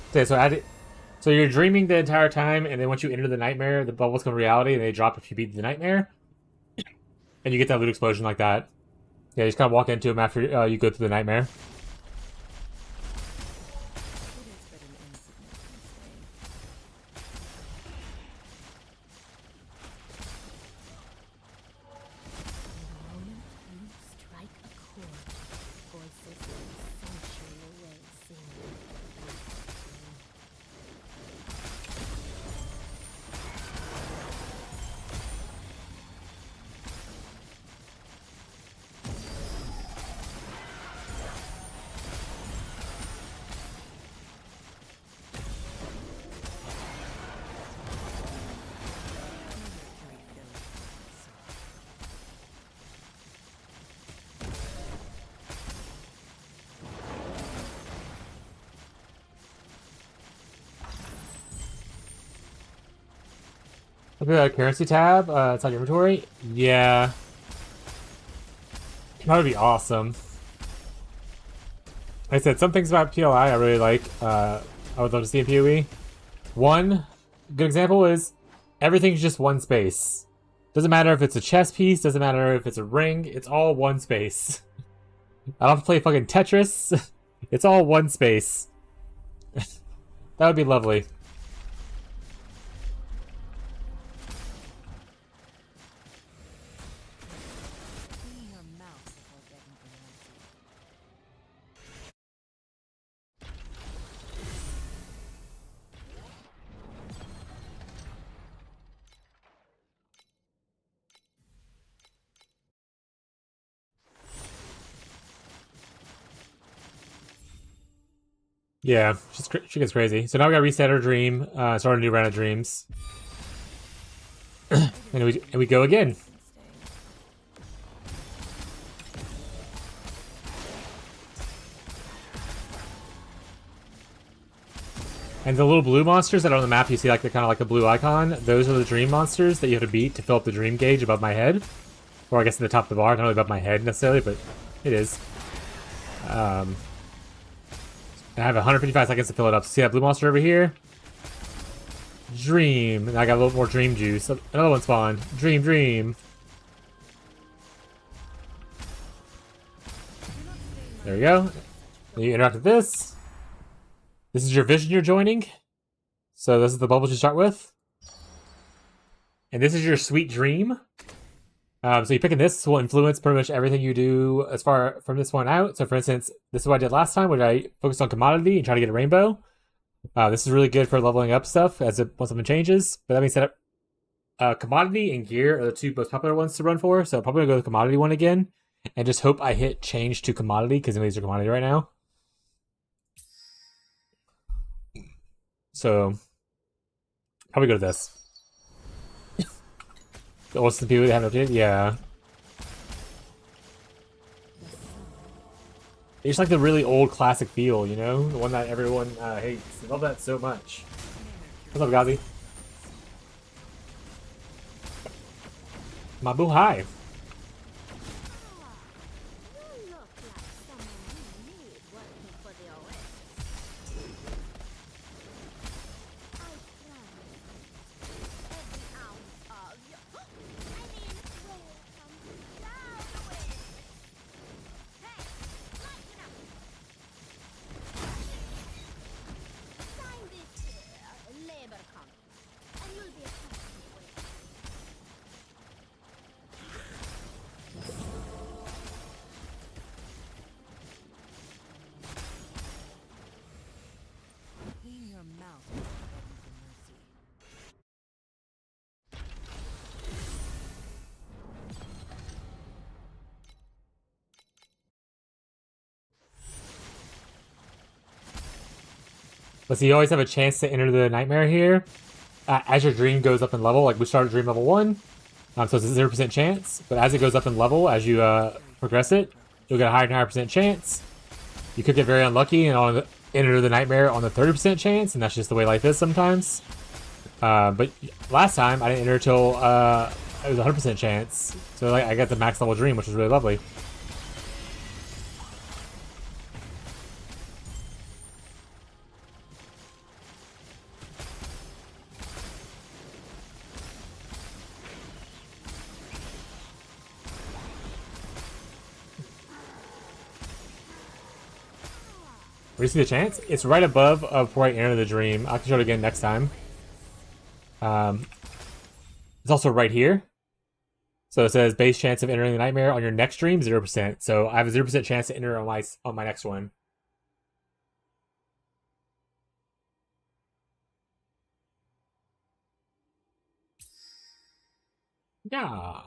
Okay, so you're dreaming the entire time, and then once you enter the nightmare, the bubbles come reality, and they drop if you beat the nightmare. And you get that loot explosion like that. Yeah, you just kind of walk into them after you go through the nightmare. Look at that currency tab. It's on your inventory. Yeah. That would be awesome. Like I said, some things about PLI I really like. I would love to see in PoE. One good example is everything's just one space. Doesn't matter if it's a chess piece, doesn't matter if it's a ring, it's all one space. I don't have to play fucking Tetris. It's all one space. That would be lovely. Clean your mouth before begging for mercy. Yeah, she gets crazy. So now we gotta reset our dream, start a new round of dreams. and we go again. And the little blue monsters that are on the map, you see like they're kind of like a blue icon. Those are the dream monsters that you have to beat to fill up the dream gauge above my head. Or I guess in the top of the bar, not really above my head necessarily, but it is. I have 155 seconds to fill it up. See that blue monster over here? Dream. And I got a little more dream juice. Another one spawned. Dream, dream. There we go. Then you interact with this. This is your vision you're joining. So this is the bubbles you start with. And this is your sweet dream. So you're picking this will influence pretty much everything you do as far from this one out. So for instance, this is what I did last time, where I focused on commodity and try to get a rainbow. This is really good for leveling up stuff when something changes. But that means that commodity and gear are the two most popular ones to run for, so I'm probably gonna go the commodity one again, and just hope I hit change to commodity because these are commodity right now. So probably go to this. What's the people that haven't updated? Yeah. It's like the really old classic feel, you know? The one that everyone hates. I love that so much. What's up, Gazi? Mabu, hi. You look like someone we need working for the OS. I promise. Every ounce of you. I mean, roll from down the way. Hey, lighten up. Sign this labor contract, and you'll be a customer waiting. Clean your mouth before begging for mercy. But see, you always have a chance to enter the nightmare here. As your dream goes up in level, like we started dream level 1, so it's a 0% chance. But as it goes up in level, as you progress it, you'll get a higher and higher percent chance. You could get very unlucky and enter the nightmare on the 30% chance, and that's just the way life is sometimes. But last time I didn't enter till it was a 100% chance, so like I got the max level dream, which was really lovely. Where do you see the chance? It's right above before I enter the dream. I can show it again next time. It's also right here. So it says base chance of entering the nightmare on your next dream, 0%. So I have a 0% chance to enter on my next one. Yeah.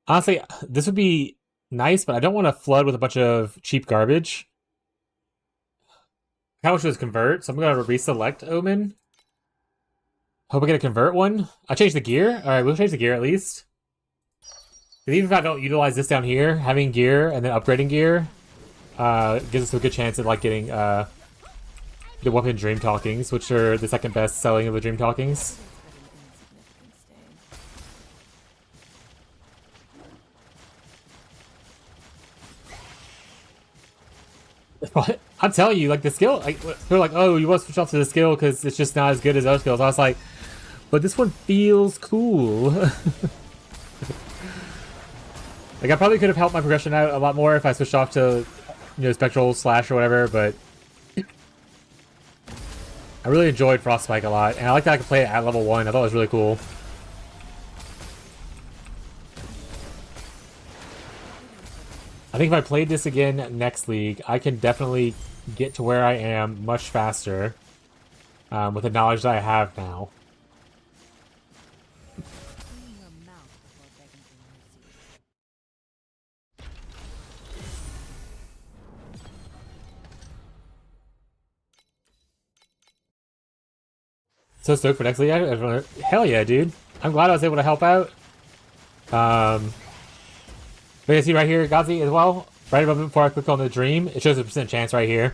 Honestly, this would be nice, but I don't want to flood with a bunch of cheap garbage. How much was convert? So I'm gonna reselect Omen. Hope I get a convert one. I changed the gear. Alright, we'll change the gear at least. Because even if I don't utilize this down here, having gear and then upgrading gear gives us a good chance of like getting the weapon Dream Talkings, which are the second best selling of the Dream Talkings. I'm telling you, like the skill, like they're like, oh, you want to switch off to the skill because it's just not as good as other skills. I was like, but this one feels cool. Like I probably could have helped my progression out a lot more if I switched off to, you know, Spectral Slash or whatever. But I really enjoyed Frostspike a lot, and I like that I could play it at level 1. I thought it was really cool. I think if I played this again next league, I can definitely get to where I am much faster with the knowledge that I have now. Clean your mouth before begging for mercy. So stoked for next league. Hell yeah, dude. I'm glad I was able to help out. But you see right here, Gazi, as well, right above it before I click on the dream, it shows a percent chance right here.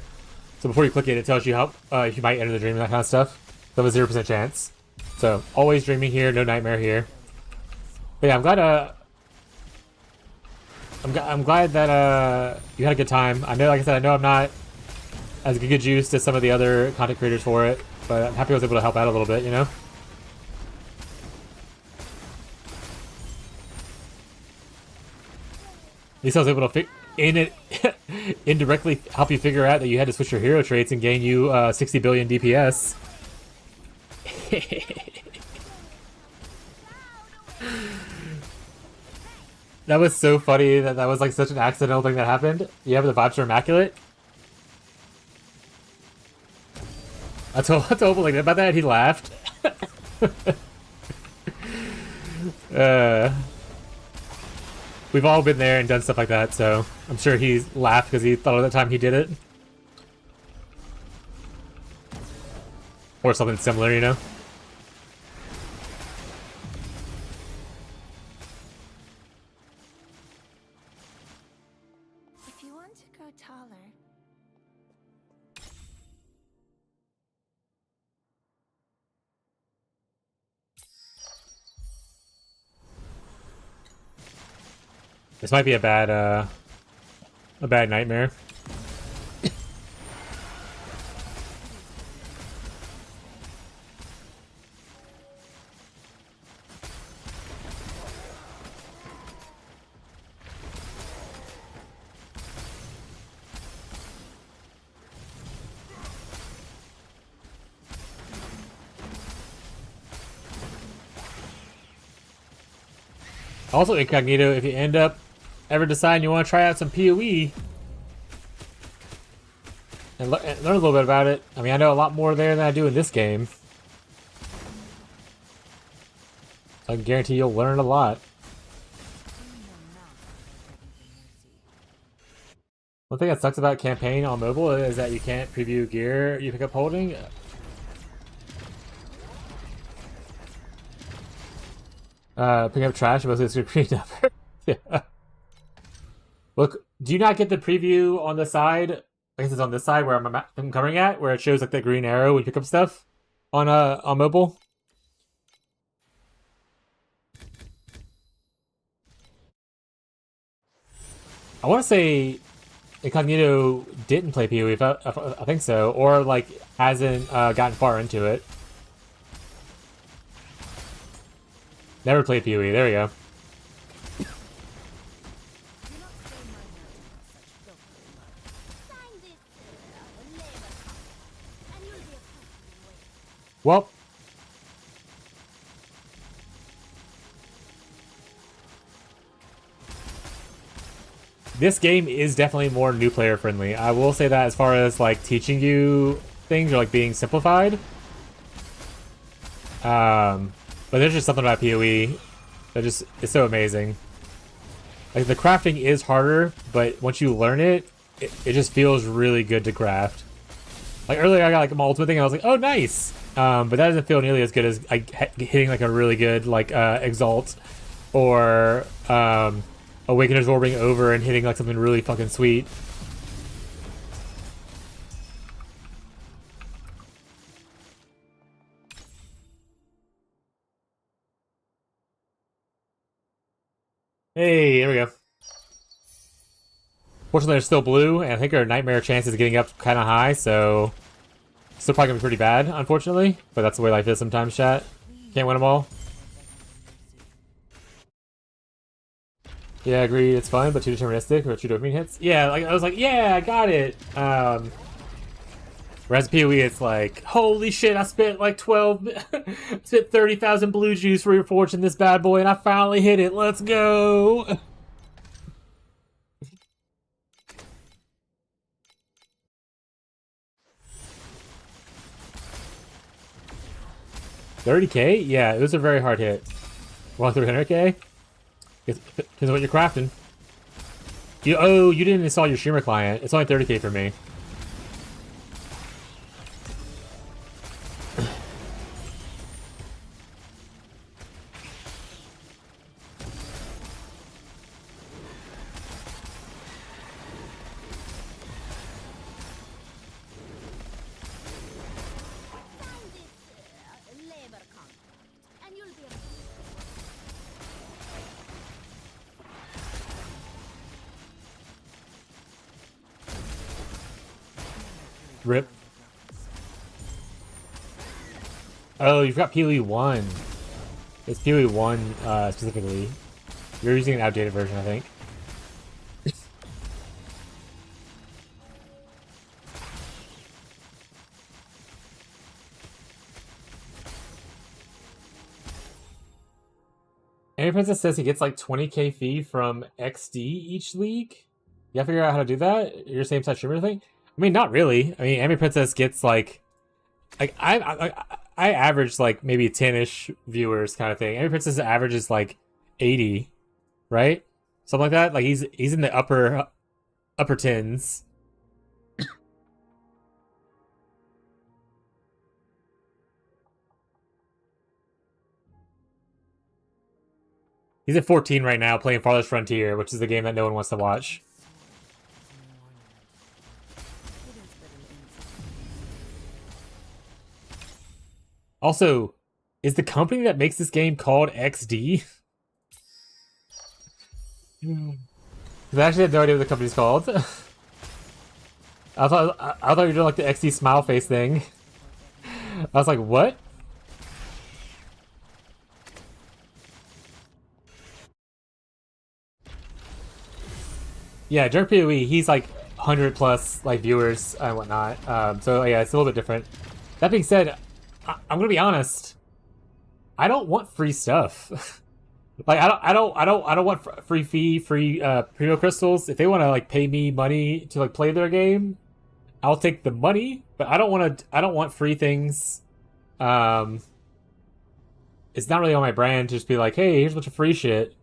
So before you click it, it tells you how if you might enter the dream and that kind of stuff. So a 0% chance. So always dreaming here, no nightmare here. But yeah, I'm glad that you had a good time. I know, like I said, I know I'm not as good juice as some of the other content creators for it, but I'm happy I was able to help out a little bit, you know? At least I was able to indirectly help you figure out that you had to switch your hero traits and gain you 60 billion DPS. That was so funny that was like such an accidental thing that happened. You have the vibes are immaculate. I told like about that, he laughed. We've all been there and done stuff like that, so I'm sure he laughed because he thought of the time he did it. Or something similar, you know? If you want to grow taller, This might be a bad nightmare. Also, Incognito, if you end up ever deciding you want to try out some PoE and learn a little bit about it, I mean, I know a lot more there than I do in this game. So I can guarantee you'll learn a lot. One thing that sucks about campaign on mobile is that you can't preview gear you pick up holding. Picking up trash, mostly it's a green number. Yeah. Look, do you not get the preview on the side? I guess it's on this side where I'm covering at, where it shows like the green arrow when you pick up stuff on mobile. I want to say Incognito didn't play PoE, I think so, or like hasn't gotten far into it. Never played PoE. There we go. sign this labor contract, and you'll be a person with. Well, this game is definitely more new player friendly. I will say that as far as like teaching you things or like being simplified. But there's just something about PoE that just is so amazing. Like the crafting is harder, but once you learn it, it just feels really good to craft. Like earlier I got like my ultimate thing and I was like, oh nice. But that doesn't feel nearly as good as like hitting like a really good like exalt or awaken absorbing over and hitting like something really fucking sweet. Hey, there we go. Fortunately, they're still blue, and I think our nightmare chances of getting up kind of high, so still probably gonna be pretty bad, unfortunately. But that's the way life is sometimes, chat. Can't win them all. Yeah, agreed. It's fun, but too deterministic. Or too dopamine hits. Yeah, like I was like, yeah, I got it. Whereas PoE, it's like, holy shit, I spent like 30,000 blue juice for your fortune this bad boy, and I finally hit it. Let's go. $30K? Yeah, it was a very hard hit. Want 300K? Depends on what you're crafting. You didn't install your streamer client. It's only 30K for me. Labor contract, and you'll be a Rip. Oh, you've got PoE 1. It's PoE 1 specifically. You're using an outdated version, I think. Anime Princess says he gets like 20K fee from XD each league. You gotta figure out how to do that? Your same side streamer thing? I mean, not really. I mean, Anime Princess gets like I average like maybe 10-ish viewers kind of thing. Anime Princess averages like 80, right? Something like that. Like he's in the upper tens. He's at 14 right now, playing Farthest Frontier, which is the game that no one wants to watch. Also, is the company that makes this game called XD? Because I actually had no idea what the company's called. I thought you were doing like the XD smile face thing. I was like, what? Yeah, Jerk PoE, he's like 100 plus like viewers and whatnot. So yeah, it's a little bit different. That being said, I'm gonna be honest. I don't want free stuff. Like I don't want free primo crystals. If they want to like pay me money to like play their game, I'll take the money. But I don't want free things. It's not really on my brand to just be like, hey, here's a bunch of free shit.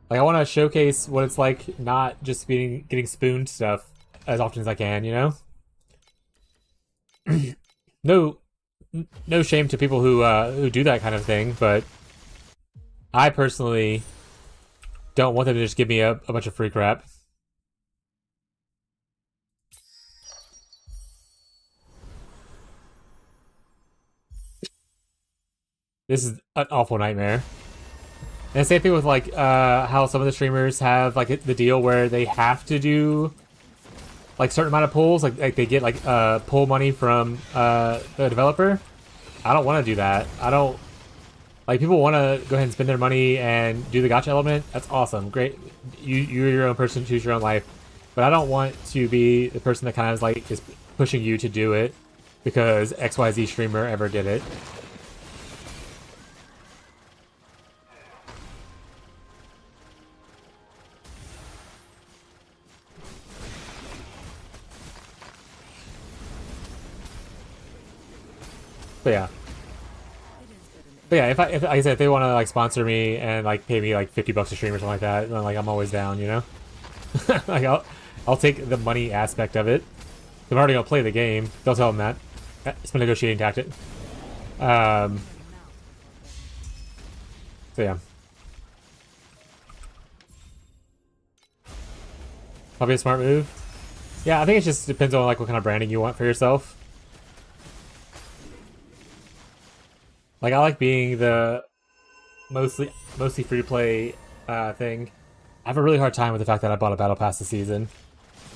Like I want to showcase what it's like, not just getting spooned stuff as often as I can. You know. No shame to people who do that kind of thing, but I personally don't want them to just give me a bunch of free crap. This is an awful nightmare. And same thing with like how some of the streamers have like the deal where they have to do like certain amount of pulls, like they get like pull money from the developer. I don't want to do that. I don't like people want to go ahead and spend their money and do the gacha element. That's awesome, great. You're your own person, choose your own life. But I don't want to be the person that kind of like is pushing you to do it because XYZ streamer ever did it. But yeah. But yeah, if like I said, if they want to like sponsor me and like pay me like $50 a stream or something like that, then like I'm always down, you know. Like I'll take the money aspect of it. I'm already gonna play the game. Don't tell them that. It's a negotiating tactic. So yeah. Probably a smart move. Yeah, I think it just depends on like what kind of branding you want for yourself. Like I like being the mostly free to play thing. I have a really hard time with the fact that I bought a battle pass this season,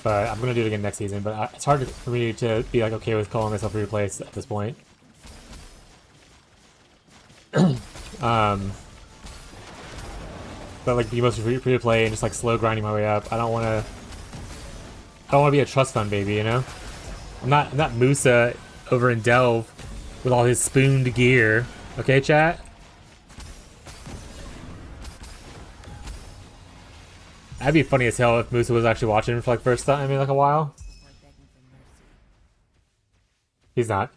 but I'm gonna do it again next season. But it's hard for me to be like okay with calling myself free to play at this point. But like be mostly free to play and just like slow grinding my way up. I don't want to be a trust fund baby, you know. I'm not Musa over in Delve with all his spooned gear. Okay, chat? That'd be funny as hell if Musa was actually watching for like first time in like a while. He's not.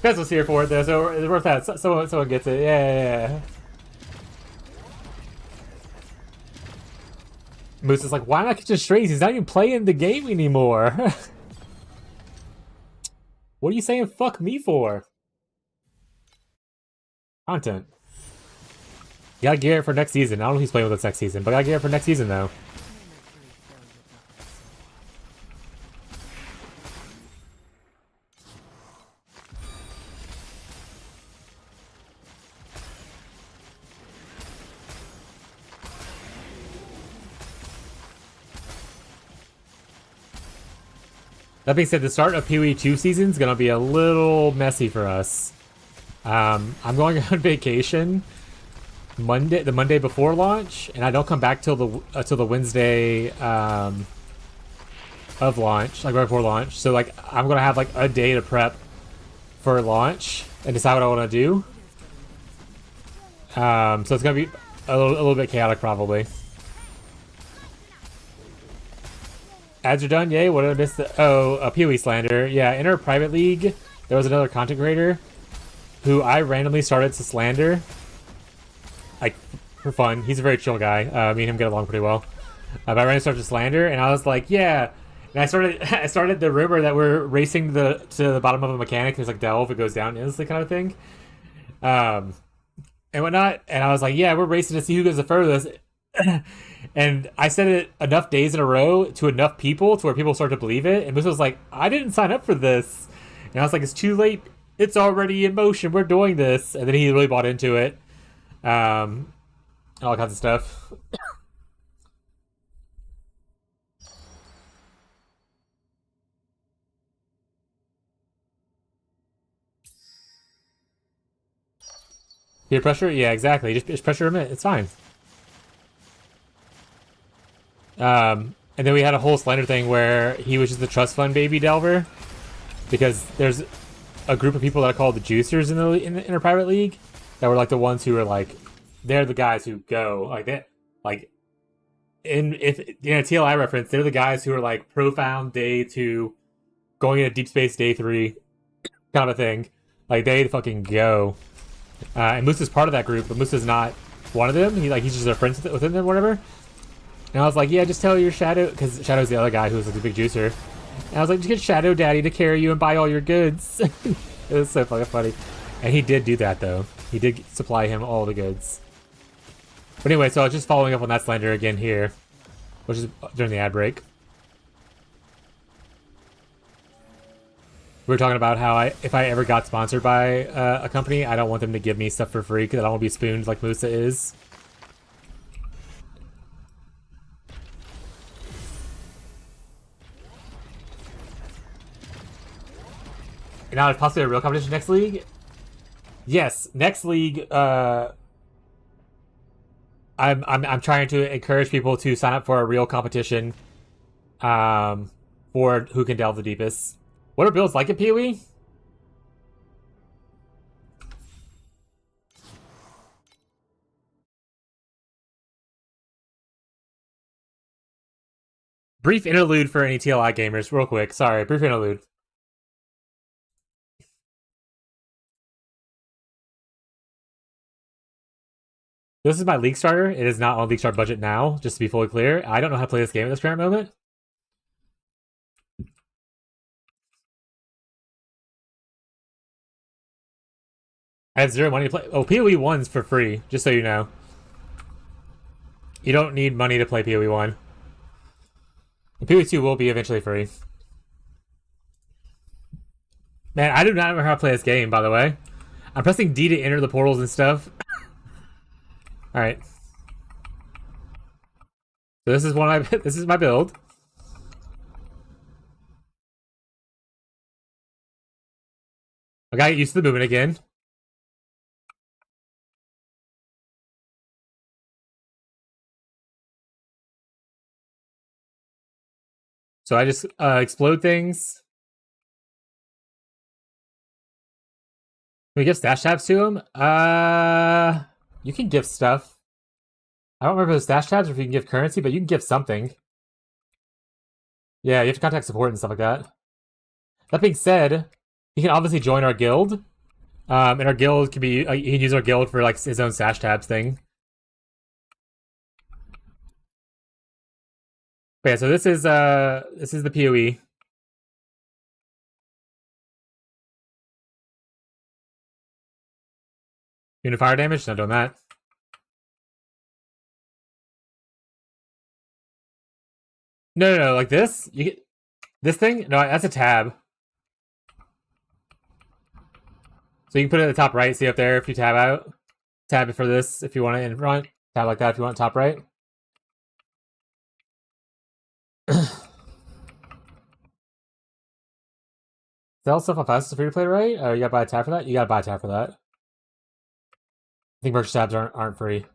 Pez was here for it though, so it's worth that. Someone gets it. Yeah. Moose is like, why am I catching strays? He's not even playing the game anymore. What are you saying fuck me for? Content. You gotta gear it for next season. I don't know if he's playing with us next season, but I gotta gear it for next season though. That being said, the start of PoE 2 season is gonna be a little messy for us. I'm going on vacation the Monday before launch, and I don't come back till the Wednesday of launch, like right before launch. So like I'm gonna have like a day to prep for launch and decide what I want to do. So it's gonna be a little bit chaotic probably. Ads are done, yay. What did I miss? A PoE slander. Yeah, in our private league, there was another content creator who I randomly started to slander. Like, for fun. He's a very chill guy. Me and him get along pretty well. But I randomly started to slander, and I was like, yeah. And I started the rumor that we're racing to the bottom of a mechanic. There's like delve, it goes down instantly kind of thing. And whatnot. And I was like, yeah, we're racing to see who goes the furthest. And I said it enough days in a row to enough people to where people started to believe it. And Musa was like, I didn't sign up for this. And I was like, it's too late. It's already in motion. We're doing this. And then he really bought into it. All kinds of stuff. Peer pressure? Yeah, exactly. Just pressure him in. It's fine. And then we had a whole slander thing where he was just the trust fund baby delver, because there's a group of people that are called the juicers in our private league that were like the ones who were like, they're the guys who go like that, like in a TLI reference, they're the guys who are like profound day 2, going into deep space day 3, kind of a thing. Like they fucking go. And Moose is part of that group, but Moose is not one of them. He's just a friend within them, whatever. And I was like, yeah, just tell your Shadow, because Shadow's the other guy who's like the big juicer. And I was like, just get Shadow Daddy to carry you and buy all your goods. It was so fucking funny. And he did do that, though. He did supply him all the goods. But anyway, so I was just following up on that slander again here, which is during the ad break. We were talking about how if I ever got sponsored by a company, I don't want them to give me stuff for free because I don't want to be spooned like Musa is. And now it's possibly a real competition next league? Yes, next league, I'm trying to encourage people to sign up for a real competition for who can delve the deepest. What are builds like in PoE? Brief interlude for any TLI gamers, real quick. Sorry, brief interlude. This is my League starter. It is not on League Start budget now, just to be fully clear. I don't know how to play this game at this current moment. I have 0 money to play. Oh, PoE 1's for free, just so you know. You don't need money to play PoE 1. And PoE 2 will be eventually free. Man, I do not know how to play this game, by the way. I'm pressing D to enter the portals and stuff. Alright. So this is this is my build. I gotta get used to the movement again. So I just explode things. Can we give stash tabs to him? You can give stuff. I don't remember the stash tabs or if you can give currency, but you can give something. Yeah, you have to contact support and stuff like that. That being said, he can obviously join our guild. And our guild can be, he can use our guild for like his own stash tabs thing. But yeah, so this is the PoE. Unit fire damage, not doing that. No, like this? You get this thing? No, that's a tab. So you can put it at the top right, see up there if you tab out. Tab it for this if you want it in front. Tab like that if you want it top right. Sell stuff on fast free to play, right? Or you gotta buy a tab for that? You gotta buy a tab for that. I think merch tabs aren't free.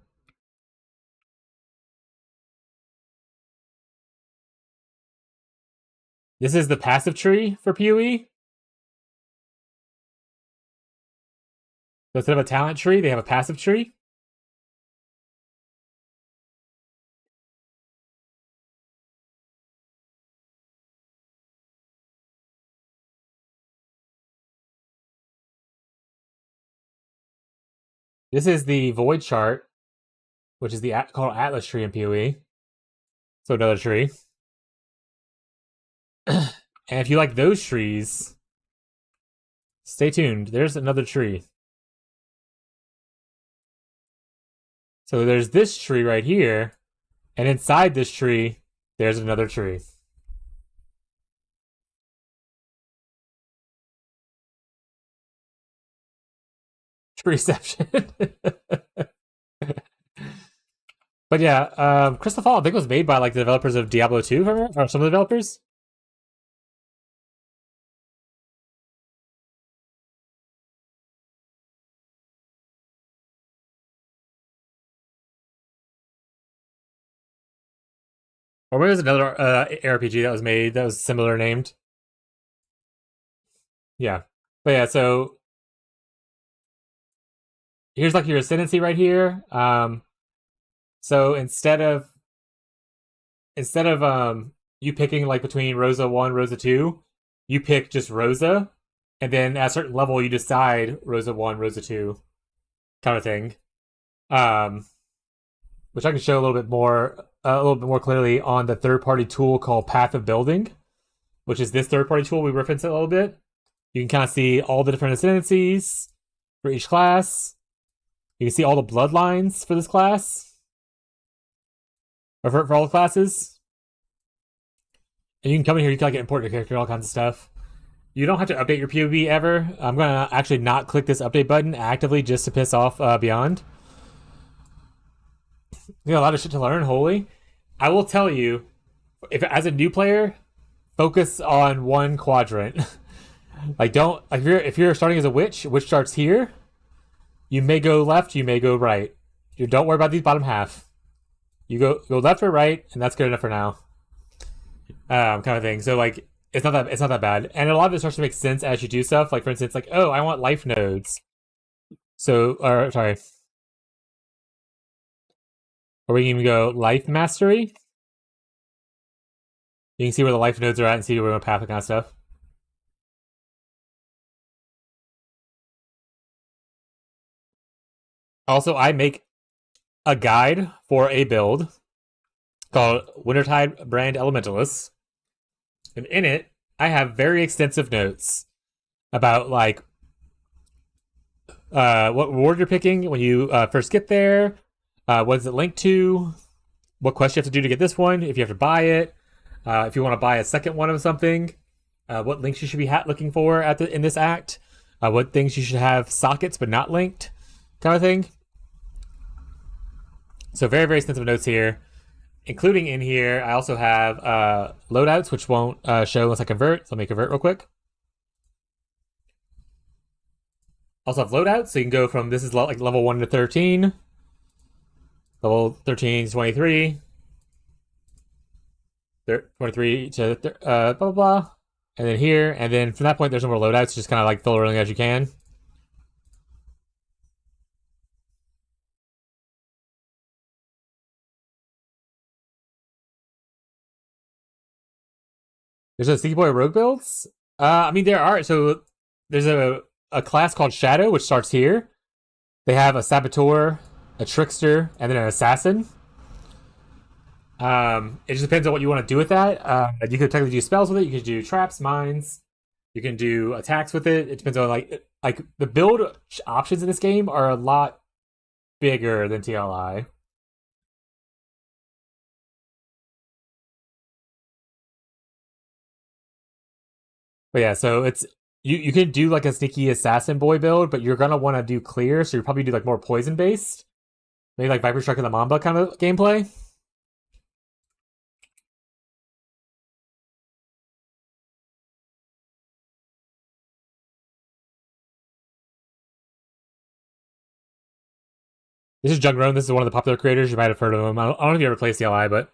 This is the passive tree for PoE. So instead of a talent tree, they have a passive tree. This is the void chart, which is the called Atlas tree in PoE. So another tree. And if you like those trees, stay tuned. There's another tree. So there's this tree right here, and inside this tree, there's another tree. Treeception. But yeah, Crystal Fall I think was made by like the developers of Diablo 2, or some of the developers. Or maybe it was another RPG that was made that was similar named. Yeah. But yeah, so here's like your ascendancy right here. So instead of you picking like between Rosa 1, Rosa 2, you pick just Rosa, and then at a certain level you decide Rosa 1, Rosa 2 kind of thing. Which I can show a little bit more clearly on the third-party tool called Path of Building, which is this third-party tool we referenced a little bit. You can kind of see all the different ascendancies for each class. You can see all the bloodlines for this class. Or for all the classes. And you can come in here, you can like import your character, all kinds of stuff. You don't have to update your POV ever. I'm going to actually not click this update button actively just to piss off Beyond. You got a lot of shit to learn, holy. I will tell you, if as a new player, focus on one quadrant. Like don't like if you're starting as a witch starts here. You may go left, you may go right. You don't worry about these bottom half. You go left or right, and that's good enough for now. Kind of thing. So like it's not that bad. And a lot of it starts to make sense as you do stuff. Like for instance, like, oh, I want life nodes. So or sorry. Or we can even go life mastery. You can see where the life nodes are at and see where we're going to path, that kind of stuff. Also, I make a guide for a build called Wintertide Brand Elementalists. And in it, I have very extensive notes about like what reward you're picking when you first get there. What is it linked to? What quest you have to do to get this one? If you have to buy it, if you want to buy a second one of something, what links you should be looking for in this act, what things you should have sockets but not linked, kind of thing. So very, very extensive notes here, including in here. I also have loadouts, which won't show unless I convert. So let me convert real quick. Also have loadouts, so you can go from this is like level 1 to 13. Level 13 to 23. 23 to blah, blah, blah. And then here, and then from that point, there's no more loadouts. Just kind of like fill everything as you can. There's a Sneaky Boy Rogue builds. I mean, there are. So there's a class called Shadow, which starts here. They have a Saboteur, a Trickster, and then an Assassin. It just depends on what you want to do with that. You could technically do spells with it. You could do traps, mines. You can do attacks with it. It depends on like the build options in this game are a lot bigger than TLI. But yeah, so it's you can do like a sneaky assassin boy build, but you're gonna want to do clear, so you probably do like more poison based, maybe like Viper Strike and the Mamba kind of gameplay. This is Jungrone. This is one of the popular creators. You might have heard of him. I don't know if you ever played CLI, but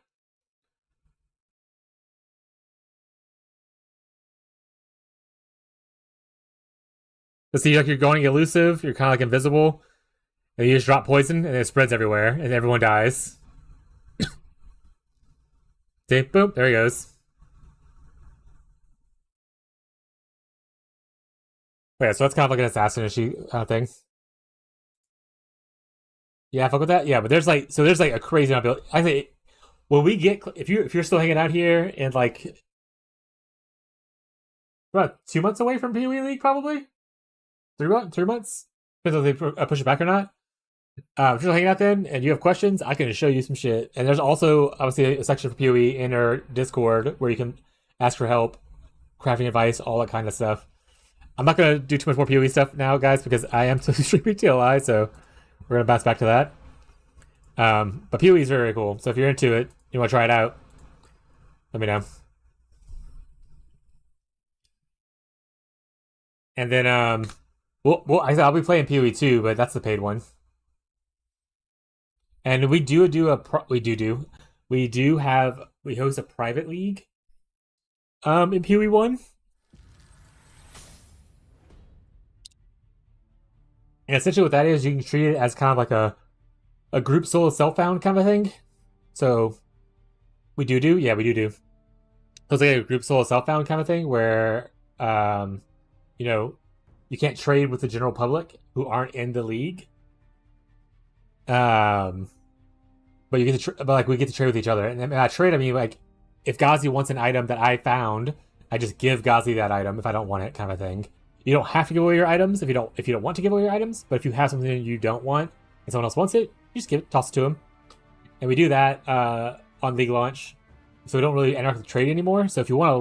let's see, like you're going elusive, you're kind of like invisible, and you just drop poison, and it spreads everywhere, and everyone dies. See, boom, there he goes. But yeah, so that's kind of like an assassin-ishy kind of thing. Yeah, fuck with that. Yeah, but there's like a crazy amount of. I think when we get if you're still hanging out here and like we're about 2 months away from PoE League, probably 3 months. Depends if they push it back or not. If you're hanging out then and you have questions, I can show you some shit. And there's also obviously a section for PoE in our Discord where you can ask for help, crafting advice, all that kind of stuff. I'm not gonna do too much more PoE stuff now, guys, because I am still streaming TLI, so we're gonna bounce back to that. But PoE is very, very cool. So if you're into it, you want to try it out, let me know. And then I'll be playing PoE too, but that's the paid one. And we host a private league in PoE 1. And essentially what that is, you can treat it as kind of like a group solo self-found kind of thing. So we do. So it's like a group solo self-found kind of thing where you know, you can't trade with the general public who aren't in the league. But you get to we get to trade with each other. And by trade, I mean like if Ghazi wants an item that I found, I just give Ghazi that item if I don't want it, kind of thing. You don't have to give away your items if you don't want to give away your items. But if you have something you don't want and someone else wants it, you just toss it to them. And we do that on League launch, so we don't really interact with trade anymore. So if you want to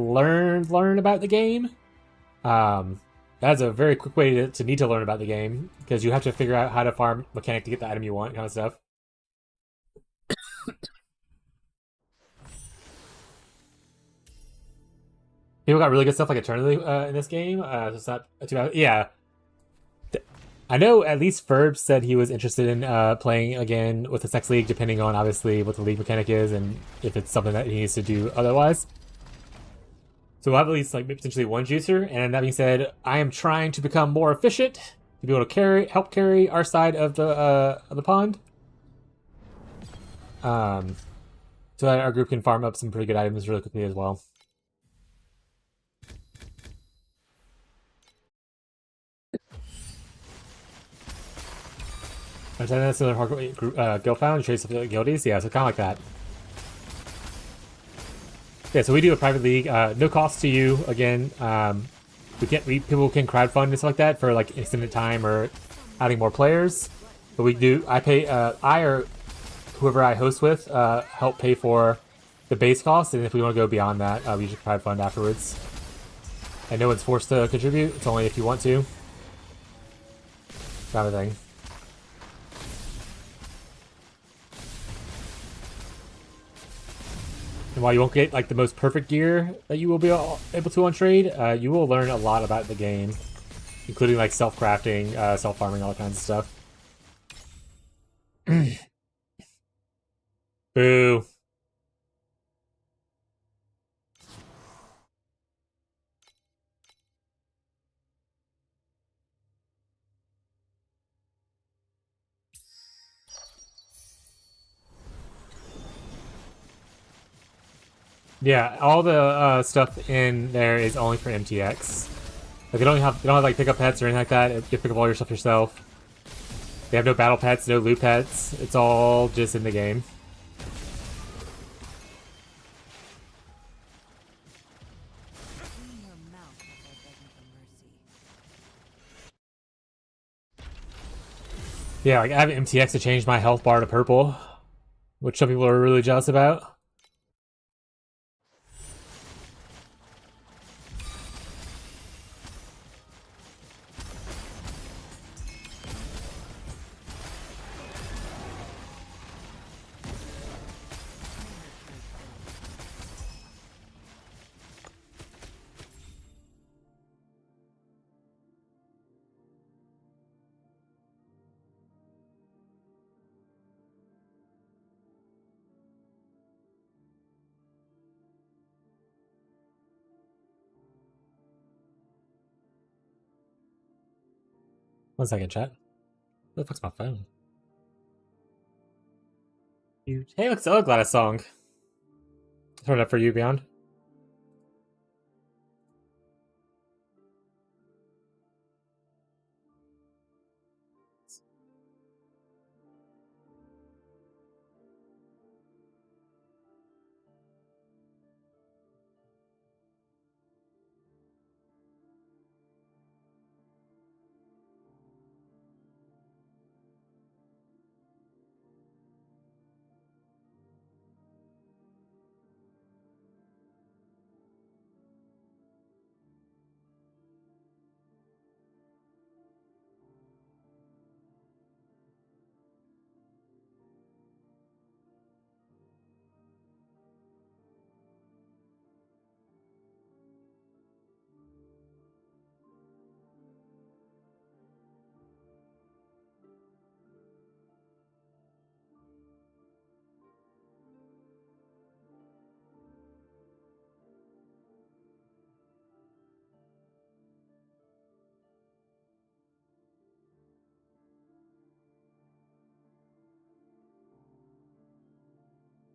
learn about the game, that's a very quick way to need to learn about the game, because you have to figure out how to farm mechanic to get the item you want, kind of stuff. People got really good stuff like Eternally in this game. So it's not too bad. Yeah. I know at least Ferb said he was interested in playing again with the Sex League, depending on obviously what the league mechanic is and if it's something that he needs to do otherwise. So we'll have at least like potentially one juicer. And that being said, I am trying to become more efficient to be able to help carry our side of the pond. So that our group can farm up some pretty good items really quickly as well. That's another hardcore guild found. You trade something like guildies, yeah. So kind of like that. Yeah, so we do a private league, no cost to you. Again, people can crowdfund and stuff like that for like extended time or adding more players. But we do. I pay. I or whoever I host with help pay for the base cost, and if we want to go beyond that, we just crowdfund afterwards. And no one's forced to contribute. It's only if you want to. Kind of thing. And while you won't get like the most perfect gear that you will be able to on trade, you will learn a lot about the game, including like self-crafting, self-farming, all kinds of stuff. Boo. Yeah, all the stuff in there is only for MTX. Like they don't have like pickup pets or anything like that. You pick up all your stuff yourself. They have no battle pets, no loot pets. It's all just in the game. Yeah, like I have MTX to change my health bar to purple, which some people are really jealous about. One second, chat. Where the fuck's my phone? Hey, look, it's a Gladys song. Turn it up for you, Beyond.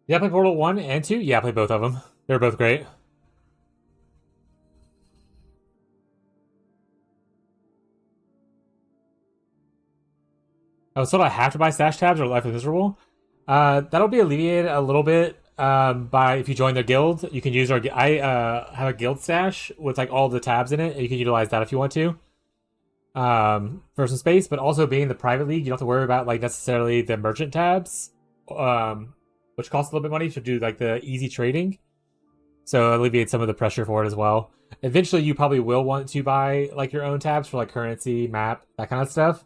Yeah, I play Portal 1 and 2. Yeah, I play both of them. They're both great. I was told I have to buy stash tabs or Life is Miserable. That'll be alleviated a little bit by if you join their guild. You can use our. I have a guild stash with like all the tabs in it, and you can utilize that if you want to. For some space, but also being the private league, you don't have to worry about like necessarily the merchant tabs, which cost a little bit of money to do like the easy trading. So it alleviates some of the pressure for it as well. Eventually, you probably will want to buy like your own tabs for like currency, map, that kind of stuff.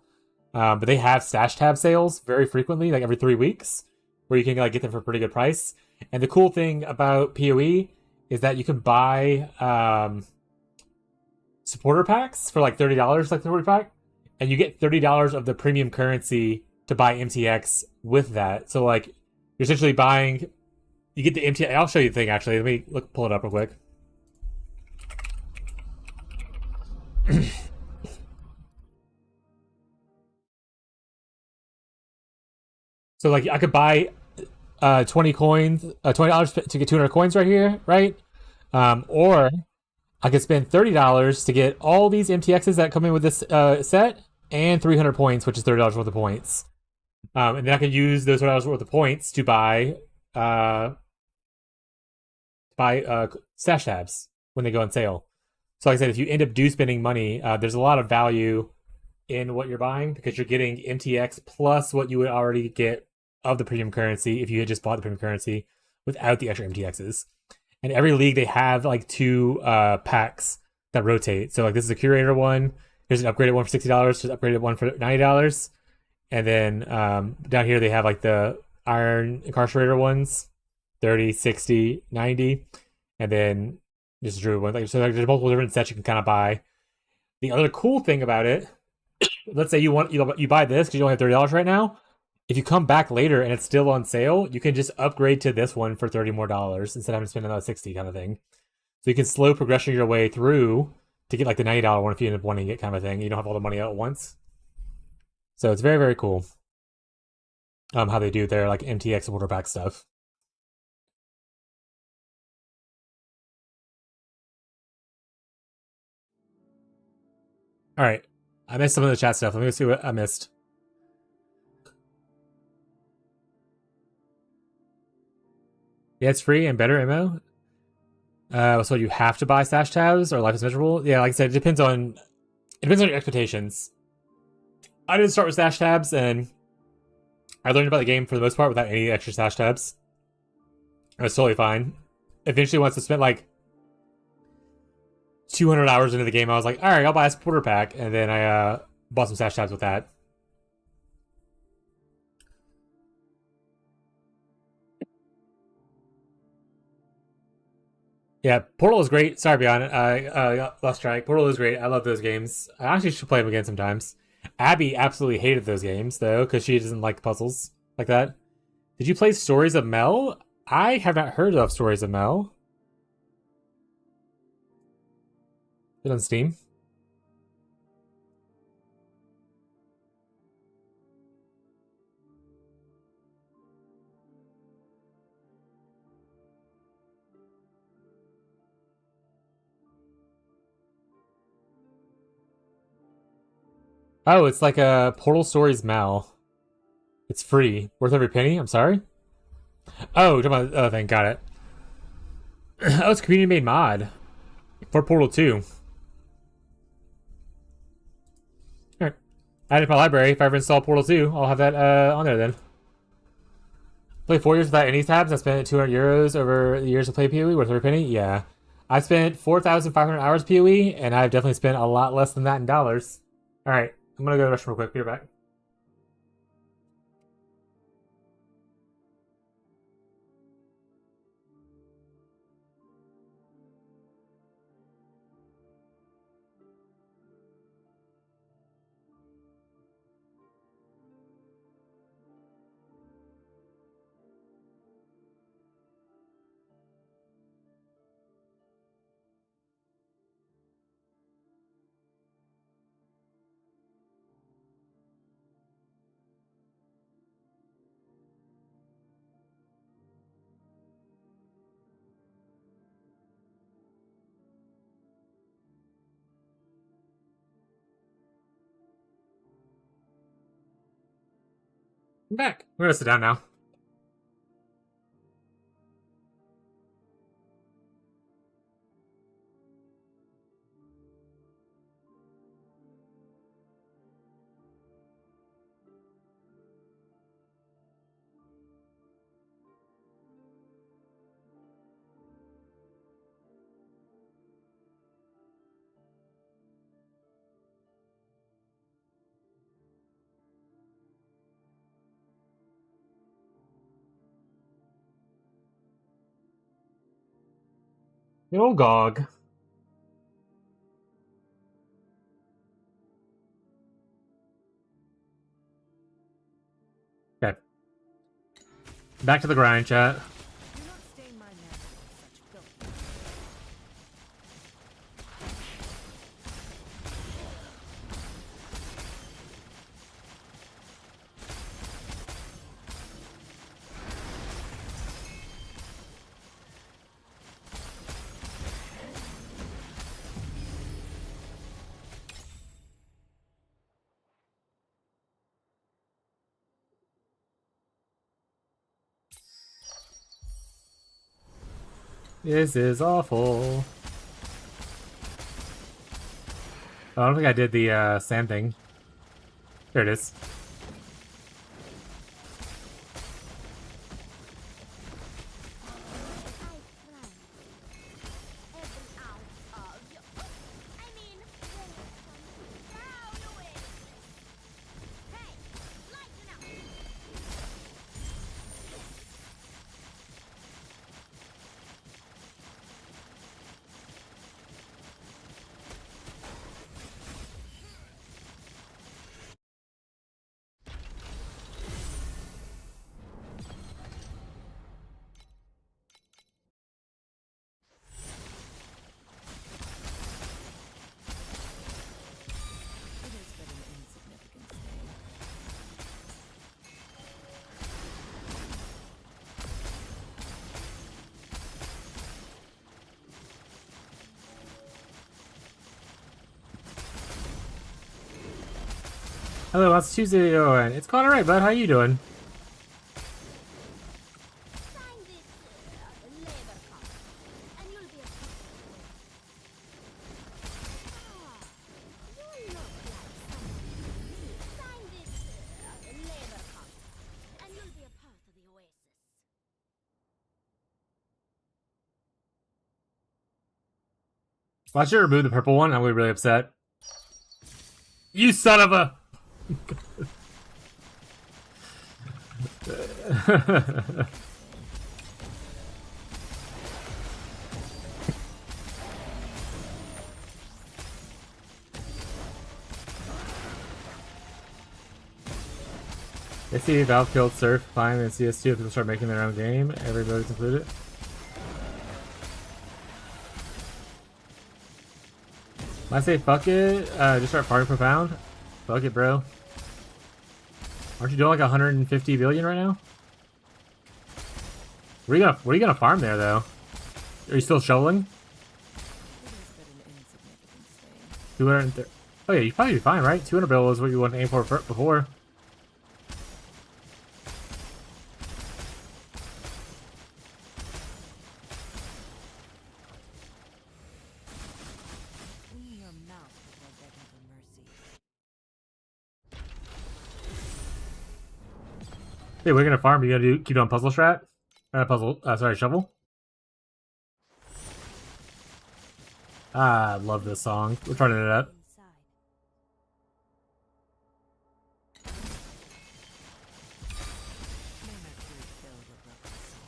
But they have stash tab sales very frequently, like every 3 weeks, where you can like get them for a pretty good price. And the cool thing about PoE is that you can buy supporter packs for like $30, like the supporter pack, and you get $30 of the premium currency to buy MTX with that. So like you're essentially buying, you get the MTX. I'll show you the thing actually. Let me pull it up real quick. So like I could buy 20 coins, $20 to get 200 coins right here, right? Or I could spend $30 to get all these MTXs that come in with this set and 300 points, which is $30 worth of points. And then I could use those $30 worth of points to buy stash tabs when they go on sale. So like I said, if you end up spending money, there's a lot of value in what you're buying because you're getting MTX plus what you would already get of the premium currency if you had just bought the premium currency without the extra MTXs. And every league they have like 2 packs that rotate. So like this is a curator one. Here's an upgraded one for $60. There's an upgraded one for $90. And then down here they have like the Iron Incarcerator ones, 30, 60, 90. And then this is Druid one. Like, so like, there's multiple different sets you can kind of buy. The other cool thing about it, let's say you buy this because you only have $30 right now. If you come back later and it's still on sale, you can just upgrade to this one for $30 more instead of having to spend another $60 kind of thing. So you can slow progression your way through to get like the $90 one if you end up wanting it kind of thing. You don't have all the money out at once. So it's very, very cool how they do their like MTX order pack stuff. All right. I missed some of the chat stuff. Let me see what I missed. Yeah, it's free and better MO. So you have to buy stash tabs or Life is Miserable? Yeah, like I said, it depends on your expectations. I didn't start with stash tabs, and I learned about the game for the most part without any extra stash tabs. It was totally fine. Eventually, once I spent like 200 hours into the game, I was like, all right, I'll buy a supporter pack, and then I bought some stash tabs with that. Yeah, Portal is great. Sorry, Beyond it. I lost track. Portal is great. I love those games. I actually should play them again sometimes. Abby absolutely hated those games, though, because she doesn't like puzzles like that. Did you play Stories of Mel? I have not heard of Stories of Mel. Is it on Steam? Oh, it's like a Portal Stories Mal. It's free. Worth every penny? I'm sorry? Oh, you're talking about the other thing. Got it. Oh, it's a community-made mod for Portal 2. Alright. Add it to my library. If I ever install Portal 2, I'll have that on there then. Played 4 years without any tabs. I spent 200 euros over the years to play PoE. Worth every penny? Yeah. I spent 4,500 hours PoE, and I've definitely spent a lot less than that in dollars. Alright. I'm gonna go to the restroom real quick. Be right back. I'm back. We're gonna sit down now. Good old Gog. Okay. Back to the grind, chat. Do not stain my mantle with such filth. This is awful. Oh, I don't think I did the sand thing. There it is. It is but an insignificant stain. Hello, it's Tuesday, and it's going alright, bud. How you doing? Sign this labor card, and you'll be a you look like someone. Sign this labor card, and you'll be a part of the oasis. Well, I should remove the purple one. I'm gonna be really upset. You son of a! I see Valve killed Surf, Climb, and CS2 if people start making their own game. Everybody's included. When I say fuck it, just start farming Profound. Fuck it, bro. Aren't you doing like 150 billion right now? What are you gonna farm there though? Are you still shoveling? It is but an insignificant stain. 230. Oh yeah, you probably be fine, right? 200 bill is what you want to aim for before. Clean your mouth before begging for mercy. Hey, we're gonna farm. You gonna keep on puzzle strat? Sorry, shovel. Ah, I love this song. We're trying it up. Inside. May Mercury fill your broken soul.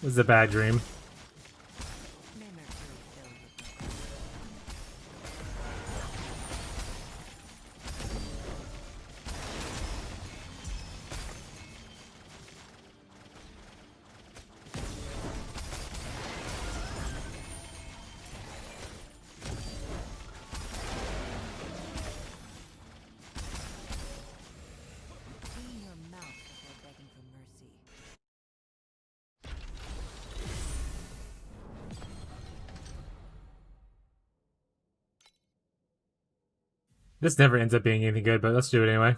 This is a bad dream. May Mercury fill your broken Clean your mouth before begging for mercy. This never ends up being anything good, but let's do it anyway.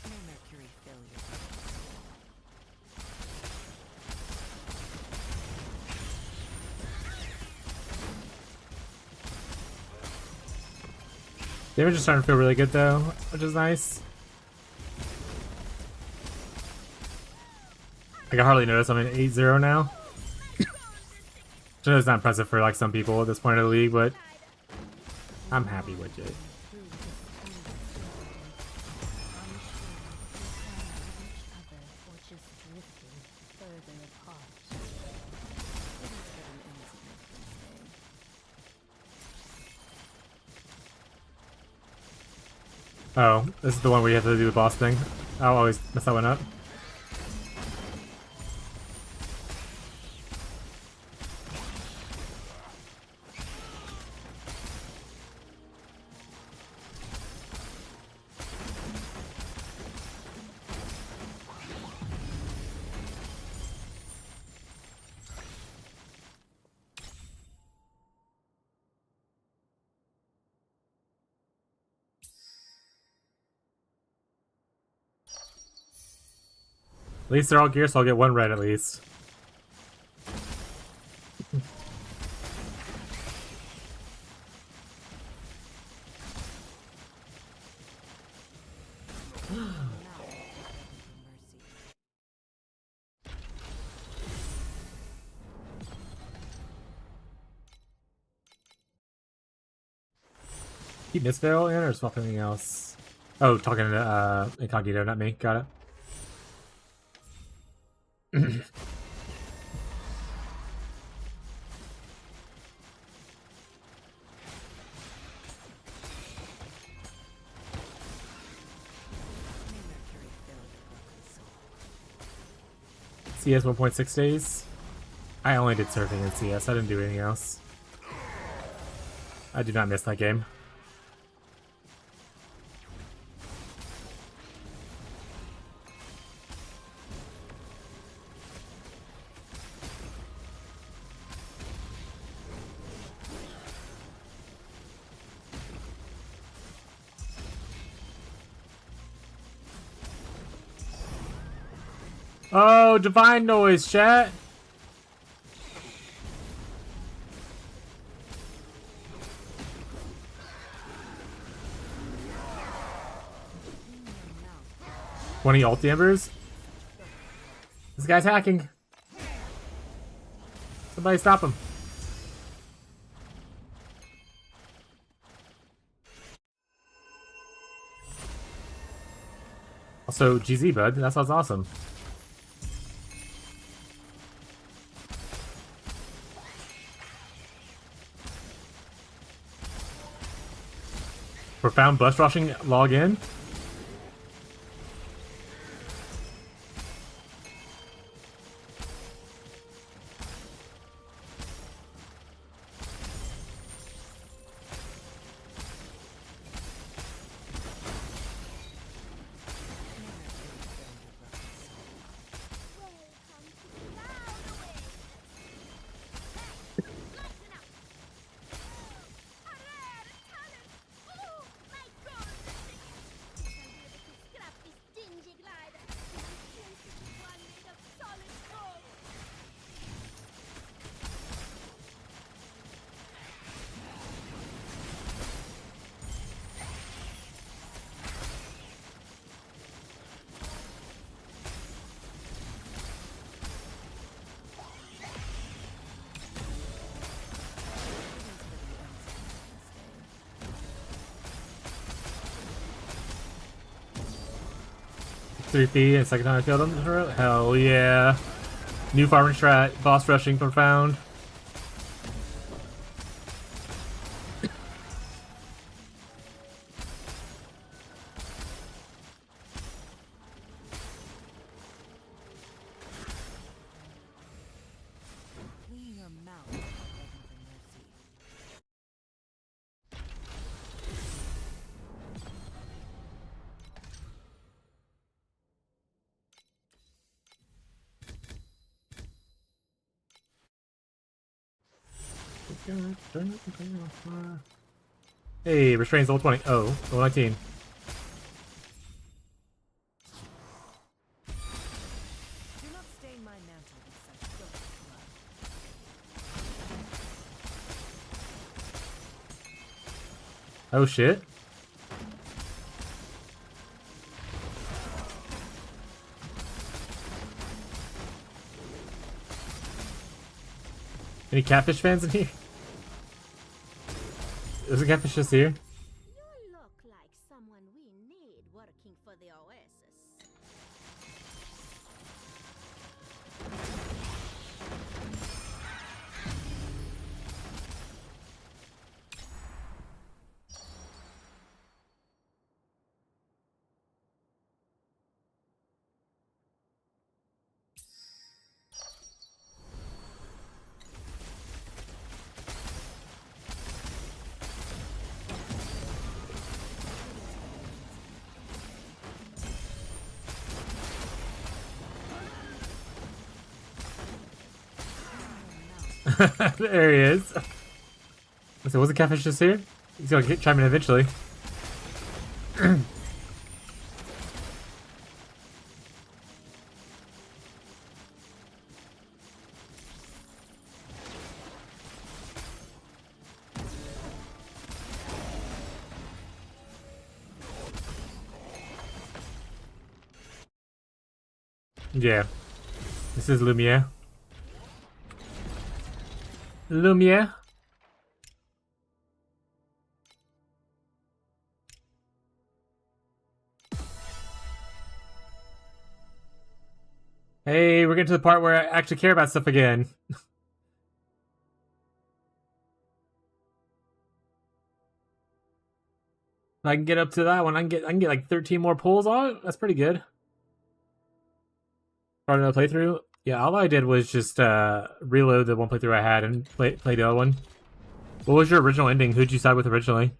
May Mercury fill your broken Damage is starting to feel really good though, which is nice. I can hardly notice I'm in 8-0 now. Which I know it's not impressive for like some people at this point of the league, but I'm happy with it. Oh, this is the one where you have to do the boss thing. I'll always mess that one up. At least they're all gear, so I'll get one red at least. Keep Misveil in or swap anything else? Oh, talking to Incognito, not me. Got it. CS 1.6 days. I only did surfing in CS. I didn't do anything else. I do not miss that game. Oh, divine noise, chat. One of you ult embers? This guy's hacking. Somebody stop him. Also, GZ, bud. That sounds awesome. Profound bus rushing login. F2P and second time I killed him in a row? Hell yeah. New farming strat, boss rushing profound. Clean your mouth before begging for mercy. Hey, restraints level 20. Oh, level 19. Do not stain my mantle with such filthy blood. Oh shit. Any catfish fans in here? Is a catfish just here? You look like someone we need working for the Oasis. There he is. So was the catfish just here? He's gonna chime in eventually. Yeah. This is Lumiere. Lumiere? Hey, we're getting to the part where I actually care about stuff again. If I can get up to that one, I can get like 13 more pulls on it. That's pretty good. Start another playthrough. Yeah, all I did was just reload the one playthrough I had and play the other one. What was your original ending? Who'd you side with originally?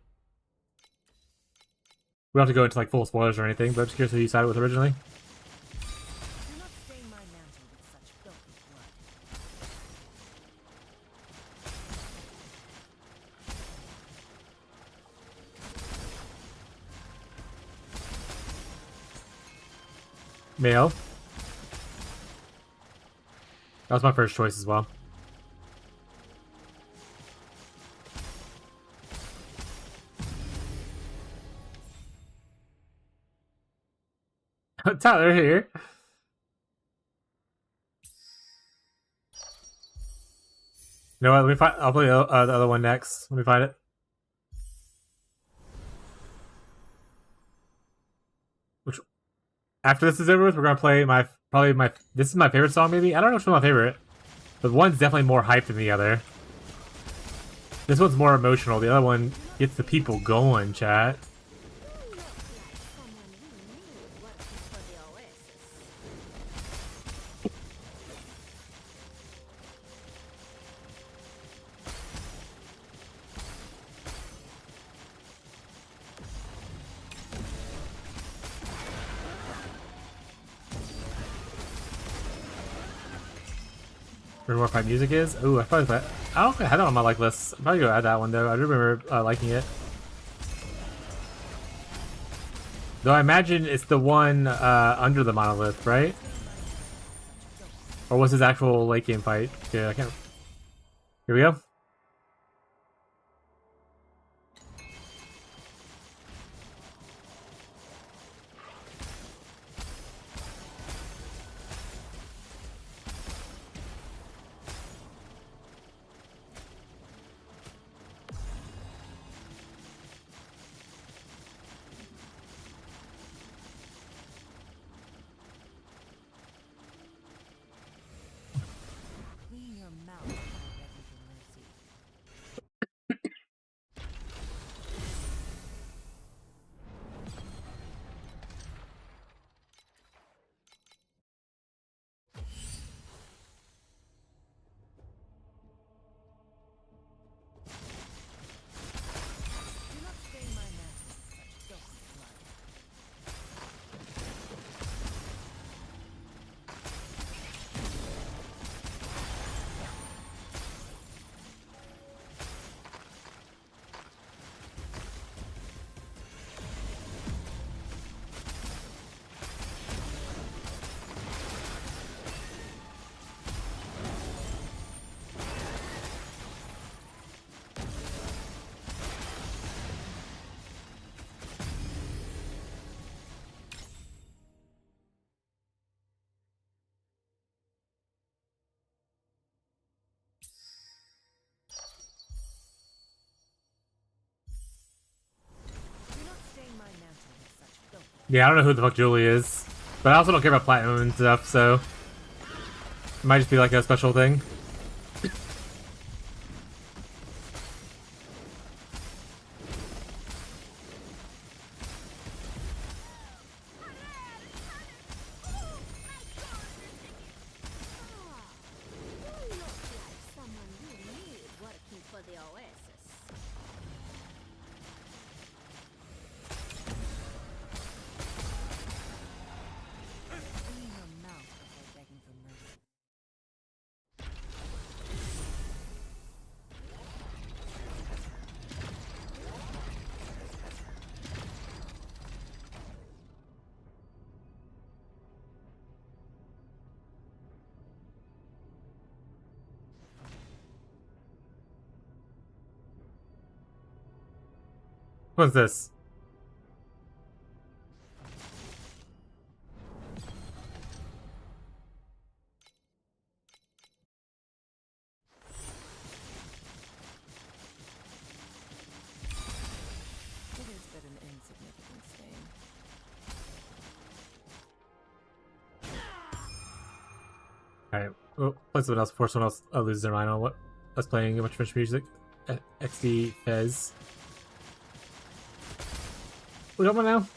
We don't have to go into like full spoilers or anything, but I'm just curious who you sided with originally. Do not stain my mantle with such filthy blood. Male. That was my first choice as well. Tyler here. You know what? Let me find. I'll play the other one next. Let me find it. Which, after this is over with, we're gonna play This is my favorite song, maybe. I don't know which one's my favorite, but one's definitely more hyped than the other. This one's more emotional. The other one gets the people going, chat. You look like someone we need working for the Oasis. Remember what my music is? Ooh, I probably play. I don't think I had that on my like list. I'm probably gonna add that one though. I do remember liking it. Though I imagine it's the one under the monolith, right? Or was his actual late game fight? Yeah, I can't. Here we go. Yeah, I don't know who the fuck Julie is. But I also don't care about platinum and stuff, so... It might just be like a special thing. You look like someone you need working for the Oasis. Clean your mouth before begging for mercy. What's this? It is but an insignificant stain. Alright, well, play someone else before someone else loses their mind on what us playing a bunch of French music. XD Fez. We got one now?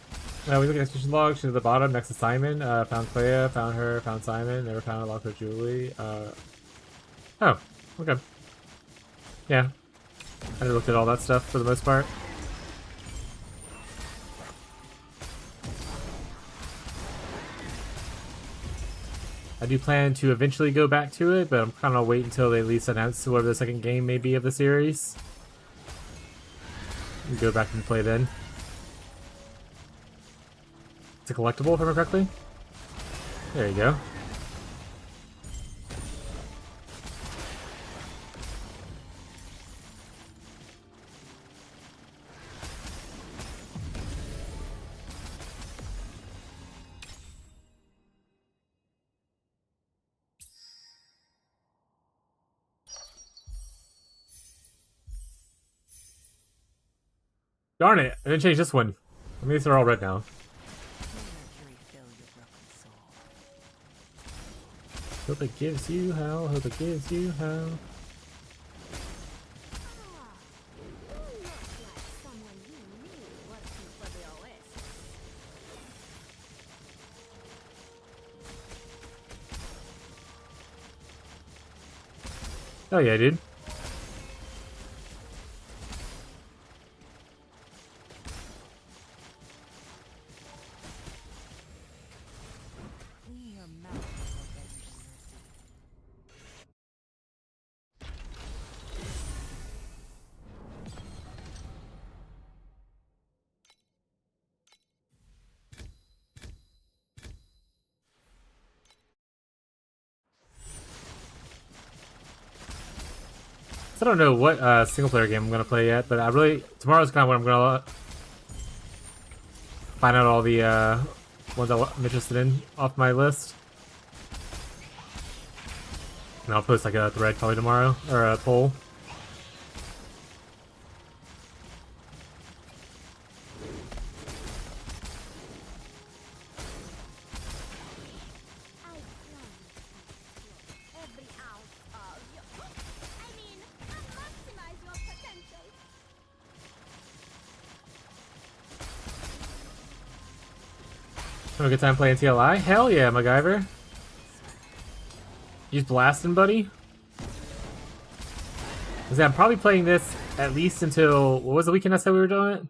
We look at execution log, she's at the bottom, next to Simon. Found Clea, found her, found Simon, never found a log for Julie. Oh, okay. Yeah. I looked at all that stuff for the most part. I do plan to eventually go back to it, but I'm kind of wait until they at least announce whatever the second game may be of the series. We go back and play then. It's a collectible, if I remember correctly. There you go. Darn it! I didn't change this one. I mean, these are all red now. May Mercury fill your broken soul. Hope it gives you hell. Hope it gives you hell. You look like someone you need working for the Oasis. Oh yeah, dude. Clean your mouth before begging for mercy. So I don't know what single player game I'm gonna play yet, but I really tomorrow's kind of when I'm gonna find out all the ones that I'm interested in off my list. And I'll post like a thread probably tomorrow or a poll. I promise to explore every ounce of your... I mean, maximize your potential. Have a good time playing TLI? Hell yeah, MacGyver. You just blasting, buddy? I'm probably playing this at least until... What was the weekend I said we were doing it?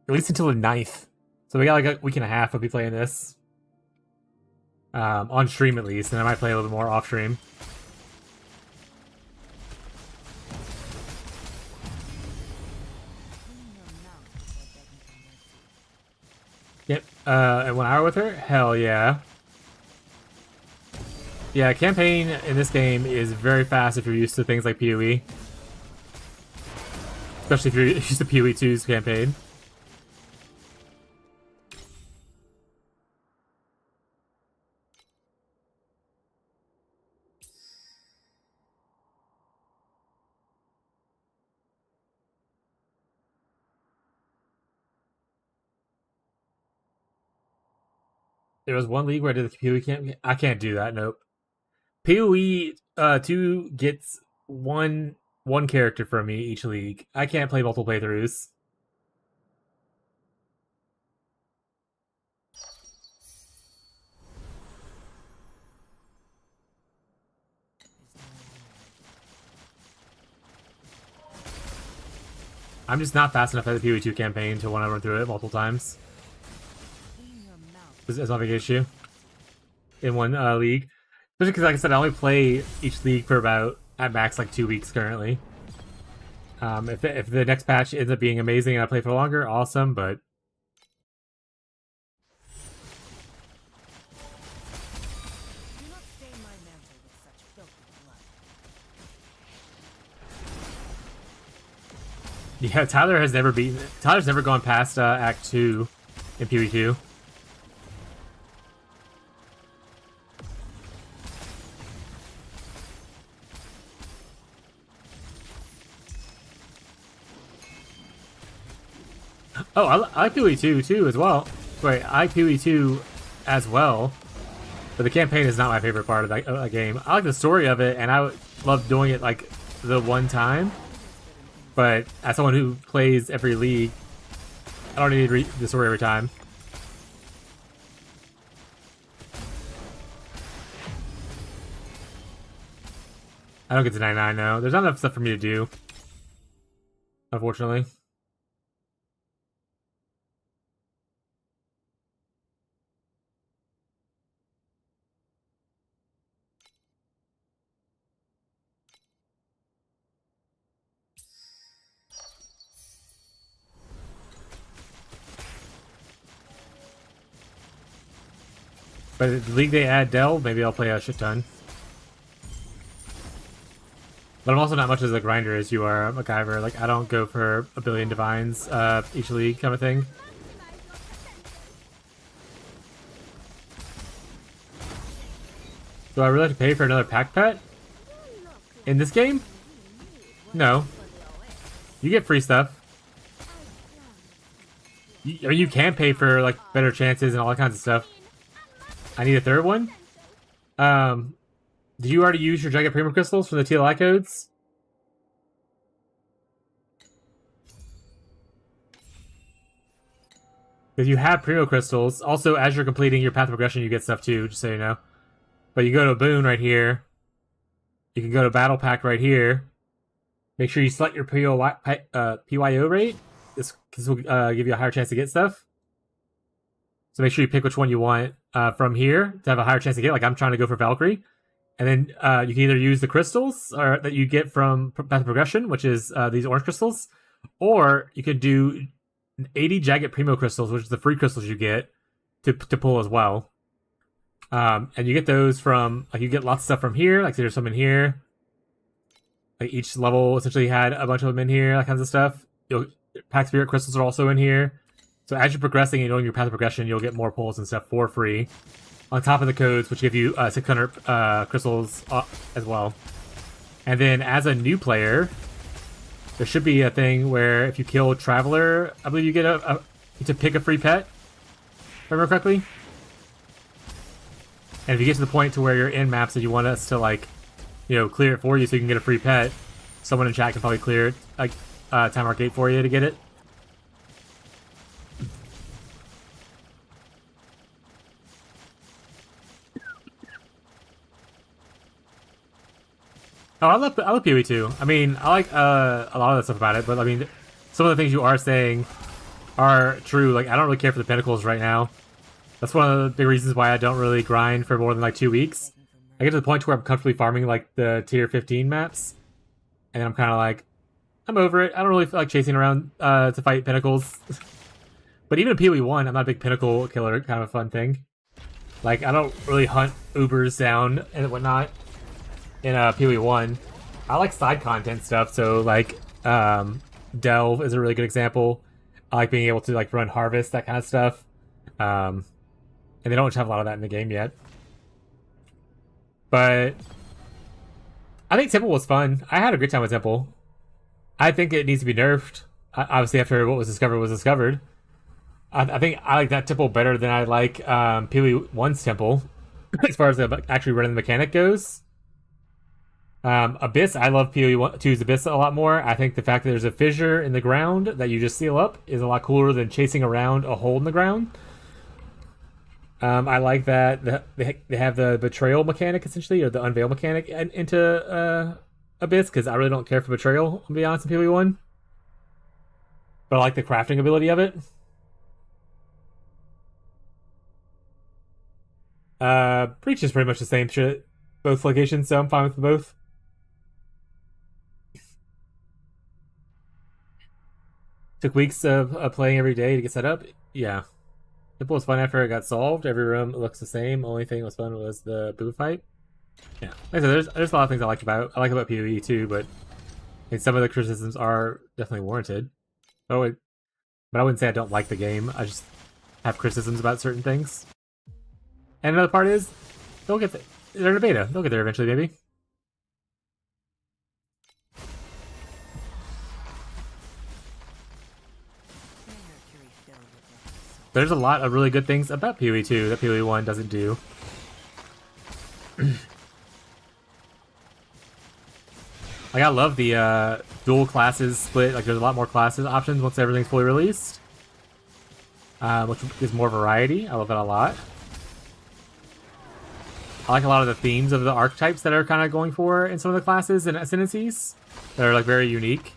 At least until the 9th. So we got like a week and a half. I'll be playing this. On stream at least, and I might play a little bit more off stream. Clean your mouth before begging for mercy. Yep. And 1 hour with her? Hell yeah. Yeah, campaign in this game is very fast if you're used to things like PoE. Especially if you're used to PoE 2's campaign. There was one league where I did the PoE camp. I can't do that. Nope. PoE 2 gets one character from me each league. I can't play multiple playthroughs. I'm just not fast enough at the PoE 2 campaign to want to run through it multiple times. Clean your mouth. That's my big issue in one league. Especially because, like I said, I only play each league for about, at max, like 2 weeks currently. If the next patch ends up being amazing and I play for longer, awesome, but... Do not stain my mantle with such filthy blood. Yeah, Tyler's never gone past Act 2 in PoE 2. Oh, I like PoE 2 too as well. Wait, I like PoE 2 as well. But the campaign is not my favorite part of that game. I like the story of it, and I love doing it like the one time. But as someone who plays every league, I don't need to read the story every time. I don't get to 99 now. There's not enough stuff for me to do, unfortunately. But if the league they add Delve, maybe I'll play a shit ton. But I'm also not much as a grinder as you are, MacGyver. Like, I don't go for a billion divines each league kind of thing. Do I really have to pay for another pack pet? In this game? No. You get free stuff. I mean, you can pay for, like, better chances and all that kinds of stuff. I need a third one? Did you already use your Giant Primo Crystals from the tlicodes? Because you have Primo Crystals. Also, as you're completing your path of progression, you get stuff too, just so you know. But you go to a boon right here. You can go to Battle Pack right here. Make sure you select your PYO rate. This will give you a higher chance to get stuff. So make sure you pick which one you want from here to have a higher chance to get. Like I'm trying to go for Valkyrie. And then you can either use the crystals that you get from Path of Progression, which is these orange crystals. Or you could do 80 Jagged Primo crystals, which is the free crystals you get to pull as well. And you get those from, like you get lots of stuff from here. Like there's some in here. Like each level essentially had a bunch of them in here, that kinds of stuff. Pack Spirit crystals are also in here. So as you're progressing and knowing your path of progression, you'll get more pulls and stuff for free. On top of the codes, which give you 600 crystals as well. And then as a new player, there should be a thing where if you kill Traveler, I believe you get to pick a free pet, if I remember correctly. And if you get to the point to where you're in maps and you want us to, like, you know, clear it for you so you can get a free pet, someone in chat can probably clear it, like, time our gate for you to get it. Oh, I love PoE 2. I mean, I like a lot of the stuff about it, but I mean, some of the things you are saying are true. Like, I don't really care for the pinnacles right now. That's one of the big reasons why I don't really grind for more than like 2 weeks. I get to the point where I'm comfortably farming like the tier 15 maps, and then I'm kind of like, I'm over it. I don't really feel like chasing around to fight pinnacles. But even in PoE 1, I'm not a big pinnacle killer kind of fun thing. Like, I don't really hunt Ubers down and whatnot in PoE 1. I like side content stuff, so like Delve is a really good example. I like being able to like run Harvest, that kind of stuff. And they don't have a lot of that in the game yet. But I think Temple was fun. I had a great time with Temple. I think it needs to be nerfed. Obviously, after what was discovered was discovered. I think I like that temple better than I like PoE 1's temple, as far as the actually running the mechanic goes. Abyss, I love PoE 2's Abyss a lot more. I think the fact that there's a fissure in the ground that you just seal up is a lot cooler than chasing around a hole in the ground. I like that they have the betrayal mechanic, essentially, or the unveil mechanic into Abyss, because I really don't care for betrayal, to be honest, in PoE 1. But I like the crafting ability of it. Breach is pretty much the same shit, both locations, so I'm fine with both. Took weeks of playing every day to get set up. Yeah. Simple was fun after it got solved. Every room looks the same. Only thing that was fun was the boo fight. Yeah. Like I said, there's a lot of things I like about PoE too, but I mean, some of the criticisms are definitely warranted. But I wouldn't say I don't like the game. I just have criticisms about certain things. And another part is, they'll get there. They're in a beta. They'll get there eventually, maybe. There's a lot of really good things about PoE 2 that PoE 1 doesn't do. Like, I love the dual classes split. Like, there's a lot more classes options once everything's fully released. Which gives more variety. I love that a lot. I like a lot of the themes of the archetypes that are kind of going for in some of the classes and ascendancies. That are, like, very unique.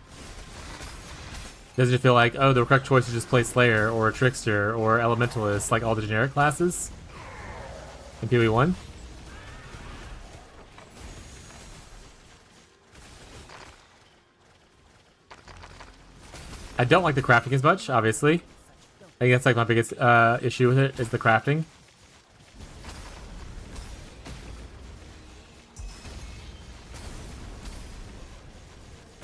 Doesn't just feel like, oh, the correct choice is just play Slayer or Trickster or Elementalist, like all the generic classes in PoE 1. I don't like the crafting as much, obviously. I think that's like my biggest issue with it, is the crafting.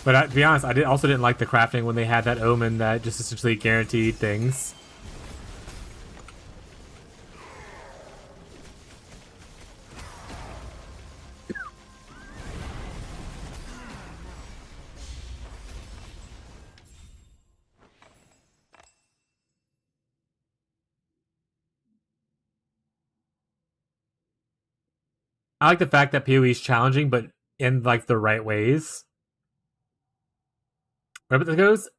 But to be honest, I also didn't like the crafting when they had that omen that just essentially guaranteed things. I like the fact that PoE is challenging, but in like the right ways. Remember this goes?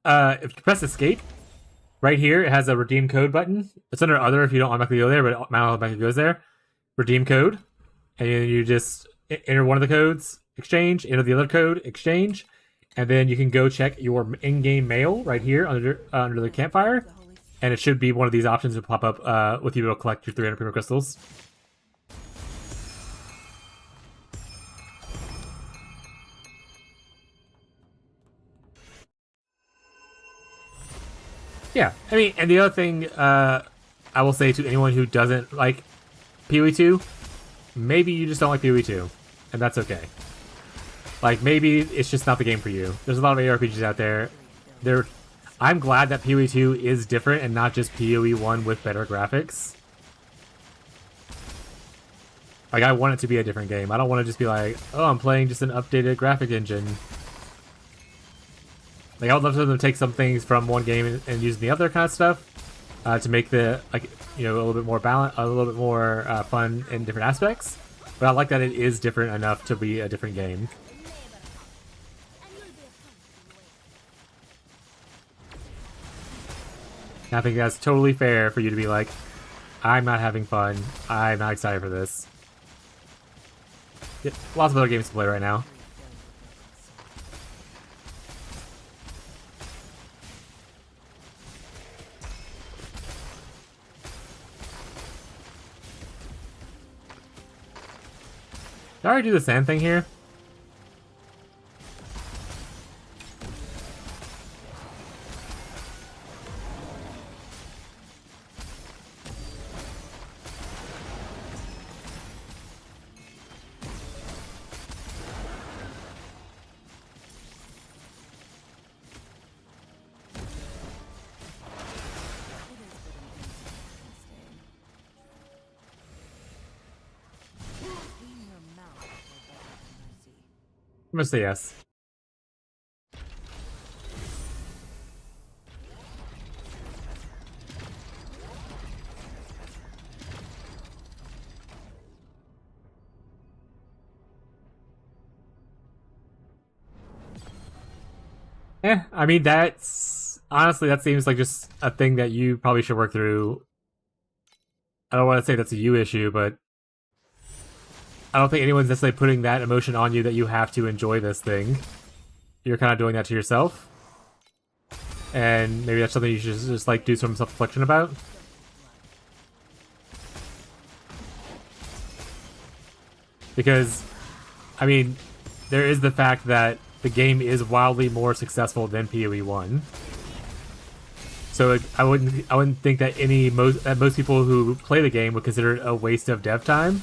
If you press escape, right here it has a redeem code button. It's under other if you don't automatically go there, but it automatically goes there. Redeem code. And you just enter one of the codes, exchange, enter the other code, exchange, and then you can go check your in-game mail right here under the campfire. And it should be one of these options to pop up with you to collect your 300 primo crystals. Yeah, I mean, and the other thing I will say to anyone who doesn't like PoE 2, maybe you just don't like PoE 2, and that's okay. Like, maybe it's just not the game for you. There's a lot of ARPGs out there. I'm glad that PoE 2 is different and not just PoE 1 with better graphics. Like, I want it to be a different game. I don't want to just be like, oh, I'm playing just an updated graphic engine. Like, I would love for them to take some things from one game and use the other kind of stuff to make the, like, you know, a little bit more balance, a little bit more fun in different aspects. But I like that it is different enough to be a different game. And I think that's totally fair for you to be like, I'm not having fun. I'm not excited for this. Yeah, lots of other games to play right now. Did I already do the sand thing here? I'm gonna say yes. I mean, that's honestly, that seems like just a thing that you probably should work through. I don't want to say that's a you issue, but I don't think anyone's necessarily putting that emotion on you that you have to enjoy this thing. You're kind of doing that to yourself. And maybe that's something you should just like do some self-reflection about. Because, I mean, there is the fact that the game is wildly more successful than PoE 1. So I wouldn't think that most people who play the game would consider it a waste of dev time.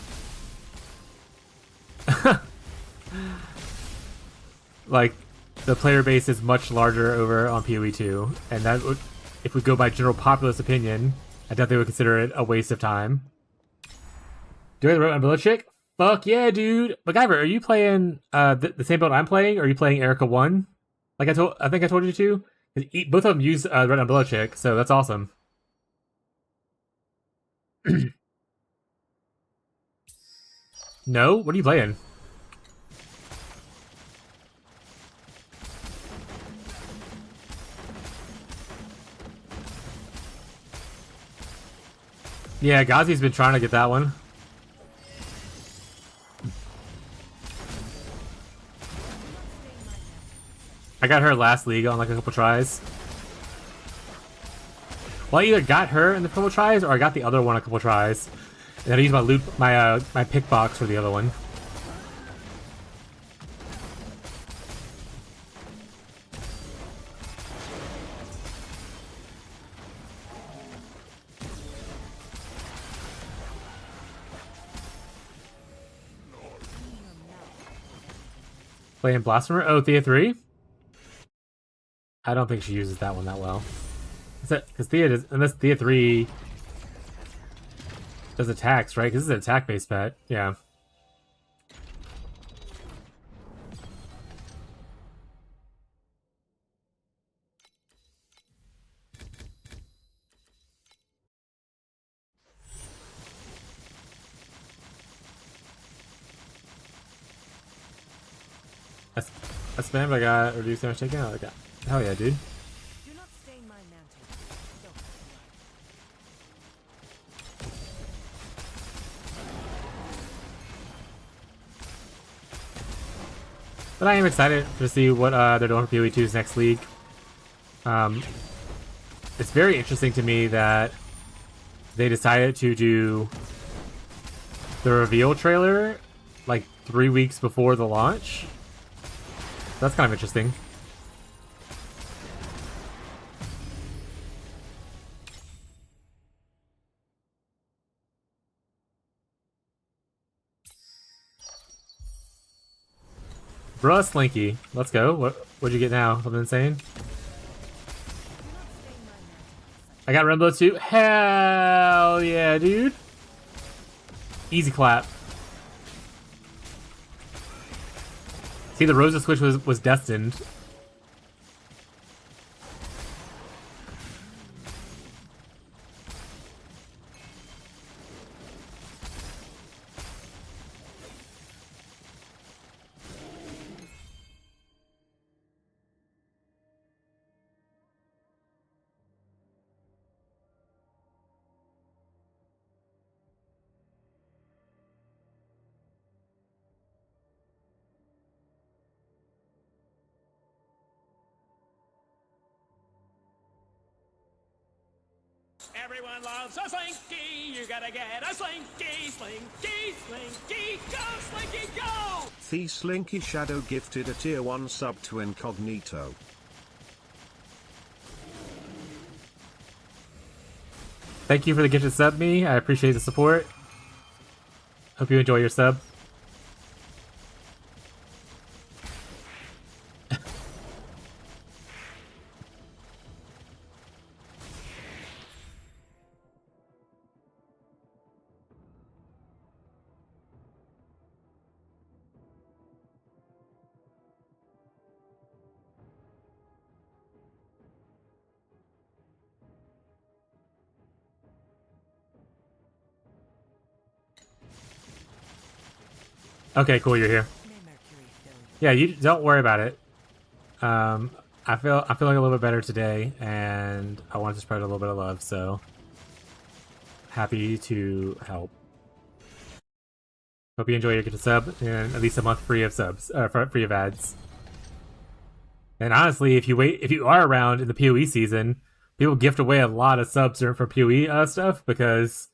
Like, the player base is much larger over on PoE 2, and that would, if we go by general populace opinion, I definitely would consider it a waste of time. Do I have the right umbrella chick? Fuck yeah, dude! MacGyver, are you playing the same build I'm playing, or are you playing Erica 1? Like I think I told you to. Both of them use Red Umbrella Chick, so that's awesome. No? What are you playing? Yeah, Ghazi's been trying to get that one. I got her last league on like a couple tries. Well, I either got her in the couple tries or I got the other one a couple tries. And then I used my pick box for the other one. Playing Blasphemer? Oh, Thea 3? I don't think she uses that one that well. Because Thea does, unless Thea 3 does attacks, right? Because this is an attack-based pet. Yeah. I spammed, I got reduced damage taken. Oh, okay. Hell yeah, dude. Do not stain my mantle. Don't But I am excited to see what they're doing for PoE 2's next league. It's very interesting to me that they decided to do the reveal trailer like 3 weeks before the launch. That's kind of interesting. Bruh, Slinky. Let's go. What'd you get now? Something insane? I got Rainbow too. Hell yeah, dude. Easy clap. See, the Rosa switch was destined. Everyone loves a Slinky. You gotta get a Slinky, Slinky, Slinky. Go, Slinky, go! The Slinky Shadow gifted a tier 1 sub to Incognito. Thank you for the gifted sub, me. I appreciate the support. Hope you enjoy your sub. Okay, cool, you're here. Yeah, you don't worry about it. I I'm feeling a little bit better today, and I wanted to spread a little bit of love. So happy to help. Hope you enjoy your get to sub and at least a month free of subs, free of ads. And honestly, if you are around in the PoE season, people gift away a lot of subs for PoE stuff, because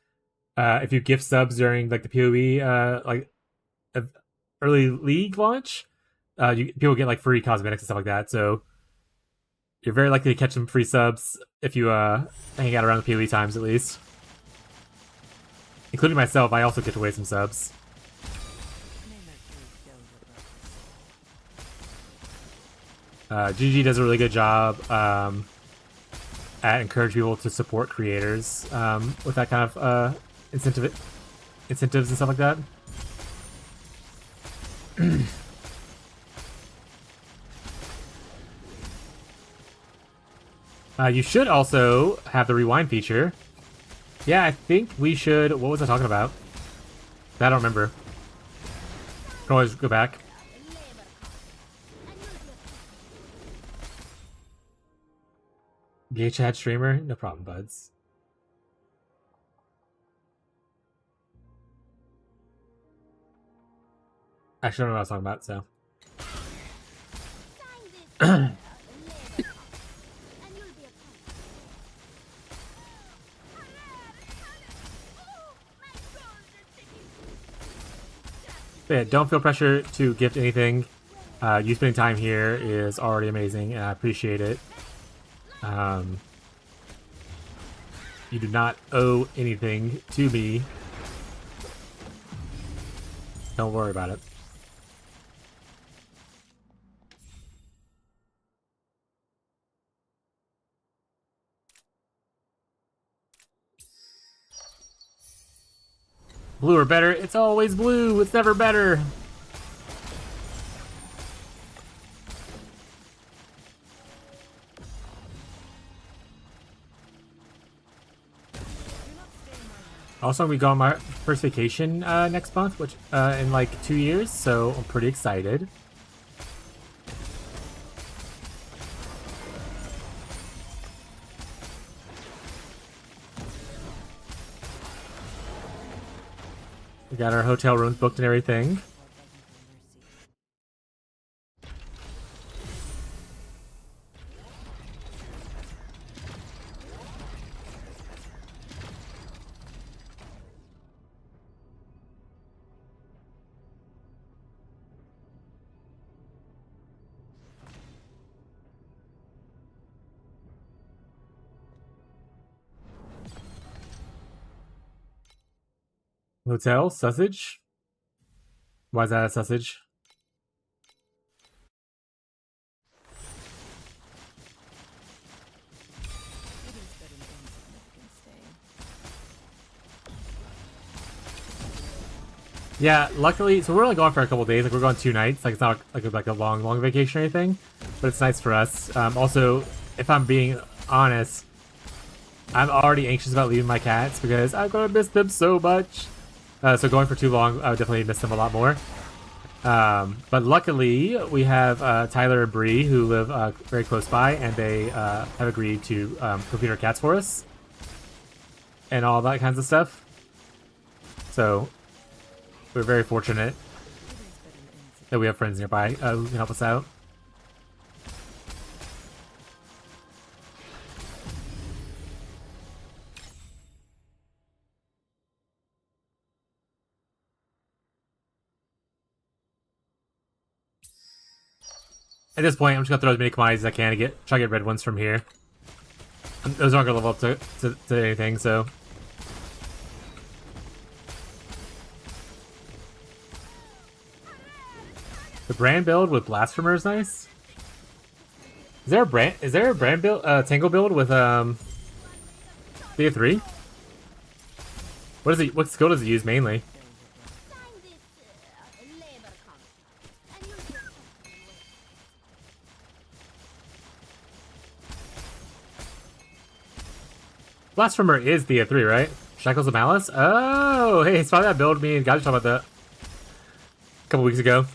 if you gift subs during like the PoE early league launch, people get like free cosmetics and stuff like that. So you're very likely to catch some free subs if you hang out around the PoE times at least. Including myself, I also gift away some subs. GG does a really good job at encouraging people to support creators with that kind of incentives and stuff like that. You should also have the rewind feature. Yeah, I think we should. What was I talking about? I don't remember. Can always go back. Gay chat streamer? No problem, buds. Actually, I don't know what I was talking about, so. But yeah, don't feel pressure to gift anything. You spending time here is already amazing, and I appreciate it. You do not owe anything to me. Don't worry about it. Blue or better? It's always blue. It's never better. Also, we go on my first vacation next month, which in like 2 years, so I'm pretty excited. We got our hotel rooms booked and everything. Hotel? Sausage? Why is that a sausage? Yeah, luckily, so we're only going for a couple days. Like, we're going 2 nights. Like, it's not like a long vacation or anything, but it's nice for us. Also, if I'm being honest, I'm already anxious about leaving my cats because I'm gonna miss them so much. So going for too long, I would definitely miss them a lot more. But luckily, we have Tyler and Bree who live very close by, and they have agreed to complete our cats for us and all that kinds of stuff. So we're very fortunate that we have friends nearby who can help us out. At this point, I'm just gonna throw as many commodities as I can to try to get red ones from here. Those aren't gonna level up to anything, so. The brand build with Blasphemer is nice. Is there a brand build Tango build with BA3? What skill does it use mainly? Blasphemer is the 3, right? Shackles of Malice? Oh, hey, it's probably that build me and Gotcha talked about that a couple weeks ago.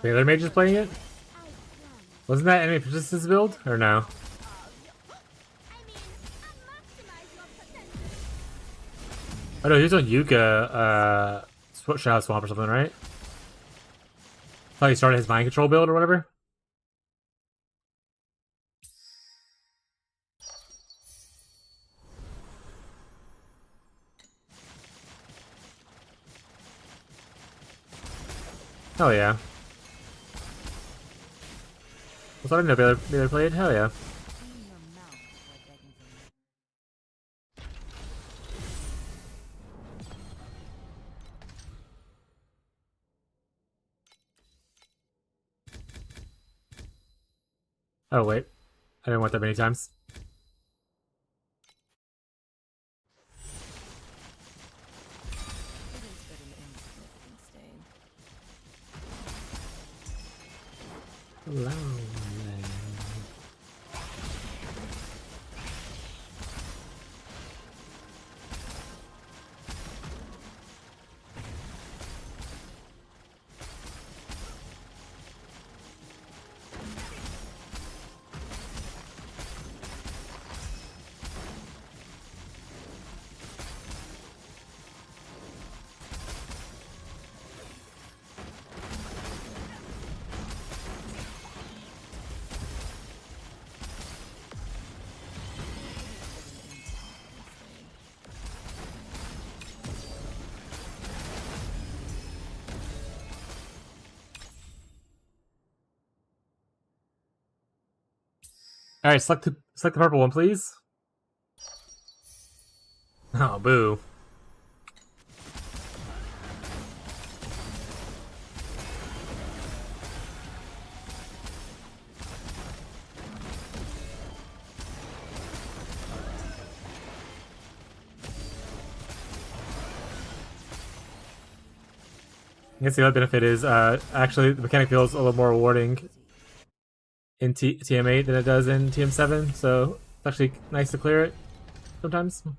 Baylor Mage is playing it? I promise. Wasn't that enemy persistence build? Or no? I mean, maximize your potential. Oh no, he was on Yuka, Shadow Swamp or something, right? I thought he started his mind control build or whatever. Hell yeah. Was I didn't know Baylor played? Hell yeah. Clean your mouth before begging for more. Oh wait. I didn't want that many times. It is but an insignificant stain. Alright, select the purple one, please. Oh, boo. I guess the other benefit is actually the mechanic feels a little more rewarding in TM8 than it does in TM7, so it's actually nice to clear it sometimes. Do not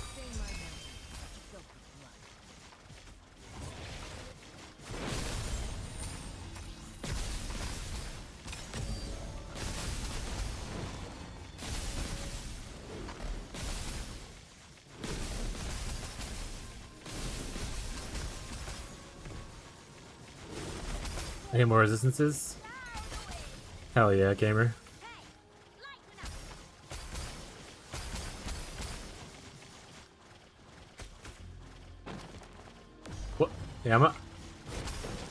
stain my hands with such filthy blood. Any more resistances? Hell yeah, gamer. What? Yeah, I'm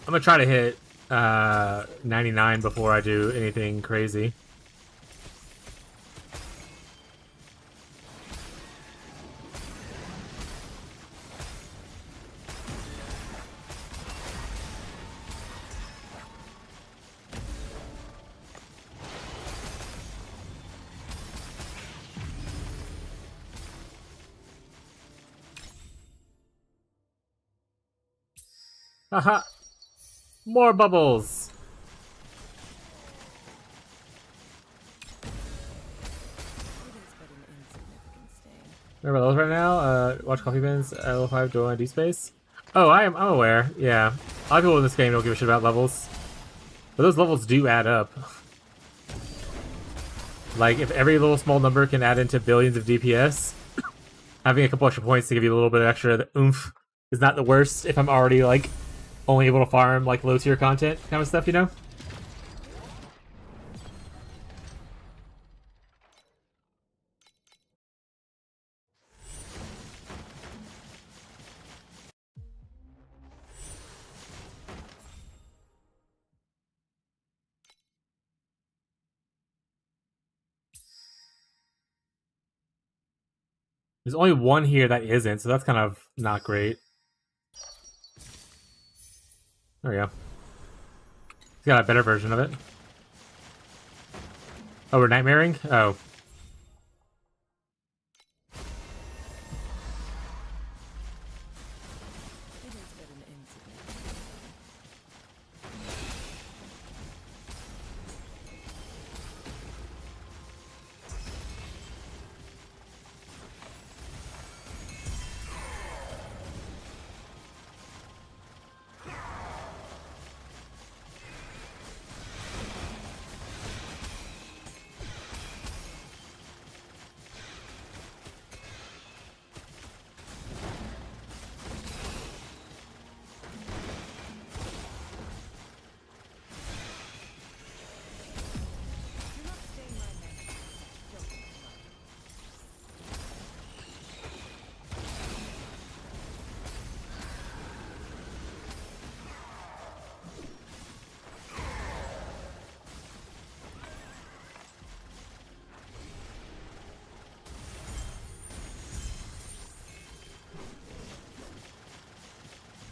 gonna try to hit 99 before I do anything crazy. Haha! More bubbles! It is but an insignificant stain. Remember those right now? Watch Coffee Bins, L5, Dual, and D-Space. Oh, I'm aware, yeah. A lot of people in this game don't give a shit about levels. But those levels do add up. Like, if every little small number can add into billions of DPS, having a couple extra points to give you a little bit of extra oomph is not the worst if I'm already, like, only able to farm, like, low-tier content kind of stuff, you know? There's only one here that isn't, so that's kind of not great. There we go. He's got a better version of it. Oh, we're nightmaring? Oh. It is but an insignificant stain.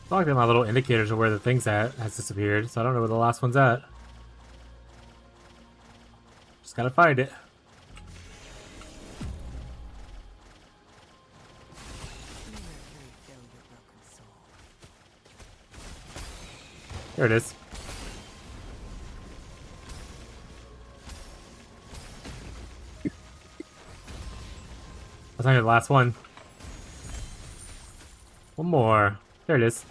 I feel like my little indicators of where the thing's at has disappeared, so I don't know where the last one's at. Just gotta find it. There it is. That's not even the last one. One more. There it is.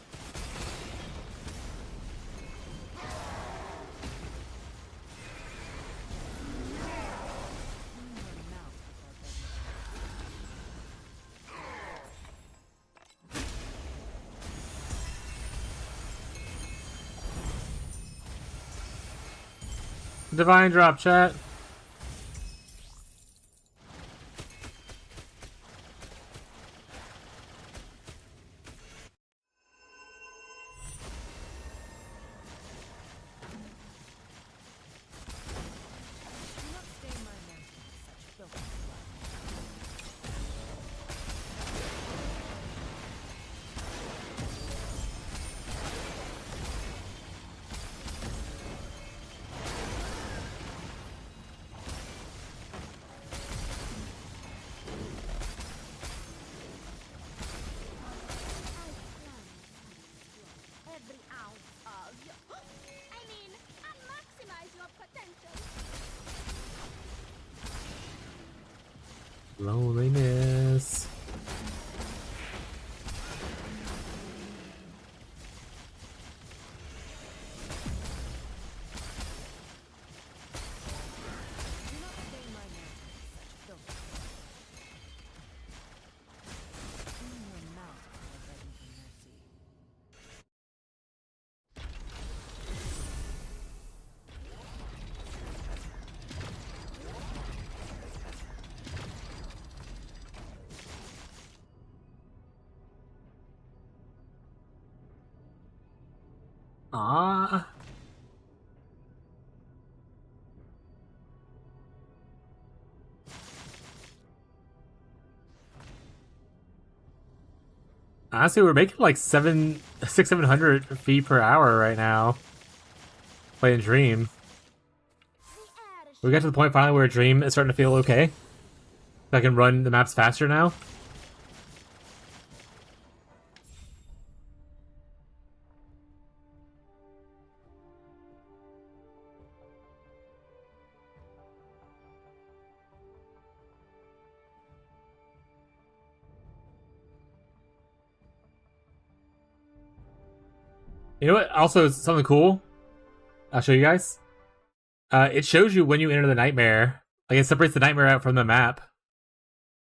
Divine drop, chat. Do not stain my mantle with such filthy blood. Every ounce of you. I mean, I'll maximize your potential. Loneliness. Do not stain my mantle with such filthy blood. Clean your mouth before begging for mercy. Ah. Honestly, we're making like 700 feet per hour right now. Playing Dream. The air is We got to the point finally where Dream is starting to feel okay. I can run the maps faster now. You know what? Also, something cool. I'll show you guys. It shows you when you enter the nightmare. Like, it separates the nightmare out from the map.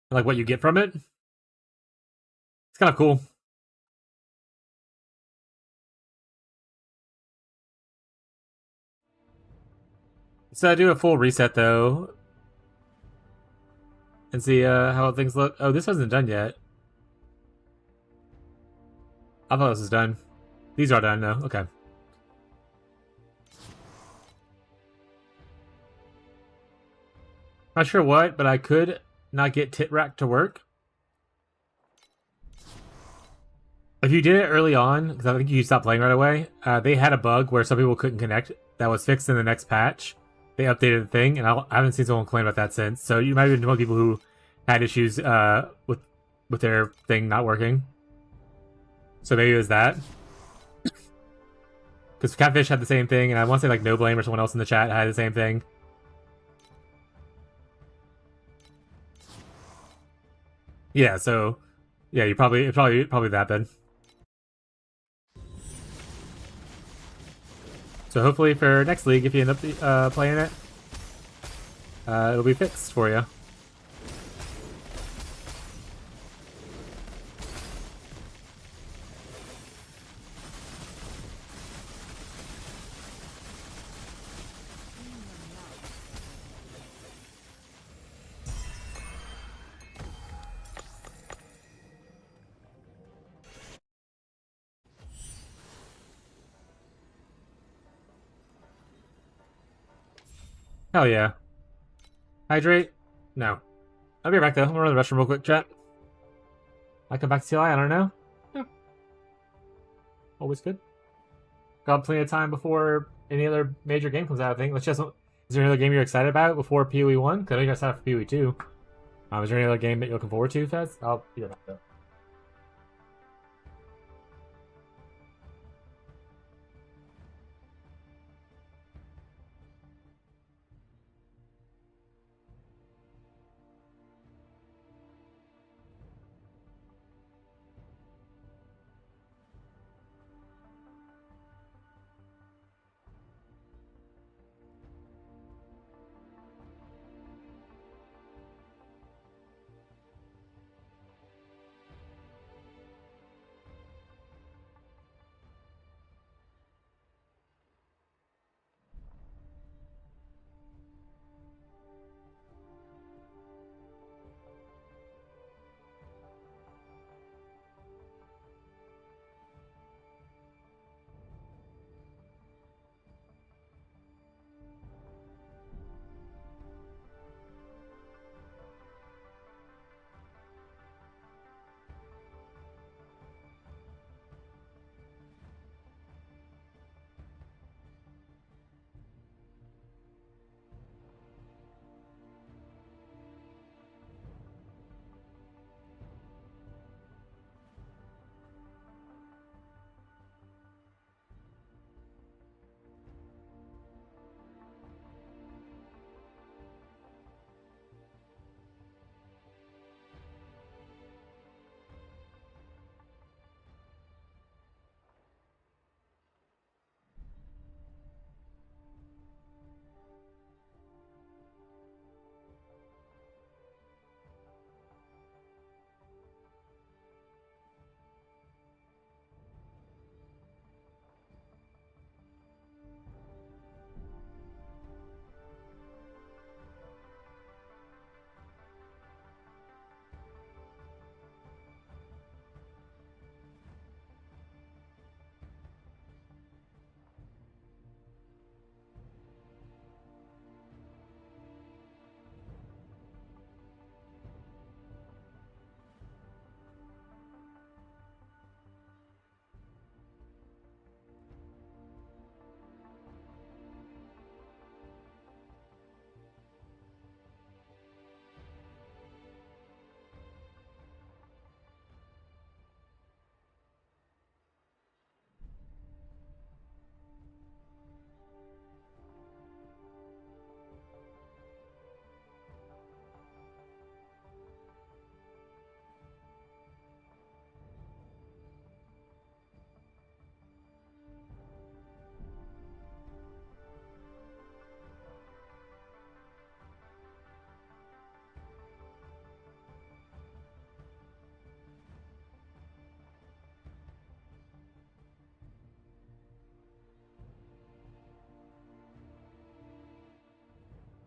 Like, what you get from it. It's kind of cool. So I do a full reset, though. And see how things look. Oh, this wasn't done yet. I thought this was done. These are done, though. Okay. Not sure what, but I could not get Titrack to work. If you did it early on, because I think you stopped playing right away, they had a bug where some people couldn't connect. That was fixed in the next patch. They updated the thing, and I haven't seen someone complain about that since. So you might have been one of the people who had issues with their thing not working. So maybe it was that. Because Catfish had the same thing, and I want to say like No Blame or someone else in the chat had the same thing. Yeah, so yeah, it's probably that then. So hopefully for next league, if you end up playing it, it'll be fixed for you. Hell yeah. Hydrate? No. I'll be right back though. I'm gonna run to the restroom real quick, chat. I come back to TLI, I don't know. Always good. Got plenty of time before any other major game comes out, I think. Is there any other game you're excited about before PoE 1? Because I know you guys have for PoE 2. Is there any other game that you're looking forward to, Fez? I'll be right back.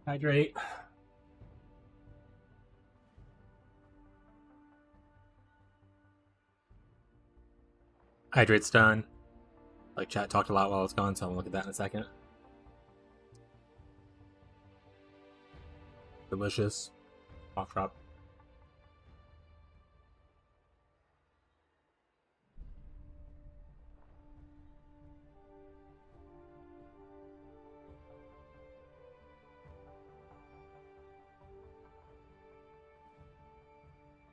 Hydrate. Hydrate's done. Like, chat talked a lot while it's gone, so I'm gonna look at that in a second. Delicious. Off drop.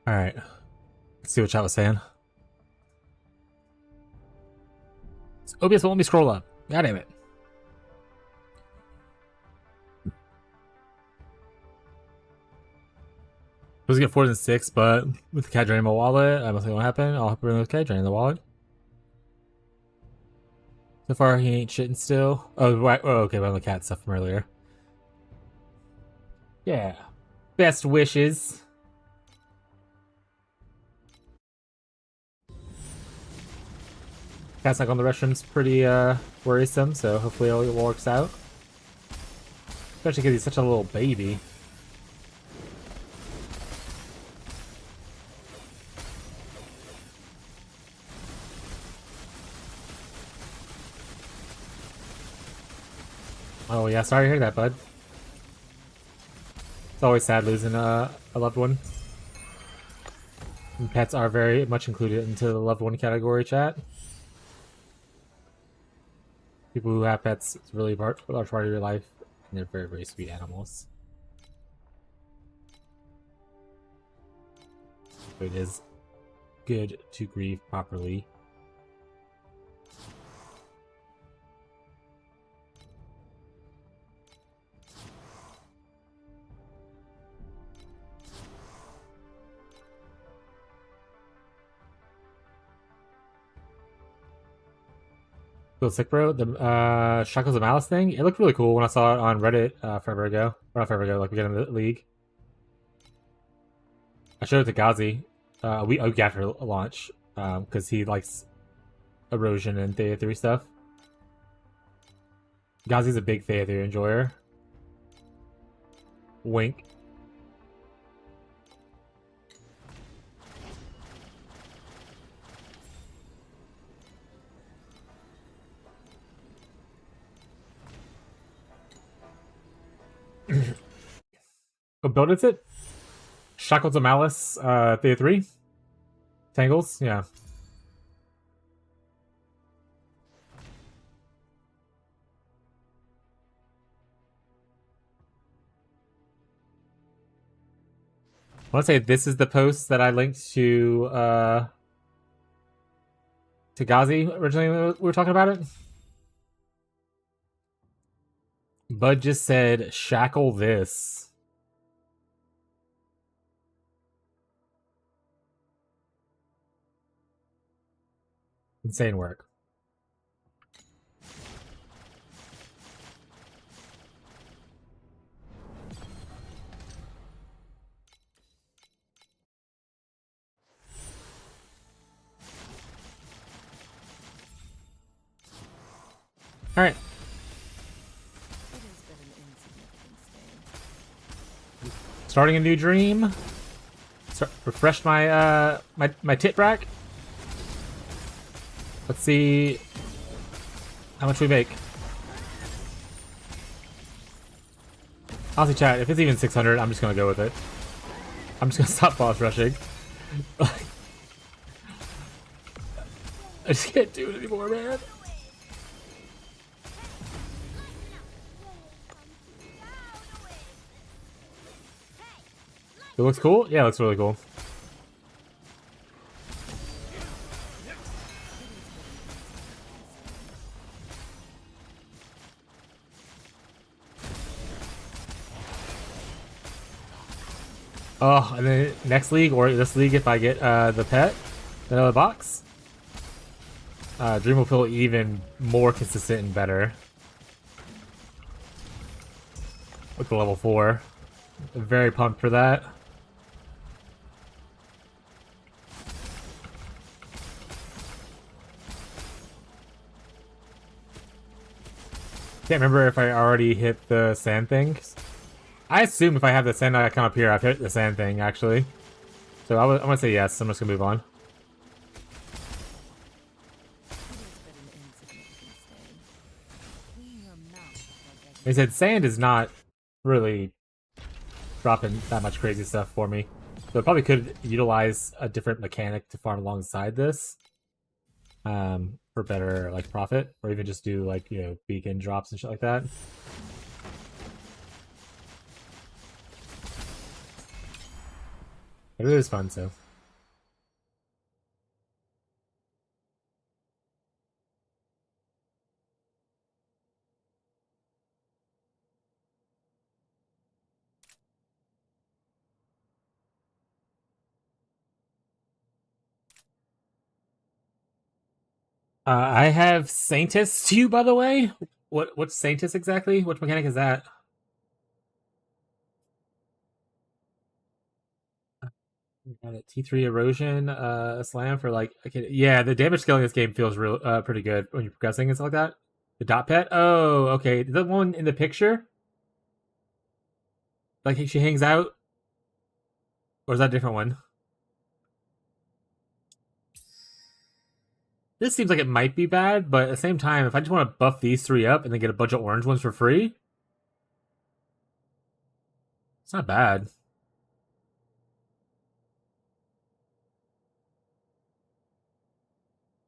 Alright. Let's see what chat was saying. OBS won't let me scroll up. God damn it. I was gonna get 4 than 6, but with the cat draining my wallet, I must think what happened. I'll help her with the cat draining the wallet. So far, he ain't shitting still. Oh, right. Oh, okay, but on the cat stuff from earlier. Yeah. Best wishes. Cat's like on the restroom's pretty worrisome, so hopefully it all works out. Especially because he's such a little baby. Oh yeah, sorry to hear that, bud. It's always sad losing a loved one. And pets are very much included into the loved one category, chat. People who have pets, it's really a large part of your life, and they're very, very sweet animals. So it is good to grieve properly. Feel sick, bro. The Shackles of Malice thing, it looked really cool when I saw it on Reddit forever ago. Or not forever ago, like we got in the league. I showed it to Gazi a week after launch because he likes erosion and Thea 3 stuff. Gazi's a big Thea 3 enjoyer. Wink. What build is it? Shackles of Malice, Thea 3? Tangles? Yeah. I want to say this is the post that I linked to Gazi originally when we were talking about it. Bud just said, shackle this. Insane work. Alright. It has been an insignificant stay. Starting a new dream. Refresh my my tit rack. Let's see how much we make. Honestly, chat, if it's even 600, I'm just gonna go with it. I'm just gonna stop boss rushing. I just can't do it anymore, man. It looks cool? Yeah, it looks really cool. Oh, and then next league, or this league if I get the pet, another box, Dream will feel even more consistent and better. With the level 4. I'm very pumped for that. Can't remember if I already hit the sand thing. I assume if I have the sand icon up here, I've hit the sand thing, actually. So I'm going to say yes. I'm just going to move on. They said sand is not really dropping that much crazy stuff for me. So I probably could utilize a different mechanic to farm alongside this. For better, like, profit. Or even just do, like, you know, beacon drops and shit like that. But it is fun, so. I have Saintus too, by the way. What's Saintus exactly? Which mechanic is that? Got it. T3 erosion, slam for like, okay, yeah, the damage scaling in this game feels real, pretty good when you're progressing and stuff like that. The dot pet. Oh, okay. The one in the picture, like she hangs out, or is that a different one? This seems like it might be bad, but at the same time, if I just want to buff these 3 up and then get a bunch of orange ones for free, it's not bad.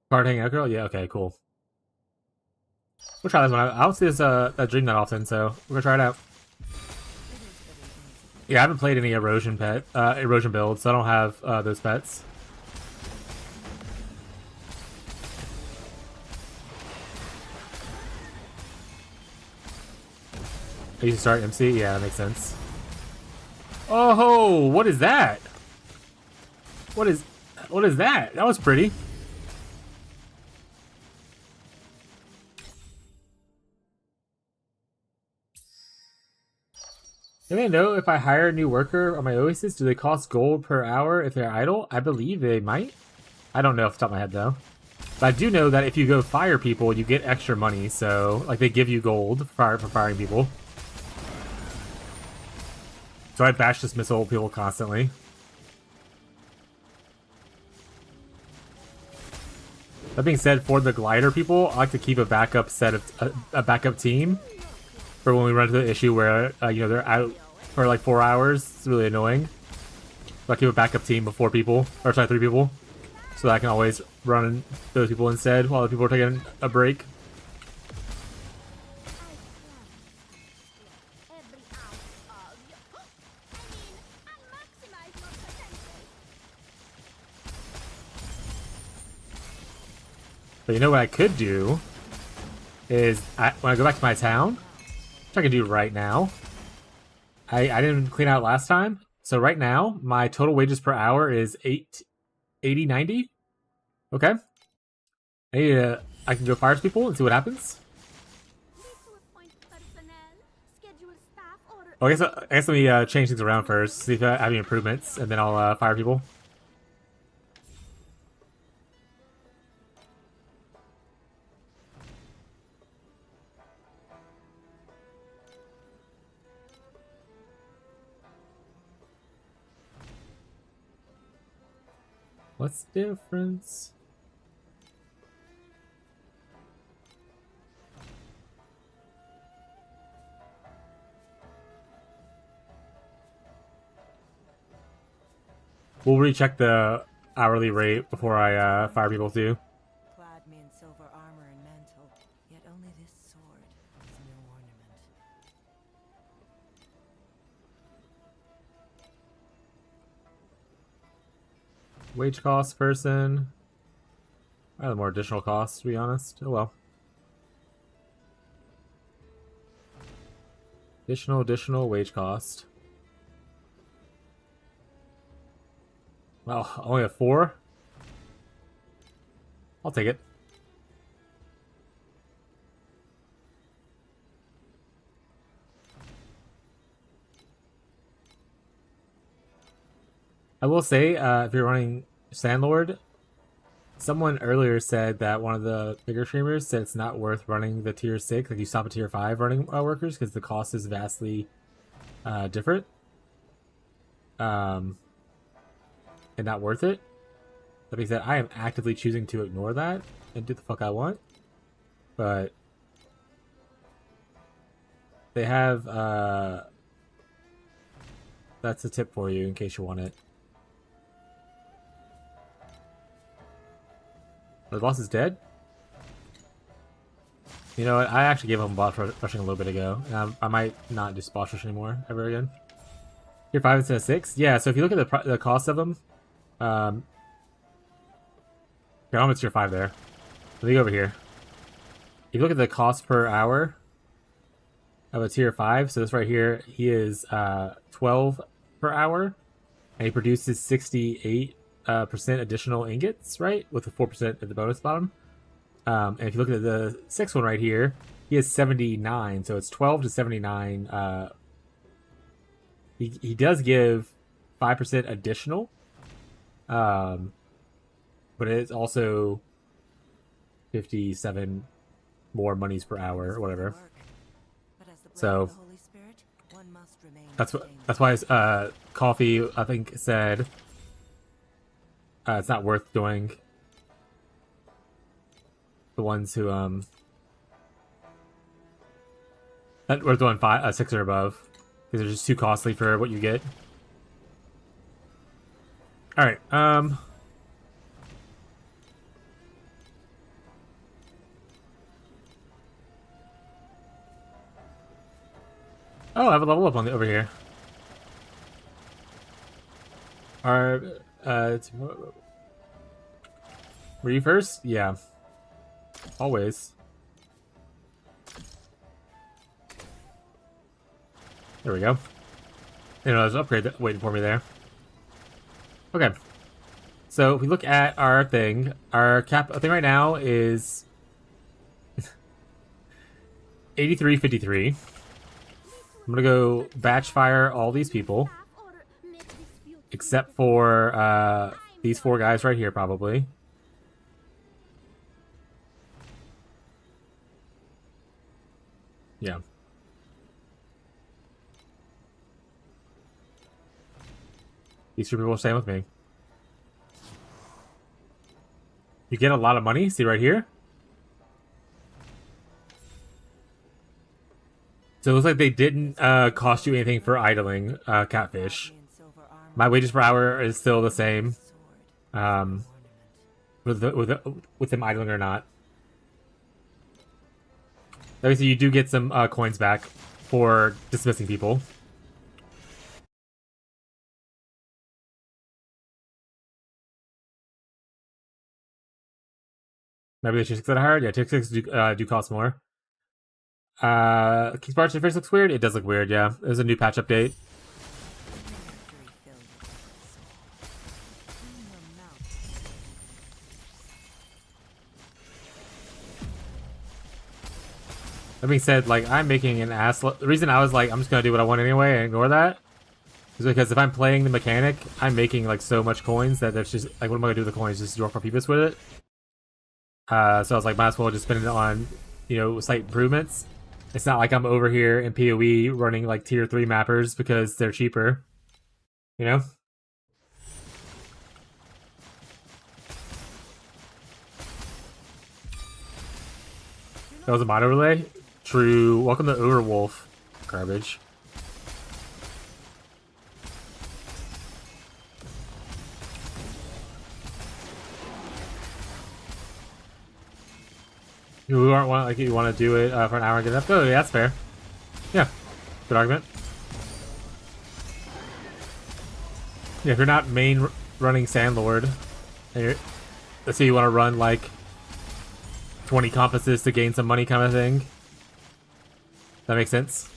Card hanging out, girl? Yeah, okay, cool. We'll try this one out. I don't see this that dream that often, so we're gonna try it out. Yeah, I haven't played any erosion builds, so I don't have those pets. I used to start MC? Yeah, that makes sense. Oh, what is that? What is that? That was pretty. Do they know if I hire a new worker on my Oasis, do they cost gold per hour if they're idle? I believe they might. I don't know off the top of my head though. But I do know that if you go fire people, you get extra money. So, like, they give you gold for firing people. So I bash dismissal people constantly. That being said, for the glider people, I like to keep a backup set of a backup team for when we run into the issue where you know, they're out for like 4 hours. It's really annoying. So I keep a backup team of 4 people, or sorry, 3 people, so that I can always run those people instead while the people are taking a break. Every ounce of you. I'll maximize your potential. But you know what I could do is when I go back to my town, which I can do right now. I didn't clean out last time, so right now my total wages per hour is 80.90. Okay, I can go fire people and see what happens. Oh, I guess let me change things around first, see if I have any improvements, and then I'll fire people. What's the difference? We'll recheck the hourly rate before I fire people too. Clad me in silver armor and mantle, yet only this sword is no ornament. Wage cost person. I have more additional costs, to be honest. Oh well. Additional wage cost. Well, only a 4? I'll take it. I will say, if you're running Sandlord, someone earlier said that one of the bigger streamers said it's not worth running the tier 6, like you stop at tier 5 running workers, because the cost is vastly different. And not worth it. That being said, I am actively choosing to ignore that and do the fuck I want. But they have that's a tip for you in case you want it. The boss is dead? You know what? I actually gave him boss rushing a little bit ago. And I might not do boss rush anymore ever again. Tier 5 instead of 6? Yeah, so if you look at the cost of them, yeah, I'm at tier 5 there. Let me go over here. If you look at the cost per hour of a tier 5, so this right here, he is 12 per hour, and he produces 68% additional ingots, right? With the 4% at the bonus bottom. And if you look at the 6th one right here, he has 79, so it's 12 to 79. He does give 5% additional. But it's also 57 more monies per hour or whatever. So that's why Coffee, I think, said it's not worth doing the ones who not worth doing 6 or above, because they're just too costly for what you get. All right. Oh, I have a level up on the over here. Our were you first? Yeah. Always. There we go. You know, there's an upgrade waiting for me there. Okay. So if we look at our thing thing right now is 8353. I'm gonna go batch fire all these people. Except for these 4 guys right here, probably. Yeah. These 3 people are staying with me. You get a lot of money, see right here? So it looks like they didn't cost you anything for idling catfish. My wages per hour is still the same, with them idling or not. Obviously, you do get some coins back for dismissing people. Maybe the tier 6 that I hired? Yeah, tier 6 do cost more. King's Barge interface looks weird? It does look weird, yeah. There's a new patch update. That being said, like, I'm making an ass. The reason I was like, I'm just gonna do what I want anyway and ignore that is because if I'm playing the mechanic, I'm making like so much coins that there's just like, what am I gonna do with the coins? Just draw for Peepus with it. So I was like, might as well just spend it on, you know, slight improvements. It's not like I'm over here in PoE running like tier 3 mappers because they're cheaper, you know. That was a mono relay. True. Welcome to Overwolf. Garbage. You aren't like you want to do it for an hour and get it up. Oh, yeah, that's fair. Yeah, good argument. Yeah, if you're not main running Sandlord, and let's say you want to run like 20 compasses to gain some money, kind of thing. That makes sense.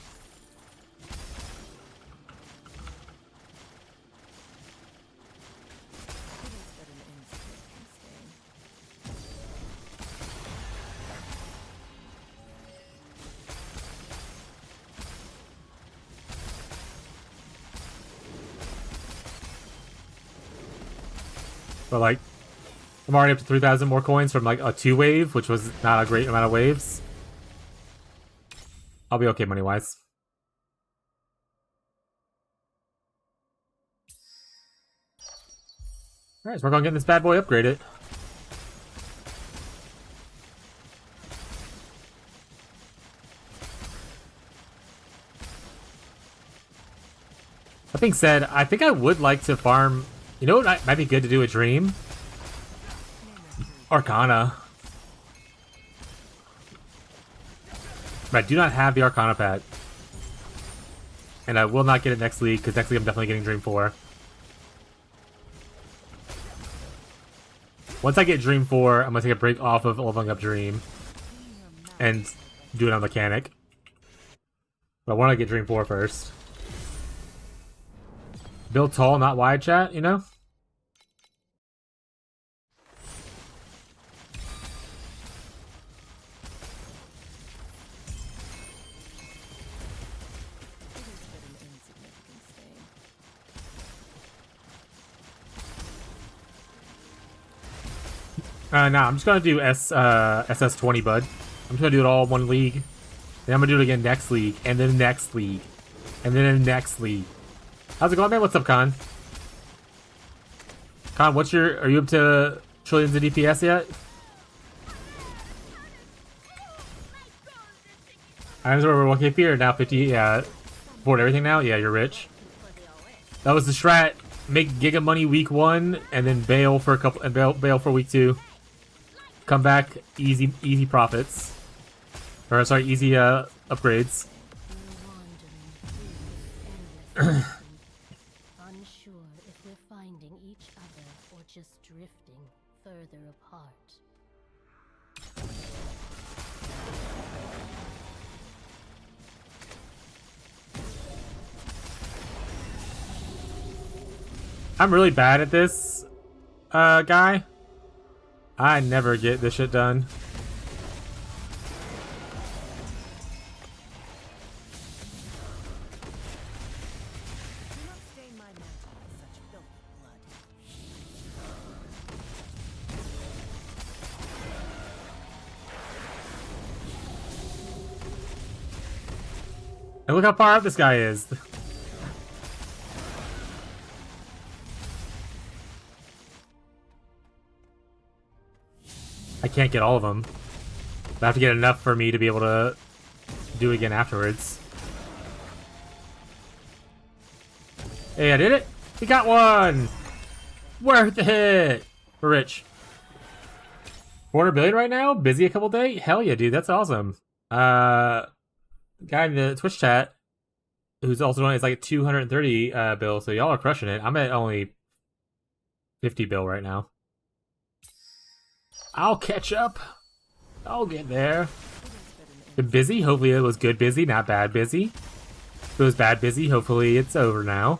But like, I'm already up to 3,000 more coins from like a 2 wave, which was not a great amount of waves. I'll be okay money-wise. Alright, so we're gonna get this bad boy upgraded. That being said, I think I would like to farm. You know what might be good to do a dream? Arcana. But I do not have the Arcana pet. And I will not get it next league, because next league I'm definitely getting Dream 4. Once I get Dream 4, I'm going to take a break off of leveling up Dream. And do it on mechanic. But I want to get Dream 4 first. Build tall, not wide, chat, you know? Nah, I'm just gonna do SS20, bud. I'm just gonna do it all in one league. Then I'm gonna do it again next league, and then next league, and then the next league. How's it going, man? What's up, Con? Con, are you up to trillions of DPS yet? Items are over 1k fear, now 50, yeah. Board everything now? Yeah, you're rich. That was the strat. Make Giga Money week 1, and then bail for a couple, and bail for week 2. Come back, easy profits. Or sorry, easy upgrades. Unsure if we're finding each other or just drifting further apart. I'm really bad at this, guy. I never get this shit done. Do not stain my mantle with such filthy blood. And look how far up this guy is. I can't get all of them. I have to get enough for me to be able to do it again afterwards. Hey, I did it! We got one! Worth it! We're rich. 400 billion right now? Busy a couple days? Hell yeah, dude, that's awesome. Guy in the Twitch chat, who's also known as like 230 bill, so y'all are crushing it. I'm at only 50 bill right now. I'll catch up. I'll get there. Been busy? Hopefully it was good busy, not bad busy. If it was bad busy, hopefully it's over now.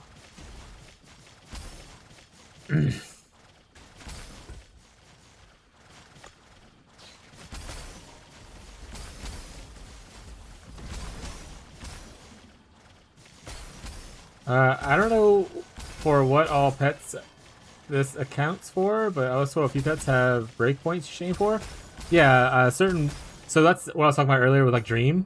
I don't know for what all pets this accounts for, but I was told a few pets have breakpoints you aim for. Yeah, certain. So that's what I was talking about earlier with like Dream,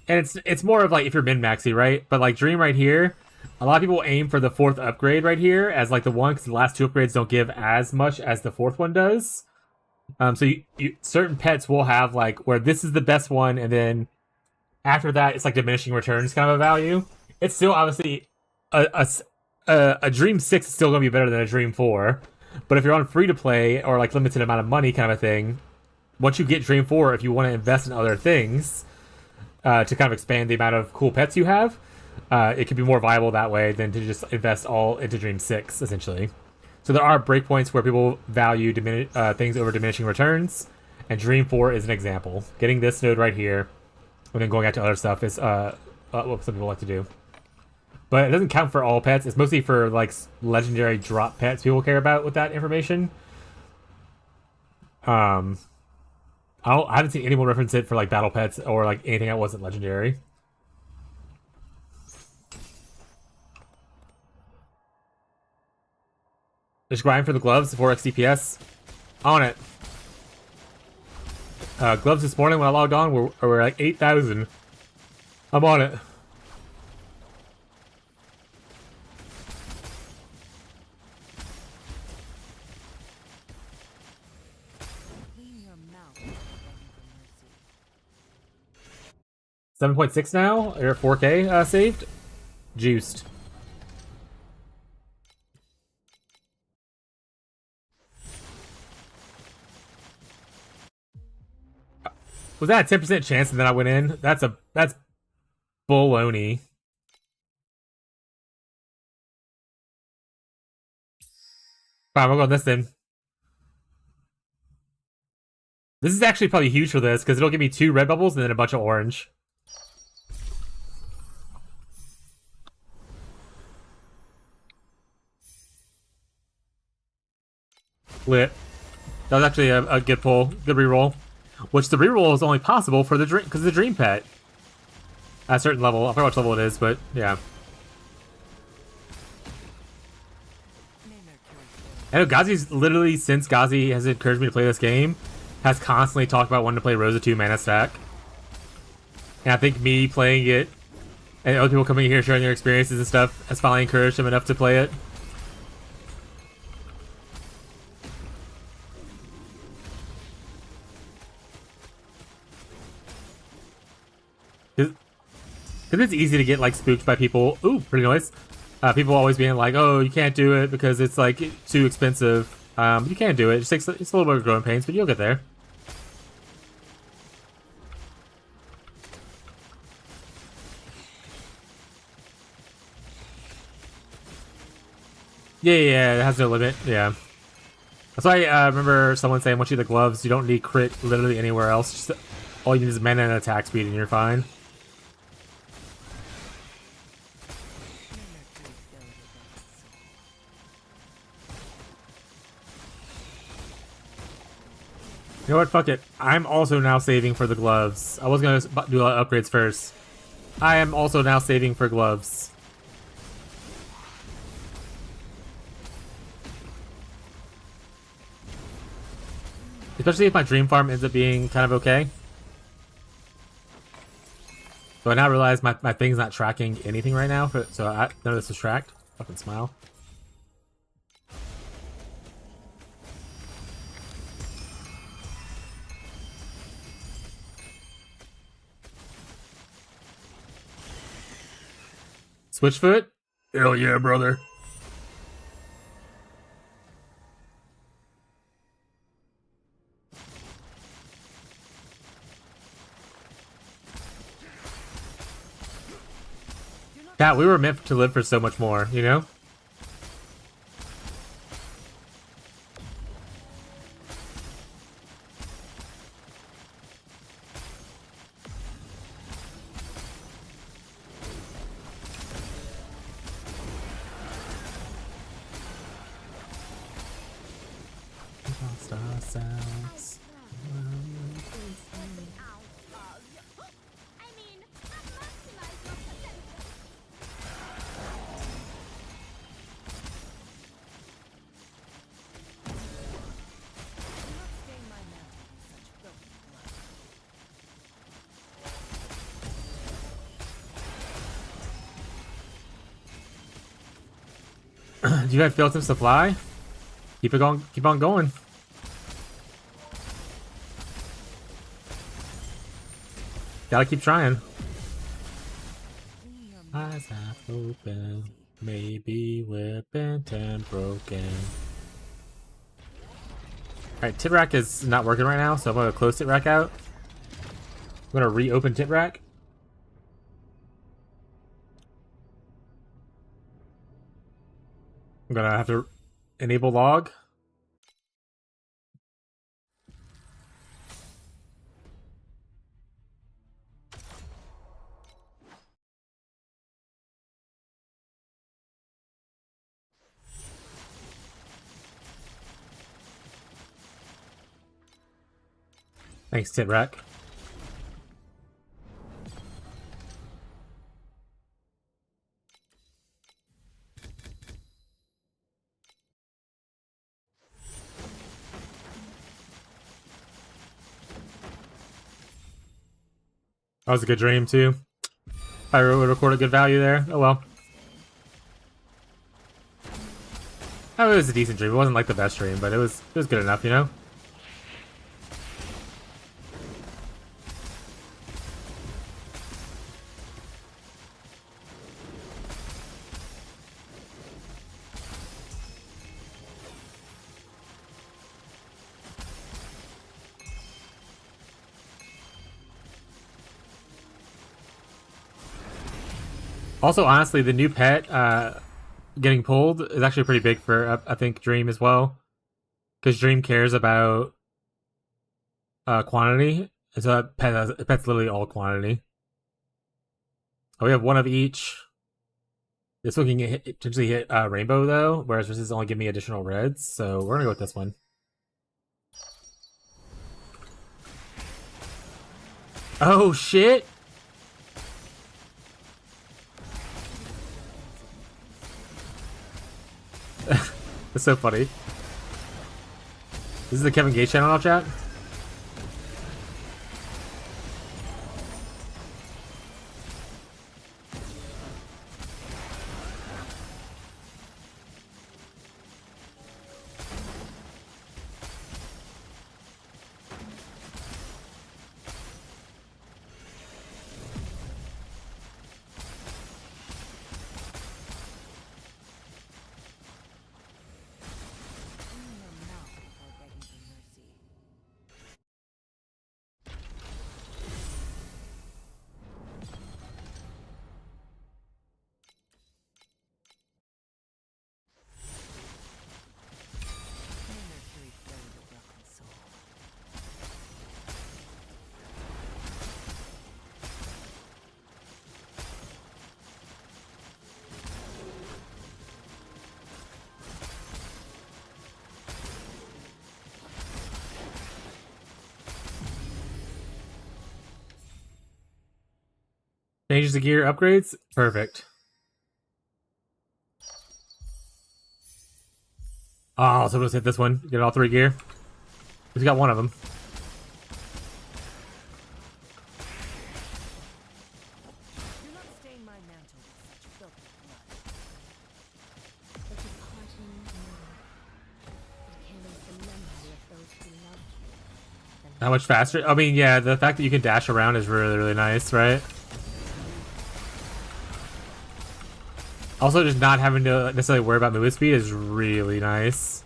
and it's more of like if you're min maxi, right? But like Dream right here, a lot of people aim for the 4th upgrade right here as like the one because the last 2 upgrades don't give as much as the 4th one does. So you certain pets will have like where this is the best one, and then after that it's like diminishing returns kind of a value. It's still obviously a Dream 6 is still going to be better than a Dream 4. But if you're on free to play or like limited amount of money kind of a thing, once you get Dream 4, if you want to invest in other things to kind of expand the amount of cool pets you have, it can be more viable that way than to just invest all into Dream 6, essentially. So there are breakpoints where people value things over diminishing returns, and Dream 4 is an example. Getting this node right here, and then going out to other stuff is what some people like to do. But it doesn't count for all pets. It's mostly for like legendary drop pets people care about with that information. I haven't seen anyone reference it for like battle pets or like anything that wasn't legendary. Just grind for the gloves, 4x DPS. On it. Gloves this morning when I logged on were like 8,000. I'm on it. Clean your mouth before begging for mercy. 7.6 now. You're 4K saved. Juiced. Was that a 10% chance and then I went in? That's baloney. Fine, we'll go with this then. This is actually probably huge for this, because it'll give me 2 red bubbles and then a bunch of orange. Lit. That was actually a good pull. Good reroll. Which the reroll is only possible for the dream, because the dream pet. At a certain level. I forget which level it is, but yeah. I know Gazi's literally, since Gazi has encouraged me to play this game, has constantly talked about wanting to play Rosa2 manastack. And I think me playing it, and other people coming here sharing their experiences and stuff, has finally encouraged him enough to play it. Because it's easy to get like spooked by people. Ooh, pretty nice. People always being like, "Oh, you can't do it because it's like too expensive." You can do it. It just takes it's a little bit of growing pains, but you'll get there. Yeah, it has no limit. Yeah. That's why I remember someone saying once you get the gloves, you don't need crit literally anywhere else. Just all you need is mana and attack speed, and you're fine. You know what? Fuck it. I'm also now saving for the gloves. I was gonna do a lot of upgrades first. I am also now saving for gloves. Especially if my dream farm ends up being kind of okay. So I now realize my thing's not tracking anything right now, so none of this is tracked. Fucking smile. Switchfoot? Hell yeah, brother. Yeah, we were meant to live for so much more, you know? Sounds. I mean, maximize your potential. Do not stain my mantle with such filthy blood. Do you have filters to fly? Keep it going. Keep on going. Gotta keep trying. Eyes half open, maybe we're bent and broken. Alright, tip rack is not working right now, so I'm gonna close tip rack out. I'm gonna reopen tip rack. I'm gonna have to enable log. Thanks, tip rack. That was a good dream too. I would record a good value there. Oh well. Oh, it was a decent dream. It wasn't like the best dream, but it was good enough, you know? Also, honestly, the new pet getting pulled is actually pretty big for, I think, Dream as well. Because Dream cares about quantity. And so pet's literally all quantity. Oh, we have one of each. This one can potentially hit Rainbow, though, whereas this is only giving me additional reds. So we're going to go with this one. Oh, shit! That's so funny. This is the Kevin Gates channel, chat. Changes the gear upgrades? Perfect. Oh, so let's hit this one. Get all 3 gear. He's got one of them. Do not stain my mantle with such filthy blood. The departing moon. It carries the memory of those who loved you. How much faster? I mean, yeah, the fact that you can dash around is really, really nice, right? Also, just not having to necessarily worry about movement speed is really nice.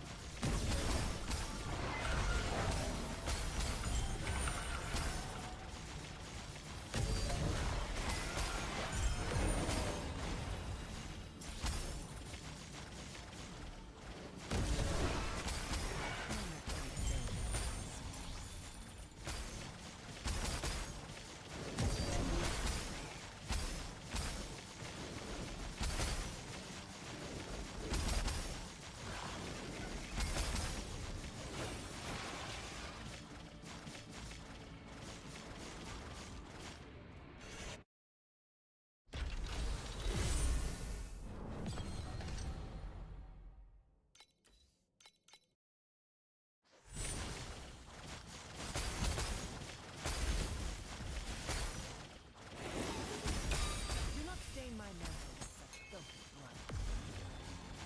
Do not stain my mantle with such filthy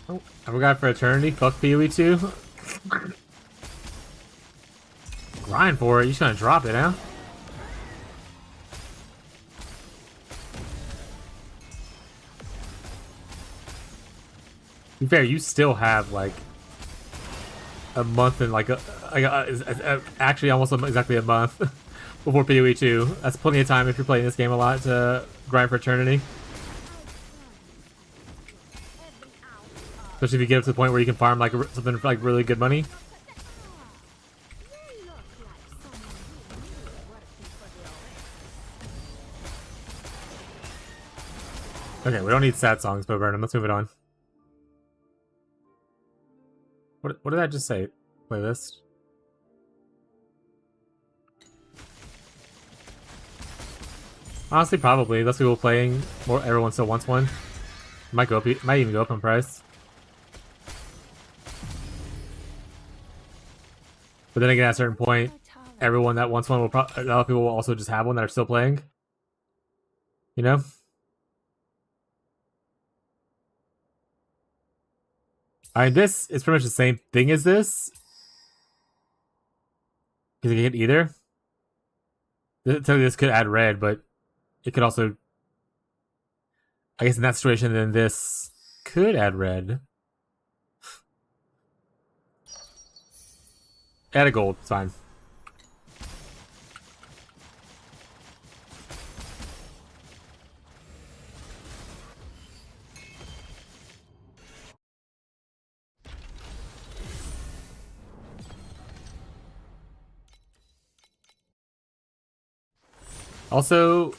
blood. Oh, I forgot for eternity. Fuck PoE 2. Grind for it. You're just gonna drop it, huh? To be fair, you still have like a month and like actually almost exactly a month before PoE 2. That's plenty of time if you're playing this game a lot to grind for eternity. Especially if you get up to the point where you can farm like something for like really good money. Okay, we don't need sad songs, but Burnham, let's move it on. What did I just say? Playlist? Honestly, probably. Less people playing, more everyone still wants one. Might go up, might even go up in price. But then again, at a certain point, everyone that wants one will probably, a lot of people will also just have one that are still playing. You know? I mean, this is pretty much the same thing as this. Because you can get either. This could add red, but it could also... I guess in that situation, then this could add red. Add a gold, it's fine. Also,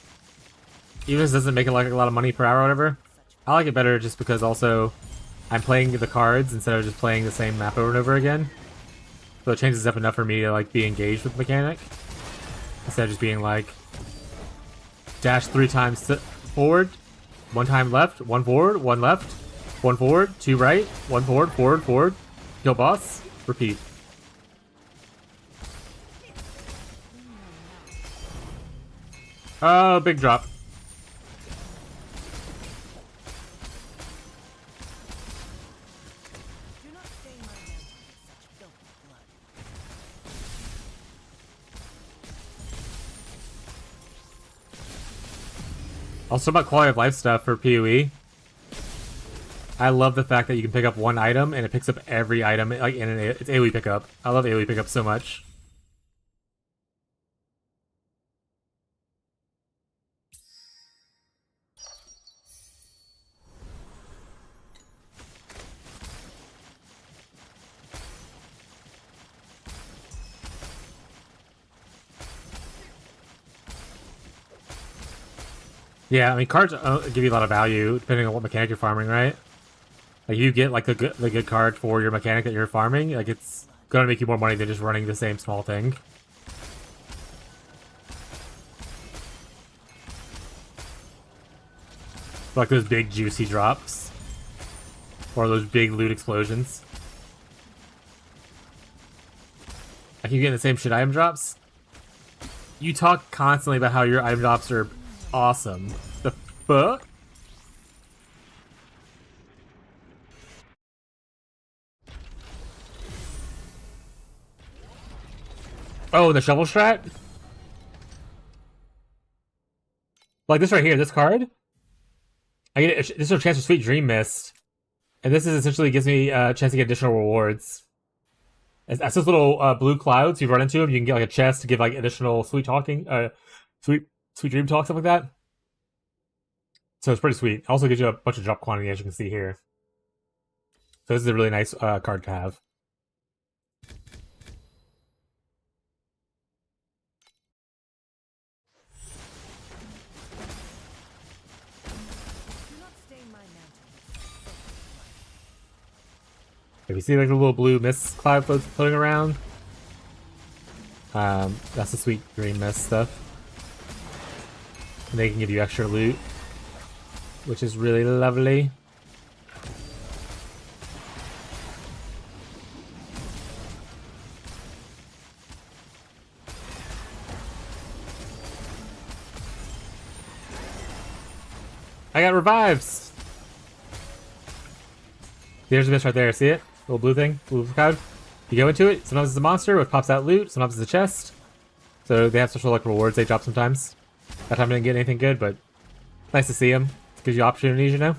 even if this doesn't make it like a lot of money per hour or whatever, I like it better just because also I'm playing the cards instead of just playing the same map over and over again. So it changes up enough for me to like be engaged with the mechanic instead of just being like dash 3 times forward, 1 time left, 1 forward, 1 left, 1 forward, 2 right, 1 forward, forward, forward, kill boss, repeat. Oh, big drop. Do not stain my mantle with such filthy blood. Also about quality of life stuff for PoE. I love the fact that you can pick up one item and it picks up every item like in it's AoE pickup. I love AoE pickup so much. Yeah, I mean cards give you a lot of value depending on what mechanic you're farming, right? Like you get like the good card for your mechanic that you're farming, like it's gonna make you more money than just running the same small thing. Like those big juicy drops. Or those big loot explosions. I keep getting the same shit item drops. You talk constantly about how your item drops are awesome. The fuck? Oh, the shovel strat? Like this right here, this card? I get this is a chance for Sweet Dream Mist. And this is essentially gives me a chance to get additional rewards. That's those little blue clouds. You run into them, you can get like a chest to give like additional sweet talking, sweet dream talk, stuff like that. So it's pretty sweet. Also gives you a bunch of drop quantity, as you can see here. So this is a really nice card to have. Do not stain my mantle. If you see like the little blue mist cloud floating around, that's the sweet green mist stuff. And they can give you extra loot, which is really lovely. I got revives! There's a mist right there, see it? Little blue thing, blue cloud. You go into it, sometimes it's a monster, which pops out loot, sometimes it's a chest. So they have special like rewards they drop sometimes. That time I didn't get anything good, but nice to see them. It gives you opportunities, you know?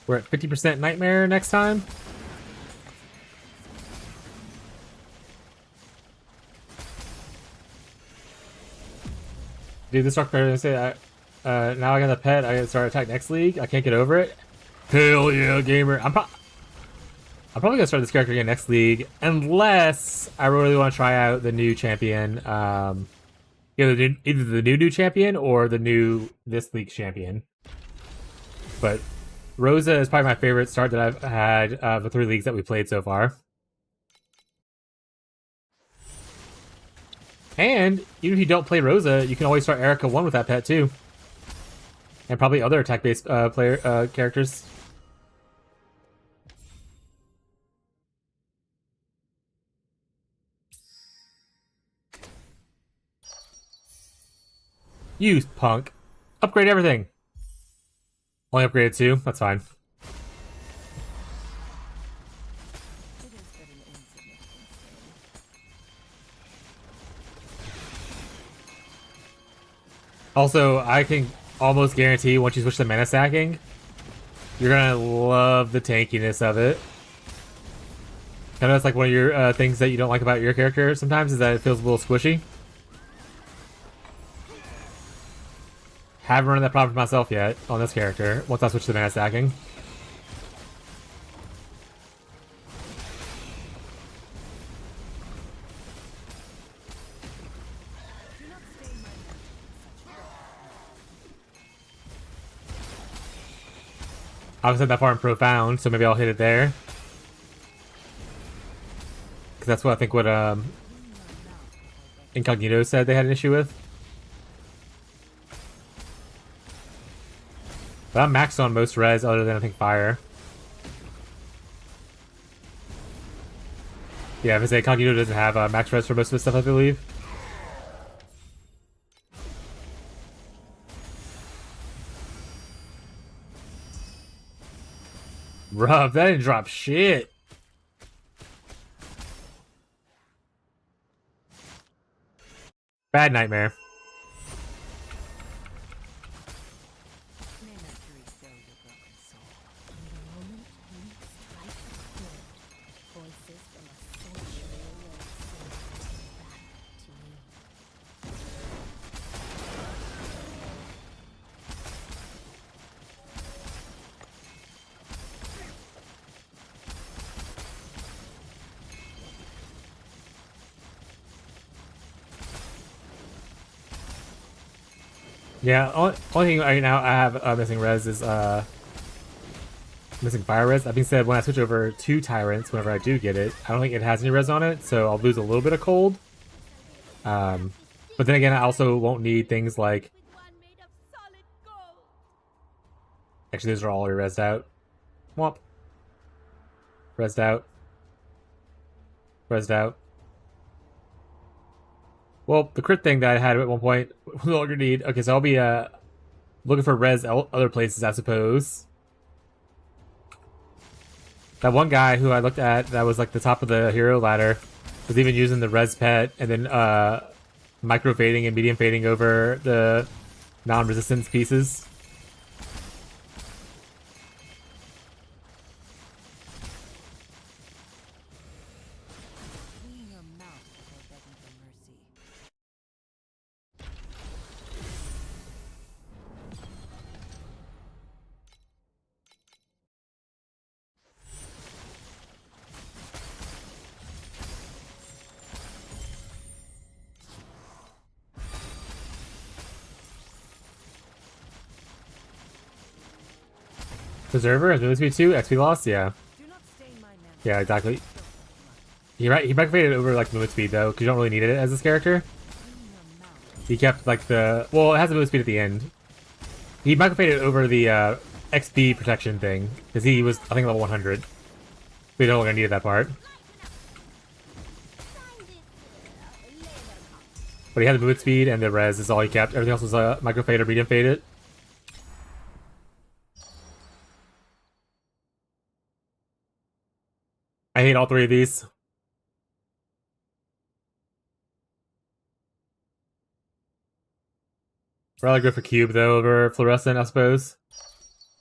We're at 50% Nightmare next time. Dude, this rock player say, now I got a pet, I gotta start Attack next league. I can't get over it. Hell yeah, gamer. I'm probably gonna start this character again next league, unless I really want to try out the new champion. Either the new champion or the new this league champion. But Rosa is probably my favorite start that I've had the 3 leagues that we played so far. And even if you don't play Rosa, you can always start Erica 1 with that pet too. And probably other attack-based characters. You punk. Upgrade everything. Only upgraded 2? That's fine. It is but an insignificant stain. Also, I can almost guarantee once you switch to mana stacking, you're gonna love the tankiness of it. I know it's like one of your things that you don't like about your character sometimes is that it feels a little squishy. Haven't run into that problem for myself yet on this character once I switch to mana stacking. Do not stain my mantle with such I haven't said that far in Profound, so maybe I'll hit it there. Because that's what I think what Incognito said they had an issue with. But I'm maxed on most res other than I think fire. Yeah, if I say Incognito doesn't have max res for most of his stuff, I believe. Bruh, that didn't drop shit. Bad Nightmare. may not refill your broken soul. From the moment you strike a chord, voices from a century away sing back to you. Yeah, only thing right now I have missing res is missing fire res. That being said, when I switch over to tyrants, whenever I do get it, I don't think it has any res on it, so I'll lose a little bit of cold. But then again, I also won't need things like. With one made of solid gold. Actually, those are all already resed out. Womp. Resed out. Resed out. Well, the crit thing that I had at one point, we no longer need. Okay, so I'll be looking for res other places, I suppose. That one guy who I looked at that was like the top of the hero ladder was even using the res pet and then micro fading and medium fading over the non-resistance pieces. Clean your mouth before begging for mercy. Preserver and movement speed 2, XP loss, yeah. Do not stain my mantle. Yeah, exactly. He micro faded over like movement speed though, because you don't really need it as this character. Clean your mouth. He kept like the it has a movement speed at the end. He micro faded over the XP protection thing because he was I think level 100. We no longer needed that part. But he had the movement speed and the res is all he kept. Everything else was micro fade or medium faded. I hate all three of these. Rather go for cube though over fluorescent, I suppose.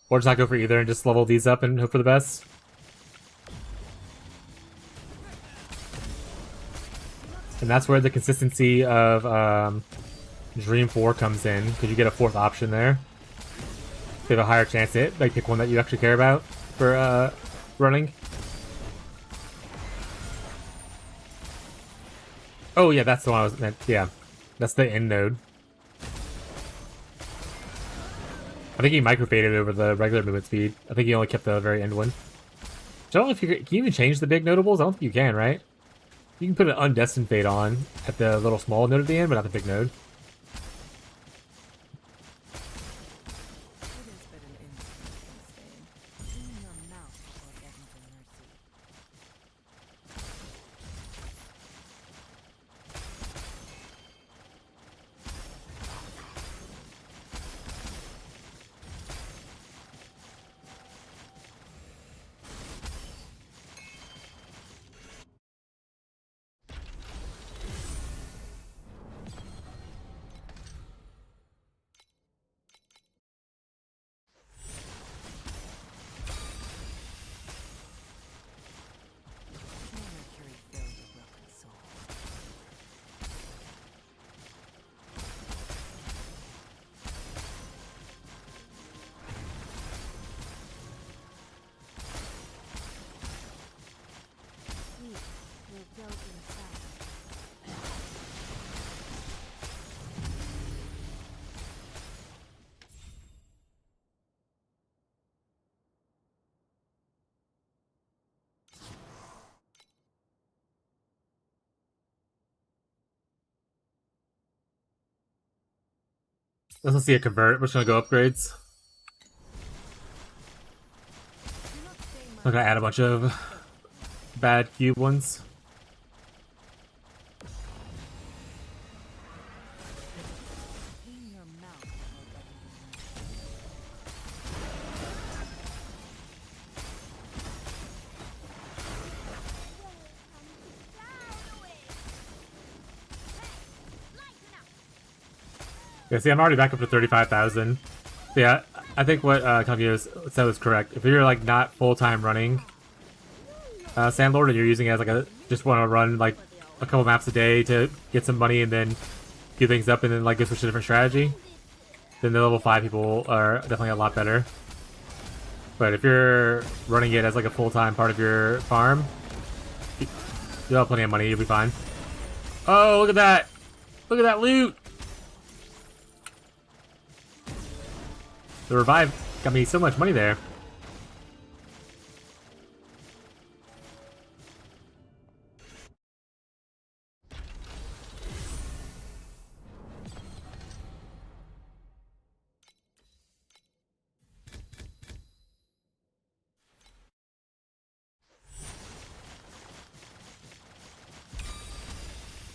Or just not go for either and just level these up and hope for the best. And that's where the consistency of Dream 4 comes in, because you get a fourth option there. You have a higher chance to hit, like pick one that you actually care about for running. Oh yeah, that's the one I was meant. Yeah, that's the end node. I think he micro-faded over the regular movement speed. I think he only kept the very end one. I don't know if can you even change the big notables? I don't think you can, right? You can put an undestined fade on at the little small node at the end, but not the big node. It is but an instant stain. Clean your mouth before begging for mercy. May Mercury fill your broken soul. We will go inside. Let's see a convert. We're just gonna go upgrades. Do not stain my I'm gonna add a bunch of bad cube ones. Clean your mouth before begging for mercy. Yeah, see, I'm already back up to 35,000. So yeah, I think what Confucius said was correct. If you're like not full-time running Sandlord and you're using it as like a just want to run like a couple maps a day to get some money and then do things up and then like go switch to a different strategy, then the level 5 people are definitely a lot better. But if you're running it as like a full-time part of your farm, you'll have plenty of money, you'll be fine. Oh, look at that! Look at that loot! The revive got me so much money there.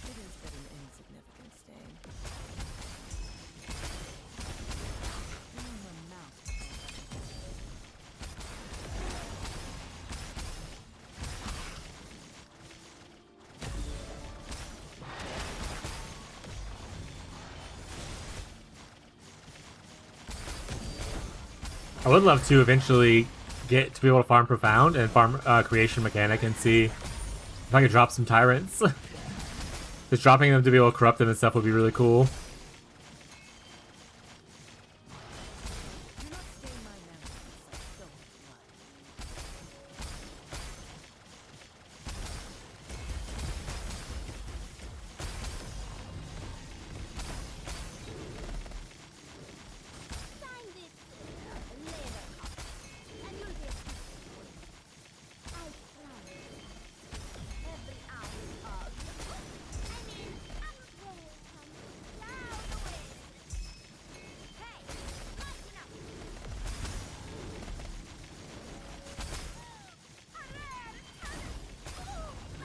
It is but an insignificant stain. Clean your mouth. I would love to eventually get to be able to farm Profound and farm Creation Mechanic and see if I could drop some Tyrants. Just dropping them to be able to corrupt them and stuff would be really cool. Do not stain my memory with such filthy blood. Sign this labor contract, and you'll be a I promise. Every ounce of I mean, welcome down the way. Hey, lighten up. A rare talent. Oh my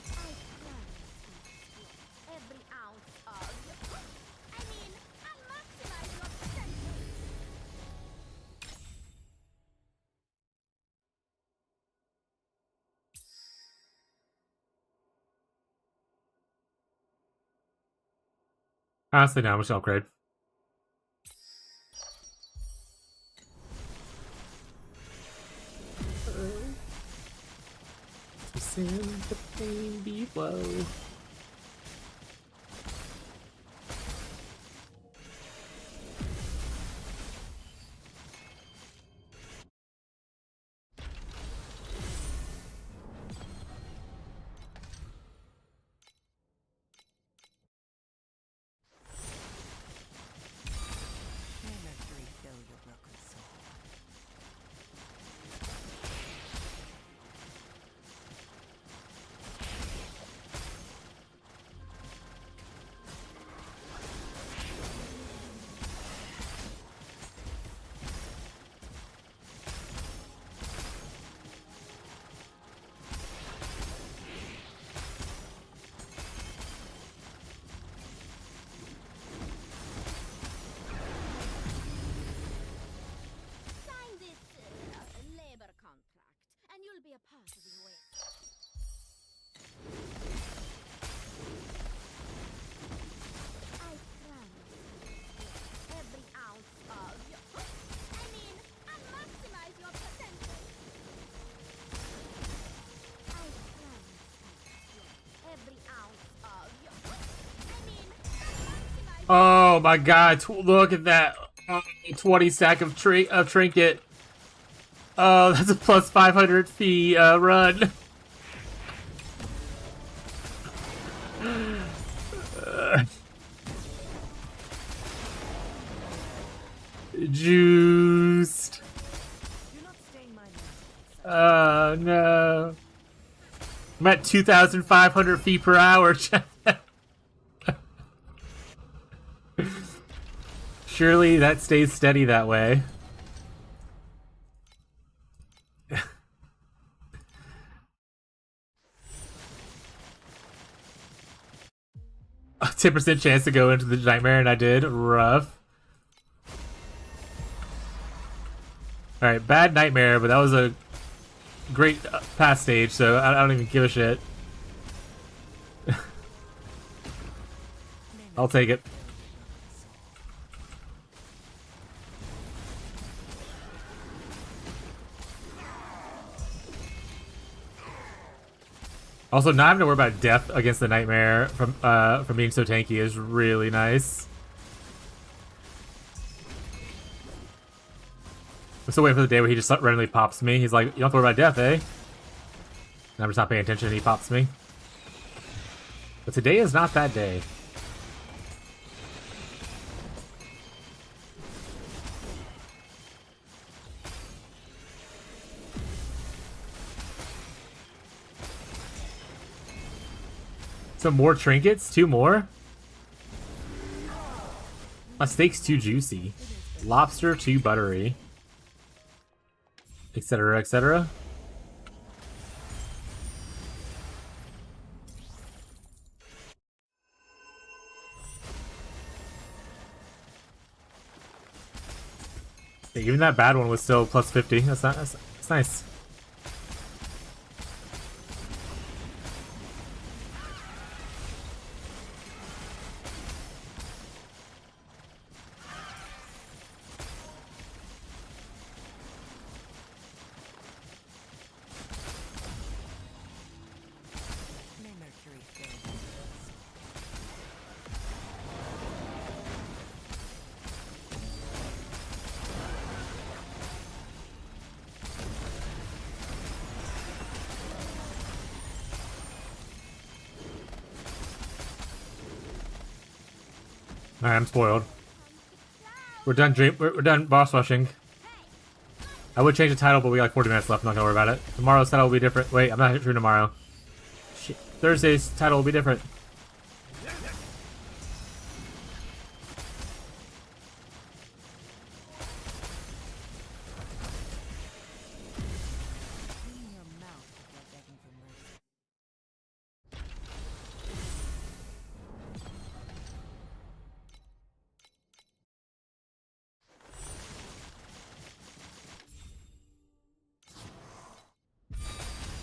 goodness. I promise. Every ounce of I mean, I'll maximize your potential. Honestly, no, I'm just gonna upgrade. To send the pain below. May Mercury fill your broken soul. Sign this labor contract, and you'll be a part of the way. I promise. Every ounce of I mean, I'll maximize your potential. I promise. Every ounce of I mean, I'll maximize Oh my god, look at that. 20 stack of trinket. Oh, that's a plus 500 fee run. Juiced. Do not stain my memory with such Oh no. I'm at 2,500 feet per hour. Surely that stays steady that way. 10% chance to go into the nightmare, and I did. Rough. Alright, bad nightmare, but that was a great pass stage, so I don't even give a shit. I'll take it. Also, not having to worry about death against the nightmare from being so tanky is really nice. I'm still waiting for the day where he just randomly pops me. He's like, "You don't have to worry about death, eh?" And I'm just not paying attention, and he pops me. But today is not that day. Some more trinkets? 2 more? My steak's too juicy. Lobster too buttery. Etc, etc. Yeah, even that bad one was still plus 50. That's nice. May Mercury fill your Alright, I'm spoiled. We're done we're done boss rushing. I would change the title, but we got like 40 minutes left. I'm not gonna worry about it. Tomorrow's title will be different. Wait, I'm not sure tomorrow. Shit. Thursday's title will be different. clean your mouth before begging for mercy.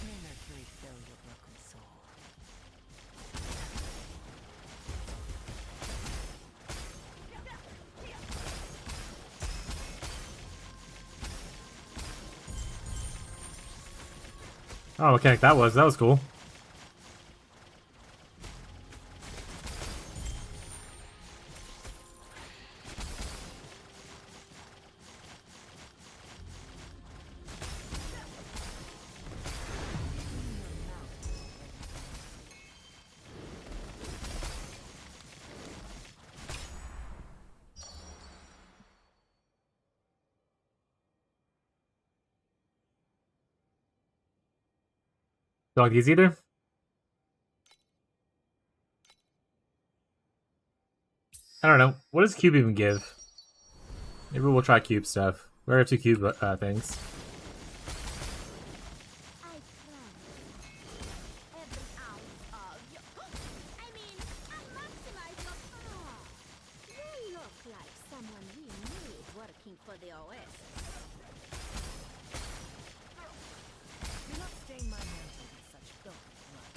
May Mercury fill your broken soul. Oh, mechanic that was cool. Don't like these either. I don't know. What does cube even give? Maybe we'll try cube stuff. Where are 2 cube things? I promise. Every ounce of your... I mean, I'll maximize your power. You look like someone we need working for the OS. Do not stain my mantle with such filthy blood.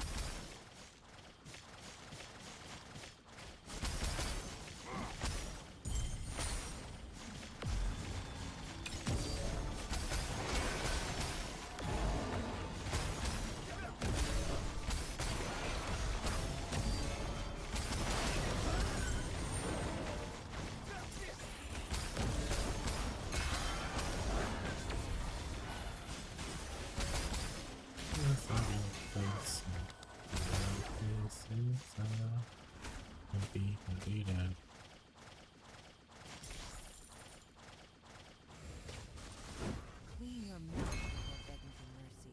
Clean your mouth before begging for mercy.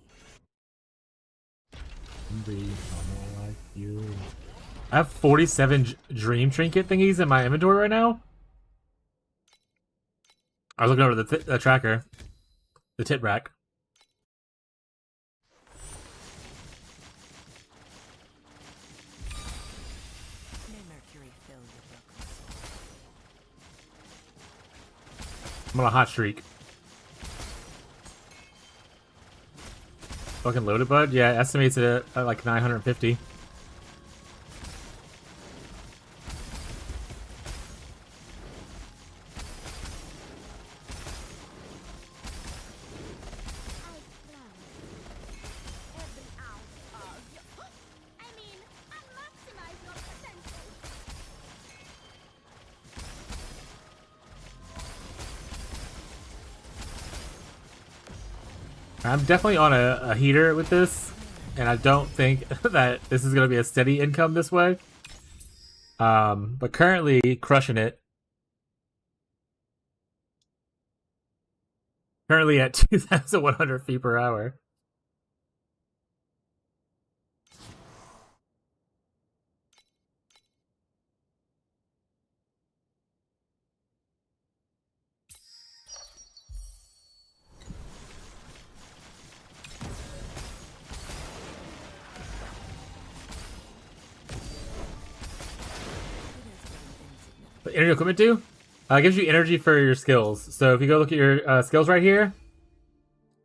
I have 47 dream trinket thingies in my inventory right now. I was looking over the tracker, the tit rack. May Mercury fill your broken soul. I'm on a hot streak. Fucking loaded bud? Yeah, it estimates it at like 950. Every ounce of your... I mean, I'll maximize your potential. I'm definitely on a heater with this, and I don't think that this is going to be a steady income this way. But currently crushing it. Currently at 2,100 feet per hour. energy equipment do? It gives you energy for your skills. So if you go look at your skills right here,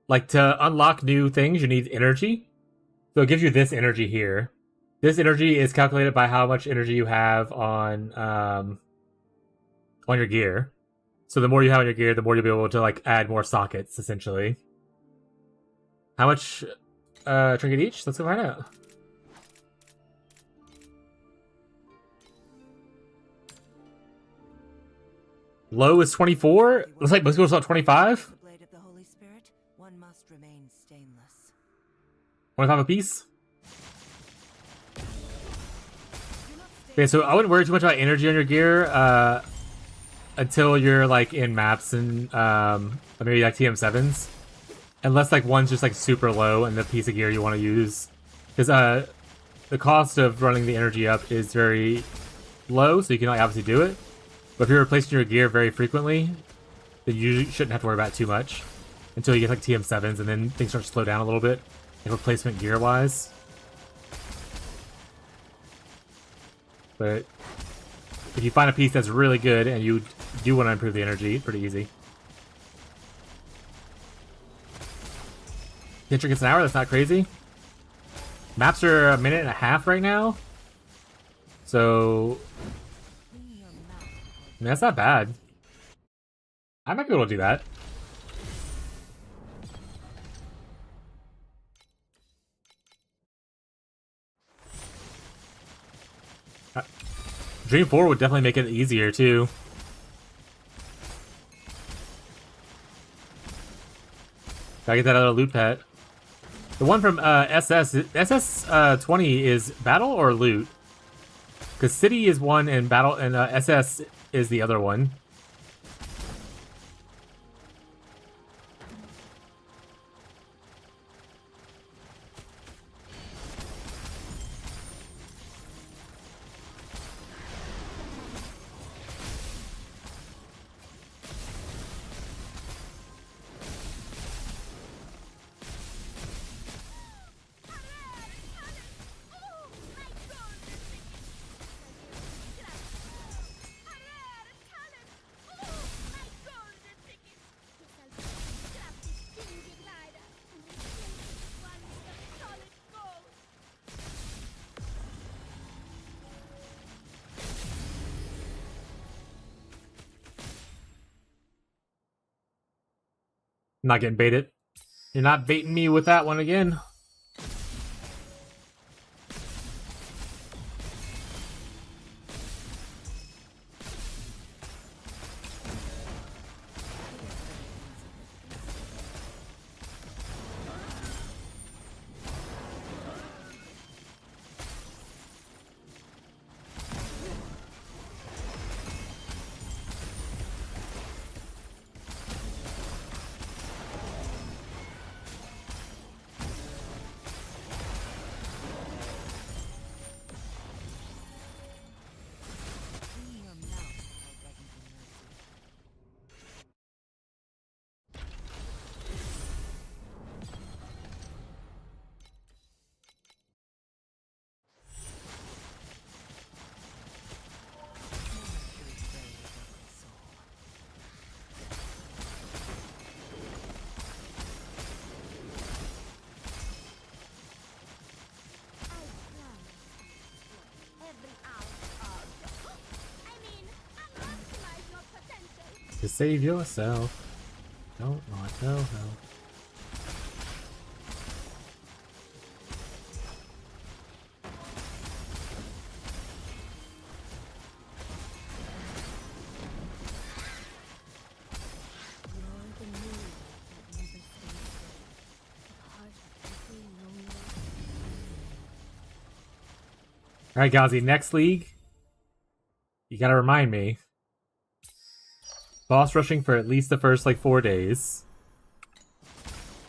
like to unlock new things, you need energy. So it gives you this energy here. This energy is calculated by how much energy you have on your gear. So the more you have on your gear, the more you'll be able to like add more sockets, essentially. How much trinket each? Let's go find out. Low is 24? Looks like most people saw 25? Blade of the Holy Spirit, one must remain stainless. 25 apiece? Okay, so I wouldn't worry too much about energy on your gear until you're like in maps and maybe like TM7s. Unless like one's just like super low and the piece of gear you want to use. Because the cost of running the energy up is very low, so you can like, obviously do it. But if you're replacing your gear very frequently, then you shouldn't have to worry about it too much. Until you get like TM7s and then things start to slow down a little bit. Like replacement gear wise. But if you find a piece that's really good and you do want to improve the energy, it's pretty easy. 10 trinkets an hour, that's not crazy. Maps are a minute and a half right now. So, I mean, that's not bad. I might be able to do that. Dream 4 would definitely make it easier, too. Gotta get that other loot pet. The one from SS 20 is battle or loot? Because City is one and battle and SS is the other one. I'm not getting baited. You're not baiting me with that one again. To save yourself. Don't want no help. Alright, Gazi, next league. You gotta remind me. Boss rushing for at least the first, like, 4 days.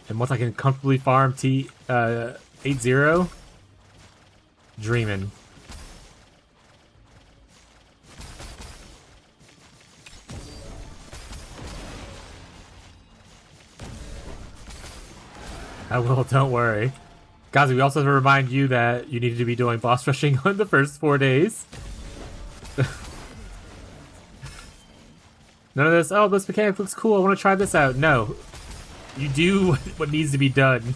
And once I can comfortably farm 8-0, dreaming. I will, don't worry. Gazi, we also have to remind you that you needed to be doing boss rushing on the first 4 days. None of this, oh, this mechanic looks cool, I want to try this out. No. You do what needs to be done.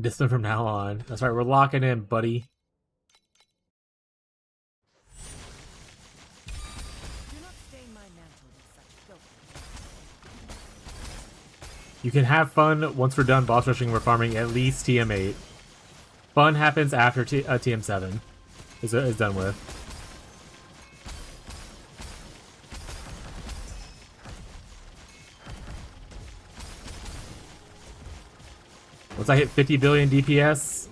Discipline from now on. That's right, we're locking in, buddy. Do not stain my mantle with such filth. You can have fun once we're done boss rushing. We're farming at least TM8. Fun happens after TM7 is done with. Once I hit 50 billion DPS,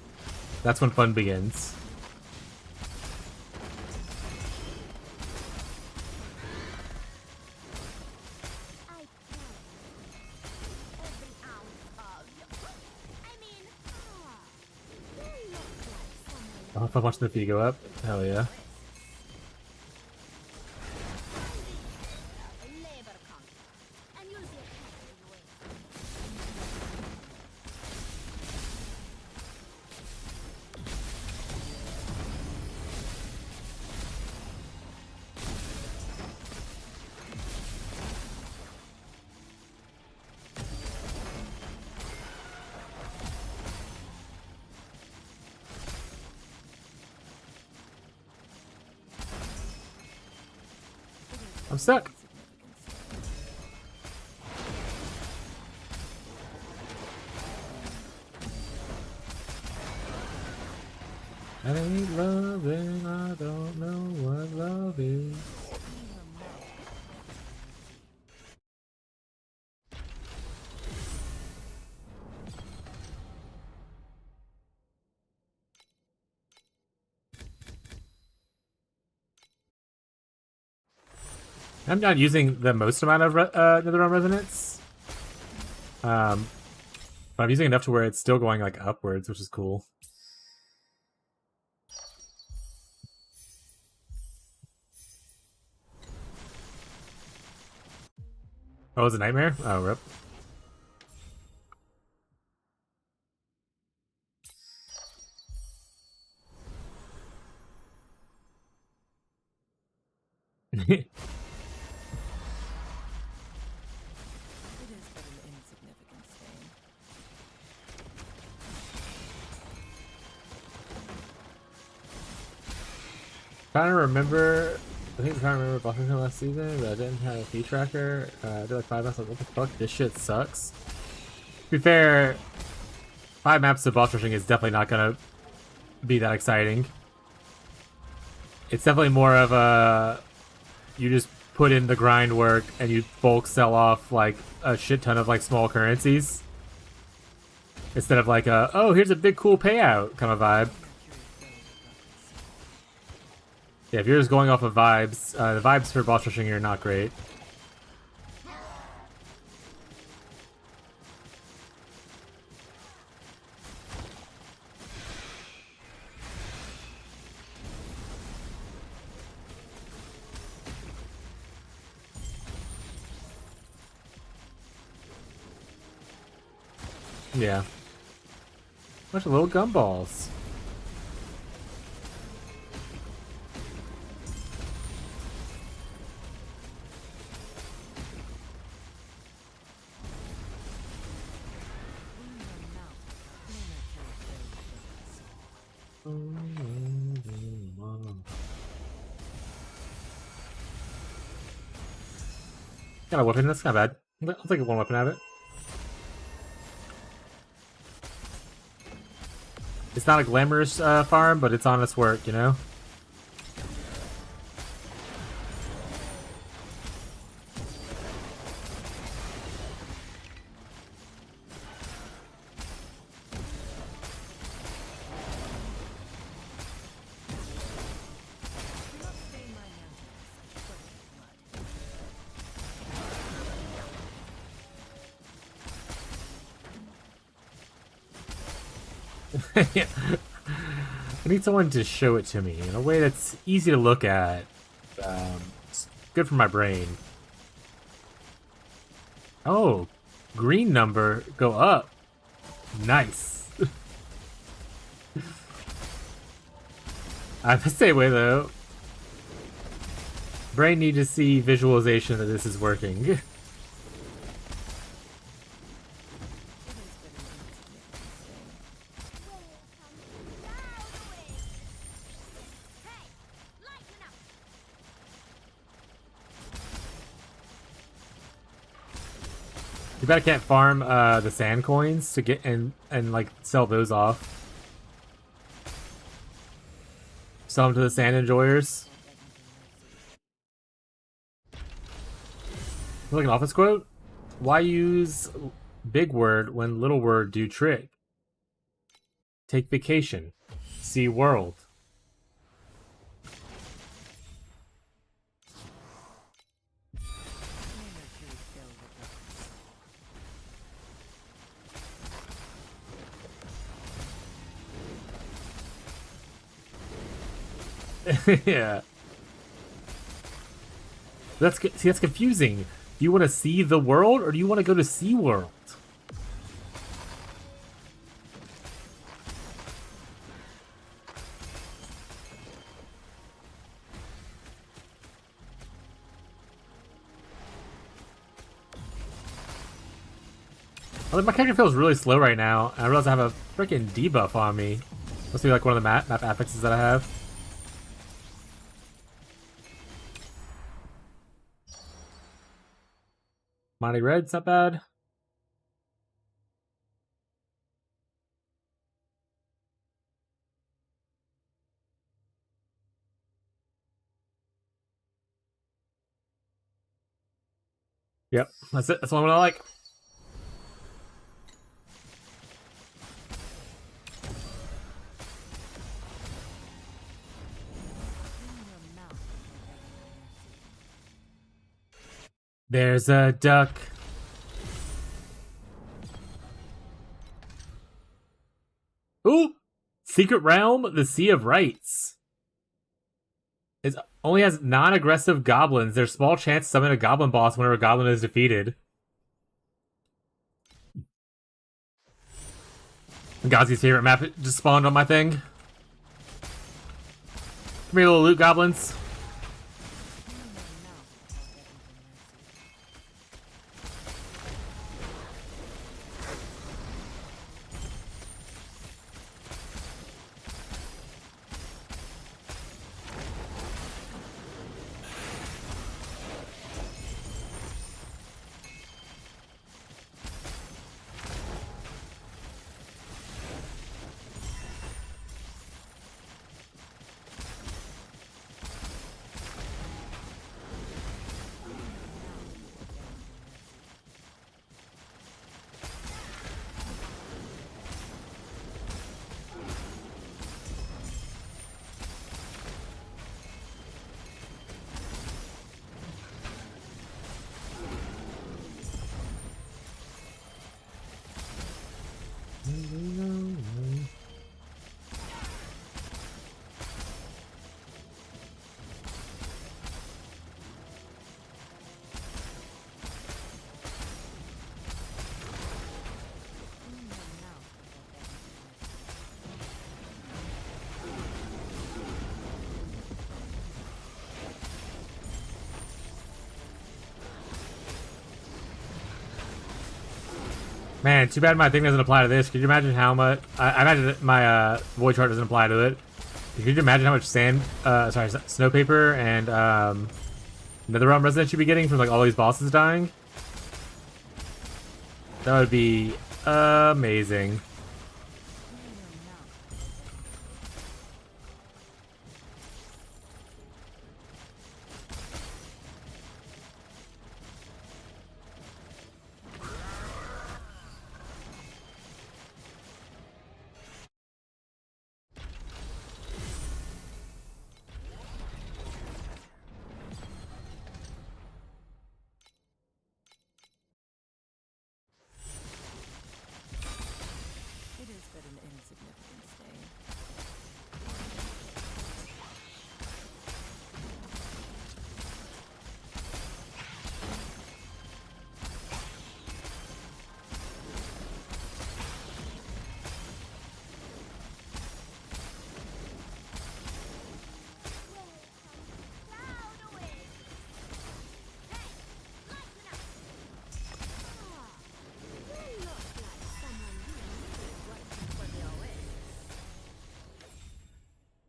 that's when fun begins. I every ounce of your. I mean, you look like someone Oh, if I watch the feed go up, hell yeah. labor conqueror, and you'll be a careful way. I'm stuck. I ain't loving, I don't know what love is. I'm not using the most amount of Netherrealm Resonance. But I'm using enough to where it's still going like upwards, which is cool. Oh, it was a nightmare? Oh, rip. It is but an insignificant stain. Trying to remember. I think I'm trying to remember buffing from last season, but I didn't have a feed tracker. I did like 5 maps. Like, what the fuck? This shit sucks. To be fair, 5 maps of boss rushing is definitely not gonna be that exciting. It's definitely more of a you just put in the grind work and you bulk sell off like a shit ton of like small currencies instead of like a oh here's a big cool payout kind of vibe. Yeah, if you're just going off of vibes, the vibes for boss rushing are not great. Yeah. Bunch of little gumballs. Got a weapon, that's not bad. I'll take one weapon out of it. It's not a glamorous farm, but it's honest work, you know? Do not stain my mantle with such filthy blood. I need someone to show it to me in a way that's easy to look at. It's good for my brain. Oh, green number go up. Nice. I have to stay away though. Brain need to see visualization that this is working. You bet I can't farm the sand coins to get and like sell those off. Sell them to the sand enjoyers. Like an office quote? Why use big word when little word do trick? Take vacation. See world. Yeah. That's confusing. Do you want to see the world or do you want to go to SeaWorld? My character feels really slow right now. I realize I have a freaking debuff on me. Must be like one of the map affixes that I have. Monty Red's not bad. Yep, that's it. That's the only one I like. There's a duck. Ooh! Secret Realm, the Sea of Rights. It only has non-aggressive goblins. There's small chance to summon a goblin boss whenever a goblin is defeated. Gazi's favorite map just spawned on my thing. Come here, little loot goblins. Man, too bad my thing doesn't apply to this. Could you imagine how much... I imagine that my void chart doesn't apply to it. Could you imagine how much snow paper and Netherrealm residents you'd be getting from like all these bosses dying? That would be amazing.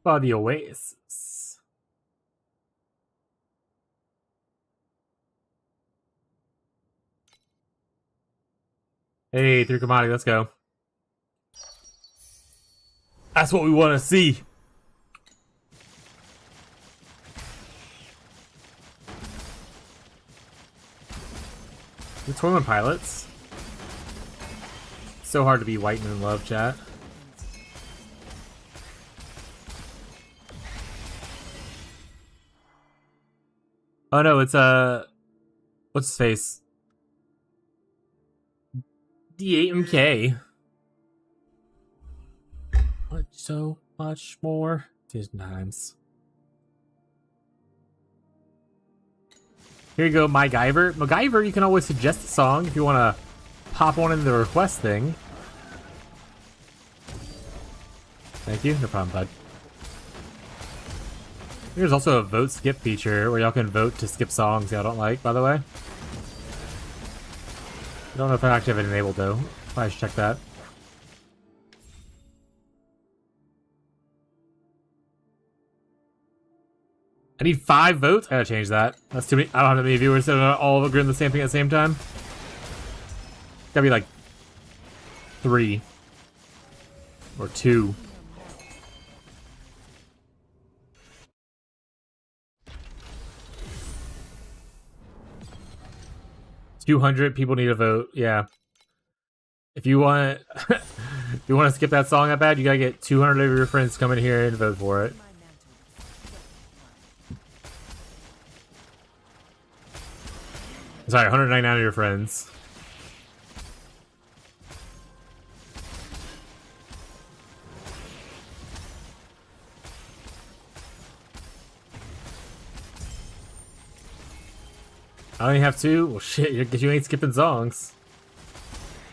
by the Oasis. Hey, 3 commodity, let's go. That's what we want to see. The Tournament Pilots. So hard to be white and in love, chat. Oh no, it's what's his face? D8MK. What so much more? 10 times. Here you go, MacGyver. MacGyver, you can always suggest a song if you want to pop one in the request thing. Thank you, no problem, bud. There's also a vote skip feature where y'all can vote to skip songs y'all don't like, by the way. I don't know if I actually have it enabled though. I should check that. I need 5 votes? I gotta change that. That's too many. I don't have that many viewers that are all agreeing on the same thing at the same time. Gotta be like 3 or 2. $200 people need a vote. Yeah. If you want, if you want to skip that song that bad, you gotta get 200 of your friends come in here and vote for it. Sorry, 199 of your friends. I only have 2? Well, shit, because you ain't skipping songs.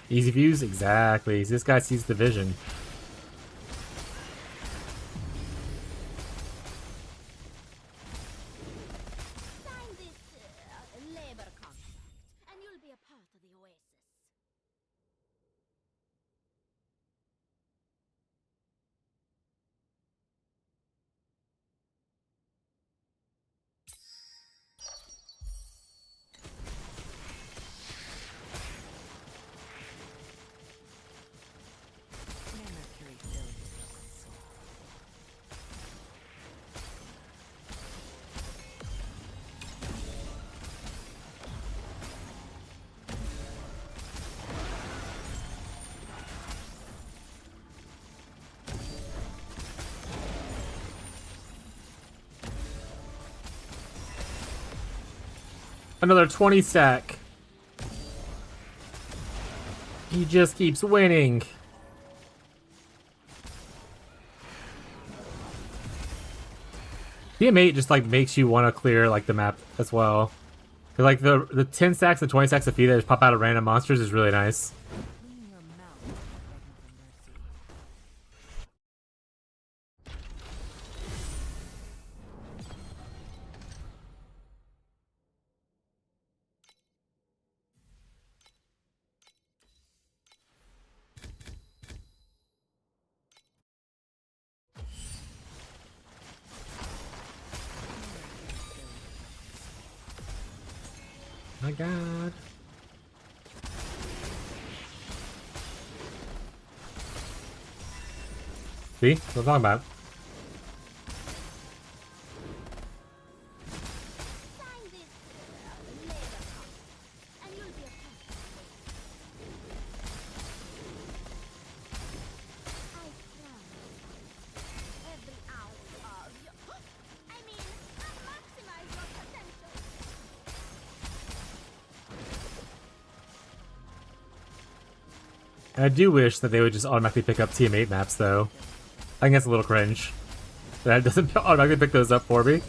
Easy views? Exactly. This guy sees the vision. Sign this labor contract, and you'll be a part of the Oasis. May Mercury fill your broken soul. Another 20 stack. He just keeps winning. PM8 just like makes you want to clear like the map as well. 'Cause, like the 10 stacks and 20 stacks of feed that just pop out of random monsters is really nice. Clean your mouth before begging for mercy. My god. See? What I'm talking about. Sign this labor contract, and you'll be a part of the Oasis. I promise. Every ounce of your... I mean, maximize your potential. I do wish that they would just automatically pick up TM8 maps though. I think that's a little cringe. That it doesn't automatically pick those up for me.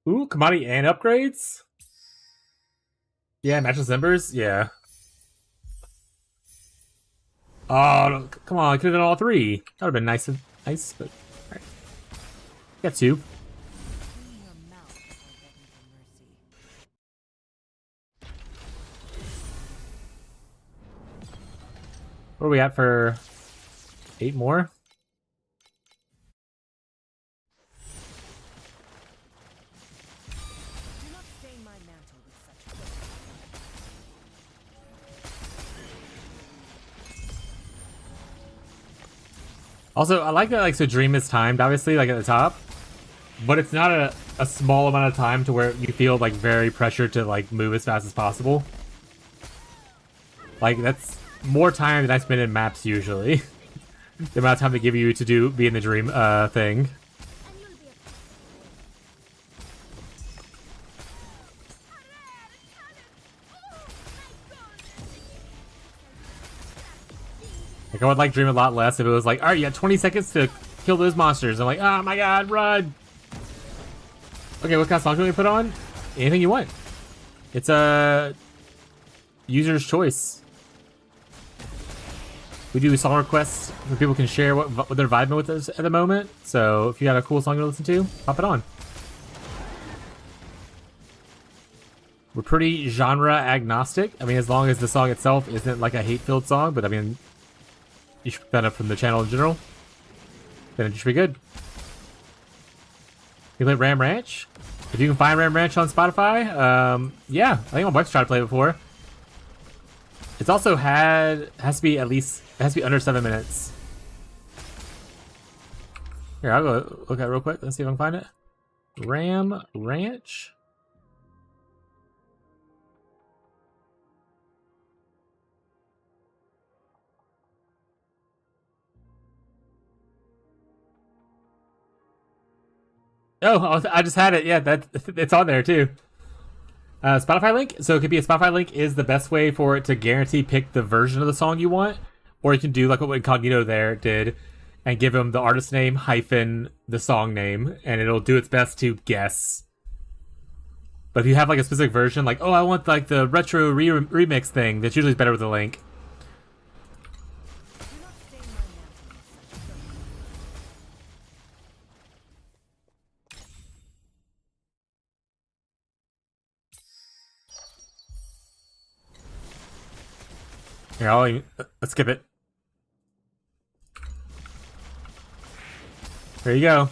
Ooh, commodity and upgrades? Yeah, matchless embers? Yeah. Oh, come on, I could have done all three. That would have been nice, but alright. Got two. Clean your mouth before begging for mercy. What are we at for 8 more? Do not stain my mantle with such filth. Also, I like that, like, so Dream is timed, obviously, like, at the top. But it's not a small amount of time to where you feel, like, very pressured to, like, move as fast as possible. Like, that's more time than I spend in maps, usually. The amount of time they give you to be in the Dream, thing. And you'll be a Like, I would like Dream a lot less if it was like, alright, you got 20 seconds to kill those monsters. I'm like, oh my god, run! Okay, what kind of song do we put on? Anything you want. It's a user's choice. We do song requests where people can share what they're vibing with us at the moment. So if you got a cool song to listen to, pop it on. We're pretty genre agnostic. I mean, as long as the song itself isn't like a hate-filled song, but I mean, you should pick that up from the channel in general, then it should be good. You play Ram Ranch? If you can find Ram Ranch on Spotify, yeah, I think my wife's tried to play it before. It's also has to be under 7 minutes. Here, I'll go look at it real quick. Let's see if I can find it. Ram Ranch. Oh, I just had it. Yeah, it's on there too. Spotify link. So it could be a Spotify link is the best way for it to guarantee pick the version of the song you want, or you can do like what Incognito there did, and give them the artist name hyphen the song name, and it'll do its best to guess. But if you have like a specific version, like, oh, I want like the retro remix thing, that's usually better with a link. Do not stain my mantle with such filth. Here, let's skip it. There you go.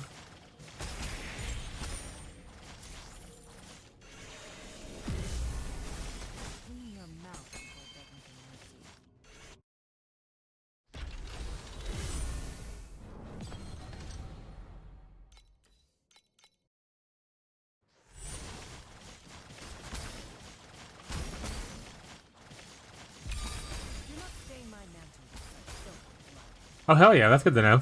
Clean your mouth before begging for mercy. Do not stain my mantle with such filthy blood. Oh hell yeah, that's good to know.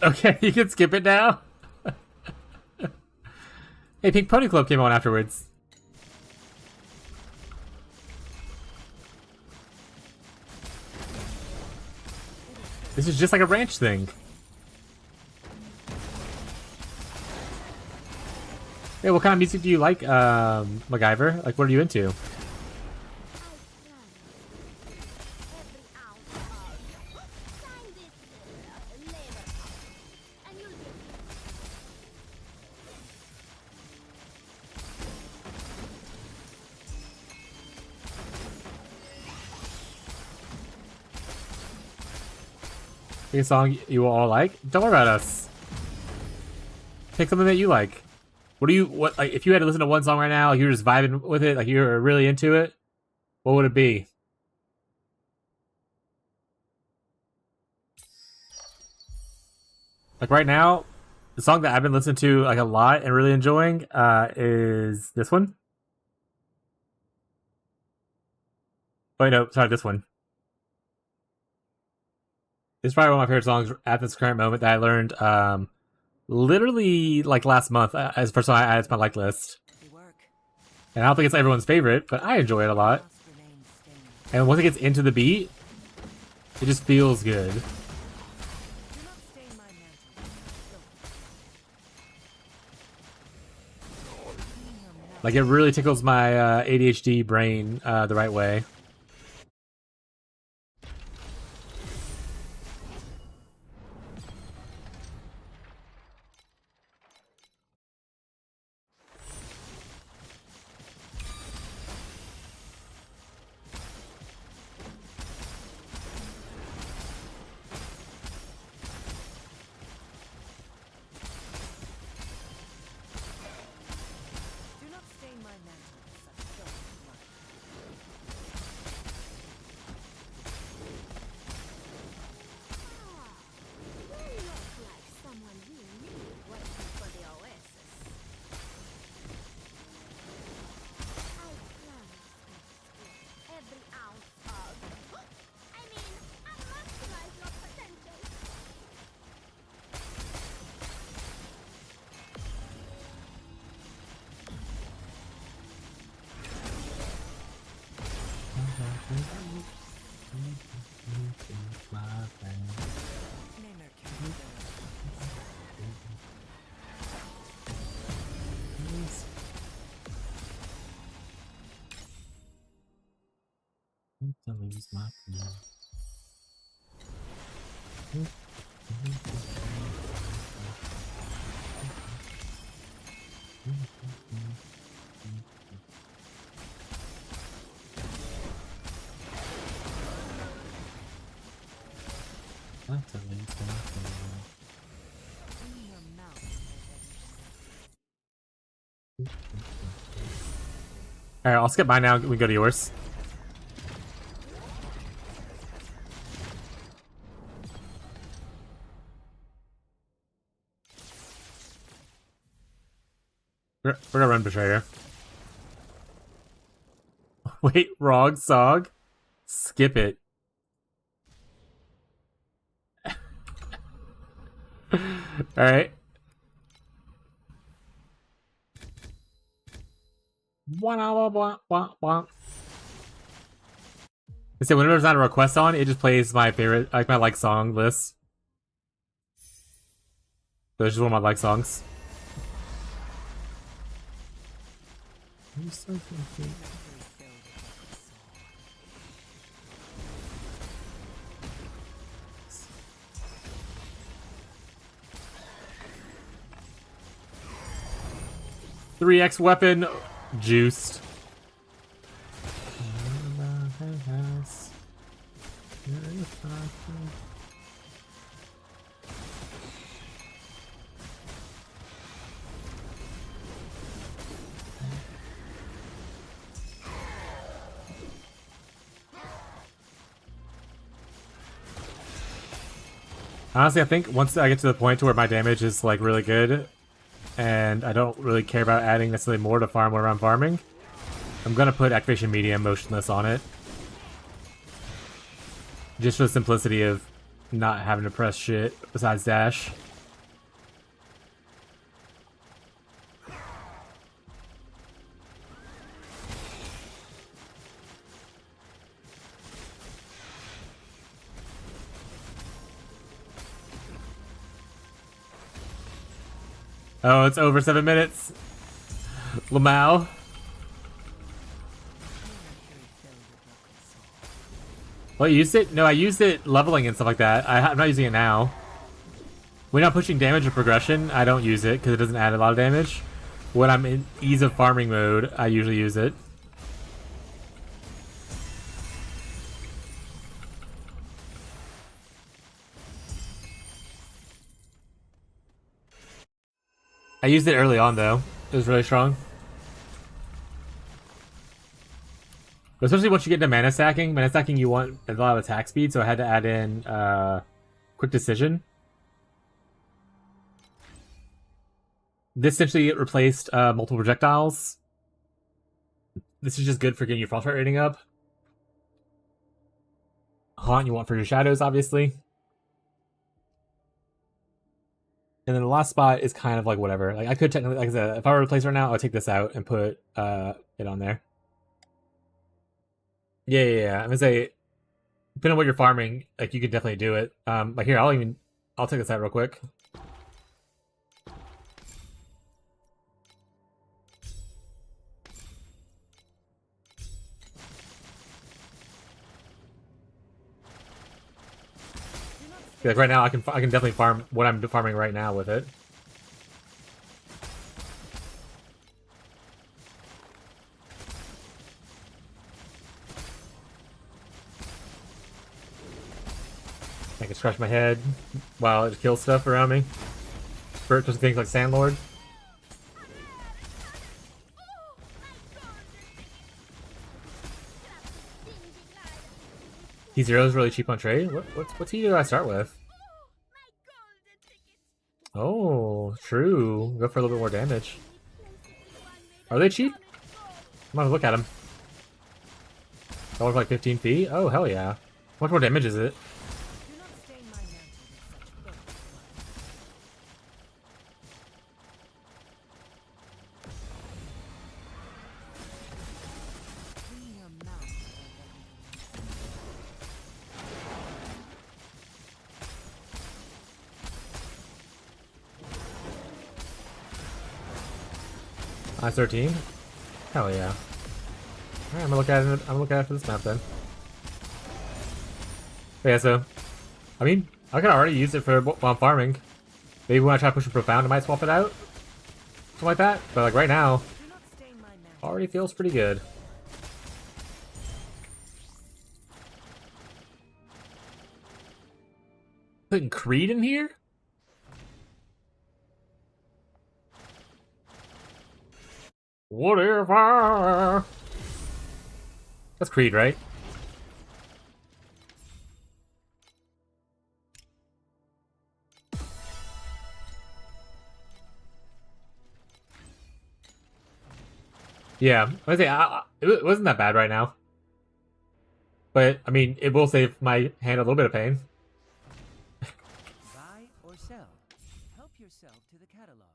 Okay, you can skip it now. Hey, Pink Pony Club came on afterwards. This is just like a ranch thing. Hey, what kind of music do you like, MacGyver? Like, what are you into? every ounce of sign this labor and you'll be Pick a song you all like. Don't worry about us. Pick something that you like. Like, if you had to listen to one song right now, like you're just vibing with it, like you're really into it, what would it be? Like right now, the song that I've been listening to like a lot and really enjoying is this one. Oh wait, no, sorry, this one. This is probably one of my favorite songs at this current moment that I learned literally like last month as first time I added to my like list. And I don't think it's everyone's favorite, but I enjoy it a lot. And once it gets into the beat, it just feels good. Like it really tickles my ADHD brain the right way. Alright, I'll skip mine now. We go to yours. We're gonna run Betrayer. Wait, wrong song? Skip it. Alright. I say whenever there's not a request on, it just plays my favorite, like my like song list. So it's just one of my like songs. Three X weapon juiced. Honestly, I think once I get to the point to where my damage is like really good, and I don't really care about adding necessarily more to farm where I'm farming, I'm gonna put Activation Medium motionless on it. Just for the simplicity of not having to press shit besides dash. Oh, it's over 7 minutes. Lamau. Well, you used it? No, I used it leveling and stuff like that. I'm not using it now. When I'm pushing damage or progression, I don't use it because it doesn't add a lot of damage. When I'm in ease of farming mode, I usually use it. I used it early on though. It was really strong. But especially once you get into mana stacking you want a lot of attack speed, so I had to add in quick decision. This essentially replaced multiple projectiles. This is just good for getting your frostbite rating up. Haunt you want for your shadows, obviously. And then the last spot is kind of like whatever. Like I could technically, like I said, if I were to replace right now, I'd take this out and put it on there. Yeah. I'm gonna say, depending on what you're farming, like you could definitely do it. Like here, I'll take this out real quick. Like right now, I can definitely farm what I'm farming right now with it. I can scratch my head while it kills stuff around me. For just things like Sandlord. T0 is really cheap on trade. What's he do I start with? Oh, true. Go for a little bit more damage. Are they cheap? I'm gonna look at them. $1 for like 15 feet? Oh, hell yeah. How much more damage is it? Do not stain my mantle with such filth. Clean your mouth I 13. Hell yeah. Alright, I'm gonna look at it. I'm gonna look at it for this map then. But yeah, so I mean, I can already use it for while I'm farming. Maybe when I try pushing profound, I might swap it out, something like that. But like right now, Do not stain my mantle. already feels pretty good. Putting Creed in here? Whatever. That's Creed, right? Yeah, I say it wasn't that bad right now. But I mean, it will save my hand a little bit of pain. Buy or sell. Help yourself to the catalog.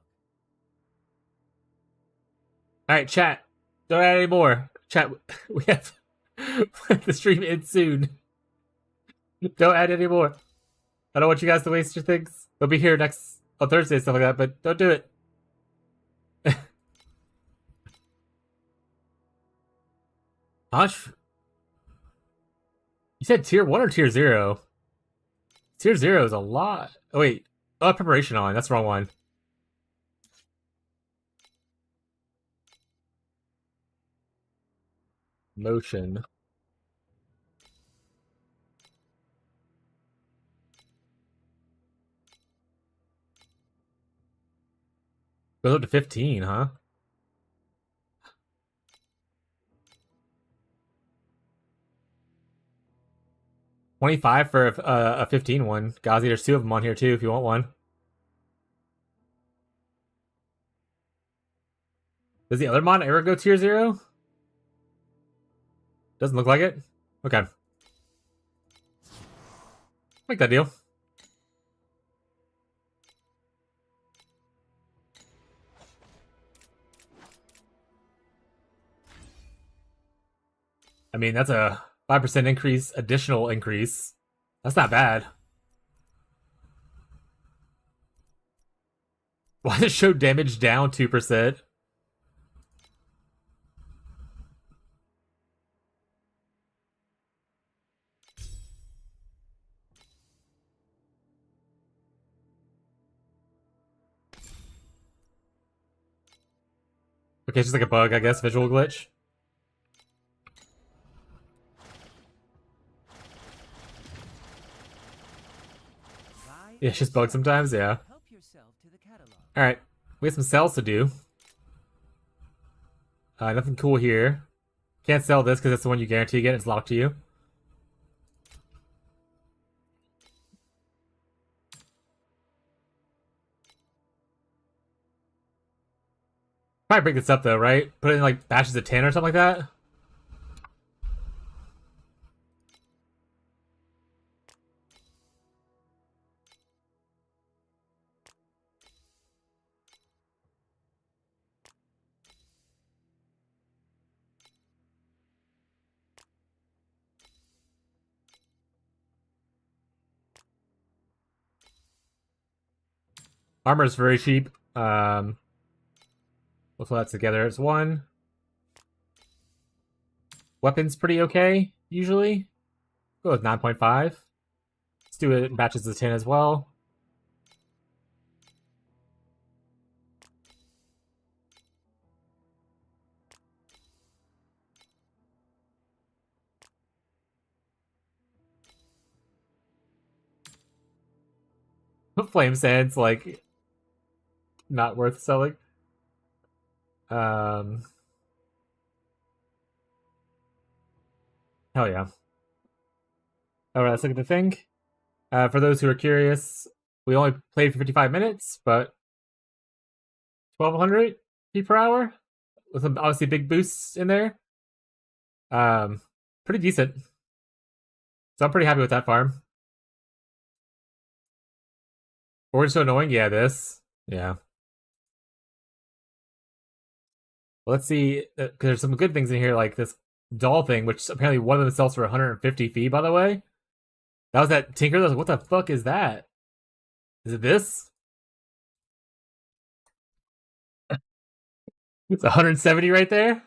All right, chat. Don't add any more. Chat. We have the stream ends soon. Don't add any more. I don't want you guys to waste your things. They'll be here next on Thursday and stuff like that, but don't do it. Hush. You said tier 1 or tier 0? Tier 0 is a lot. Oh, wait. Oh, preparation on. That's the wrong one. Motion. Goes up to 15, huh? $25 for a 15 one. Gazi, there's 2 of them on here too if you want one. Does the other mod ever go tier 0? Doesn't look like it. Okay. Make that deal. I mean, that's a 5% increase, additional increase. That's not bad. Why does it show damage down 2%? Okay, it's just like a bug, I guess, visual glitch. Yeah, it's just bugs sometimes, yeah. Help yourself to the catalog. Alright, we have some sales to do. Nothing cool here. Can't sell this because it's the one you guarantee get. It's locked to you. Probably break this up though, right? Put it in like batches of 10 or something like that. Armor is very cheap. We'll throw that together as one. Weapons pretty okay, usually. Go with 9.5. Let's do it in batches of 10 as well. Flame Sand's like not worth selling. Hell yeah. Alright, let's look at the thing. For those who are curious, we only played for 55 minutes, but 1200 P per hour with some obviously big boosts in there. Pretty decent. So I'm pretty happy with that farm. Orange so annoying? Yeah, this. Yeah. Well, let's see, because there's some good things in here, like this doll thing, which apparently one of them sells for 150 fee, by the way. That was that Tinker. I was like, what the fuck is that? Is it this? It's 170 right there.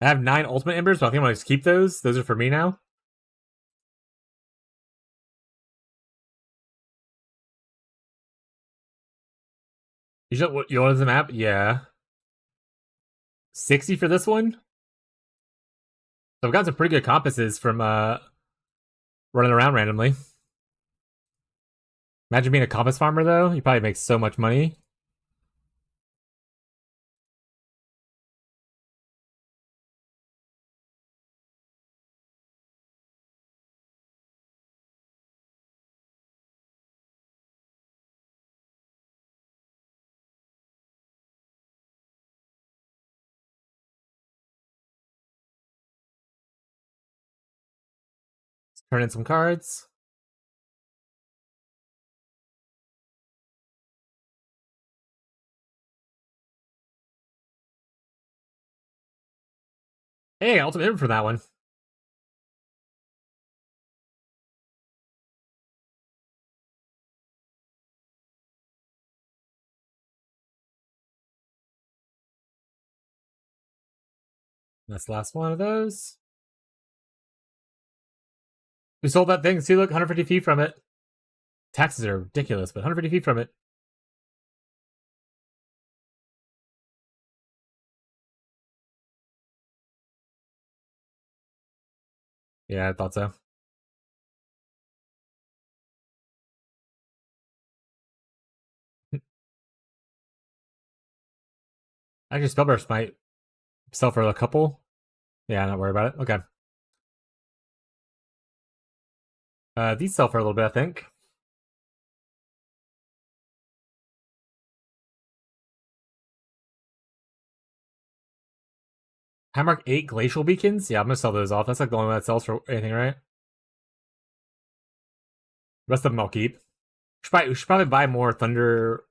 I have 9 ultimate embers, but I think I'm gonna just keep those. Those are for me now. You want the map? Yeah. 60 for this one. So I've got some pretty good compasses from running around randomly. Imagine being a compass farmer though. You probably make so much money. Let's turn in some cards. Hey, ultimate ember for that one. That's the last one of those. We sold that thing. See, look, 150 feet from it. Taxes are ridiculous, but 150 feet from it. Yeah, I thought so. Actually, Spellburst might sell for a couple. Yeah, not worry about it. Okay. These sell for a little bit, I think. Hammerk 8 Glacial Beacons? Yeah, I'm gonna sell those off. That's like the only one that sells for anything, right? The rest of them I'll keep. We should probably buy more Thunder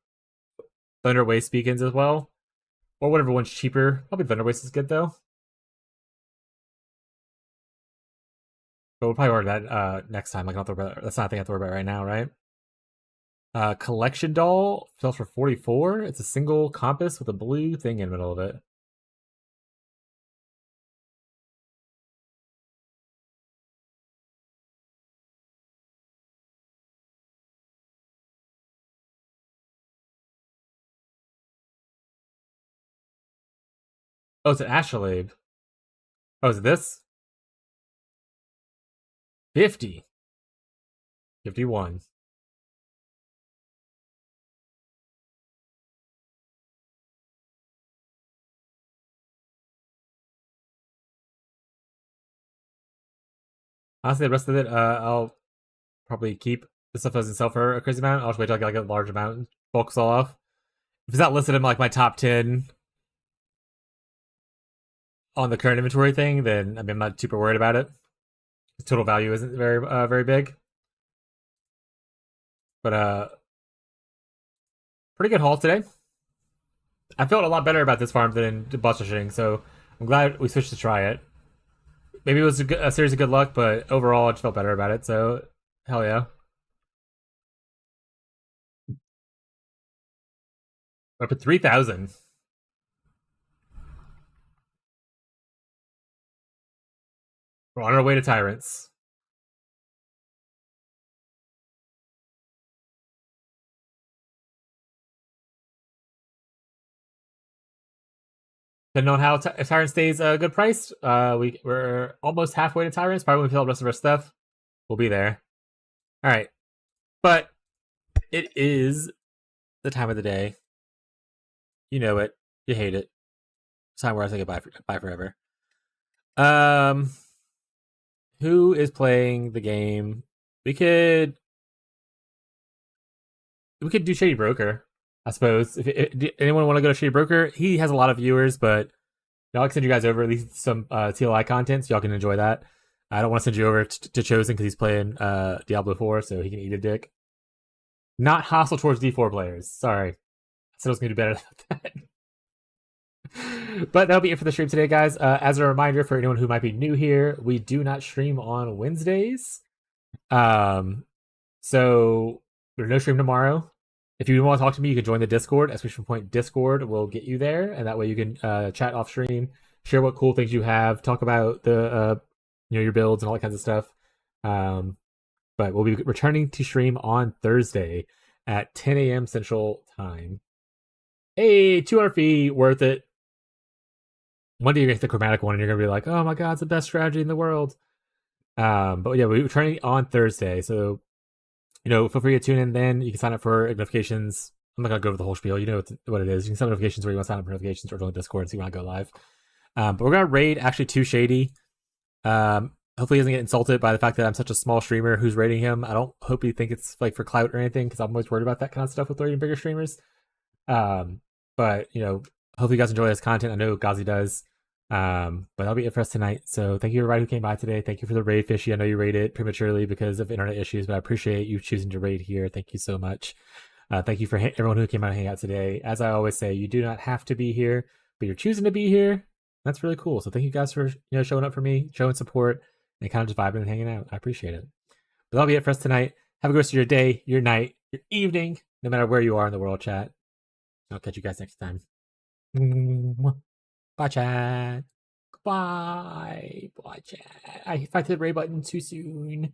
Waste Beacons as well. Or whatever one's cheaper. Probably Thunder Waste is good, though. But we'll probably order that next time. Like, that's not a thing I have to worry about right now, right? Collection Doll sells for 44. It's a single compass with a blue thing in the middle of it. Oh, it's an Astrolabe. Oh, is it this? 50. 51. Honestly, the rest of it, I'll probably keep. This stuff doesn't sell for a crazy amount. I'll just wait till I get like a large amount and bulk all off. If it's not listed in like my top 10 on the current inventory thing, then I mean, I'm not super worried about it. The total value isn't very big. But pretty good haul today. I felt a lot better about this farm than in Bustershing, so I'm glad we switched to try it. maybe it was a series of good luck, but overall, I just felt better about it. So, hell yeah. Up at 3,000. We're on our way to Tyrants. Depending on how if Tyrant stays a good price, we're almost halfway to Tyrants. Probably when we fill up the rest of our stuff, we'll be there. All right, but it is the time of the day. You know it. You hate it. It's time where I say goodbye bye forever. Who is playing the game? We could do Shady Broker, I suppose. If anyone want to go to Shady Broker, he has a lot of viewers, but I'll send you guys over at least some TLI content so y'all can enjoy that. I don't want to send you over to Chosen because he's playing Diablo 4, so he can eat a dick. Not hostile towards D4 players. Sorry. I said I was going to do better than that. But that'll be it for the stream today, guys. As a reminder for anyone who might be new here, we do not stream on Wednesdays. So there's no stream tomorrow. If you want to talk to me, you can join the Discord. Exclamation point Discord will get you there, and that way you can chat off stream, share what cool things you have, talk about the your builds and all that kinds of stuff. But we'll be returning to stream on Thursday at 10 a.m. Central Time. Hey, 200 feet, worth it. One day you're gonna get the chromatic one, and you're gonna be like, "Oh my god, it's the best strategy in the world." But yeah, we're returning on Thursday, so feel free to tune in. Then you can sign up for notifications. I'm not gonna go over the whole spiel. You know what it is. You can sign notifications where you want to sign up for notifications or join Discord and see when I go live. But we're gonna raid actually 2 Shady. Hopefully he doesn't get insulted by the fact that I'm such a small streamer who's raiding him. I don't hope he think it's like for clout or anything, because I'm always worried about that kind of stuff with raiding bigger streamers. But hopefully you guys enjoy this content. I know Gazi does. But that'll be it for us tonight. So thank you everybody who came by today. Thank you for the raid, Fishy. I know you raided prematurely because of internet issues, but I appreciate you choosing to raid here. Thank you so much. Thank you for everyone who came out and hang out today. As I always say, you do not have to be here, but you're choosing to be here. That's really cool. So thank you guys for showing up for me, showing support, and kind of just vibing and hanging out. I appreciate it. But that'll be it for us tonight. Have a good rest of your day, your night, your evening, no matter where you are in the world, chat. I'll catch you guys next time. Bye, chat. Goodbye. Bye, chat. I hit the raid button too soon.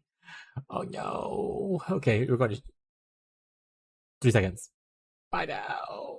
Oh, no. Okay, we're going to 3 seconds. Bye now.